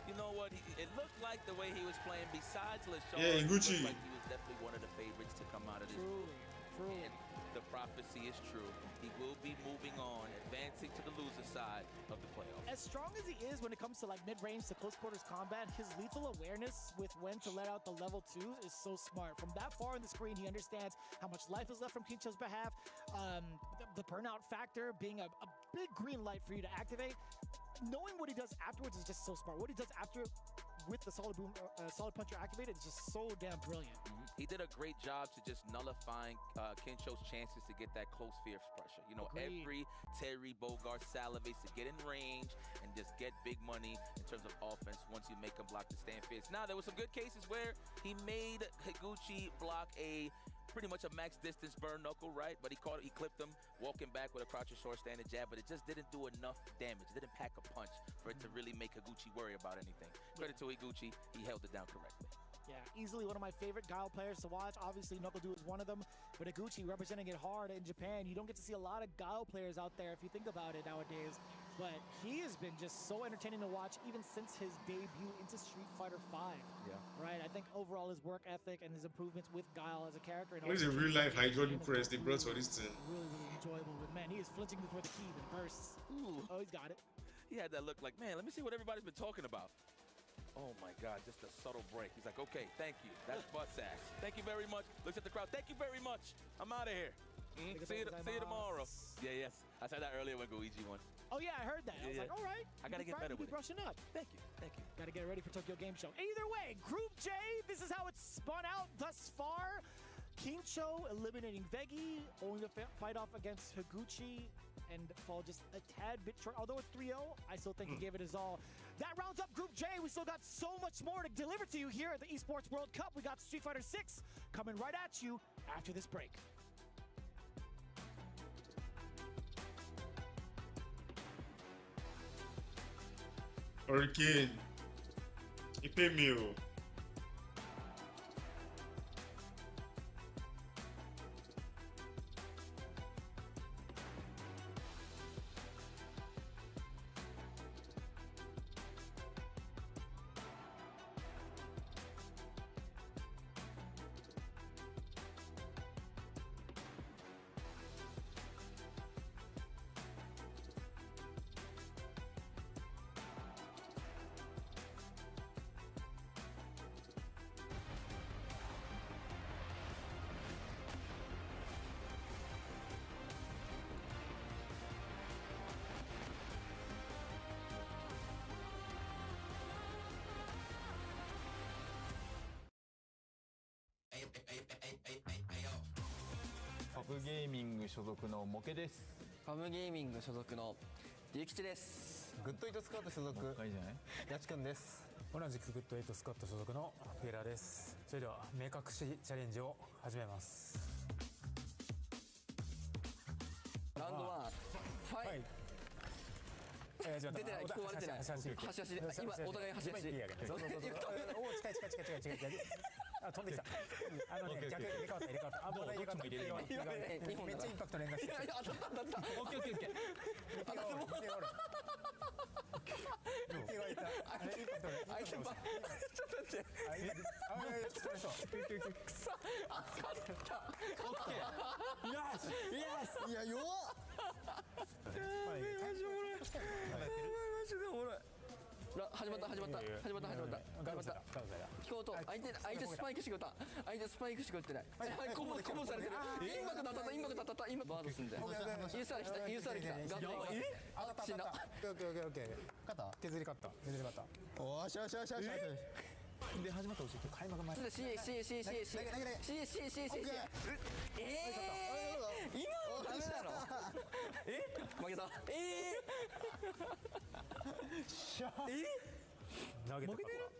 You know what? It looked like the way he was playing, besides LeShawn, Yeah, Higuchi. like he was definitely one of the favorites to come out of this. Truly. And the prophecy is true. He will be moving on, advancing to the loser side of the playoffs. As strong as he is when it comes to like mid-range to close quarters combat, his lethal awareness with when to let out the level 2 is so smart. From that far on the screen, he understands how much life is left from Kincho's behalf. The burnout factor being a big green light for you to activate. Knowing what he does afterwards is just so smart. What he does after with the solid puncher activated is just so damn brilliant. He did a great job to just nullifying Kincho's chances to get that close fierce pressure. You know, Agreed. every Terry Bogard salivates to get in range and just get big money in terms of offense once you make him block the stand fierce. Now, there were some good cases where he made Higuchi block pretty much a max distance burn knuckle, right? But he clipped him walking back with a croucher short standing jab, but it just didn't do enough damage. It didn't pack a punch for it to really make Higuchi worry about anything. Credit to Higuchi, he held it down correctly. Yeah, easily one of my favorite Guile players to watch. Obviously, Knuckle-Do is one of them, but Higuchi representing it hard in Japan. You don't get to see a lot of Guile players out there if you think about it nowadays, but he has been just so entertaining to watch even since his debut into Street Fighter V. Yeah. Right? I think overall his work ethic and his improvements with Guile as a character. What is a real life hydraulic press they brought for this thing? Really, really enjoyable. But man, he is flinching before the key and bursts. Ooh. Oh, he's got it. He had that look like, man, let me see what everybody's been talking about. Oh my God, just a subtle break. He's like, okay, thank you. That's butt ass. Thank you very much. Looks at the crowd. Thank you very much. I'm out of here. See you tomorrow. Yeah, yes. I said that earlier when Goichi won. Oh yeah, I heard that. I was like, all right. I gotta get better with it. Brushing up. Thank you. Gotta get ready for Tokyo Game Show. Either way, Group J, this is how it's spun out thus far. Kincho eliminating Vegi, only to fight off against Higuchi and fall just a tad bit short. Although it's 3-0, I still think he gave it his all. That rounds up Group J. We still got so much more to deliver to you here at the Esports World Cup. We got Street Fighter 6 coming right at you after this break. Hurricane. He paid me.パブゲーミング所属のモケです。パブゲーミング所属のリュウキチです。グッドイートスカート所属いいじゃないヤチくんです。同じくグッドエイトスカット所属のフェラです。それでは目隠しチャレンジを始めます。ラウンド1ファイト。出てない、聞こえてない。端々で今お互い端々。そうおお近い。あ、飛んできた。逆入れ替わった。あ、もうどっちも入れる。めっちゃインパクト連打して。いや当たった。オッケー。当たったもん。手がいた。あれインパクトで。ちょっと待って。そう。くそ。あ、勝った。オッケー。よし。いや弱っ。マジでおもろい。始まった。聞こうと相手スパイクしてくれた。相手スパイクしてくれてない。コボされてる。インパクト当たった。今バードすんで。ユーサー来た。ガッテン。死んだ。オッケー。勝った。削り勝った。おーし。で始まったら開幕前。C。今のダメなの？負けた。投げた。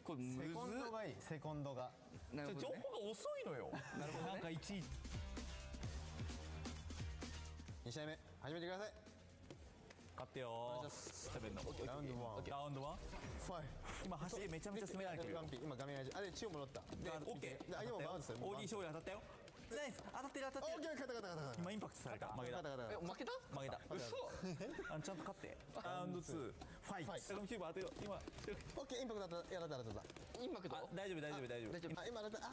これむずっ。セコンドが情報が遅いのよ。なるほどね。なんか1位。2試合目始めてください。勝ってよ喋るのラウンド1ラウンド 1? 今走りめちゃめちゃ攻められてる今画面あれ中も乗ったで OK で今バウンス OD 勝利当たったよナイス当たってる当たってる OK 勝った今インパクトされた負けた負けた嘘ちゃんと勝ってラウンド2ファイトキューブ当てよ今 OK インパクト当たったインパクト大丈夫今当たった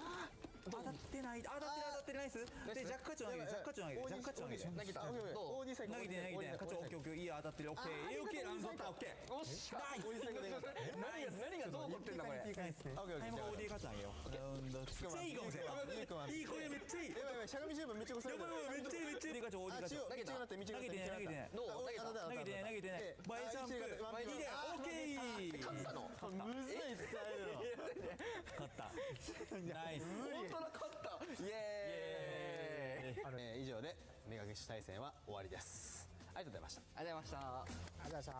当たってない当たってるナイスでジャックカチョン投げてジャックカチョン投げて投げた OD 最後投げてカチョンオッケーいい当たってるオッケーラウンド取ったオッケーおっしゃ何がどう起こってんだこれタイムが OD カチョンあげようラウンド2いいかもしれないいいこれめっちゃいいやばいしゃがみ10分めっちゃこすられてるめっちゃいいカチョン OD カチョン投げてない投げてないバイジャンプいいねオッケー勝ったのむずい伝えるの勝ったナイス本当だ勝ったイエーイ以上で目隠し対戦は終わりですありがとうございましたありがとうございました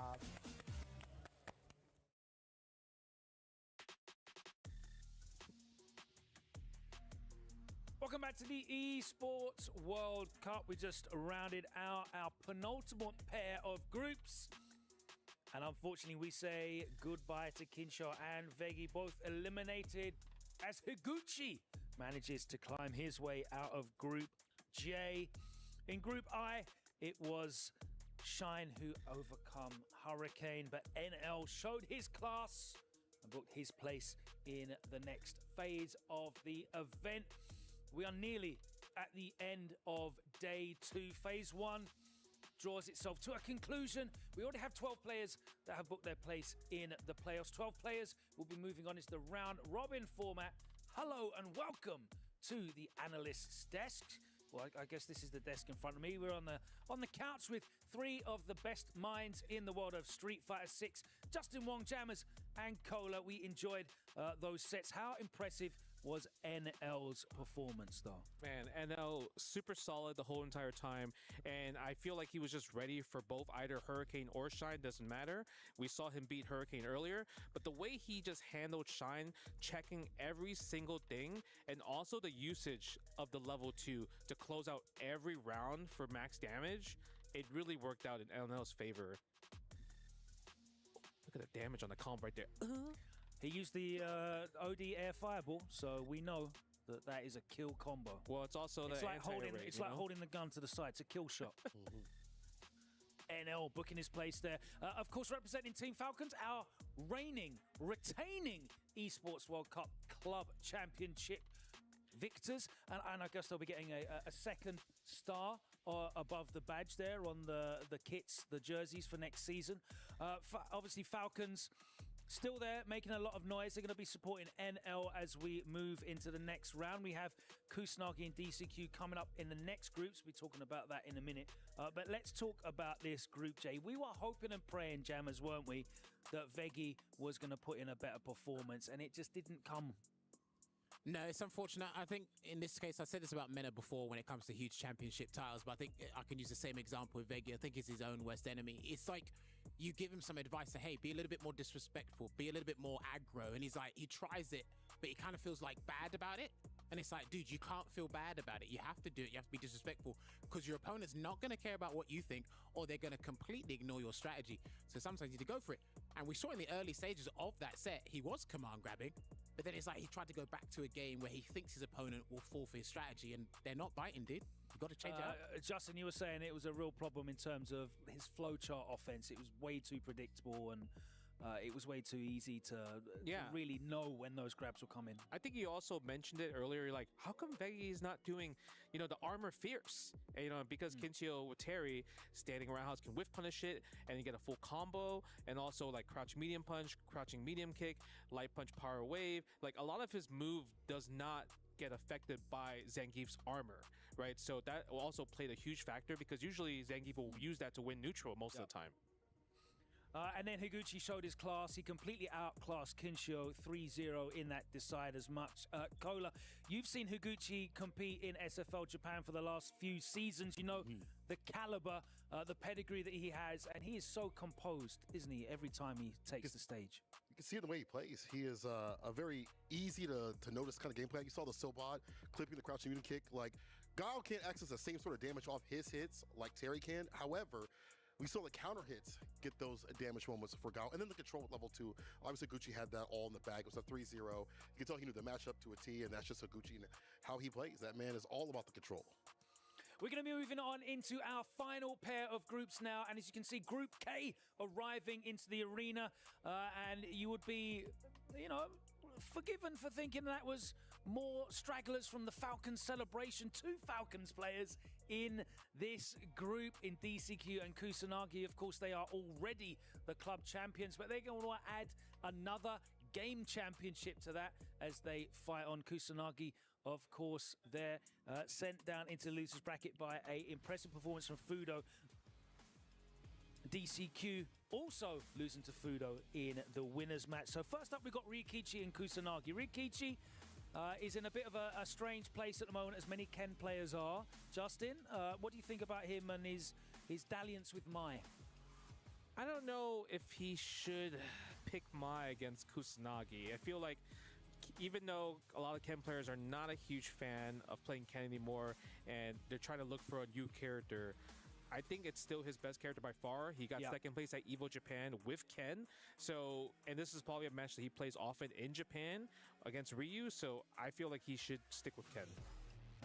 Welcome back to the Esports World Cup. We just rounded out our penultimate pair of groups. And unfortunately, we say goodbye to Kinsho and Vegi, both eliminated as Higuchi manages to climb his way out of Group J. In Group I, it was Shine who overcome Hurricane, but NL showed his class and booked his place in the next phase of the event. We are nearly at the end of day 2. Phase 1 draws itself to a conclusion. We already have 12 players that have booked their place in the playoffs. 12 players will be moving on into the round robin format. Hello and welcome to the analyst's desk. Well, I guess this is the desk in front of me. We're on the couch with 3 of the best minds in the world of Street Fighter 6. Justin Wong, Jammers, and Cola. We enjoyed those sets. How impressive was NL's performance, though? Man, NL super solid the whole entire time, and I feel like he was just ready for both either Hurricane or Shine, doesn't matter. We saw him beat Hurricane earlier, but the way he just handled Shine, checking every single thing, and also the usage of the level 2 to close out every round for max damage, it really worked out in NL's favor. Look at the damage on the comp right there. He used the OD air fireball, so we know that is a kill combo. Well, it's also the like holding the gun to the side. It's a kill shot. NL booking his place there. Of course, representing Team Falcons, our retaining Esports World Cup Club Championship victors. And I guess they'll be getting a second star above the badge there on the kits, the jerseys for next season. Obviously, Falcons still there, making a lot of noise. They're going to be supporting NL as we move into the next round. We have Kusanagi and DCQ coming up in the next groups. We'll be talking about that in a minute. But let's talk about this Group J. We were hoping and praying, Jammers, weren't we, that Vegi was going to put in a better performance, and it just didn't come. No, it's unfortunate. I think in this case, I said this about Mena before when it comes to huge championship titles, but I think I can use the same example with Vegi. I think he's his own worst enemy. It's like you give him some advice to, hey, be a little bit more disrespectful, be a little bit more aggro. And he's like, he tries it, but he kind of feels like bad about it. And it's like, dude, you can't feel bad about it. You have to do it. You have to be disrespectful because your opponent's not going to care about what you think, or they're going to completely ignore your strategy. So sometimes you need to go for it. And we saw in the early stages of that set, he was command grabbing, but then it's like he tried to go back to a game where he thinks his opponent will fall for his strategy, and they're not biting, dude. You got to change it up. Justin, you were saying it was a real problem in terms of his flowchart offense. It was way too predictable, and it was way too easy to really know when those grabs will come in. I think you also mentioned it earlier, like, how come Vegi is not doing, the armor fierce? And, because Kinshio with Terry standing around house can whiff punish it, and you get a full combo, and also like crouch medium punch, crouching medium kick, light punch power wave. Like, a lot of his move does not get affected by Zangief's armor, right? So that also played a huge factor, because usually Zangief will use that to win neutral most of the time. And then Higuchi showed his class. He completely outclassed Kinshio 3-0 in that Deciders match. Kola, you've seen Higuchi compete in SFL Japan for the last few seasons. You know the caliber, the pedigree that he has, and he is so composed, isn't he, every time he takes the stage? You can see it the way he plays. He is a very easy to notice kind of gameplay. You saw the Sobot clipping the crouching medium kick. Like, Guile can't access the same sort of damage off his hits like Terry can. However, we saw the counter hits get those damage moments for Gao, and then the control at level 2. Obviously, Higuchi had that all in the bag. It was a 3-0. You can tell he knew the matchup to a T, and that's just Higuchi and how he plays. That man is all about the control. We're going to be moving on into our final pair of groups now. And as you can see, Group K arriving into the arena. And you would be, forgiven for thinking that was more stragglers from the Falcons celebration. 2 Falcons players in this group in DCQ and Kusanagi. Of course, they are already the club champions, but they're going to add another game championship to that as they fight on. Kusanagi, of course, they're sent down into the losers bracket by an impressive performance from Fudo. DCQ also losing to Fudo in the winners match. So first up, we've got Rikichi and Kusanagi. Rikichi is in a bit of a strange place at the moment, as many Ken players are. Justin, what do you think about him and his dalliance with Mai? I don't know if he should pick Mai against Kusanagi. I feel like even though a lot of Ken players are not a huge fan of playing Ken anymore and they're trying to look for a new character, I think it's still his best character by far. He got second place at EVO Japan with Ken. So, and this is probably a match that he plays often in Japan against Ryu. So I feel like he should stick with Ken.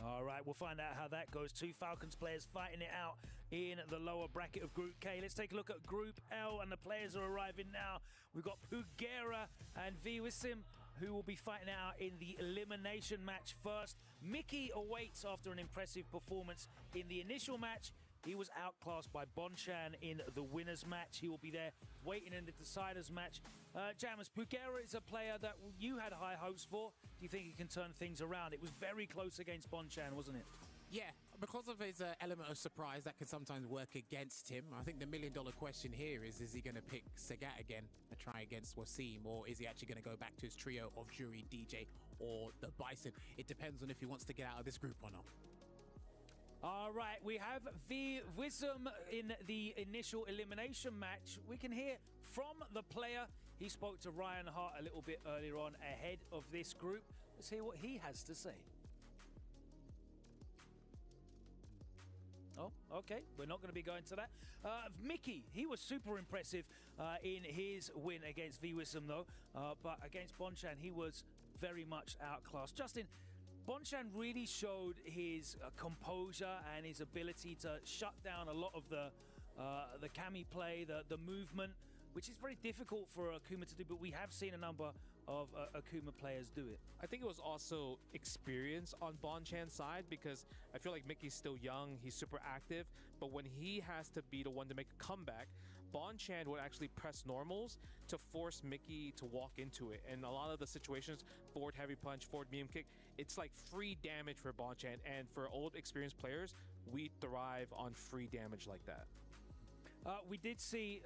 All right, we'll find out how that goes. 2 Falcons players fighting it out in the lower bracket of Group K. Let's take a look at Group L, and the players are arriving now. We've got Pugera and Viwisim, who will be fighting it out in the elimination match first. Mickey awaits after an impressive performance in the initial match. He was outclassed by Bonchan in the winners match. He will be there waiting in the deciders match. Jammers, Pugera is a player that you had high hopes for. Do you think he can turn things around? It was very close against Bonchan, wasn't it? Yeah, because of his element of surprise that can sometimes work against him. I think the million-dollar question here is he going to pick Sagat again and try against Wasim, or is he actually going to go back to his trio of Jury, DJ, or the Bison? It depends on if he wants to get out of this group or not. All right, we have Wisdom in the initial elimination match. We can hear from the player. He spoke to Ryan Hart a little bit earlier on ahead of this group. Let's hear what he has to say. Oh, okay. We're not going to be going to that. Mickey, he was super impressive in his win against Wisdom, though. But against Bonchan, he was very much outclassed. Justin, Bonchan really showed his composure and his ability to shut down a lot of the Kami play, the movement, which is very difficult for Akuma to do, but we have seen a number of Akuma players do it. I think it was also experience on Bonchan's side, because I feel like Mickey's still young, he's super active, but when he has to be the one to make a comeback, Bonchan would actually press normals to force Mickey to walk into it. And a lot of the situations, forward heavy punch, forward medium kick, it's like free damage for Bonchan. And for old experienced players, we thrive on free damage like that. We did see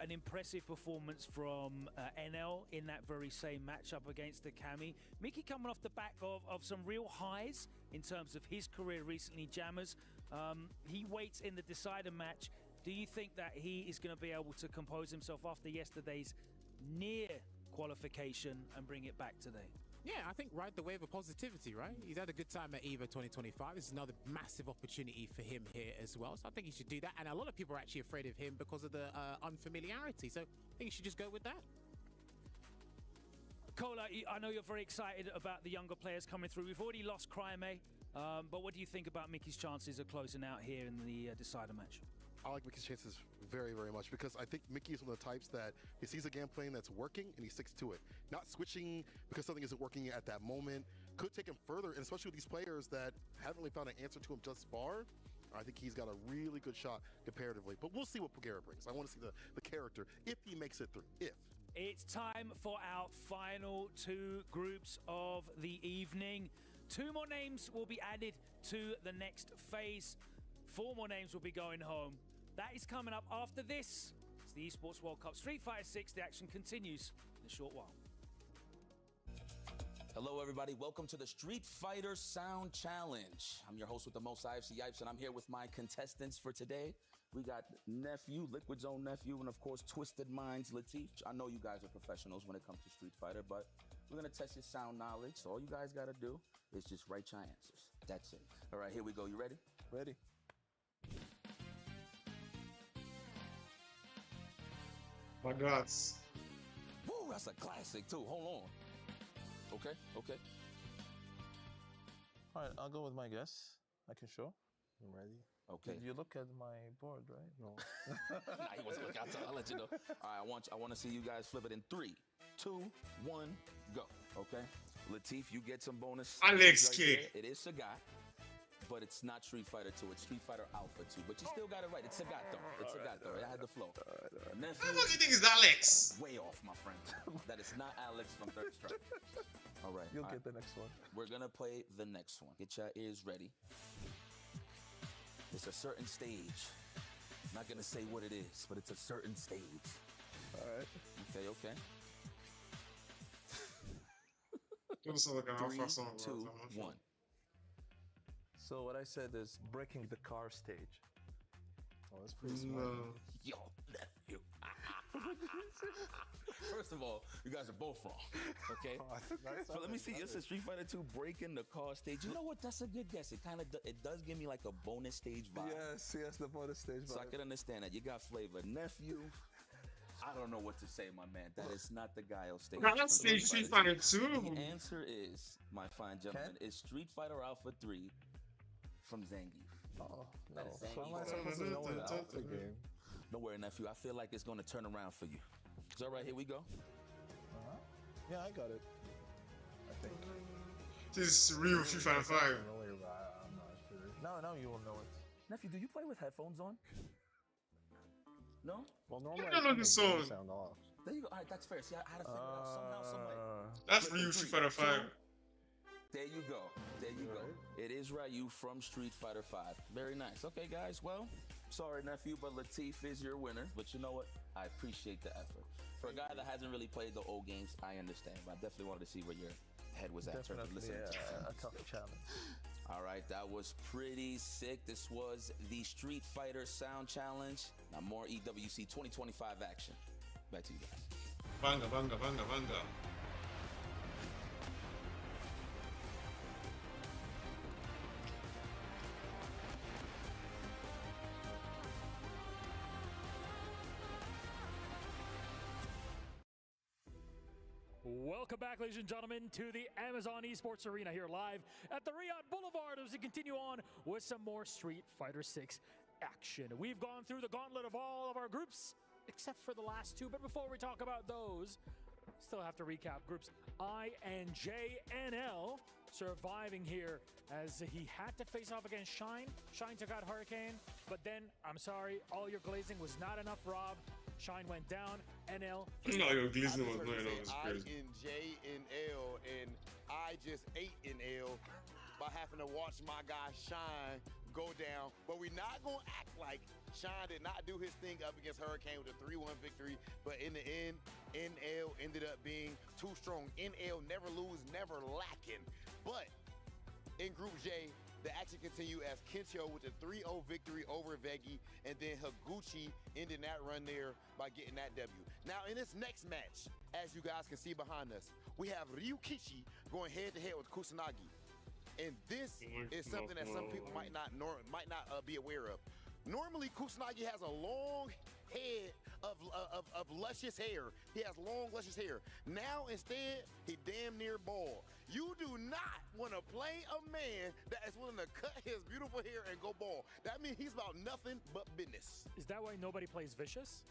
an impressive performance from NL in that very same matchup against the Kami. Mickey coming off the back of some real highs in terms of his career recently, Jammers. He waits in the decider match. Do you think that he is going to be able to compose himself after yesterday's near qualification and bring it back today? Yeah, I think ride the wave of positivity, right? He's had a good time at EVO 2025. This is another massive opportunity for him here as well. So I think he should do that. And a lot of people are actually afraid of him because of the unfamiliarity. So I think he should just go with that. Kola, I know you're very excited about the younger players coming through. We've already lost Cryme, but what do you think about Mickey's chances of closing out here in the decider match? I like Mickey's chances very, very much, because I think Mickey is one of the types that he sees a game plan that's working and he sticks to it. Not switching because something isn't working at that moment. Could take him further, and especially with these players that haven't really found an answer to him just far. I think he's got a really good shot comparatively. But we'll see what Pugera brings. I want to see the character, if he makes it through. If. It's time for our final 2 groups of the evening. 2 more names will be added to the next phase. 4 more names will be going home. That is coming up after this. It's the Esports World Cup Street Fighter 6. The action continues in a short while. Hello, everybody. Welcome to the Street Fighter Sound Challenge. I'm your host with the most, IFC Yipes, and I'm here with my contestants for today. We got Nephew, Liquid Zone Nephew, and of course, Twisted Minds Latif. I know you guys are professionals when it comes to Street Fighter, but we're going to test your sound knowledge. So all you guys got to do is just write your answers. That's it. All right, here we go. You ready? Ready. My God. Woo, that's a classic too. Hold on. Okay, okay. All right, I'll go with my guess. I can show. I'm ready. Okay. Did you look at my board, right? No. Nah, he wasn't looking. I'll let you know. All right, I want to see you guys flip it in 3, 2, 1, go. Okay. Latif, you get some bonus. Alex right kick. there. It is Sagat, but it's not Street Fighter 2. It's Street Fighter Alpha 2. But you still got it right. It's Sagat though. It's Sagat though. It had the flow. Nephew, How do you think it's Alex? way off, my friend. That is not Alex from Third Strike. All right. You'll all get right. the next one. We're gonna play the next one. Get your ears ready. It's a certain stage. I'm not gonna say what it is, but it's a certain stage. All right. Okay, okay. It was like an 3, alpha song. 2, 1. So what I said is breaking the car stage. Oh, that's pretty smart. Yo, nephew. First of all, you guys are both wrong. Okay. So let me see. This is Street Fighter 2 breaking the car stage. You know what? That's a good guess. It kind of it does give me like a bonus stage vibe. Yes, the bonus stage vibe. So I can understand that. You got flavor, nephew. I don't know what to say, my man. That is not the Guile stage. Nah, that's stage Street Fighter 2. The answer is, my fine gentleman, is Street Fighter Alpha 3 from Zangief. Oh, no. That is So am I Zangief. supposed to know an Alpha game? Don't worry, nephew. I feel like it's going to turn around for you. Is all right? Here we go. Yeah, I got it. I think. This is real Street Fighter 5. Familiar, but I'm not sure. No, you will know it. Nephew, do you play with headphones on? No? Well, normally don't know I turn this the game song. sound off. There you go. All right, that's fair. See, I had to figure it out somehow, some way. That's Flip Ryu in Street 3, Fighter 5. 2. There you go. There you go. It is Ryu from Street Fighter 5. Very nice. Okay, guys. Well, sorry, nephew, but Latif is your winner. But you know what? I appreciate the effort. For a guy that hasn't really played the old games, I understand. But I definitely wanted to see where your head was at. Definitely a tough challenge. All right, that was pretty sick. This was the Street Fighter Sound Challenge. Now more EWC 2025 action. Back to you guys. Banga, banga, banga, banga. Welcome back, ladies and gentlemen, to the Amazon Esports Arena here live at the Riyadh Boulevard as we continue on with some more Street Fighter 6 action. We've gone through the gauntlet of all of our groups, except for the last two. But before we talk about those, still have to recap groups I and JNL surviving here as he had to face off against Shine. Shine took out Hurricane, but then, I'm sorry, all your glazing was not enough, Rob. Shine went down. NL. No, your glazing was not enough. It's I crazy. in J in L, and I just ate in L by having to watch my guy Shine go down. But we're not going to act like Shine did not do his thing up against Hurricane with a 3-1 victory. But in the end, NL ended up being too strong. NL never lose, never lacking. But in Group J, the action continued as Kentio with a 3-0 victory over Veggie, and then Higuchi ending that run there by getting that W. Now, in this next match, as you guys can see behind us, we have Ryukichi going head-to-head with Kusanagi. And this is something that some people might not be aware of. Normally, Kusanagi has a long head of luscious hair. He has long, luscious hair. Now, instead, he damn near bald. You do not want to play a man that is willing to cut his beautiful hair and go bald. That means he's about nothing but business. Is that why nobody plays Vicious?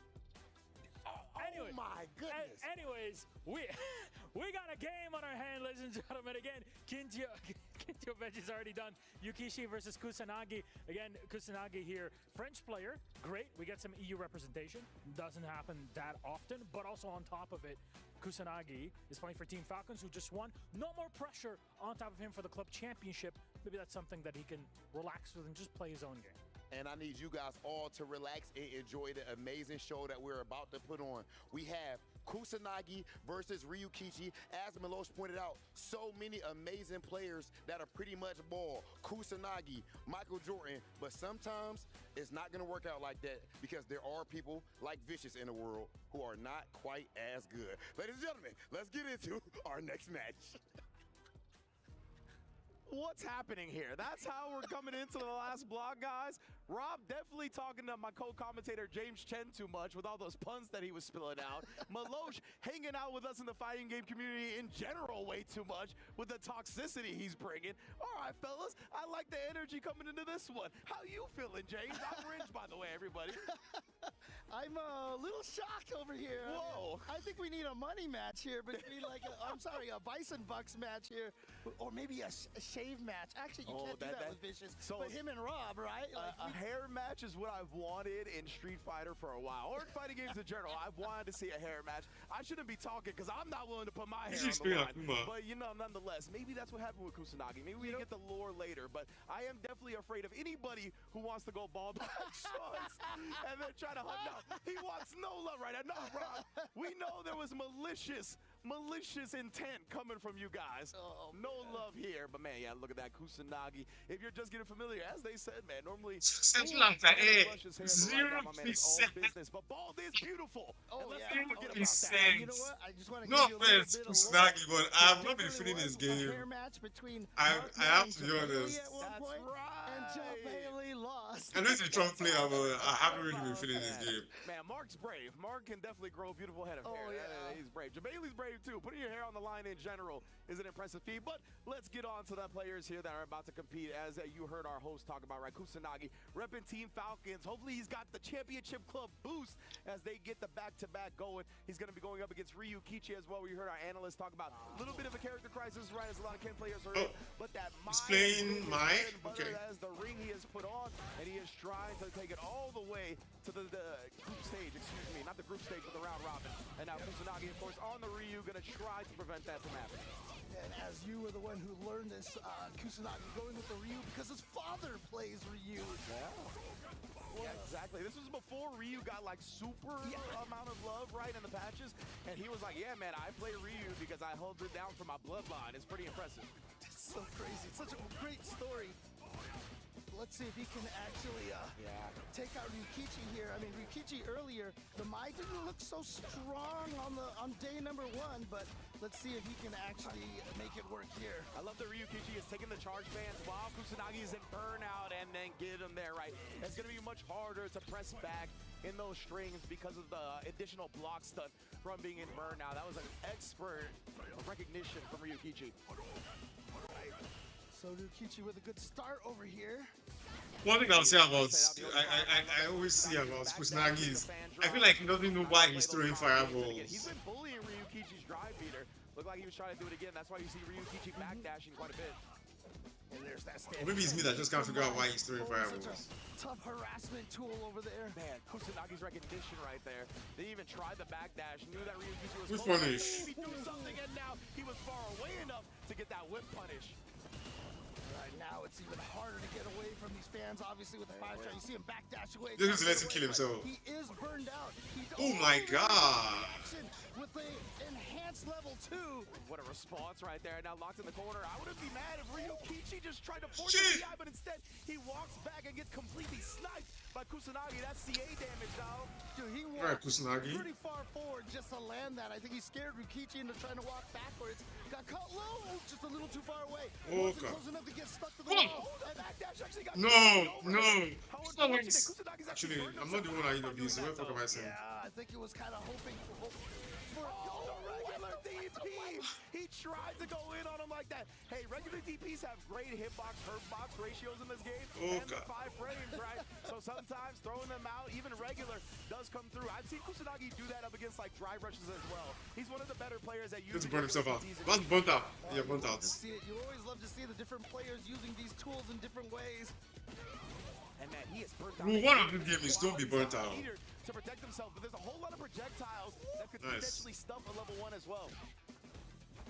Anyway, oh my goodness. Anyways, we got a game on our hand, ladies and gentlemen. Again, Kentio Veggie's already done. Yukishi versus Kusanagi. Again, Kusanagi here, French player, great. We get some EU representation. Doesn't happen that often, but also on top of it, Kusanagi is playing for Team Falcons, who just won. No more pressure on top of him for the club championship. Maybe that's something that he can relax with and just play his own game. And I need you guys all to relax and enjoy the amazing show that we're about to put on. We have Kusanagi versus Ryukichi. As Milosh pointed out, so many amazing players that are pretty much ball. Kusanagi, Michael Jordan, but sometimes it's not going to work out like that because there are people like Vicious in the world who are not quite as good. Ladies and gentlemen, let's get into our next match. what's happening here? That's how we're coming into the last block, guys. Rob definitely talking to my co-commentator James Chen too much with all those puns that he was spilling out. Malosh hanging out with us in the fighting game community in general way too much with the toxicity he's bringing. All right, fellas, I like the energy coming into this one. How you feeling, James? I'm Rich, by the way, everybody. I'm a little shocked over here. Whoa. I think we need a money match here between a Bison Bucks match here, or maybe a shave match. Actually, you can't do that with Vicious, but him and Rob, right? A hair match is what I've wanted in Street Fighter for a while, or in fighting games in general. I've wanted to see a hair match. I shouldn't be talking because I'm not willing to put my hair on the line. But, nonetheless, maybe that's what happened with Kusanagi. Maybe we get the lore later, but I am definitely afraid of anybody who wants to go bald by choice and then try to hunt down. He wants no love right now. No, Rob. We know there was malicious intent coming from you guys. No love here, but man, yeah, look at that Kusanagi. If you're just getting familiar, as they said, man, normally 0%. but bald is beautiful. Oh, and let's yeah. not forget about that. You know what? I just want to No give you a little offense, bit of Kusanagi, lore. but I've not been feeling this game. A hair match between I have to be honest. at one point, and Jeff Bailey lost. I know he's a strong player, but I haven't really been feeling this game. Man, Mark's brave. Mark can definitely grow a beautiful head of hair. Yeah. He's brave. Bailey's brave too. Putting your hair on the line in general is an impressive feat. But let's get on to the players here that are about to compete. As you heard our host talk about, right? Kusanagi repping Team Falcons. Hopefully he's got the championship club boost as they get the back-to-back going. He's going to be going up against Ryu Kichi as well. We heard our analysts talk about a little bit of a character crisis, right? As a lot of Ken players are in. But that he's playing Mai. Okay. As the ring he has put on, and he is trying to take it all the way to the group stage, excuse me, not the group stage, but the round robin. And now Kusanagi, of course, on the Ryu, going to try to prevent that from happening. And as you were the one who learned this, Kusanagi going with the Ryu because his father plays Ryu. Yeah, exactly. This was before Ryu got like super amount of love, right, in the patches. And he was like, yeah, man, I play Ryu because I held it down for my bloodline. It's pretty impressive. It's so crazy. It's such a great story. Let's see if he can actually take out Ryukichi here. I mean, Ryukichi earlier, the Mai didn't look so strong on day number 1, but let's see if he can actually make it work here. I love that Ryukichi is taking the charge bands while Kusanagi is in burnout and then get him there, right? It's going to be much harder to press back in those strings because of the additional block stun from being in burnout. That was an expert recognition from Ryukichi. So Ryukichi with a good start over here. One thing I'll say about, I always see about Kusanagi is, I feel like he doesn't know why he's throwing fireballs. He's been bullying Ryukichi's drive beater. Looked like he was trying to do it again. That's why you see Ryukichi backdashing quite a bit. And there's that Or maybe it's me that just can't figure out why he's throwing fireballs. Tough harassment tool over there. Man, Kusanagi's recognition right there. They even tried the backdash, knew that Ryukichi was Whip punish. maybe do something, and now he was far away enough to get that whip punish. Right now, it's even harder to get away from these fans. Obviously, with the 5-shot, you see him backdash away. Just let him kill himself. He is burned out. Oh my god! With the enhanced level 2. What a response right there. Now locked in the corner. I wouldn't be mad if Ryukichi just tried to force the DI, but instead he walks back and gets completely sniped by Kusanagi. That's CA damage now. Dude, he walked pretty far forward just to land that. I think he scared Ryukichi into trying to walk backwards. Got caught low, just a little too far away. Oh, Wasn't god. close enough to get stuck to the wall. No. It's not like actually, I'm not the one at EWC. What the fuck am I saying? Yeah, I think he was kind of hoping for regular DP. He tried to go in on him like that. Hey, regular DPs have great hitbox, hurtbox ratios in this game. Oh, and the 5 frames, right? So sometimes throwing them out, even regular, does come through. I've seen Kusanagi do that up against like drive rushes as well. He's one of the better players that uses. Just burn himself out. That's burnt out. Yeah, burnt out. You always love to see the different players using these tools in different ways. And man, he is burnt out. Rule 1 of the game is don't be burnt out. To protect himself, but there's a whole lot of projectiles that could potentially stump a level 1 as well.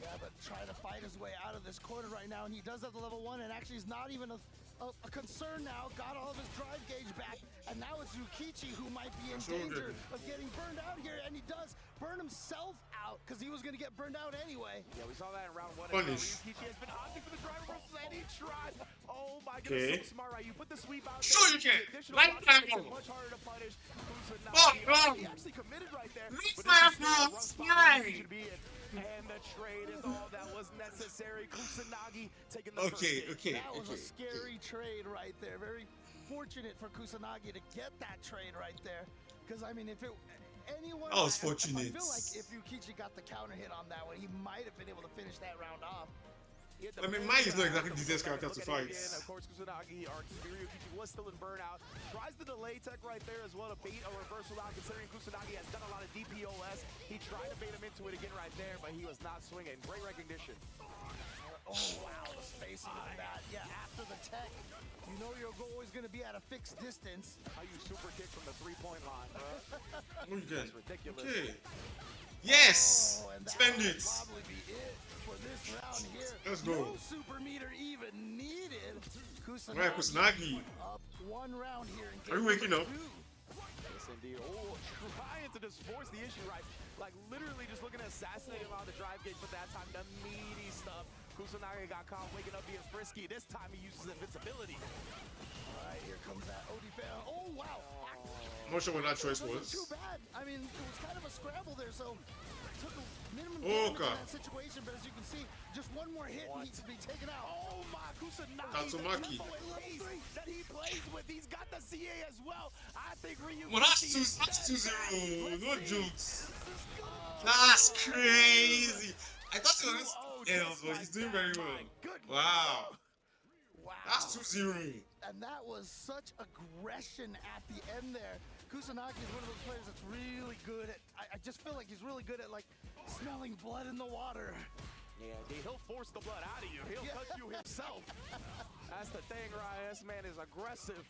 Yeah, but trying to fight his way out of this corner right now, and he does have the level 1, and actually he's not even a concern now. Got all of his drive gauge back, and now it's Ryukichi who might be in danger of getting burned out here, and he does burn himself out because he was going to get burned out anyway. Yeah, we saw that in round 1. Punish. Ryukichi has been opting for the driver versus and he tried. Oh my goodness, so smart, right? You put the sweep out there. Sure you can. Lifetime makes it goal. much harder to punish. Oh, He actually committed right there. Lifetime goal. And the trade is all that was necessary. Kusanagi taking the first Okay. That was a scary trade right there. Very fortunate for Kusanagi to get that trade right there. Because, I mean, if it... anyone... I was fortunate. I feel like if Ryukichi got the counter hit on that one, he might have been able to finish that round off. I mean, Mai is not exactly the easiest character to fight. Of course, Kusanagi, or Ryukichi was still in burnout. Tries the delay tech right there as well to bait a reversal out, considering Kusanagi has done a lot of DPOS. He tried to bait him into it again right there, but he was not swinging. Great recognition. Oh, wow, the spacing of that. Yeah, after the tech, you know your goal is going to be at a fixed distance. How you super kick from the three-point line, bro. That's ridiculous. Okay. Yes! Oh, and that Spend would it! probably be it for this round here. Let's go. No super meter even needed. Right, Kusanagi. Up one round here in Are you waking up? Yes, indeed. Oh, trying to just force the issue, right? Like, literally just looking to assassinate him on the drive gauge, but that time, the meaty stuff. Kusanagi got caught waking up being frisky. This time, he uses invincibility. All right, here comes that OD fan. Oh, wow. I'm not sure what that choice It wasn't was. too bad. I mean, it was kind of a scramble there, so took a minimum damage in that situation, but as you can see, just one more hit and he'd be taken out. Oh my, Kusanagi. Tatsumaki. That he plays with. He's got the CA as well. I think Ryukichi. Well, that's 2-0. No jokes. That's crazy. I thought it was L, but he's doing very well. Wow. That's 2-0. And that was such aggression at the end there. Kusanagi is one of those players that's really good at, I just feel like he's really good at like smelling blood in the water. Yeah, he'll force the blood out of you. He'll touch you himself. That's the thing, Ryan. This man is aggressive.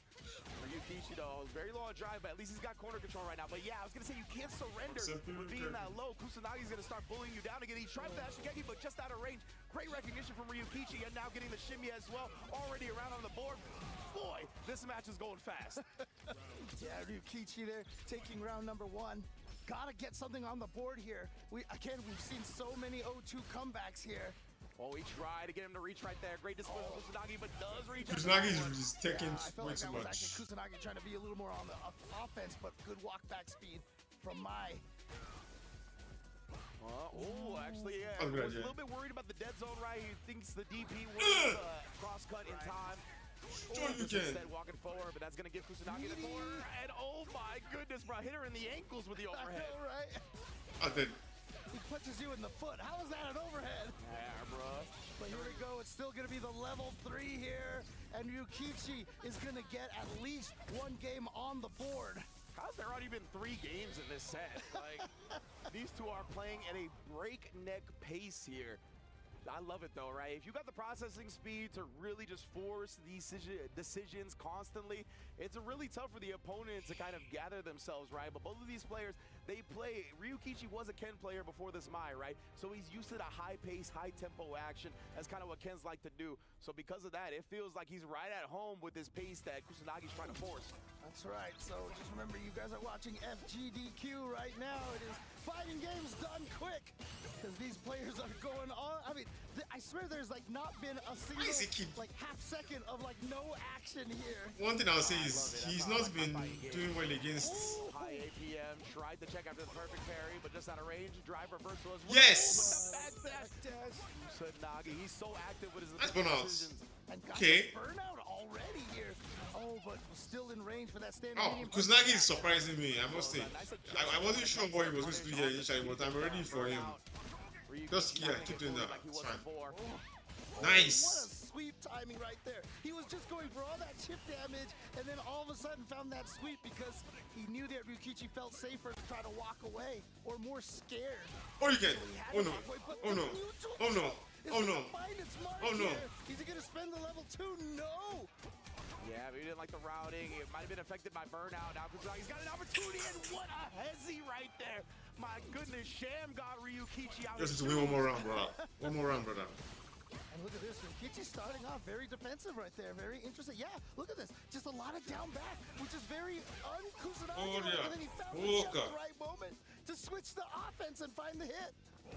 Ryukichi, though, very long drive, but at least he's got corner control right now. But yeah, I was going to say, you can't surrender with being that low. Kusanagi's going to start bullying you down again. He tried that Shigeki, but just out of range. Great recognition from Ryukichi, and now getting the shimmy as well. Already around on the board. Boy, this match is going fast. Yeah, Ryukichi there, taking round number 1. Gotta get something on the board here. We've seen so many 0-2 comebacks here. Oh, he tried to get him to reach right there. Great display from Kusanagi, but does reach. Kusanagi is just taking way too was much. actually Kusanagi trying to be a little more on the offense, but good walk back speed from Mai. Oh, actually, yeah. Oh, I was yeah. a little bit worried about the dead zone, right? He thinks the DP will cross-cut in time. Sure you can. Instead walking forward, but that's going to give Kusanagi the corner. And oh my goodness, bro. Hit her in the ankles with the overhead. I know, right? I did. He punches you in the foot. How is that an overhead? Yeah, bro. But here we go. It's still going to be the level 3 here. And Ryukichi is going to get at least one game on the board. How's there already been 3 games in this set? Like, these two are playing at a breakneck pace here. I love it though, right? If you got the processing speed to really just force these decisions constantly, it's really tough for the opponent to kind of gather themselves, right? But both of these players, they play. Ryukichi was a Ken player before this Mai, right? So he's used to the high pace, high tempo action. That's kind of what Ken's like to do. So because of that, it feels like he's right at home with this pace that Kusanagi's trying to force. That's right. So just remember, you guys are watching FGDQ right now. It is fighting games done quick because these players are going on. I mean, I swear there's like not been a single like half second of like no action here. One thing I'll say is he's not been doing well against. High APM tried to check after the perfect parry, but just out of range. Drive reversal as well. Yes. Kusanagi, he's so active with his decisions. And got Okay. burnout already here. Oh, but still in range for that standing Oh, medium. Kusanagi is surprising me, I must say. I wasn't sure what he was going to do here initially, but I'm ready for him. Just, yeah, keep doing that. It's fine. Nice. What a sweep timing right there. He was just going for all that chip damage, and then all of a sudden found that sweep because he knew that Ryukichi felt safer to try to walk away or more scared. Oh, you can. Oh no. Oh no. Oh no. Oh no. Oh no. Is he going to spend the level 2? No. Yeah, but he didn't like the routing. It might have been affected by burnout. Now he's got an opportunity, and what a hezzy right there. My goodness, Sham got Ryukichi out. Just to win one more round, brother. One more round, brother. And look at this, Rikichi starting off very defensive right there, very interesting. Yeah, look at this, just a lot of down back, which is very un-Kusanagi. Oh, yeah. And then he found the right moment to switch the offense and find the hit.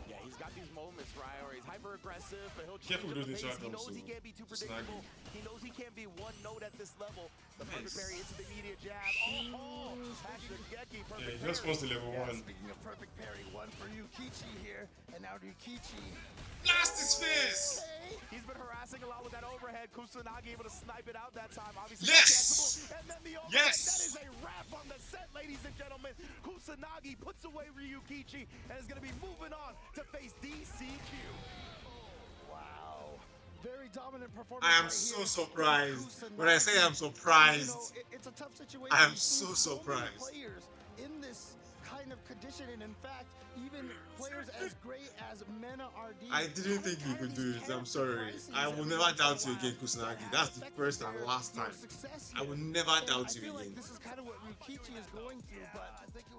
Yeah, he's got these moments, right, where he's hyper aggressive, but he'll Careful change with up the those pace. He shotguns, knows he so can't be too it's predictable. snagging. He knows he can't be one note at this level. The perfect parry into the immediate jab. Oh, Hashigeki, perfect Yeah, he just wants the level one. Speaking of perfect parry, one for Ryukichi here, and now Ryukichi. Blast his face! He's been harassing a lot with that overhead. Kusanagi able to snipe it out that time. Obviously, yes! And then the overhead. Yes! That is a wrap on the set, ladies and gentlemen. Kusanagi puts away Ryukichi and is going to be moving on to face DCQ. Wow. Very dominant performance. I am so surprised. When I say I'm surprised, it's a tough situation. I am so surprised. Players in this kind of condition, and in fact, even players as great as Mena RD. I didn't think you could do it. I'm sorry. I will never doubt you again, Kusanagi. That's the first and last time. I will never doubt you again. This is kind of what Ryukichi is going through, but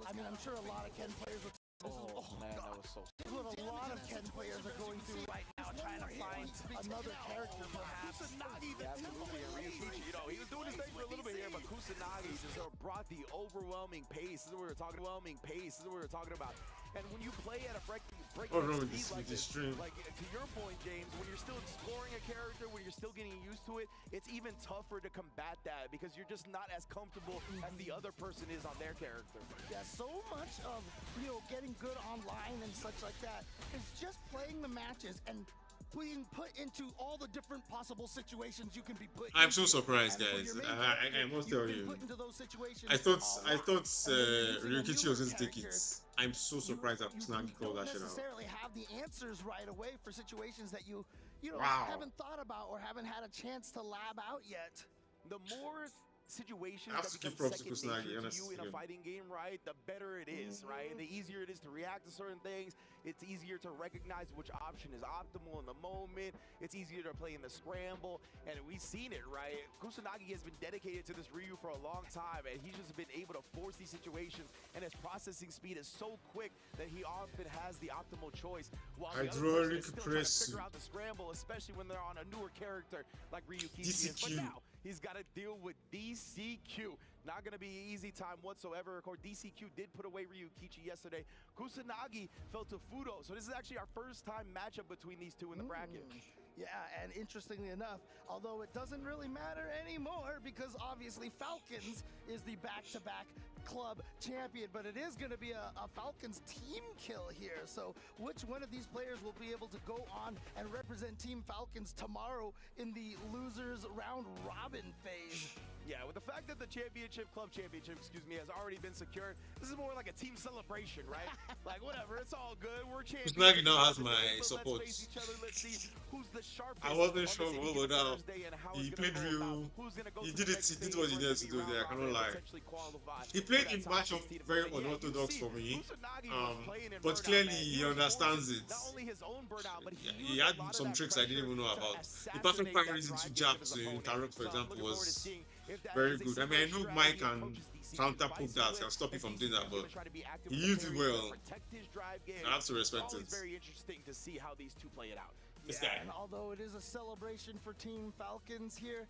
I mean, I'm sure a lot of Ken players would. Oh man, that was so. What a lot of Ken players are going through right now, trying to find another character, perhaps. Kusanagi, absolutely, and Ryukichi, you know, he was doing his thing for a little bit here, but Kusanagi just brought the overwhelming pace. This is what we were talking about. This is what we were talking about. And when you play at a breakneck speed like this, like to your point, James, when you're still exploring a character, when you're still getting used to it, it's even tougher to combat that because you're just not as comfortable as the other person is on their character. Yeah, so much of, getting good online and such like that is just playing the matches and being put into all the different possible situations you can be put I'm so surprised, guys. I must tell you. I thought Ryukichi was going to take it. I'm so surprised that Kusanagi called that shit out. Necessarily have the answers right away for situations that you haven't thought about or haven't had a chance to lab out yet. The more situations that become second nature to you in a fighting game, right, the better it is, right? The easier it is to react to certain things. It's easier to recognize which option is optimal in the moment. It's easier to play in the scramble, and we've seen it, right? Kusanagi has been dedicated to this Ryu for a long time, and he's just been able to force these situations, and his processing speed is so quick that he often has the optimal choice, while the other person is still trying to figure out the scramble, especially when they're on a newer character like Ryukichi is. But now, he's got to deal with DCQ. Not going to be an easy time whatsoever. Of course, DCQ did put away Ryukichi yesterday. Kusanagi fell to Fudo. So this is actually our first time matchup between these two in the bracket. Yeah, and interestingly enough, although it doesn't really matter anymore because obviously Falcons is the back-to-back club champion, but it is going to be a Falcons team kill here. So which one of these players will be able to go on and represent Team Falcons tomorrow in the losers round robin phase? Yeah, with the fact that the club championship, has already been secured, this is more like a team celebration, right? Like, whatever, it's all good. We're champions. Kusanagi now has my support. Let's face each other. Let's see who's the sharpest. I wasn't sure what would have. He played Ryu. He did it. He did what he needed to do there. I cannot lie. He played in matchup very unorthodox for me. But clearly he understands it. He had some tricks I didn't even know about. The perfect parries into jabs in Tarok, for example, was very good. I mean, I know Mike can counter poke that, can stop you from doing that, but he used it well. I have to respect it. It's very interesting to see how these two play it out. This guy. And although it is a celebration for Team Falcons here,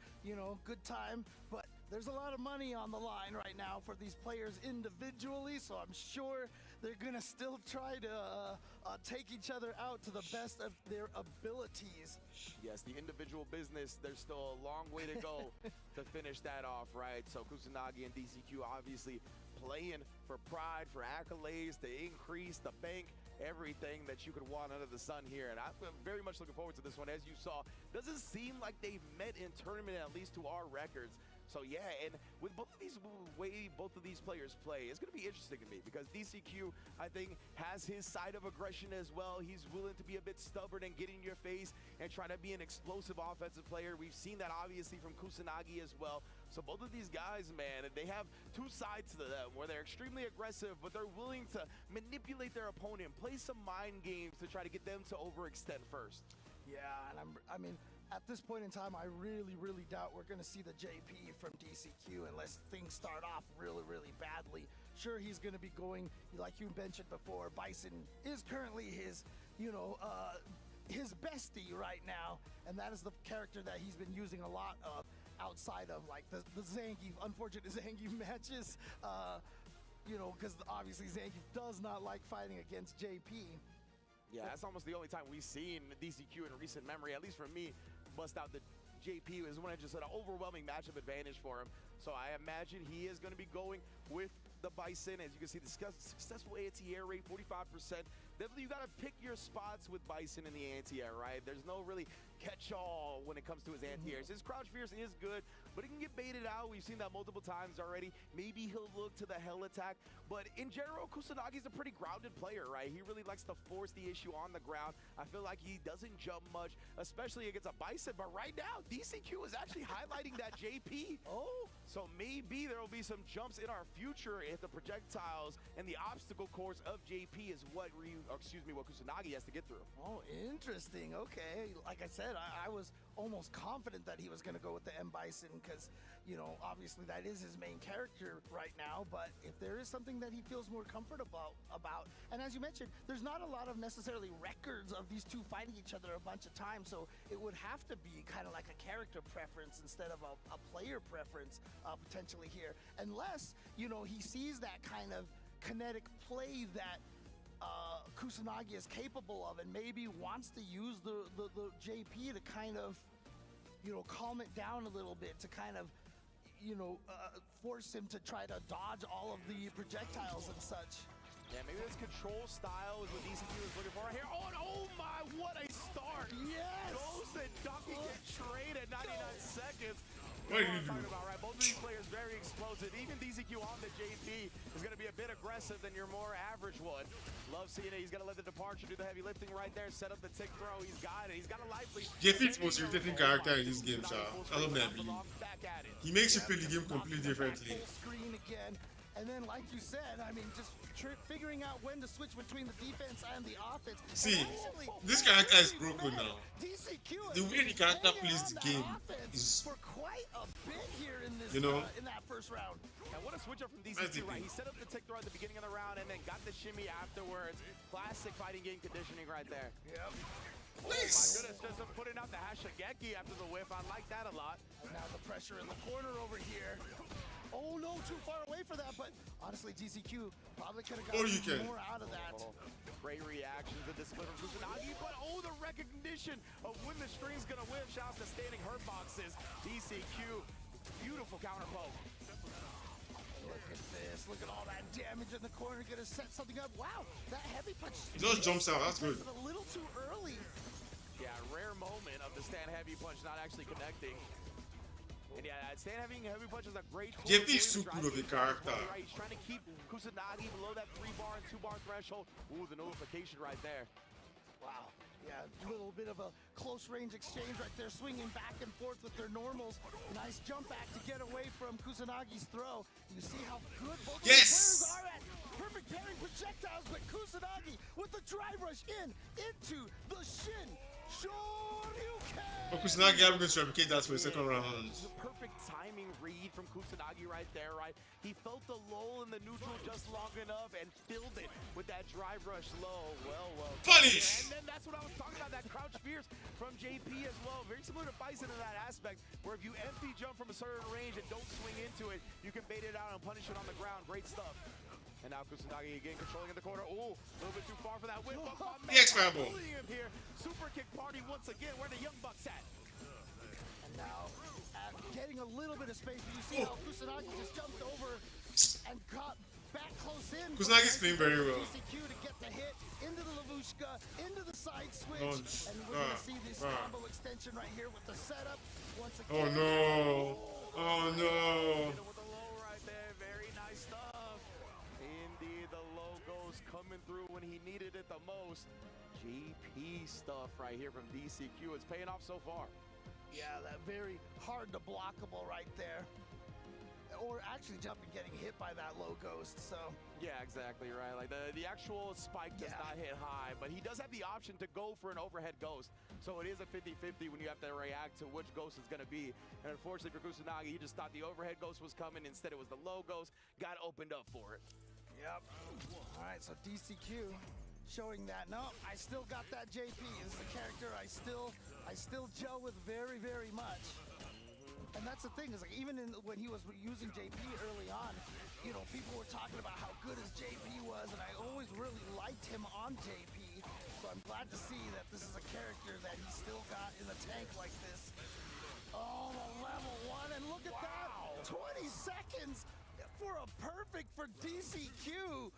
good time, but there's a lot of money on the line right now for these players individually, so I'm sure they're going to still try to take each other out to the best of their abilities. Yes, the individual business, there's still a long way to go to finish that off, right? So Kusanagi and DCQ obviously playing for pride, for accolades, to increase the bank, everything that you could want under the sun here. And I'm very much looking forward to this one. As you saw, doesn't seem like they've met in tournament, at least to our records. So yeah, and with both of these players play, it's going to be interesting to me because DCQ, I think, has his side of aggression as well. He's willing to be a bit stubborn and get in your face and try to be an explosive offensive player. We've seen that obviously from Kusanagi as well. So both of these guys, man, they have two sides to them where they're extremely aggressive, but they're willing to manipulate their opponent, play some mind games to try to get them to overextend first. Yeah, and I mean, at this point in time, I really, really doubt we're going to see the JP from DCQ unless things start off really, really badly. Sure, he's going to be going, like you mentioned before, Bison is currently his, his bestie right now, and that is the character that he's been using a lot of outside of like the Zangief, unfortunate Zangief matches. You know, because obviously Zangief does not like fighting against JP. Yeah, that's almost the only time we've seen DCQ in recent memory, at least for me, bust out the JP is when it just an overwhelming matchup advantage for him. So I imagine he is going to be going with the Bison. As you can see, the successful anti-air rate, 45%. Definitely, you got to pick your spots with Bison in the anti-air, right? There's no really catch-all when it comes to his anti-airs. His crouch fierce is good, but it can get baited out. We've seen that multiple times already. Maybe he'll look to the hell attack, but in general, Kusanagi's a pretty grounded player, right? He really likes to force the issue on the ground. I feel like he doesn't jump much, especially against a Bison, but right now, DCQ is actually highlighting that JP. Oh! So maybe there will be some jumps in our future if the projectiles and the obstacle course of JP is what Kusanagi has to get through. Oh, interesting. Okay. Like I said, I was almost confident that he was going to go with the M. Bison because, you know, obviously that is his main character right now. But if there is something that he feels more comfortable about, and as you mentioned, there's not a lot of necessarily records of these two fighting each other a bunch of times. So it would have to be kind of like a character preference instead of a player preference potentially here. Unless, you know, he sees that kind of kinetic play that Kusanagi is capable of and maybe wants to use the JP to kind of, you know, calm it down a little bit to kind of, you know, force him to try to dodge all of the projectiles and such. Yeah, maybe this control style is what DCQ is looking for right here. Oh, and oh my, what a start! Yes! Goes and Donkey get trade at 99 seconds. What are you talking about, right? Both of these players very explosive. Even DCQ on the JP is going to be a bit aggressive than your more average one. Love seeing it. He's going to let the departure do the heavy lifting right there. Set up the tick throw. He's got it. He's got a lively. JP is the most irritating character in this game, Sha. I love that beat. He makes you play the game completely differently. Screen again. And then, like you said, I mean, just figuring out when to switch between the defense and the offense. See, this character is broken now. The way the character plays the game is, for quite a bit here in this, you know, in that first round. And what a switch up from DCQ, right? He set up the tick throw at the beginning of the round and then got the shimmy afterwards. Classic fighting game conditioning right there. Yep. Oh my goodness, just putting out the Hashigeki after the whiff. I like that a lot. Now the pressure in the corner over here. Oh no, too far away for that, but honestly, DCQ probably could have gotten more out of that. Great reactions to this split from Kusanagi, but oh, the recognition of when the string's gonna whip. Shouts to standing hurt boxes. DCQ, beautiful counter poke. Look at this, look at all that damage in the corner, gonna set something up. Wow, that heavy punch. He just jumps out, that's good. A little too early. Yeah, rare moment of the stand heavy punch not actually connecting. And yeah, stand heavy punch is a great tool. JP is too good of a character. Right, he's trying to keep Kusanagi below that 3-bar and 2-bar threshold. Ooh, the notification right there. Wow. Yeah, a little bit of a close range exchange right there, swinging back and forth with their normals. Nice jump back to get away from Kusanagi's throw. You see how good both of the players are at. Perfect parrying projectiles, but Kusanagi with the drive rush into the shin. But Kusanagi having to replicate that for the second round. Perfect timing read from Kusanagi right there, right? He felt the lull in the neutral just long enough and filled it with that drive rush low. Well. Punish! And then that's what I was talking about, that crouch fierce from JP as well. Very similar to Bison in that aspect, where if you empty jump from a certain range and don't swing into it, you can bait it out and punish it on the ground. Great stuff. And now Kusanagi again controlling in the corner. Ooh, a little bit too far for that whip. The X-Scramble. Here. Super kick party once again. Where the Young Bucks at? And now getting a little bit of space. But you see how Kusanagi just jumped over and got back close in. Kusanagi's playing very well. DCQ to get the hit into the Lavushka, into the side switch. And we're going to see this combo extension right here with the setup. Once again. Oh no. Oh no. With the low right there. Very nice stuff. Indeed, the logo's coming through when he needed it the most. JP stuff right here from DCQ. It's paying off so far. Yeah, that very hard to blockable right there. Or actually jumping, getting hit by that low ghost, so. Yeah, exactly right. Like the actual spike does not hit high, but he does have the option to go for an overhead ghost. So it is a 50-50 when you have to react to which ghost is going to be. And unfortunately for Kusanagi, he just thought the overhead ghost was coming. Instead, it was the low ghost. Got opened up for it. Yep. All right, so DCQ showing that no, I still got that JP. This is a character I still gel with very, very much. And that's the thing, is like even when he was using JP early on, you know, people were talking about how good his JP was, and I always really liked him on JP. So I'm glad to see that this is a character that he still got in the tank like this. Oh, the level 1, and look at that! 20 seconds for a perfect for DCQ.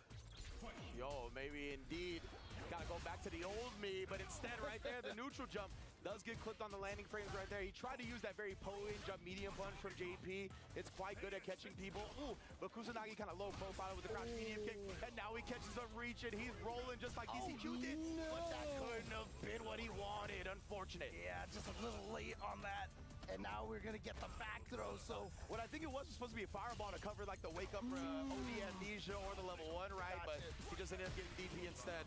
Yo, maybe indeed. Gotta go back to the old me, but instead right there, the neutral jump does get clipped on the landing frames right there. He tried to use that very potent jump medium punch from JP. It's quite good at catching people. Ooh, but Kusanagi kind of low profile with the crouch medium kick, and now he catches a reach, and he's rolling just like DCQ did. No. But that couldn't have been what he wanted. Unfortunate. Yeah, just a little late on that. And now we're gonna get the back throw. So what I think it was supposed to be a fireball to cover like the wake up for OD Amnesia or the level 1, right? Gotcha. But he just ended up getting DP instead.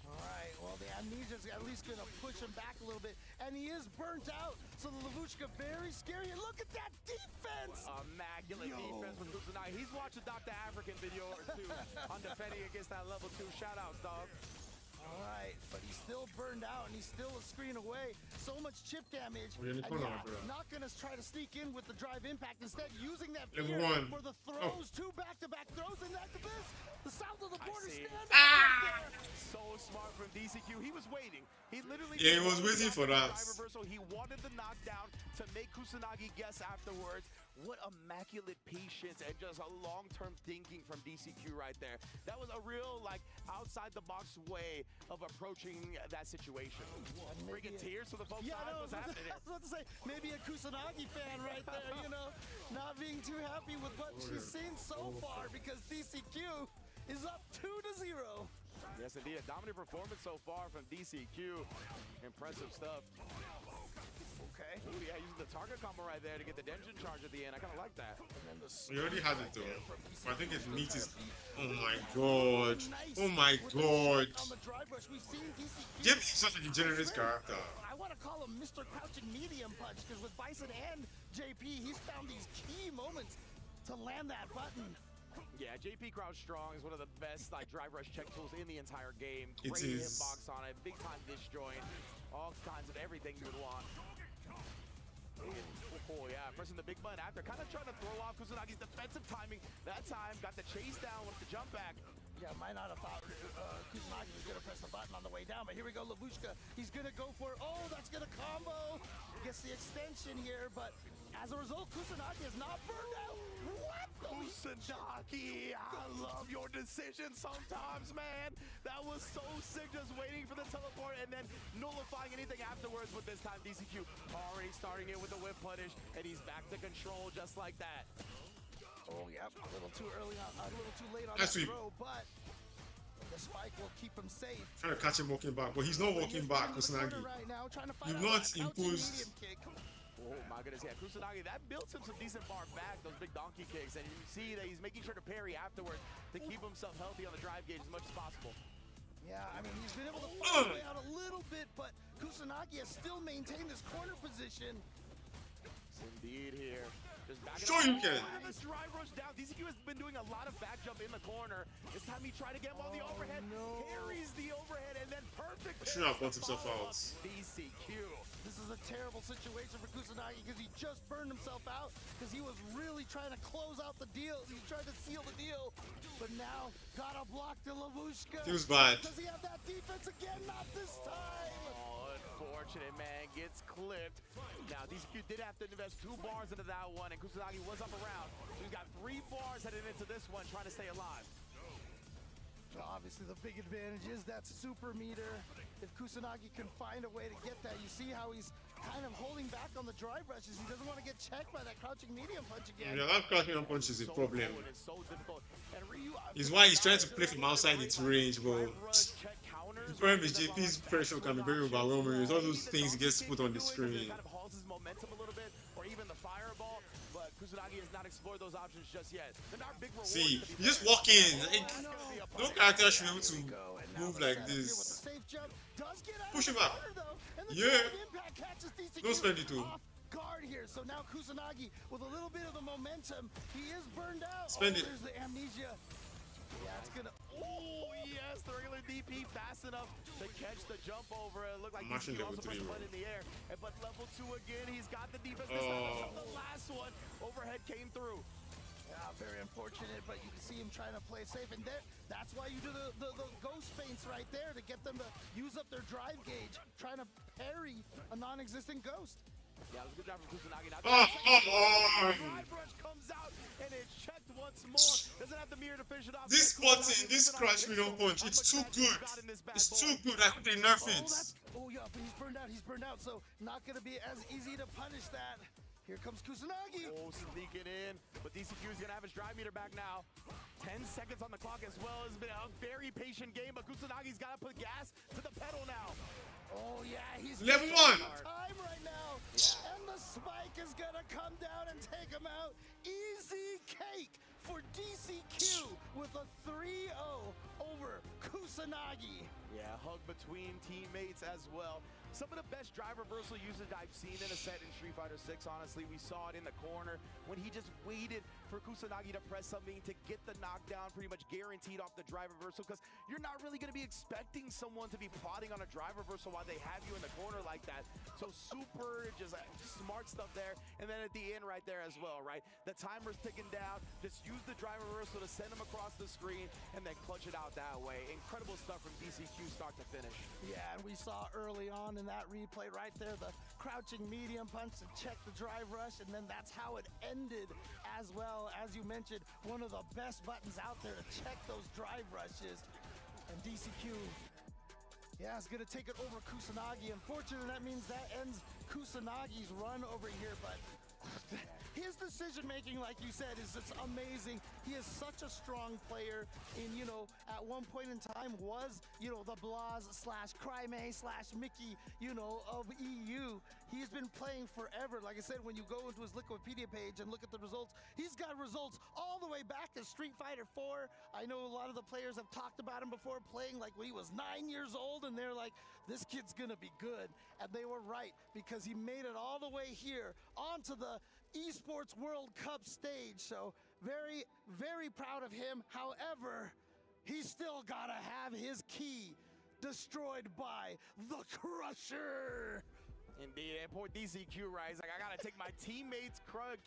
All right, well, the Amnesia's at least gonna push him back a little bit, and he is burnt out. So the Lavushka very scary. And look at that defense! Immaculate defense from Kusanagi. He's watched a Dr. African video or two on defending against that level 2. Shout outs, dog. All right, but he's still burned out, and he's still a screen away. So much chip damage. We're in the corner, bro. Not gonna try to sneak in with the drive impact. Instead, using that Level fear 1. for the throws. 2 back-to-back throws, and that's this. The south of the border stand. So smart from DCQ. He was waiting. He literally he was waiting for that. Reversal. He wanted the knockdown to make Kusanagi guess afterwards. What immaculate patience and just a long-term thinking from DCQ right there. That was a real, like, outside-the-box way of approaching that situation. Bringing tears to the folks. Yeah, no, what's happening here? I was about to say, maybe a Kusanagi fan right there, you know, not being too happy with what she's seen so far, because DCQ is up 2-0. Yes, indeed. A dominant performance so far from DCQ. Impressive stuff. Okay. Ooh, yeah, using the target combo right there to get the Denjin charge at the end. I kind of like that. We already had it though. I think it meets his. Oh my god. Oh my god. JP is such a degenerate character. I want to call him Mr. Crouching Medium Punch, because with Bison and JP, he's found these key moments to land that button. Yeah, JP Crouch Strong is one of the best like drive rush check tools in the entire game. It Great is. hitbox on it, big time disjoint, all kinds of everything you would want. Oh yeah, pressing the big button after, kind of trying to throw off Kusanagi's defensive timing. That time, got the chase down with the jump back. Yeah, might not have thought Kusanagi was gonna press the button on the way down, but here we go, Lavushka. He's gonna go for it. Oh, that's gonna combo. Gets the extension here, but as a result, Kusanagi is not burned out. What? Kusanagi, I love your decision sometimes, man. That was so sick, just waiting for the teleport and then nullifying anything afterwards. But this time, DCQ already starting it with the whip punish, and he's back to control just like that. Oh, yep, a little too early on, a little too late on That's that sweet. throw, but the spike will keep him safe. Trying to catch him walking back, but he's not walking back, Kusanagi. Right now, trying to fight You've out not that crouching imposed. medium kick. Oh my goodness, yeah, Kusanagi, that built him some decent bar back, those big donkey kicks, and you see that he's making sure to parry afterwards to keep himself healthy on the drive gauge as much as possible. Yeah, I mean, he's been able to fight his way out a little bit, but Kusanagi has still maintained this corner position. Indeed here. Just back Sure you can. The drive rush down. DCQ has been doing a lot of back jump in the corner. This time he tried to get him on the overhead. Carries the overhead and then perfect. Should have bought himself out. DCQ. This is a terrible situation for Kusanagi because he just burned himself out because he was really trying to close out the deal. He tried to seal the deal, but now gotta block the Lavushka. Feels bad. Does he have that defense again? Not this time. Oh, unfortunate, man. Gets clipped. Now, DCQ did have to invest 2 bars into that one, and Kusanagi was up around. So he's got 3 bars headed into this one, trying to stay alive. Obviously, the big advantage is that super meter. If Kusanagi can find a way to get that, you see how he's kind of holding back on the drive rushes. He doesn't want to get checked by that crouching medium punch again. Yeah, that crouching punch is a problem. It's so difficult. And Ryu, It's why he's trying to play from outside its range, but the problem is JP's pressure can be very overwhelming. It's all those things he gets put on the screen. kind of halts his momentum a little bit, or even the fireball. But Kusanagi has not explored those options just yet. They're not big rewards. See, you just walk in. Like, no character should be able to move like this. Push him up. Yeah. Don't spend it too. Guard here, so now Kusanagi with a little bit of the momentum, he is burned out. Spend it. There's the Amnesia. Yeah, it's gonna. Oh, yes, the regular DP fast enough to catch the jump over. It looked like Mashing he level also 3, pressed the bro. button in the air. But level 2 again, he's got the defense. This time, the last one, overhead came through. Yeah, very unfortunate, but you can see him trying to play safe. And that's why you do the ghost feints right there, to get them to use up their drive gauge, trying to parry a non-existent ghost. Yeah, it was a good job from Kusanagi. Now, Oh, come on! drive rush comes out, and it's checked once more. Doesn't have the mirror to finish it off. This button, this crash medium punch, it's too good. It's too good. I hope they nerf it. Oh yeah, but he's burned out. He's burned out, so not gonna be as easy to punish that. Here comes Kusanagi. Oh, sneaking in, but DCQ is gonna have his drive meter back now. 10 seconds on the clock as well. It's been a very patient game, but Kusanagi's gotta put gas to the pedal now. Oh yeah, he's level 1. Time right now, and the spike is gonna come down and take him out. Easy cake for DCQ with a 3-0 over Kusanagi. Yeah, hug between teammates as well. Some of the best drive reversal usage I've seen in a set in Street Fighter 6, honestly. We saw it in the corner when he just waited for Kusanagi to press something to get the knockdown pretty much guaranteed off the drive reversal, because you're not really going to be expecting someone to be plotting on a drive reversal while they have you in the corner like that. So super just smart stuff there. And then at the end right there as well, right? The timer's ticking down. Just use the drive reversal to send him across the screen and then clutch it out that way. Incredible stuff from DCQ start to finish. Yeah, and we saw early on in that replay right there, the crouching medium punch to check the drive rush, and then that's how it ended as well. As you mentioned, one of the best buttons out there to check those drive rushes. And DCQ, yeah, is going to take it over Kusanagi. Unfortunately, that means that ends Kusanagi's run over here, but his decision-making, like you said, is just amazing. He is such a strong player in, at one point in time was, the Blaz/Cryme/Mickey, of EU. He's been playing forever. Like I said, when you go into his Wikipedia page and look at the results, he's got results all the way back to Street Fighter 4. I know a lot of the players have talked about him before, playing like when he was 9 years old, and they're like, this kid's gonna be good. And they were right, because he made it all the way here onto the Esports World Cup stage. So very, very proud of him. However, he's still gotta have his key destroyed by the Crusher. Indeed, and poor DCQ, right? He's like, I gotta take my teammate's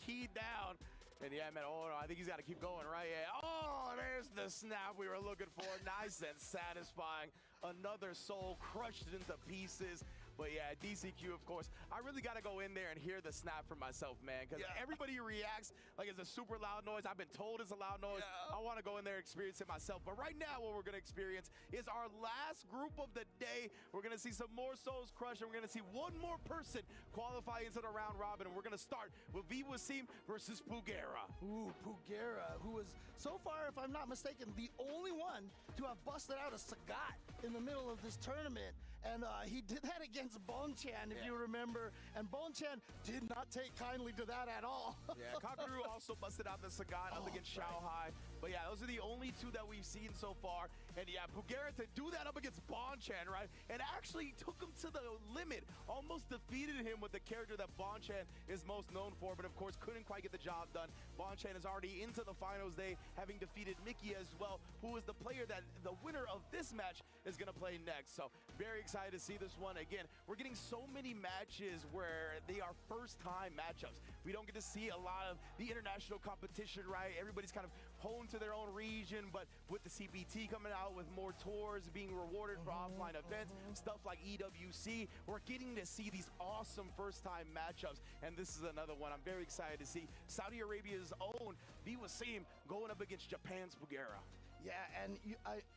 key down. And yeah, man, oh no, I think he's gotta keep going, right? Yeah. Oh, there's the snap we were looking for. Nice and satisfying. Another soul crushed into pieces. But yeah, DCQ, of course, I really got to go in there and hear the snap for myself, man, because everybody reacts like it's a super loud noise. I've been told it's a loud noise. I want to go in there and experience it myself. But right now, what we're going to experience is our last group of the day. We're going to see some more souls crushed, and we're going to see one more person qualify into the round robin. And we're going to start with EWC versus Pugera. Ooh, Pugera, who is, so far, if I'm not mistaken, the only one to have busted out a Sagat in the middle of this tournament. And he did that against Bonchan, if you remember. And Bonchan did not take kindly to that at all. Yeah, Kakaru also busted out the Sagat up against Xiao Hai. But yeah, those are the only two that we've seen so far. And yeah, Pugera to do that up against Bonchan, right? And actually took him to the limit. Almost defeated him with the character that Bonchan is most known for. But of course, couldn't quite get the job done. Bonchan is already into the finals day, having defeated Mickey as well, who is the player that the winner of this match is going to play next. So very excited to see this one. Again, we're getting so many matches where they are first-time matchups. We don't get to see a lot of the international competition, right? Everybody's kind of honed to their own region, but with the CPT coming out with more tours being rewarded for offline events, stuff like EWC, we're getting to see these awesome first-time matchups, and this is another one I'm very excited to see. Saudi Arabia's own EWC going up against Japan's Pugera. Yeah, and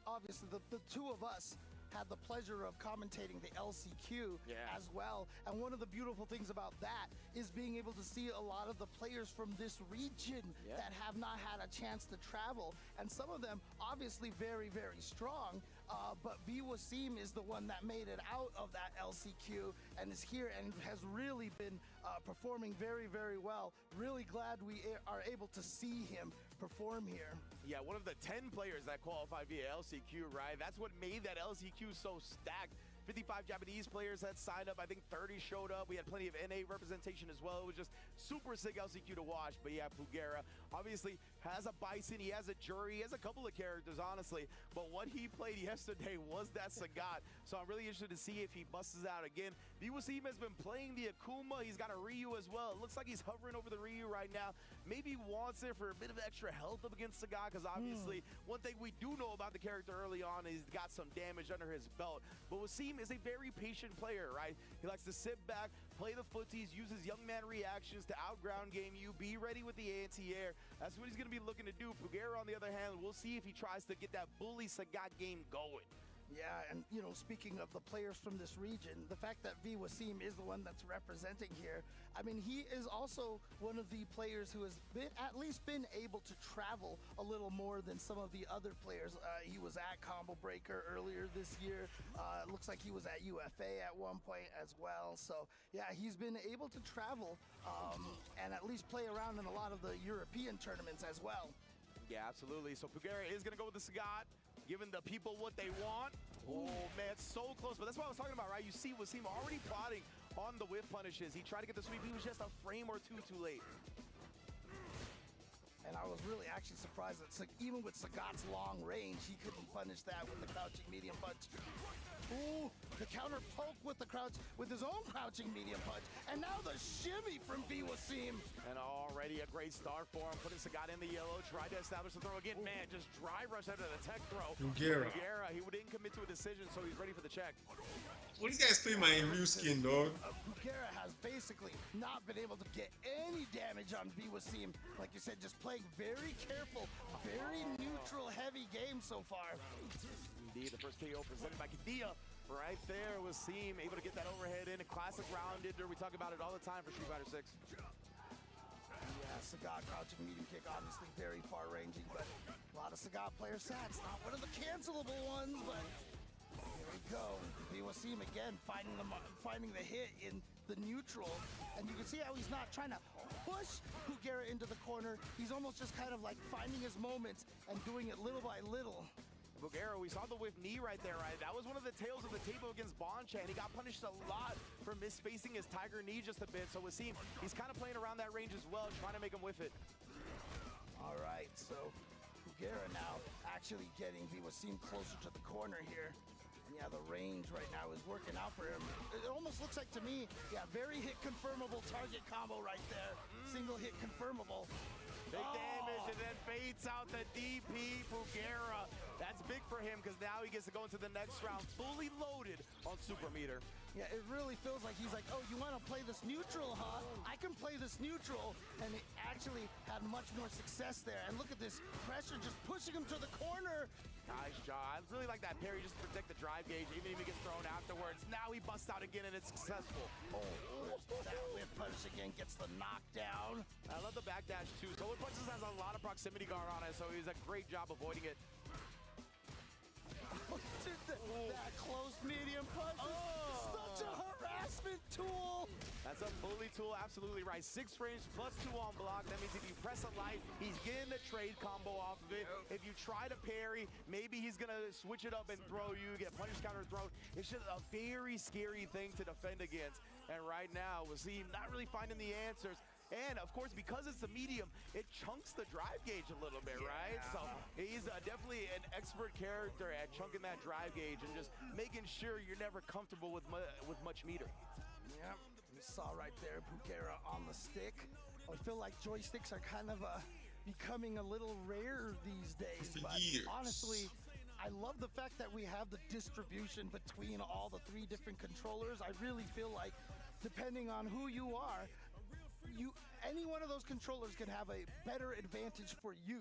obviously the two of us had the pleasure of commentating the LCQ as well. And one of the beautiful things about that is being able to see a lot of the players from this region that have not had a chance to travel. And some of them obviously very, very strong. But EWC is the one that made it out of that LCQ and is here and has really been performing very, very well. Really glad we are able to see him perform here. Yeah, one of the 10 players that qualified via LCQ, right? That's what made that LCQ so stacked. 55 Japanese players had signed up. I think 30 showed up. We had plenty of NA representation as well. It was just super sick LCQ to watch. But yeah, Pugera obviously has a Bison. He has a Jury. He has a couple of characters, honestly. But what he played yesterday was that Sagat. So I'm really interested to see if he busts out again. Viwasim has been playing the Akuma. He's got a Ryu as well. It looks like he's hovering over the Ryu right now. Maybe wants it for a bit of extra health up against Sagat, because obviously one thing we do know about the character early on is he's got some damage under his belt. But Wasim is a very patient player, right? He likes to sit back, play the footsies, use his young man reactions to outground game you, be ready with the anti-air. That's what he's going to be looking to do. Pugera, on the other hand, we'll see if he tries to get that bully Sagat game going. Yeah, and you know, speaking of the players from this region, the fact that Wasim is the one that's representing here, I mean, he is also one of the players who has at least been able to travel a little more than some of the other players. He was at Combo Breaker earlier this year. It looks like he was at UFA at one point as well. So yeah, he's been able to travel and at least play around in a lot of the European tournaments as well. Yeah, absolutely. So Pugera is going to go with the Sagat, giving the people what they want. Oh, man, it's so close. But that's what I was talking about, right? You see Wasim already plotting on the whip punishes. He tried to get the sweep. He was just a frame or two too late. And I was really actually surprised that even with Sagat's long range, he couldn't punish that with the crouching medium punch. Ooh, the counter poke with the crouch, with his own crouching medium punch. And now the shimmy from Wasim. And already a great start for him. Putting Sagat in the yellow, tried to establish the throw again. Man, just dry rush out of the tech throw. Pugera. He didn't commit to a decision, so he's ready for the check. What do you guys play my real skin, dog? Pugera has basically not been able to get any damage on Wasim. Like you said, just playing very careful, very neutral, heavy game so far. Indeed, the first KO presented by Kadia. Right there was Wasim able to get that overhead in. A classic round ender. We talk about it all the time for Street Fighter 6. Yeah, Sagat crouching medium kick, obviously very far ranging, but a lot of Sagat players sats. Not one of the cancelable ones, but here we go. Wasim again finding the hit in the neutral, and you can see how he's not trying to push Pugera into the corner. He's almost just kind of like finding his moments and doing it little by little. Pugera, we saw the whip knee right there, right? That was one of the tails of the table against Bonchan. He got punished a lot for misspacing his tiger knee just a bit. So Wasim, he's kind of playing around that range as well, trying to make him whiff it. All right, so Pugera now actually getting Wasim closer to the corner here. And yeah, the range right now is working out for him. It almost looks like to me, yeah, very hit confirmable target combo right there. Single hit confirmable. Big damage and then baits out the DP Pugera. That's big for him because now he gets to go into the next round fully loaded on Super Meter. Yeah, it really feels like he's like, oh, you want to play this neutral, huh? I can play this neutral. And he actually had much more success there. And look at this pressure just pushing him to the corner. Nice job. I really like that parry just to protect the drive gauge, even if he gets thrown afterwards. Now he busts out again and it's successful. Oh, that whip punch again gets the knockdown. I love the backdash too. So whip punches has a lot of proximity guard on it, so he's a great job avoiding it. That closed medium punch is such a harassment tool. That's a bully tool, absolutely right. 6 range plus 2 on block. That means if you press a light, he's getting the trade combo off of it. If you try to parry, maybe he's gonna switch it up and throw you, get punish counter throw. It's just a very scary thing to defend against. And right now, Wasim not really finding the answers. And of course, because it's a medium, it chunks the drive gauge a little bit, right? So he's definitely an expert character at chunking that drive gauge and just making sure you're never comfortable with much meter. Yeah, we saw right there Pugera on the stick. I feel like joysticks are kind of becoming a little rare these days. But honestly, I love the fact that we have the distribution between all the 3 different controllers. I really feel like depending on who you are, any one of those controllers can have a better advantage for you.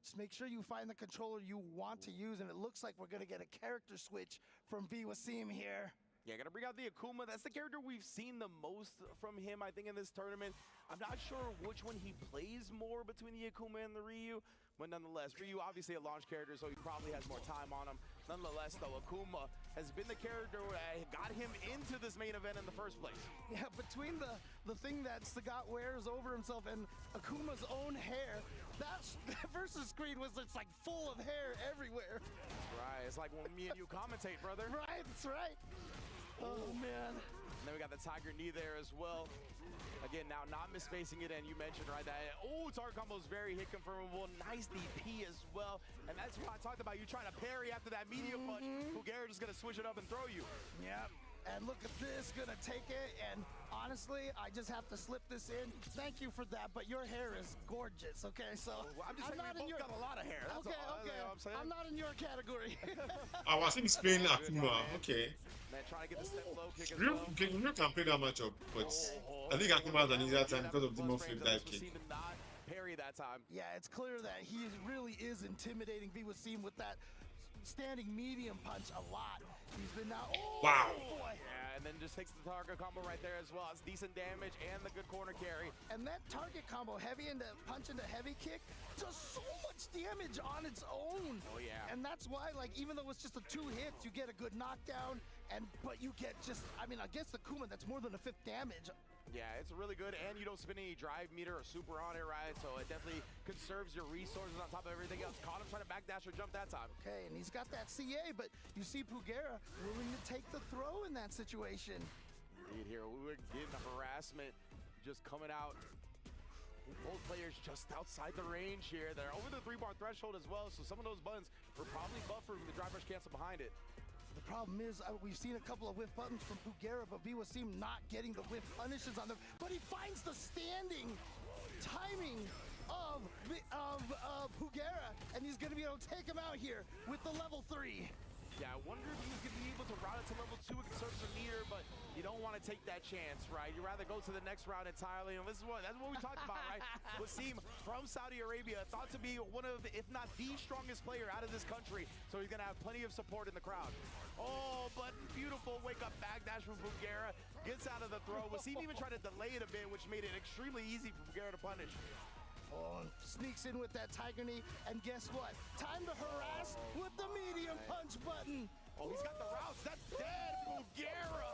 Just make sure you find the controller you want to use, and it looks like we're gonna get a character switch from Wasim here. Yeah, gonna bring out the Akuma. That's the character we've seen the most from him, I think, in this tournament. I'm not sure which one he plays more between the Akuma and the Ryu, but nonetheless, Ryu obviously a launch character, so he probably has more time on him. Nonetheless, though, Akuma has been the character that got him into this main event in the first place. Yeah, between the thing that Sagat wears over himself and Akuma's own hair, that versus screen was just like full of hair everywhere. Right, it's like when me and you commentate, brother. Right, that's right. Oh, man. And then we got the Tiger knee there as well. Again, now not misspacing it, and you mentioned, right, that, target combo is very hit confirmable. Nice DP as well. And that's what I talked about. You trying to parry after that medium punch. Pugera just going to switch it up and throw you. Yeah. And look at this, gonna take it, and honestly, I just have to slip this in. Thank you for that, but your hair is gorgeous, okay? So I'm just saying we both got a lot of hair. That's okay, all, okay. you know what I'm saying? I'm not in your category. I think he's playing Akuma. Okay. Man, trying to get the step low kick as Real well. can play that matchup, but I think Akuma has an easier time because of the more flip dive kick. Parry that time. Yeah, it's clear that he really is intimidating V-Wasim with that standing medium punch a lot. He's been now. Wow. Boy. Yeah, and then just takes the target combo right there as well. It's decent damage and the good corner carry. And that target combo, heavy into punch into heavy kick, does so much damage on its own. Oh yeah. And that's why, like, even though it's just the 2 hits, you get a good knockdown, but you get just, I mean, against the Kuma, that's more than a 5th damage. Yeah, it's really good, and you don't spin any drive meter or super on it, right? So it definitely conserves your resources on top of everything else. Caught him trying to backdash or jump that time. Okay, and he's got that CA, but you see Pugera willing to take the throw in that situation. Indeed, here we're getting the harassment just coming out. Both players just outside the range here. They're over the 3-bar threshold as well, so some of those buttons were probably buffered with the drive rush cancel behind it. The problem is, we've seen a couple of whiff buttons from Pugera, but V-Wasim not getting the whiff punishes on them. But he finds the standing timing of Pugera, and he's going to be able to take him out here with the level 3. Yeah, I wonder if he's going to be able to route it to level 2 and conserve some meter, but you don't want to take that chance, right? You'd rather go to the next round entirely, and that's what we talked about, right? Wasim from Saudi Arabia, thought to be one of, if not the strongest player out of this country, so he's going to have plenty of support in the crowd. Oh, but beautiful wake-up backdash from Pugera, gets out of the throw. Wasim even tried to delay it a bit, which made it extremely easy for Pugera to punish. Oh, sneaks in with that tiger knee, and guess what? Time to harass with the medium punch button. Oh, he's got the routes. That's dead, Pugera.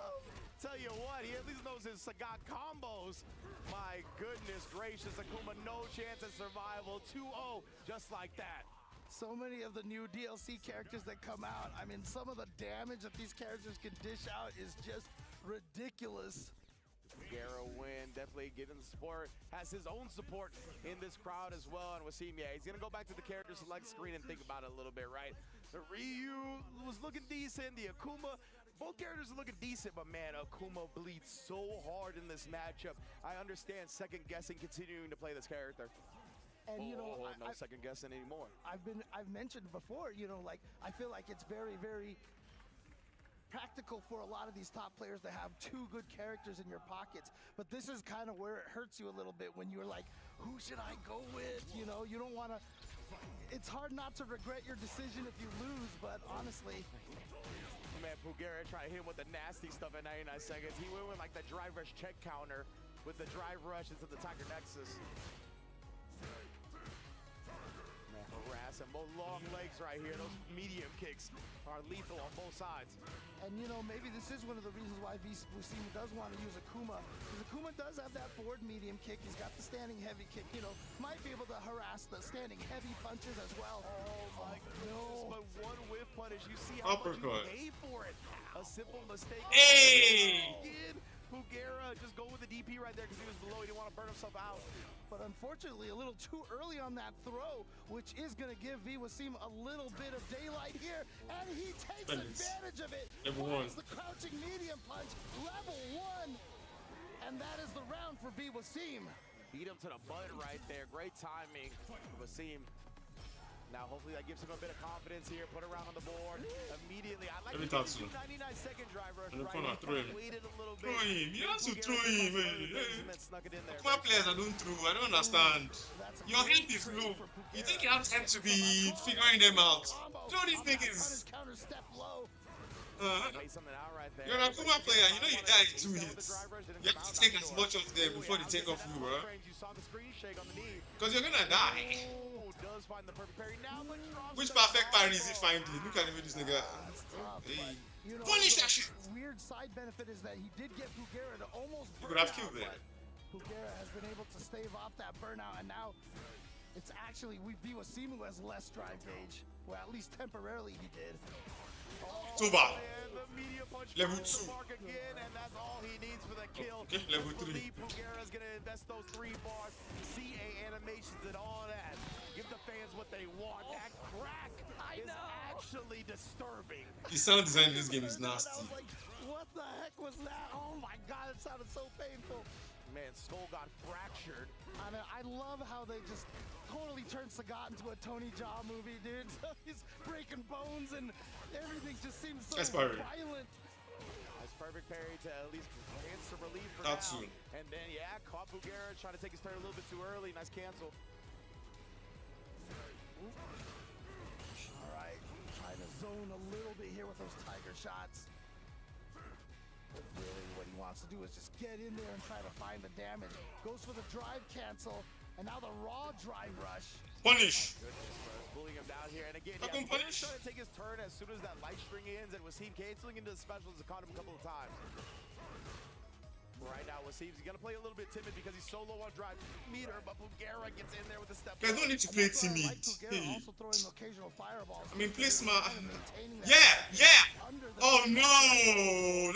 Tell you what, he at least knows his Sagat combos. My goodness gracious, Akuma, no chance at survival. 2-0, just like that. So many of the new DLC characters that come out, I mean, some of the damage that these characters can dish out is just ridiculous. Pugera win, definitely getting the support, has his own support in this crowd as well. And Wasim, yeah, he's gonna go back to the character select screen and think about it a little bit, right? The Ryu was looking decent, the Akuma, both characters are looking decent, but man, Akuma bleeds so hard in this matchup. I understand second guessing continuing to play this character. And you know, no second guessing anymore. I've mentioned before, you know, like I feel like it's very, very practical for a lot of these top players to have 2 good characters in your pockets, but this is kind of where it hurts you a little bit when you're like, who should I go with? You know, you don't want to. It's hard not to regret your decision if you lose, but honestly. Man, Pugera tried to hit him with the nasty stuff at 99 seconds. He went with like the drive rush check counter with the drive rush into the Tiger Nexus. Man, harassing both long legs right here. Those medium kicks are lethal on both sides. And you know, maybe this is one of the reasons why V-Wasim does want to use Akuma, because Akuma does have that forward medium kick. He's got the standing heavy kick, you know, might be able to harass the standing heavy punches as well. Oh my goodness, but one whiff punish, you see how much you pay for it. A simple mistake. Hey! Pugera just go with the DP right there because he was below. He didn't want to burn himself out. But unfortunately, a little too early on that throw, which is going to give V-Wasim a little bit of daylight here, and he takes advantage of it. Finds the crouching medium punch, level 1, and that is the round for V-Wasim. Beat him to the butt right there. Great timing, Wasim. Now, hopefully that gives him a bit of confidence here. Put around on the board immediately. I like the 99-second drive rush. Right? Waited a little bit. Throw him. You have to throw him. Aqua players I don't throw. I don't understand. Your hand is low. You think you have time to be figuring them out? Throw these niggas. You're an Akuma player. You know you die in 2 hits. You have to take as much of them before they take off you, bro. Because you're gonna die. Which perfect parry is he finding? Look at him with this nigga. Hey. You know, punish that shit! Weird side benefit is that he did get Pugera to almost burn. You could have killed there. Pugera has been able to stave off that burnout, and now it's actually V-Wasim who has less drive gauge. Well, at least temporarily he did. Tuba. Level 2. Again, and that's all he needs for the kill. Okay, level 3. Pugera's gonna invest those 3 bars, CA animations and all that. Give the fans what they want. That crack is actually disturbing. The sound design in this game is nasty. I was like, what the heck was that? Oh my god, it sounded so painful. Man, skull got fractured. I love how they just totally turned Sagat into a Tony Jaa movie, dude. So he's breaking bones and everything just seems so violent. That's perfect parry to at least get some relief for Not now. soon. And then, yeah, caught Pugera trying to take his turn a little bit too early. Nice cancel. All right, trying to zone a little bit here with those tiger shots. But really what he wants to do is just get in there and try to find the damage. Goes for the drive cancel, and now the raw drive rush. Punish! Pulling him down here, and again, yeah, he's trying to take his turn as soon as that light string ends, and Wasim canceling into the specials and caught him a couple of times. Right now, Wasim's gonna play a little bit timid because he's so low on drive meter, but Pugera gets in there with the step. I don't need to play timid. Hey. Also throwing occasional fireballs. I mean, play smart. Yeah! Oh no!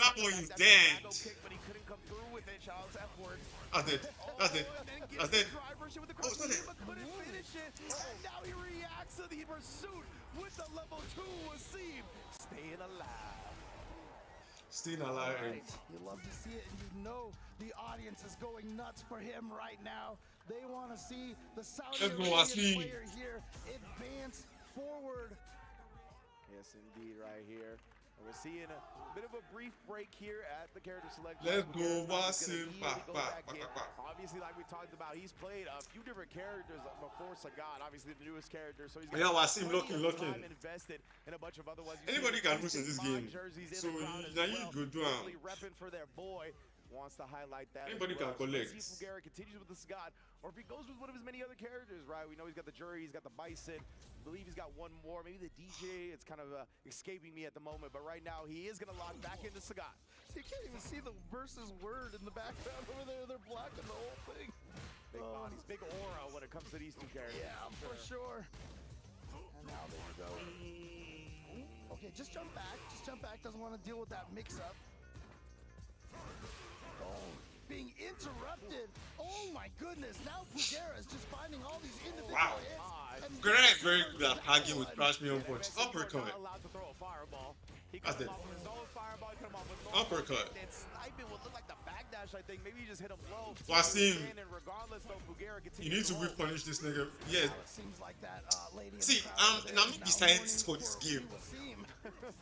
That boy is dead. But he couldn't come through with it. Child's F-word. That's it. That's it. That's it. Oh, couldn't finish it. And now he reacts to the pursuit with the level 2 Wasim staying alive. Staying alive. Right. You love to see it, and you know the audience is going nuts for him right now. They want to see the Saudi Arabian player here advance forward. Yes, indeed, right here. And we're seeing a bit of a brief break here at the character selection. Let's go, Wasim. Obviously, like we talked about, he's played a few different characters before Sagat. Obviously, the newest character. So he's got Wasim looking. invested in a bunch of other ones. Anybody can lose in this game. So now you go do repping for their boy. Wants to highlight that. Anybody can collect. See if Pugera continues with the Sagat, or if he goes with one of his many other characters, right? We know he's got the Jury, he's got the Bison. I believe he's got one more, maybe the DJ. It's kind of escaping me at the moment, but right now he is going to lock back into Sagat. You can't even see the versus word in the background over there. They're blocking the whole thing. Big bodies, big aura when it comes to these two characters. Yeah, for sure. And now there you go. Okay, just jump back. Just jump back. Doesn't want to deal with that mix-up. Being interrupted. Oh my goodness. Now Pugera is just finding all these individual hits. Pugera is very good at hugging with crash me on punch. Uppercut. That's it. Uppercut. I think maybe you just hit him low. Wasim, you need to whip punish this nigga. Yeah. See, I'm the scientist for this game.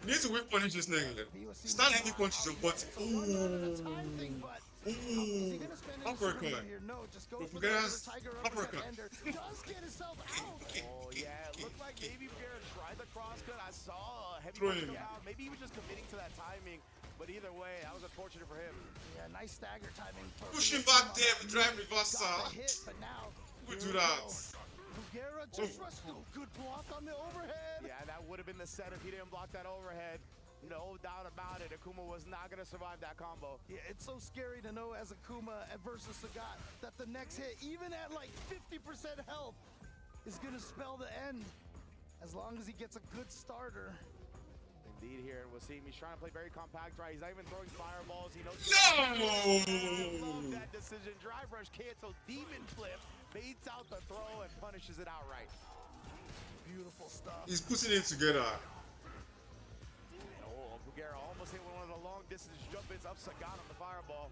You need to whip punish this nigga. Stand heavy punches your butt. Ooh. Uppercut. Pugera's uppercut. Oh yeah, it looked like maybe Pugera tried the crosscut. I saw a heavy punch come out. Maybe he was just committing to that timing. But either way, that was unfortunate for him. Yeah, nice stagger timing. Pushing back there with drive reversal. But now we do that. Pugera just rushed. Good block on the overhead. Yeah, that would have been the set if he didn't block that overhead. No doubt about it. Akuma was not going to survive that combo. Yeah, it's so scary to know as Akuma versus Sagat that the next hit, even at like 50% health, is going to spell the end. As long as he gets a good starter. Indeed, here and Wasim, he's trying to play very compact, right? He's not even throwing fireballs. He knows. No! Love that decision. Drive rush cancel, demon flip, baits out the throw and punishes it outright. Beautiful stuff. He's putting it together. Oh, Pugera almost hit one of the long distance jump ins up Sagat on the fireball.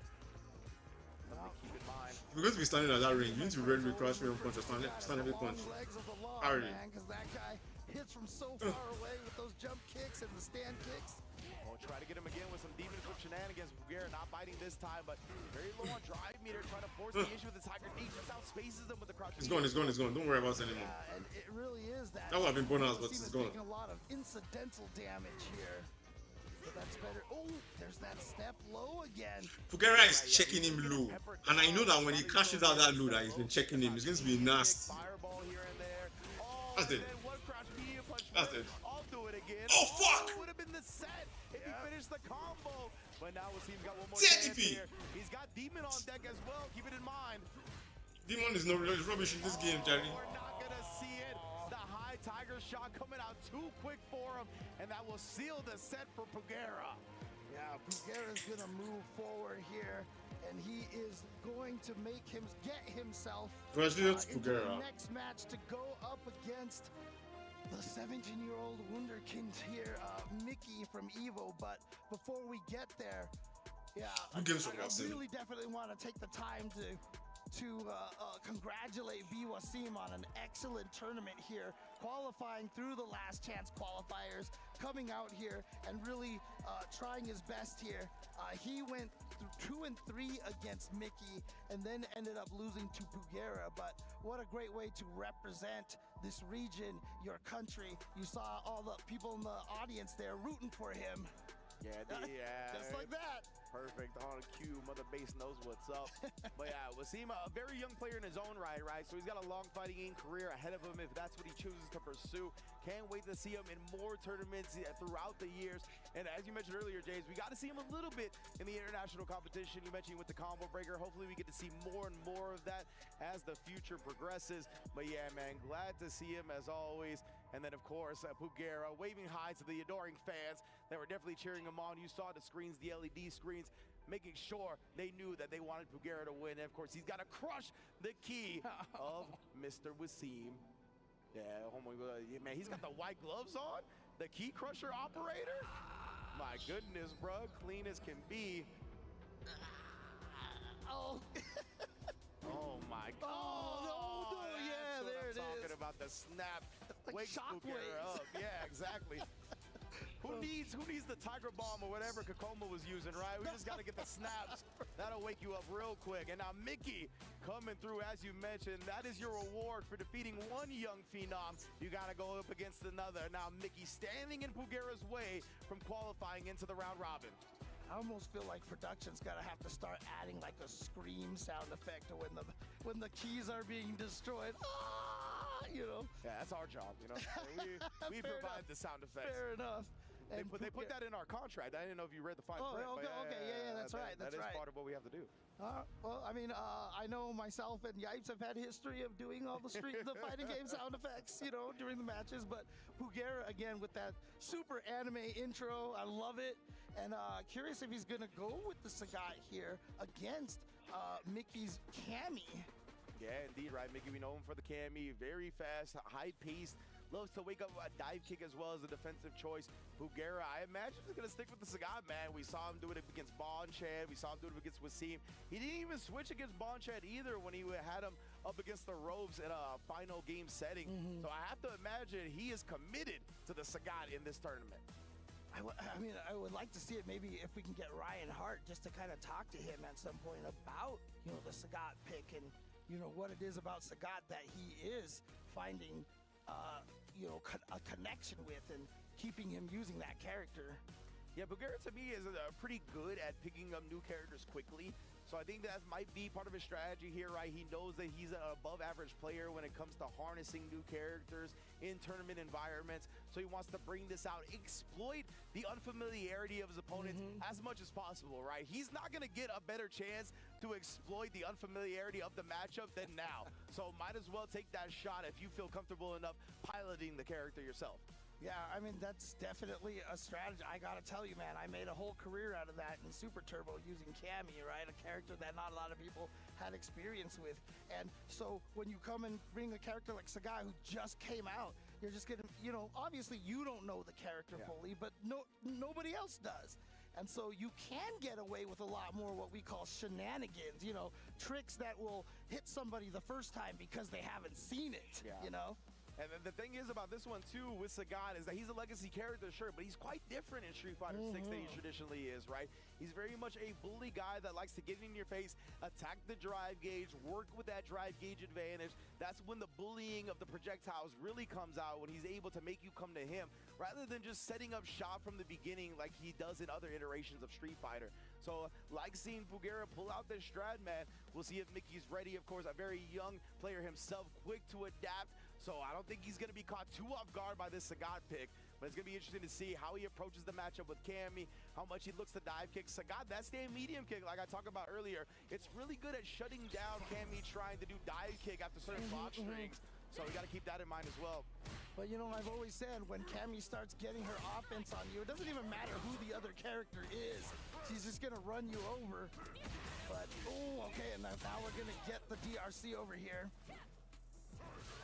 Something to keep in mind. If you're going to be standing at that ring, you need to ready to crash me on punch or stand heavy punch. Harry. Because that guy hits from so far away with those jump kicks and the stand kicks. We'll try to get him again with some demon flip shenanigans. Pugera not biting this time, but very low on drive meter, trying to force the issue with the Tiger Knee. Just outspaces them with the crouch. It's gone. Don't worry about it anymore. And it really is that. That would have been bonus, but it's gone. Taking a lot of incidental damage here. But that's better. Oh, there's that step low again. Pugera is checking him low. And I know that when he crashes out that low that he's been checking him, it's going to be nasty. Fireball here and there. That's it. That's it. I'll do it again. Oh, fuck! Would have been the set if he finished the combo. But now Wasim's got one more chance here. He's got Demon on deck as well. Keep it in mind. Demon is no rubbish in this game, Jerry. We're not going to see it. The high Tiger Pugera's shot coming out too quick for him, and that will seal the set for Pugera. Yeah, Pugera's gonna move forward here, and he is going to get himself into the next match to go up against the 17-year-old wunderkind here, Mickey from Evo. But before we get there, yeah, I really definitely want to take the time to congratulate B-Wasim on an excellent tournament here, qualifying through the last chance qualifiers, coming out here and really trying his best here. He went 2 and 3 against Mickey and then ended up losing to Pugera, but what a great way to represent this region, your country. You saw all the people in the audience there rooting for him. Yeah, just like that. Perfect, on cue. Mother Base knows what's up. But yeah, Wasim, a very young player in his own right? So he's got a long fighting game career ahead of him if that's what he chooses to pursue. Can't wait to see him in more tournaments throughout the years. And as you mentioned earlier, James, we got to see him a little bit in the international competition. You mentioned with the combo breaker. Hopefully we get to see more and more of that as the future progresses. But yeah, man, glad to see him as always. And then, of course, Pugera waving hi to the adoring fans that were definitely cheering him on. You saw the screens, the LED screens, making sure they knew that they wanted Pugera to win. And, of course, he's got to crush the key of Mr. Wasim. Yeah, man, he's got the white gloves on. The key crusher operator. My goodness, bro. Clean as can be. Oh. Oh, my God. Oh, no. Yeah, there it is. Talking about the snap. Like Pugera up. Yeah, exactly. Who needs the Tiger Bomb or whatever Kakoma was using, right? We just got to get the snaps. That'll wake you up real quick. And now Mickey coming through, as you mentioned. That is your reward for defeating one young phenom. You got to go up against another. Now Mickey standing in Pugera's way from qualifying into the round robin. I almost feel like production's gotta have to start adding like a scream sound effect when the keys are being destroyed. You know. Yeah, that's our job. You know, we provide the sound effects. Fair enough. They put that in our contract. I didn't know if you read the fine print. Okay, yeah, that's right. That is part of what we have to do. Well, I mean, I know myself and Yipes have had history of doing all the fighting game sound effects, you know, during the matches. But Pugera again with that super anime intro, I love it. And curious if he's gonna go with the Sagat here against Mickey's Cammy. Yeah, indeed, right, Mickey. We know him for the Cammy, very fast, high-paced. Loves to wake up a dive kick as well as a defensive choice. Pugera, I imagine he's going to stick with the Sagat, man. We saw him do it against Bonchan. We saw him do it against Wasim. He didn't even switch against Bonchan either when he had him up against the ropes in a final game setting. So I have to imagine he is committed to the Sagat in this tournament. I mean, I would like to see it maybe if we can get Ryan Hart just to kind of talk to him at some point about, you know, the Sagat pick and, you know, what it is about Sagat that he is finding you know, a connection with and keeping him using that character. Yeah, Pugera to me is pretty good at picking up new characters quickly. So I think that might be part of his strategy here, right? He knows that he's an above average player when it comes to harnessing new characters in tournament environments. So he wants to bring this out, exploit the unfamiliarity of his opponents as much as possible, right? He's not going to get a better chance to exploit the unfamiliarity of the matchup than now. So might as well take that shot if you feel comfortable enough piloting the character yourself. Yeah, I mean, that's definitely a strategy. I gotta tell you, man, I made a whole career out of that in Super Turbo using Cammy, right? A character that not a lot of people had experience with. And so when you come and bring a character like Sagat who just came out, you're just gonna, you know, obviously you don't know the character fully, but nobody else does. And so you can get away with a lot more what we call shenanigans, you know, tricks that will hit somebody the first time because they haven't seen it, you know? And the thing is about this one, too, with Sagat, is that he's a legacy character, sure, but he's quite different in Street Fighter 6 than he traditionally is, right? He's very much a bully guy that likes to get in your face, attack the drive gauge, work with that drive gauge advantage. That's when the bullying of the projectiles really comes out, when he's able to make you come to him, rather than just setting up shop from the beginning like he does in other iterations of Street Fighter. So, like seeing Pugera pull out this strat, man, we'll see if Mickey's ready. Of course, a very young player himself, quick to adapt. So I don't think he's going to be caught too off guard by this Sagat pick, but it's going to be interesting to see how he approaches the matchup with Cammy, how much he looks to dive kick. Sagat, that stand medium kick, like I talked about earlier, it's really good at shutting down Cammy trying to do dive kick after certain box strings. So we got to keep that in mind as well. But you know, I've always said when Cammy starts getting her offense on you, it doesn't even matter who the other character is. She's just gonna run you over. But, oh, okay, and now we're gonna get the DRC over here.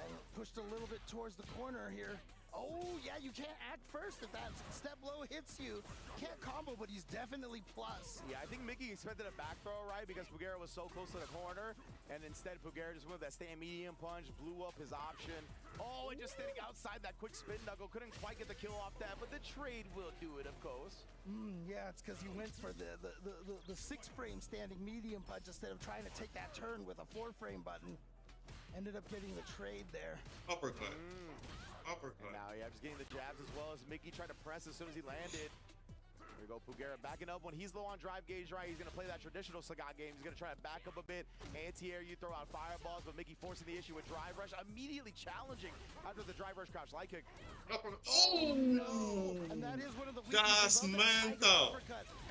And pushed a little bit towards the corner here. Oh, yeah, you can't act first if that step low hits you. Can't combo, but he's definitely plus. Yeah, I think Mickey expected a back throw, right? Because Pugera was so close to the corner. And instead, Pugera just went with that stand medium punch, blew up his option. Oh, and just standing outside that quick spin knuckle. Couldn't quite get the kill off that, but the trade will do it, of course. Yeah, it's because he went for the 6-frame standing medium punch instead of trying to take that turn with a 4-frame button. Ended up getting the trade there. Uppercut. Uppercut. Now, yeah, just getting the jabs as well as Mickey tried to press as soon as he landed. Here we go, Pugera backing up when he's low on drive gauge, right? He's going to play that traditional Sagat game. He's going to try to back up a bit. Anti-air, you throw out fireballs, but Mickey forcing the issue with drive rush. Immediately challenging after the drive rush crouch light kick. Oh, no! And that is one of the That's mental.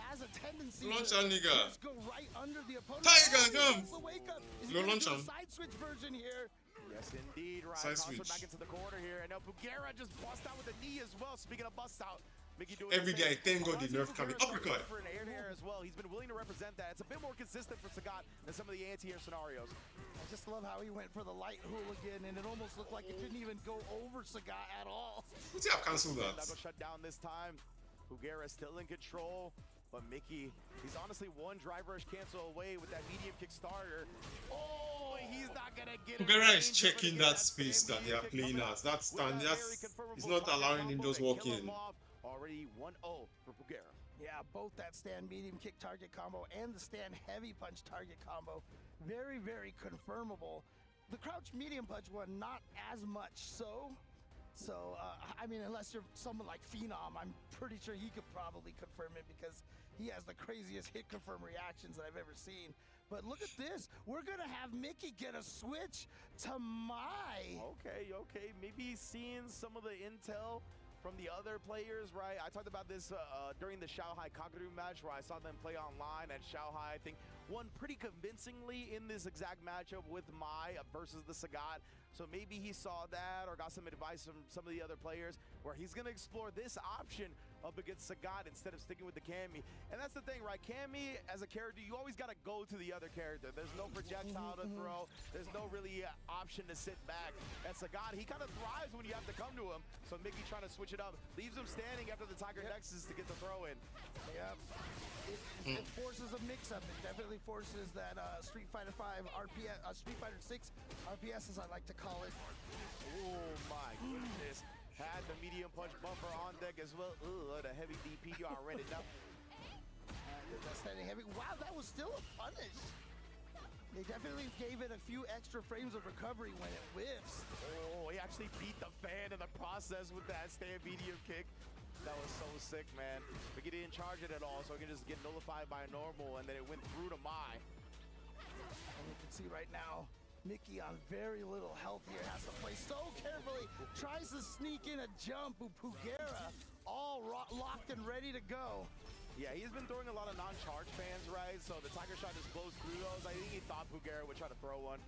Has a tendency Launch to on nigga. just go right under the opponent. Tiger, jump! The wake up. Is No he gonna launch do a on. side switch version here? Yes, indeed, right. Side Toss switch. back into the corner here. And now Pugera just bust out with a knee as well. Speaking of bust out, Mickey doing Every the day, same. thank God the nerf coming. Uppercut. For an air to air as well. He's been willing to represent that. It's a bit more consistent for Sagat than some of the anti-air scenarios. I just love how he went for the light hooligan, and it almost looked like it didn't even go over Sagat at all. Let's see how cancel that. Knuckle shut down this time. Pugera still in control. But Mickey, he's honestly one drive rush cancel away with that medium kick starter. Oh, he's not gonna get it. Pugera is checking that space that they are playing at. That's he's not allowing him just walk in. Already 1-0 for Pugera. Yeah, both that stand medium kick target combo and the stand heavy punch target combo, very, very confirmable. The crouch medium punch one, not as much so. So, I mean, unless you're someone like Phenom, I'm pretty sure he could probably confirm it because he has the craziest hit confirm reactions that I've ever seen. But look at this. We're going to have Mickey get a switch to Mai. Okay. Maybe seeing some of the intel from the other players, right? I talked about this during the Shanghai Kakadu match where I saw them play online, and Shanghai, I think, won pretty convincingly in this exact matchup with Mai versus the Sagat. So maybe he saw that or got some advice from some of the other players where he's going to explore this option up against Sagat instead of sticking with the Cammy. And that's the thing, right? Cammy, as a character, you always got to go to the other character. There's no projectile to throw. There's no really option to sit back. And Sagat, he kind of thrives when you have to come to him. So Mickey trying to switch it up. Leaves him standing after the Tiger Nexus to get the throw in. Yep. It forces a mix-up. It definitely forces that Street Fighter 5 RPS, Street Fighter 6 RPS, as I like to call it. Oh my goodness. Had the medium punch buffer on deck as well. Ooh, the heavy DP, you already know. That's standing heavy. Wow, that was still a punish. They definitely gave it a few extra frames of recovery when it whiffs. Oh, he actually beat the fan in the process with that stand medium kick. That was so sick, man. But he didn't charge it at all, so he can just get nullified by normal, and then it went through to Mai. And you can see right now, Mickey on very little health here has to play so carefully. Tries to sneak in a jump. Pugera all locked and ready to go. Yeah, he's been throwing a lot of non-charge fans, right? So the Tiger Shot just blows through those. I think he thought Pugera would try to throw one.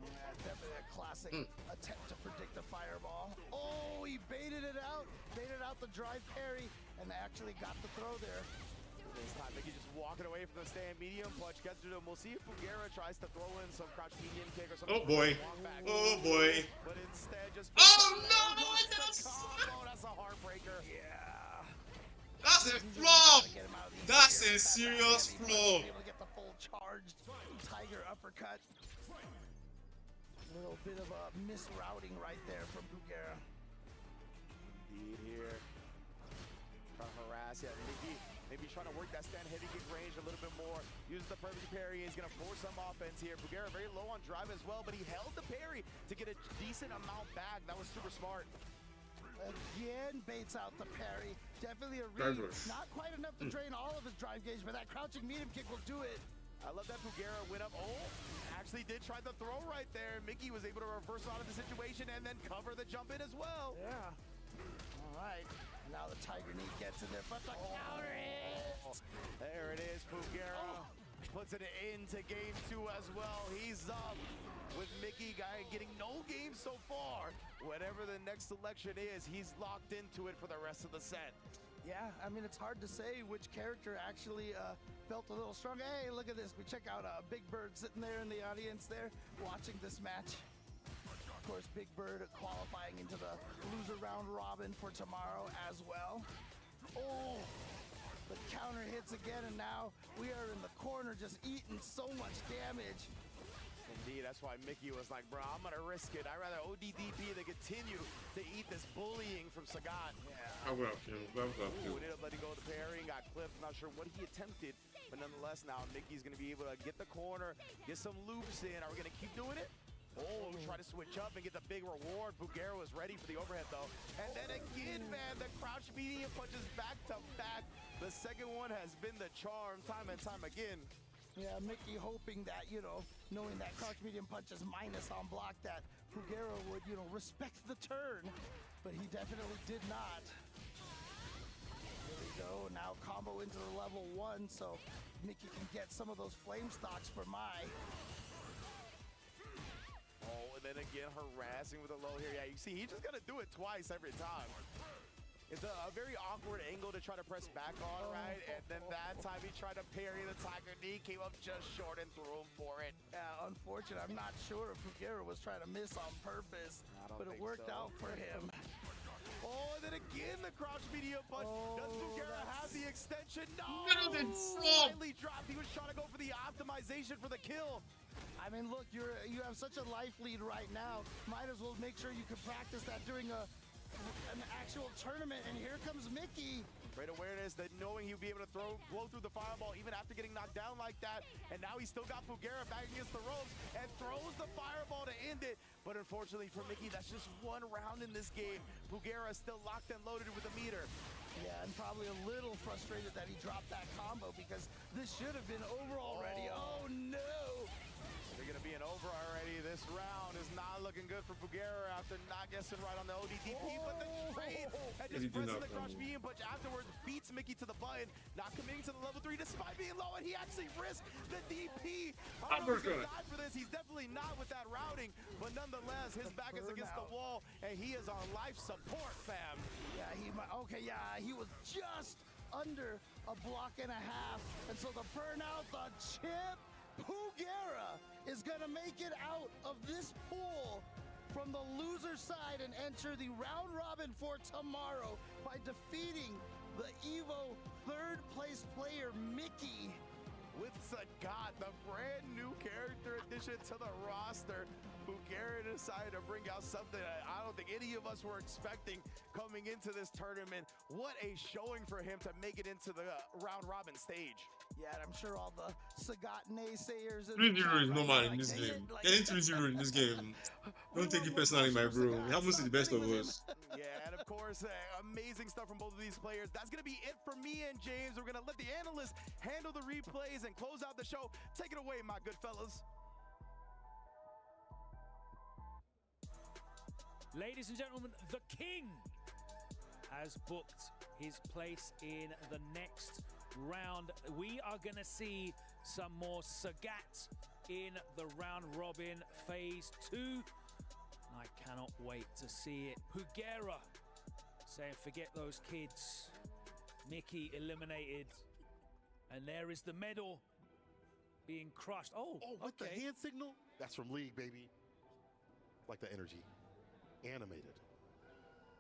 Yeah, definitely a classic attempt to predict the fireball. Oh, he baited it out the drive parry, and actually got the throw there. This time, Mickey just walking away from the stand medium punch, gets to him. We'll see if Pugera tries to throw in some crouch medium kick or something. Oh boy. Oh boy. But instead, just oh no! That's a heartbreaker. Yeah. That's a flop. That's a serious flop. Able to get the full charged Tiger uppercut. A little bit of a misrouting right there from Pugera. Indeed here. Trying to harass. Yeah, maybe trying to work that stand heavy kick range a little bit more. Uses the perfect parry. He's going to force some offense here. Pugera very low on drive as well, but he held the parry to get a decent amount back. That was super smart. Again, baits out the parry. Definitely a read. Not quite enough to drain all of his drive gauge, but that crouching medium kick will do it. I love that Pugera went up. Oh, actually did try the throw right there. Mickey was able to reverse out of the situation and then cover the jump in as well. Yeah. All right. Now the Tiger knee gets in there, but the counter hit. There it is, Pugera. puts it into game 2 as well. He's up with Mickey getting no game so far. Whatever the next selection is, he's locked into it for the rest of the set. Yeah, I mean, it's hard to say which character actually felt a little stronger. Hey, look at this. We check out Big Bird sitting there in the audience there watching this match. Of course, Big Bird qualifying into the loser round robin for tomorrow as well. Oh, the counter hits again, and now we are in the corner just eating so much damage. Indeed, that's why Mickey was like, bro, I'm gonna risk it. I'd rather ODDP than continue to eat this bullying from Sagat. I will have killed. Ended up letting go of the parry, got clipped. Not sure what he attempted, but nonetheless, now Mickey's gonna be able to get the corner, get some loops in. Are we gonna keep doing it? Oh, try to switch up and get the big reward. Bugera was ready for the overhead, though. And then again, man, the crouch medium punches back to back. The second one has been the charm time and time again. Yeah, Mickey hoping that, knowing that crouch medium punch is minus on block, that Bugera would, respect the turn. But he definitely did not. Here we go, now combo into the level 1, so Mickey can get some of those flame stocks for Mai. Oh, and then again, harassing with a low here. Yeah, you see, he's just gonna do it twice every time. It's a very awkward angle to try to press back on, right? And then that time he tried to parry the Tiger knee, came up just short and threw him for it. Yeah, unfortunate. I'm not sure if Bugera was trying to miss on purpose, but it worked out for him. Oh, and then again, the crouch medium punch. Does Bugera have the extension? No! Slightly dropped. He was trying to go for the optimization for the kill. I mean, look, you have such a life lead right now. Might as well make sure you can practice that during an actual tournament. And here comes Mickey. Great awareness that knowing he'll be able to blow through the fireball even after getting knocked down like that. And now he's still got Bugera back against the ropes and throws the fireball to end it. But unfortunately for Mickey, that's just one round in this game. Bugera is still locked and loaded with a meter. Yeah, and probably a little frustrated that he dropped that combo because this should have been over already. Oh no! They're going to be an over already. This round is not looking good for Bugera after not guessing right on the ODDP, but the trade and just pressing the crouch medium punch afterwards beats Mickey to the button, not committing to the level 3 despite being low, and he actually risked the DP. I don't know if he's going to die for this. He's definitely not with that routing, but nonetheless, his back is against the wall, and he is on life support, fam. Yeah, he was just under a block and a half, and so the burnout, the chip, Bugera is gonna make it out of this pool from the loser side and enter the round robin for tomorrow by defeating the EVO third place player Mickey. With Sagat, the brand new character addition to the roster, Bugera decided to bring out something that I don't think any of us were expecting coming into this tournament. What a showing for him to make it into the round robin stage. Yeah, and I'm sure all the Sagat naysayers. 3-0 is normal in this game. Getting 3-0 in this game. Don't take it personally, my bro. It happens to the best of us. Yeah, and of course, amazing stuff from both of these players. That's going to be it for me and James. We're going to let the analysts handle the replays and close out the show. Take it away, my good fellas. Ladies and gentlemen, the King has booked his place in the next round. We are going to see some more Sagat in the round robin phase 2. I cannot wait to see it. Bugera saying forget those kids. Mickey eliminated. And there is the medal being crushed. Oh, with okay. the hand signal? That's from League, baby. Like the energy. Animated.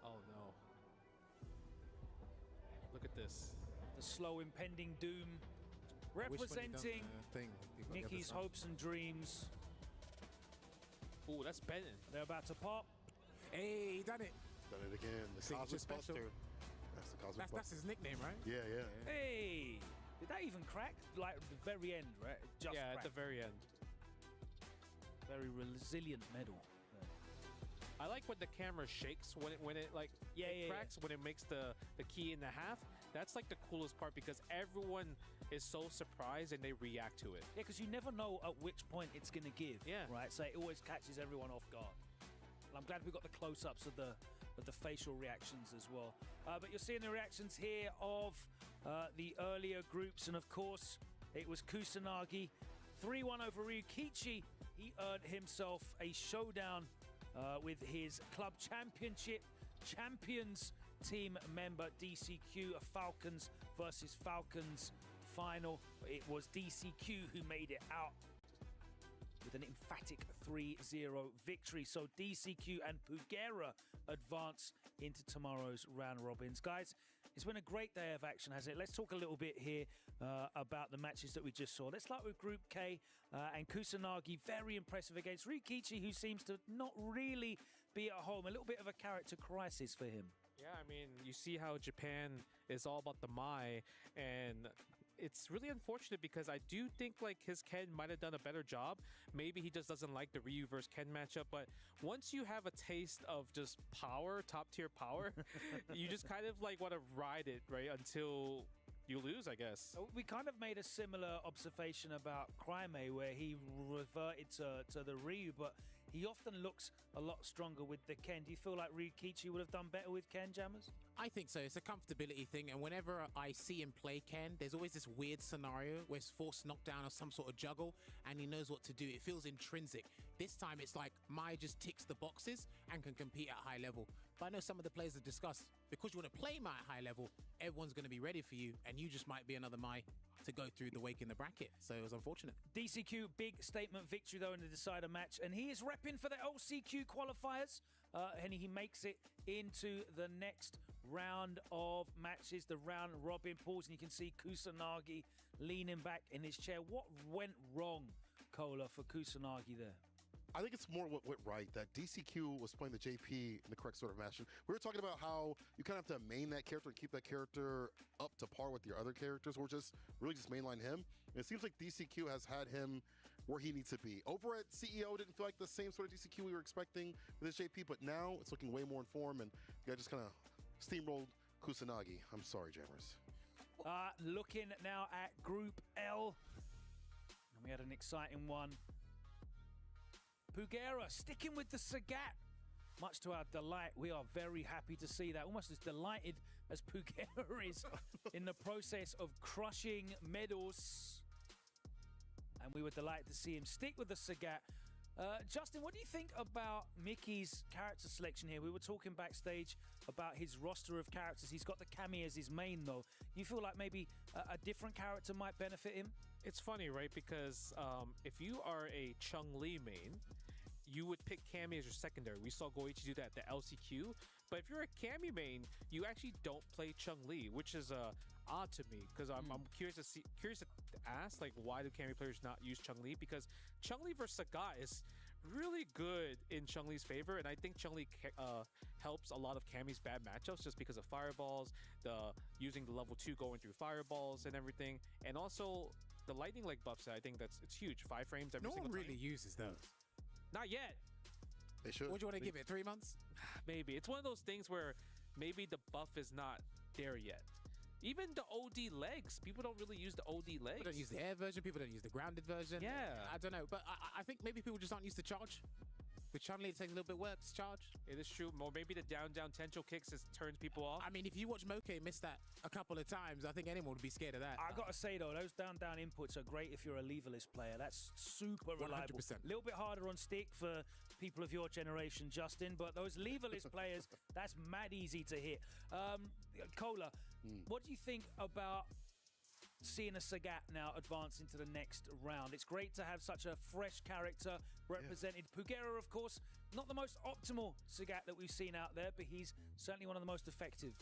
Oh no. Look at this. The slow impending doom representing Mickey's hopes and dreams. Ooh, that's Benton. They're about to pop. Hey, he done it. Done it again. The Cosmic Buster. That's the Cosmic Buster. That's his nickname, right? Yeah. Hey, did that even crack? Like at the very end, right? Just yeah, cracked. at the very end. Very resilient medal. I like when the camera shakes when it like cracks when it makes the key in the half. That's like the coolest part because everyone is so surprised and they react to it. Yeah, because you never know at which point it's going to give. Yeah. Right. So it always catches everyone off guard. And I'm glad we got the close-ups of the facial reactions as well. But you're seeing the reactions here of the earlier groups, and of course It was Kusanagi, 3-1 over Ryukichi. He earned himself a showdown with his club championship champions team member DCQ, a Falcons versus Falcons final. It was DCQ who made it out with an emphatic 3-0 victory. So DCQ and Pugera advance into tomorrow's round robins. Guys, it's been a great day of action, hasn't it? Let's talk a little bit here about the matches that we just saw. Let's start with Group K and Kusanagi, very impressive against Ryukichi, who seems to not really be at home. A little bit of a character crisis for him. Yeah, I mean, you see how Japan is all about the Mai, and it's really unfortunate because I do think like his Ken might have done a better job. Maybe he just doesn't like the Ryu versus Ken matchup, but once you have a taste of just power, top tier power, you just kind of like want to ride it, right, until you lose, I guess. We kind of made a similar observation about Crimea, where he reverted to the Ryu, but he often looks a lot stronger with the Ken. Do you feel like Ryukichi would have done better with Ken, Jammers? I think so. It's a comfortability thing, and whenever I see him play Ken, there's always this weird scenario where it's forced knockdown or some sort of juggle, and he knows what to do. It feels intrinsic. This time, it's like Mai just ticks the boxes and can compete at high level. But I know some of the players have discussed, because you want to play Mai at high level, everyone's going to be ready for you, and you just might be another Mai to go through the wake in the bracket. So it was unfortunate. DCQ, big statement victory, though, in the decider match, and he is repping for the LCQ qualifiers, and he makes it into the next round of matches, the round robin pools, and you can see Kusanagi leaning back in his chair. What went wrong, Kola, for Kusanagi there? I think it's more what went right, that DCQ was playing the JP in the correct sort of match. We were talking about how you kind of have to main that character and keep that character up to par with your other characters, or just really just mainline him. And it seems like DCQ has had him where he needs to be. Over at CEO, didn't feel like the same sort of DCQ we were expecting with this JP, but now it's looking way more in form, and the guy just kind of steamrolled Kusanagi. I'm sorry, Jammers. Looking now at Group L, and we had an exciting one. Pugera sticking with the Sagat. Much to our delight, we are very happy to see that. Almost as delighted as Pugera is in the process of crushing medals. And we were delighted to see him stick with the Sagat. Justin, what do you think about Mickey's character selection here? We were talking backstage about his roster of characters. He's got the Kami as his main, though. You feel like maybe a different character might benefit him? It's funny, right? Because if you are a Chun-Li main, you would pick Cammy as your secondary. We saw Goichi do that at the LCQ. But if you're a Cammy main, you actually don't play Chun-Li, which is odd to me, because I'm curious to ask, like, why do Cammy players not use Chun-Li? Because Chun-Li versus Sagat is really good in Chun-Li's favor, and I think Chun-Li helps a lot of Cammy's bad matchups just because of fireballs, using the level 2 going through fireballs and everything, and also the lightning leg buffs. I think it's huge. 5 frames every single time. No one really uses those. Not yet. They should. What do you want to give it? 3 months? Maybe. It's one of those things where maybe the buff is not there yet. Even the OD legs, people don't really use the OD legs. People don't use the air version. People don't use the grounded version. Yeah. I don't know. But I think maybe people just aren't used to charge. With Chun-Li, it takes a little bit of work to charge. It is true. Or maybe the down tensho kicks just turns people off. I mean, if you watch Moke miss that a couple of times, I think anyone would be scared of that. I got to say, though, those down inputs are great if you're a leverless player. That's super reliable. 100%. A little bit harder on stick for people of your generation, Justin, but those leverless players, that's mad easy to hit. Kola, what do you think about seeing a Sagat now advance into the next round? It's great to have such a fresh character represented. Yeah. Pugera, of course, not the most optimal Sagat that we've seen out there, but he's certainly one of the most effective.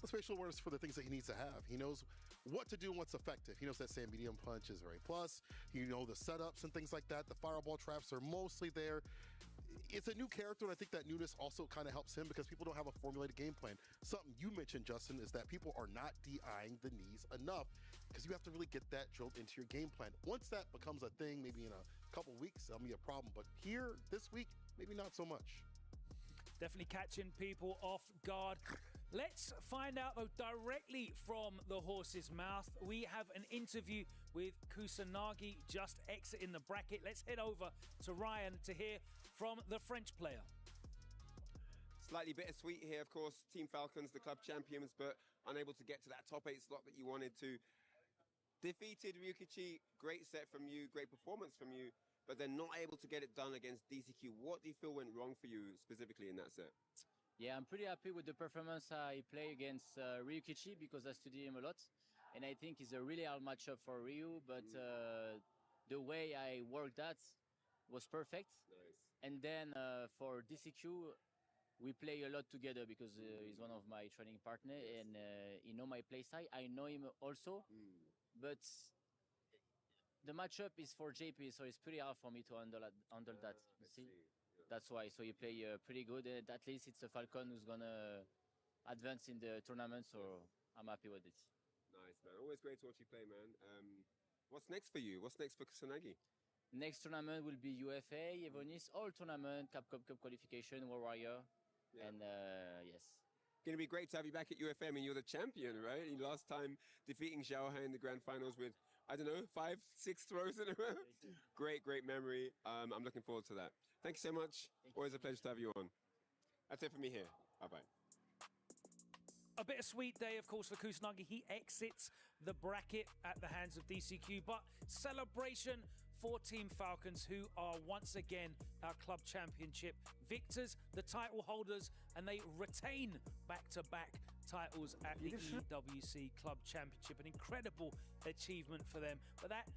The spatial awareness for the things that he needs to have. He knows what to do and what's effective. He knows that Sam medium punch is very plus. You know the setups and things like that. The fireball traps are mostly there. It's a new character, and I think that newness also kind of helps him because people don't have a formulated game plan. Something you mentioned, Justin, is that people are not DIing the knees enough because you have to really get that drilled into your game plan. Once that becomes a thing, maybe in a couple weeks, that'll be a problem. But here, this week, maybe not so much. Definitely catching people off guard. Let's find out, though, directly from the horse's mouth. We have an interview with Kusanagi just exiting the bracket. Let's head over to Ryan to hear from the French player. Slightly bittersweet here, of course. Team Falcons, the club champions, but unable to get to that top 8 slot that you wanted to. defeated Ryukichi, great set from you, great performance from you, but then not able to get it done against DCQ. What do you feel went wrong for you specifically in that set? Yeah, I'm pretty happy with the performance I play against Ryukichi because I study him a lot. And I think it's a really hard matchup for Ryu, but the way I worked that was perfect. Nice. And then for DCQ, we play a lot together because he's one of my training partner and he know my play style. I know him also, but the matchup is for JP, so it's pretty hard for me to handle that. You see? That's why. So you play pretty good, and at least it's a Falcon who's gonna advance in the tournament. So I'm happy with it. Nice, man. Always great to watch you play, man. What's next for you? What's next for Kusanagi? Next tournament will be UFA, Evonis, all tournament, Capcom Cup qualification, War Warrior, and yes. Going to be great to have you back at UFA. I mean, you're the champion, right? You last time defeating Xiaohai in the grand finals with, I don't know, 5, 6 throws in a row. Great memory. I'm looking forward to that. Thank you so much. Always a pleasure to have you on. That's it for me here. Bye-bye. A bittersweet day, of course, for Kusanagi. He exits the bracket at the hands of DCQ, but celebration for Team Falcons, who are once again our club championship victors, the title holders, and they retain back-to-back titles at the EWC Club Championship. An incredible achievement for them. But that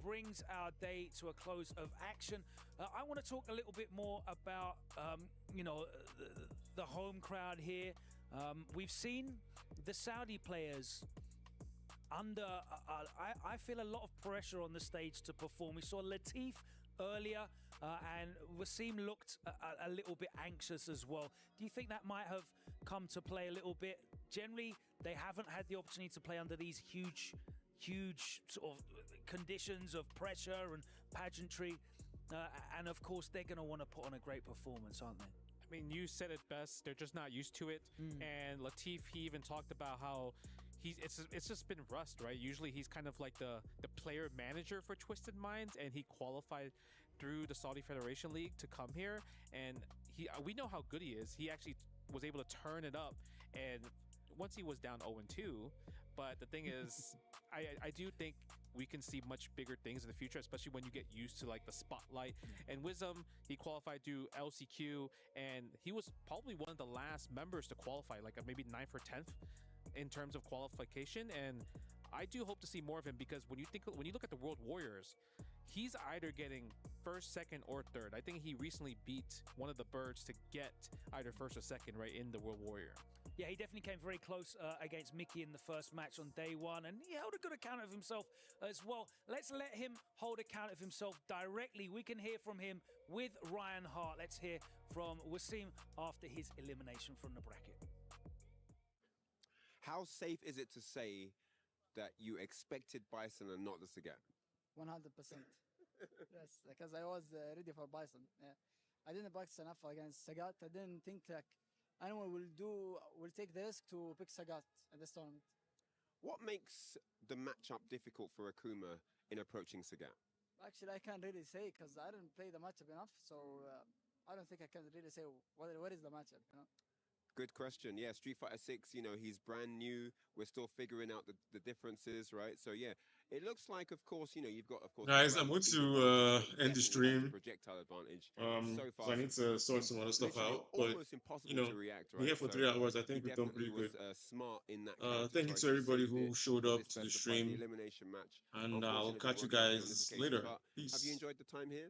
brings our day to a close of action. I want to talk a little bit more about, the home crowd here. We've seen the Saudi players under, I feel a lot of pressure on the stage to perform. We saw Latif earlier, and Wasim looked a little bit anxious as well. Do you think that might have come to play a little bit? Generally, they haven't had the opportunity to play under these huge sort of conditions of pressure and pageantry. And of course, they're going to want to put on a great performance, aren't they? I mean, you said it best. They're just not used to it. And Latif, he even talked about how it's just been rust, right? Usually he's kind of like the player manager for Twisted Minds, and he qualified through the Saudi Federation League to come here. And we know how good he is. He actually was able to turn it up, and once he was down 0-2. But the thing is, I do think we can see much bigger things in the future, especially when you get used to like the spotlight. And Wisdom, he qualified through LCQ, and he was probably one of the last members to qualify, like maybe 9th or 10th in terms of qualification. And I do hope to see more of him, because when you look at the World Warriors, he's either getting first, second, or third. I think he recently beat one of the birds to get either first or second, right, in the World Warrior. Yeah, he definitely came very close against Mickey in the first match on day one, and he held a good account of himself as well. Let's let him hold account of himself directly. We can hear from him with Ryan Hart. Let's hear from Wasim after his elimination from the bracket. How safe is it to say that you expected Bison and not the Sagat? 100%. Yes, because I was ready for Bison. Yeah. I didn't practice enough against Sagat. I didn't think like anyone will take the risk to pick Sagat at this tournament. What makes the matchup difficult for Akuma in approaching Sagat? Actually, I can't really say because I didn't play the matchup enough. So I don't think I can really say what is the matchup. Good question. Yeah, Street Fighter 6, he's brand new. We're still figuring out the differences, right? So, yeah, it looks like, of course, you've got, of course... Guys, I'm going to end the stream. Projectile advantage. So I need to sort some other stuff out. But, to react, right? we're here for 3 hours. I think we've done pretty good. Smart in that thank you to everybody who showed up to the stream. elimination match. And I'll catch you guys later. Peace. Have you enjoyed the time here?